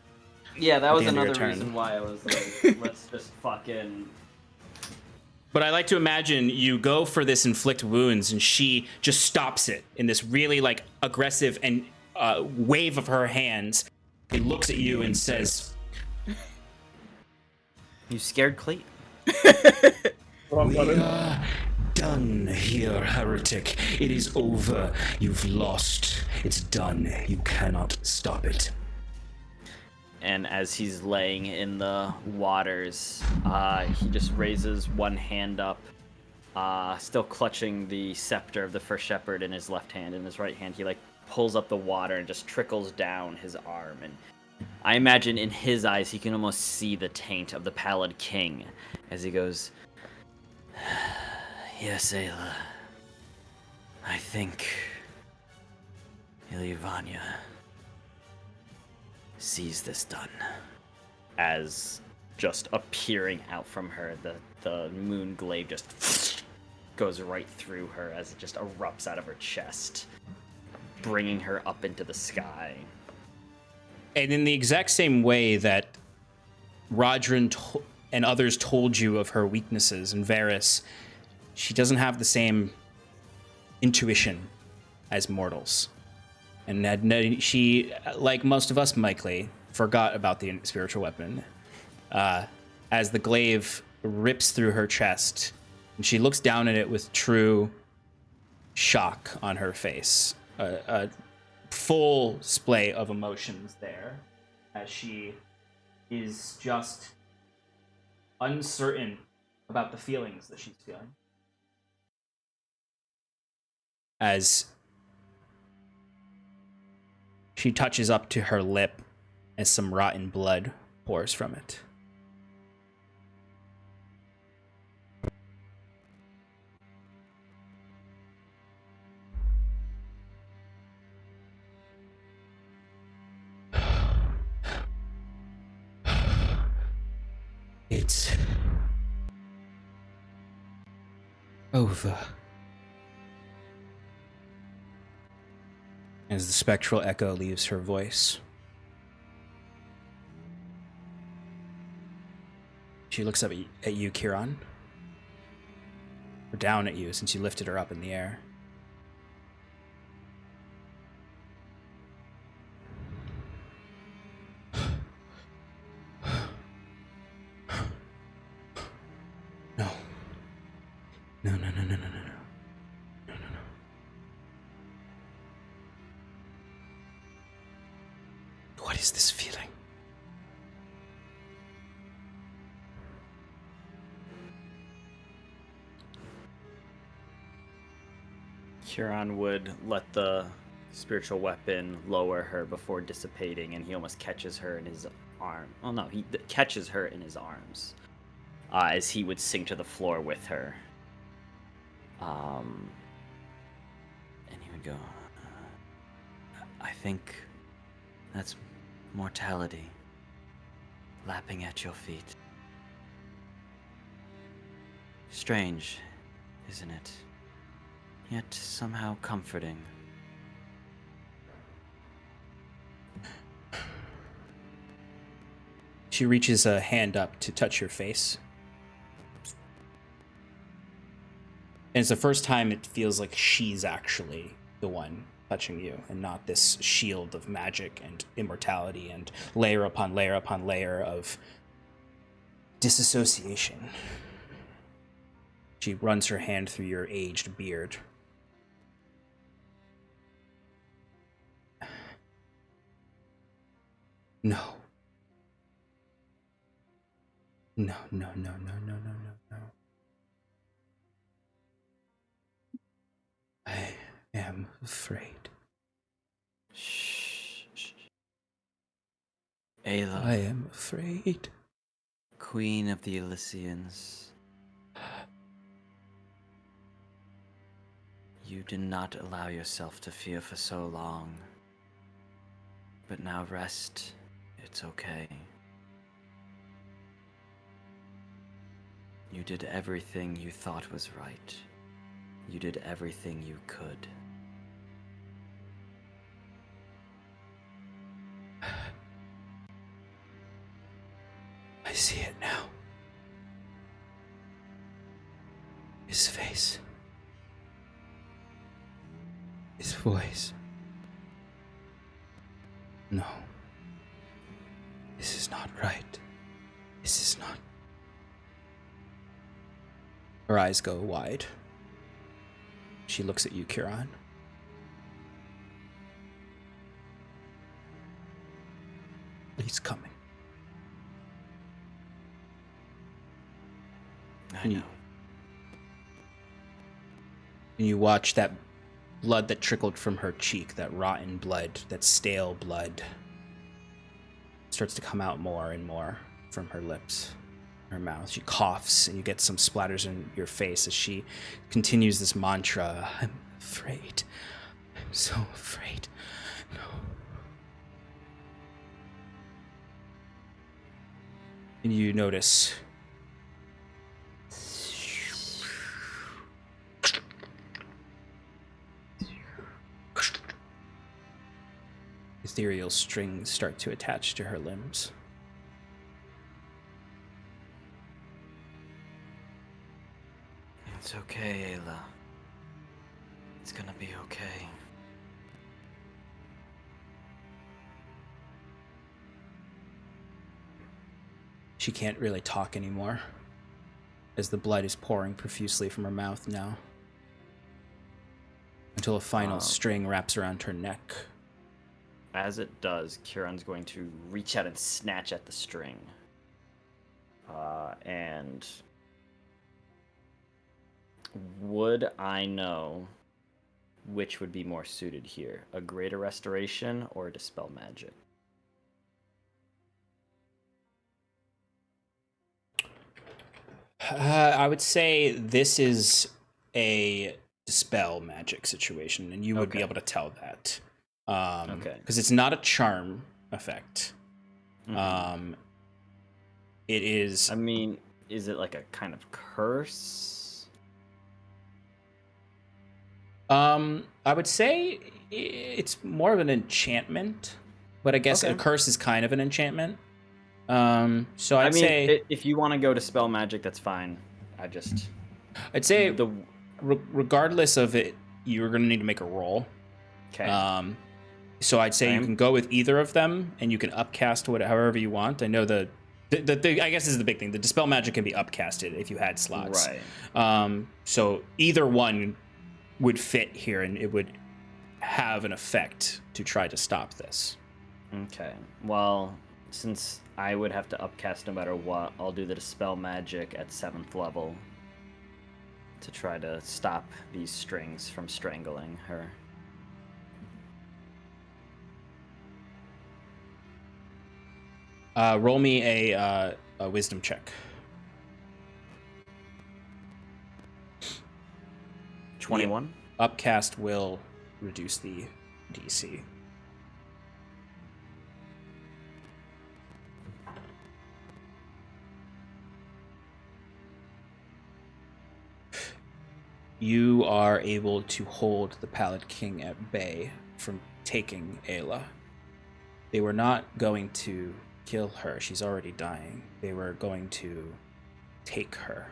S7: Yeah, that
S1: At
S7: was
S1: the end of your
S7: another
S1: turn.
S7: reason why I was like, let's just fucking...
S1: But I like to imagine you go for this inflict wounds, and she just stops it in this really like aggressive and wave of her hands. He looks at you and says,
S7: You scared Clayton?
S5: We are done here, heretic. It is over. You've lost. It's done. You cannot stop it.
S7: And as he's laying in the waters, he just raises one hand up, still clutching the scepter of the first shepherd in his left hand. In his right hand, he like pulls up the water and just trickles down his arm. And I imagine in his eyes, he can almost see the taint of the Pallid King as he goes, Yes, Aella.
S6: I think Ilyvania sees this done.
S7: As just appearing out from her, the moon glaive just goes right through her as it just erupts out of her chest, bringing her up into the sky.
S1: And in the exact same way that Rodrin and others told you of her weaknesses, and Varys, she doesn't have the same intuition as mortals. And she, like most of us likely, forgot about the spiritual weapon. As the glaive rips through her chest, and she looks down at it with true shock on her face. A full display of emotions there, as she is just uncertain about the feelings that she's feeling. As she touches up to her lip as some rotten blood pours from it. It's over. As the spectral echo leaves her voice, she looks up at you, Kiran. Or down at you, since you lifted her up in the air. No. No. What is this feeling?
S7: Huron would let the spiritual weapon lower her before dissipating, and he almost catches her in his arm. Oh no, he catches her in his arms as he would sink to the floor with her. And he would go, I think that's mortality lapping at your feet. Strange, isn't it? Yet somehow comforting.
S1: She reaches a hand up to touch your face. And it's the first time it feels like she's actually the one touching you, and not this shield of magic and immortality and layer upon layer upon layer of disassociation. She runs her hand through your aged beard. No. No. I am afraid.
S6: Shh. Aella,
S1: I am afraid.
S6: Queen of the Elysians. You did not allow yourself to fear for so long. But now rest. It's okay. You did everything you thought was right. You did everything you could.
S1: I see it now. His face. His voice. No. This is not right. This is not. Her eyes go wide. She looks at you, Kiran. He's coming.
S6: I know.
S1: And you watch that blood that trickled from her cheek, that rotten blood, that stale blood, starts to come out more and more from her lips. her mouth. She coughs, and you get some splatters in your face as she continues this mantra. I'm afraid. I'm so afraid. No. And you notice ethereal strings start to attach to her limbs.
S6: It's okay, Aella. It's gonna be okay.
S1: She can't really talk anymore, as the blood is pouring profusely from her mouth now, until a final string wraps around her neck.
S7: As it does, Kieran's going to reach out and snatch at the string. And would I know which would be more suited here? A greater restoration or a dispel magic?
S1: I would say this is a dispel magic situation, and you would be able to tell that. Because it's not a charm effect.
S7: Mm-hmm.
S1: It is...
S7: I mean, is it like a kind of curse?
S1: I would say it's more of an enchantment, but I guess a curse is kind of an enchantment. So I'd say
S7: if you want to go to spell magic, that's fine.
S1: I'd say regardless of it, you're going to need to make a roll.
S7: Okay.
S1: So I'd say you can go with either of them, and you can upcast however you want. I know the I guess this is the big thing. The dispel magic can be upcasted if you had slots.
S7: Right.
S1: So either one would fit here, and it would have an effect to try to stop this.
S7: Okay. Well, since I would have to upcast no matter what, I'll do the dispel magic at 7th level to try to stop these strings from strangling her.
S1: Roll me a wisdom check.
S7: 21.
S1: Upcast will reduce the DC. You are able to hold the Pallid King at bay from taking Aella. They were not going to kill her. She's already dying. They were going to take her.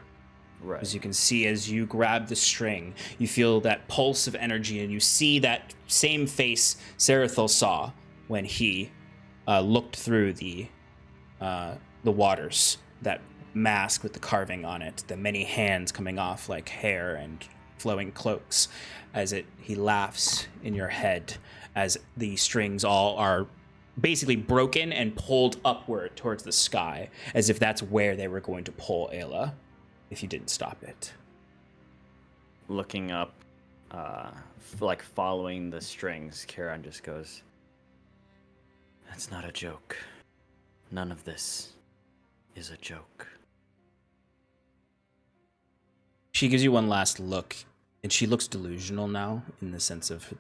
S7: Right.
S1: As you can see, as you grab the string, you feel that pulse of energy, and you see that same face Sarathil saw when he looked through the waters. That mask with the carving on it, the many hands coming off like hair and flowing cloaks, as he laughs in your head as the strings all are basically broken and pulled upward towards the sky, as if that's where they were going to pull Aella if you didn't stop it.
S7: Looking up, like following the strings, Kieran just goes, "That's not a joke. None of this is a joke."
S1: She gives you one last look, and she looks delusional now, in the sense of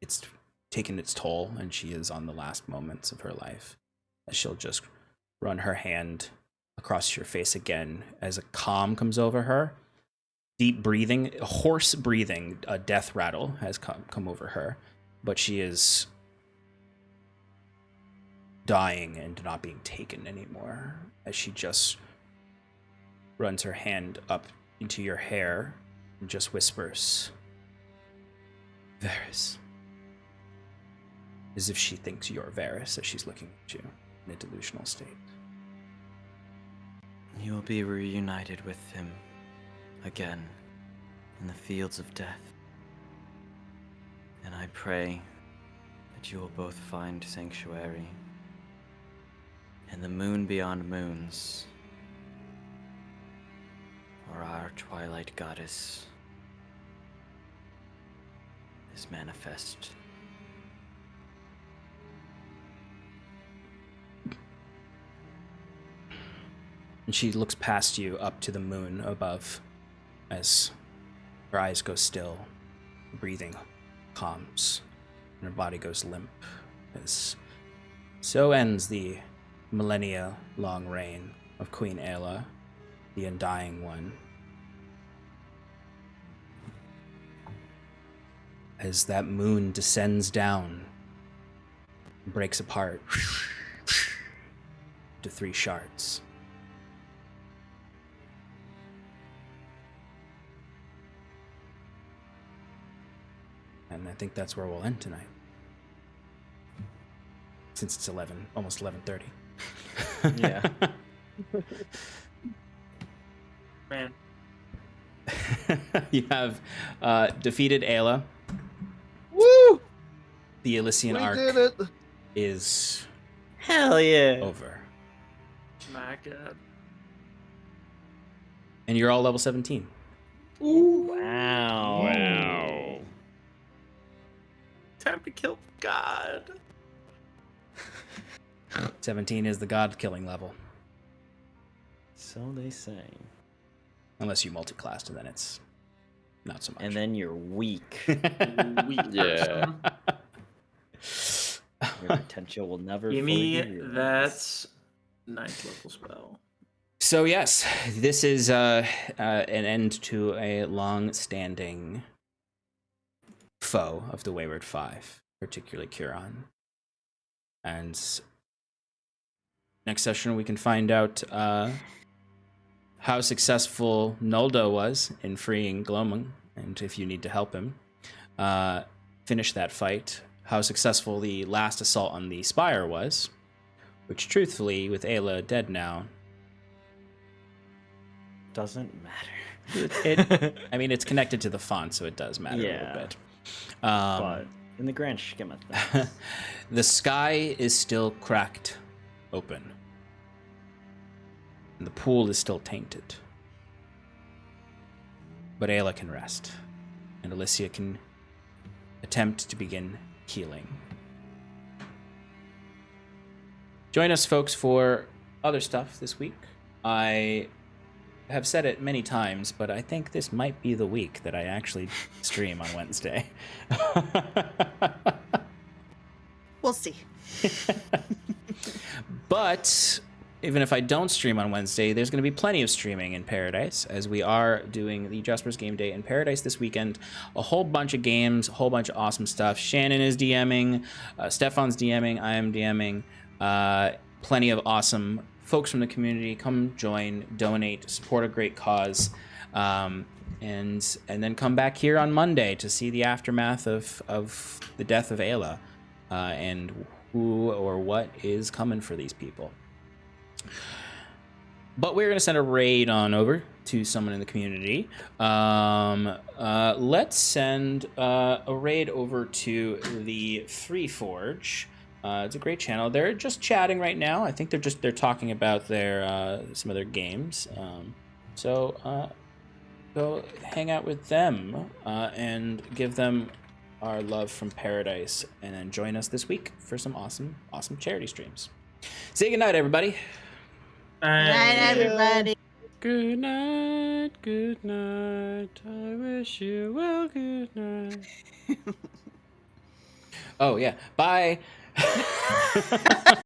S1: it's taken its toll, and she is on the last moments of her life. As she'll just run her hand across your face again as a calm comes over her. Deep breathing, hoarse breathing, a death rattle has come over her, but she is dying and not being taken anymore, as she just runs her hand up into your hair and just whispers, "Varys." As if she thinks you're Varys as she's looking at you in a delusional state.
S6: You will be reunited with him again in the fields of death. And I pray that you will both find sanctuary in the moon beyond moons, where our twilight goddess is manifest.
S1: And she looks past you up to the moon above as her eyes go still, breathing calms, and her body goes limp. As so ends the millennia-long reign of Queen Aella, the Undying One. As that moon descends down, breaks apart to 3 shards. And I think that's where we'll end tonight. Since it's almost 11:30.
S7: Yeah.
S3: Man.
S1: You have defeated Aella.
S9: Woo!
S1: The Elysian
S9: We
S1: arc
S9: did it.
S1: is
S7: Hell yeah.
S1: over.
S3: My God.
S1: And you're all level 17.
S7: Wow.
S8: Wow.
S3: Time to kill God.
S1: 17 is the god-killing level.
S7: So they say.
S1: Unless you multi-classed, and then it's not so much.
S7: And then you're weak.
S3: Weak
S8: Yeah.
S3: person.
S7: Your potential will never
S3: Give
S7: fully
S3: me
S7: be realized.
S3: that 9th level spell.
S1: So yes, this is an end to a long-standing foe of the Wayward Five, particularly Curon. And next session we can find out how successful Noldo was in freeing Glomung, and if you need to help him finish that fight, how successful the last assault on the Spire was, which truthfully, with Aella dead now,
S7: Doesn't matter.
S1: I mean, it's connected to the font, so it does matter a
S7: Yeah.
S1: little bit.
S7: But in the grand scheme of things.
S1: The sky is still cracked open. And the pool is still tainted. But Aella can rest. And Alicia can attempt to begin healing. Join us, folks, for other stuff this week. I have said it many times, but I think this might be the week that I actually stream on Wednesday.
S2: We'll see.
S1: But even if I don't stream on Wednesday, there's going to be plenty of streaming in Paradise, as we are doing the Jasper's Game Day in Paradise this weekend. A whole bunch of games, a whole bunch of awesome stuff. Shannon is DMing, Stefan's DMing, I am DMing. Plenty of awesome folks from the community. Come join, donate, support a great cause, and then come back here on Monday to see the aftermath of the death of Aella, and who or what is coming for these people. But we're going to send a raid on over to someone in the community. Let's send a raid over to the Free Forge. It's a great channel. They're just chatting right now. I think they're talking about their some of their games. So go hang out with them and give them our love from Paradise, and then join us this week for some awesome charity streams. Say goodnight, everybody.
S2: Night, everybody.
S8: Good night, good night. I wish you well, good night.
S1: Oh yeah, bye.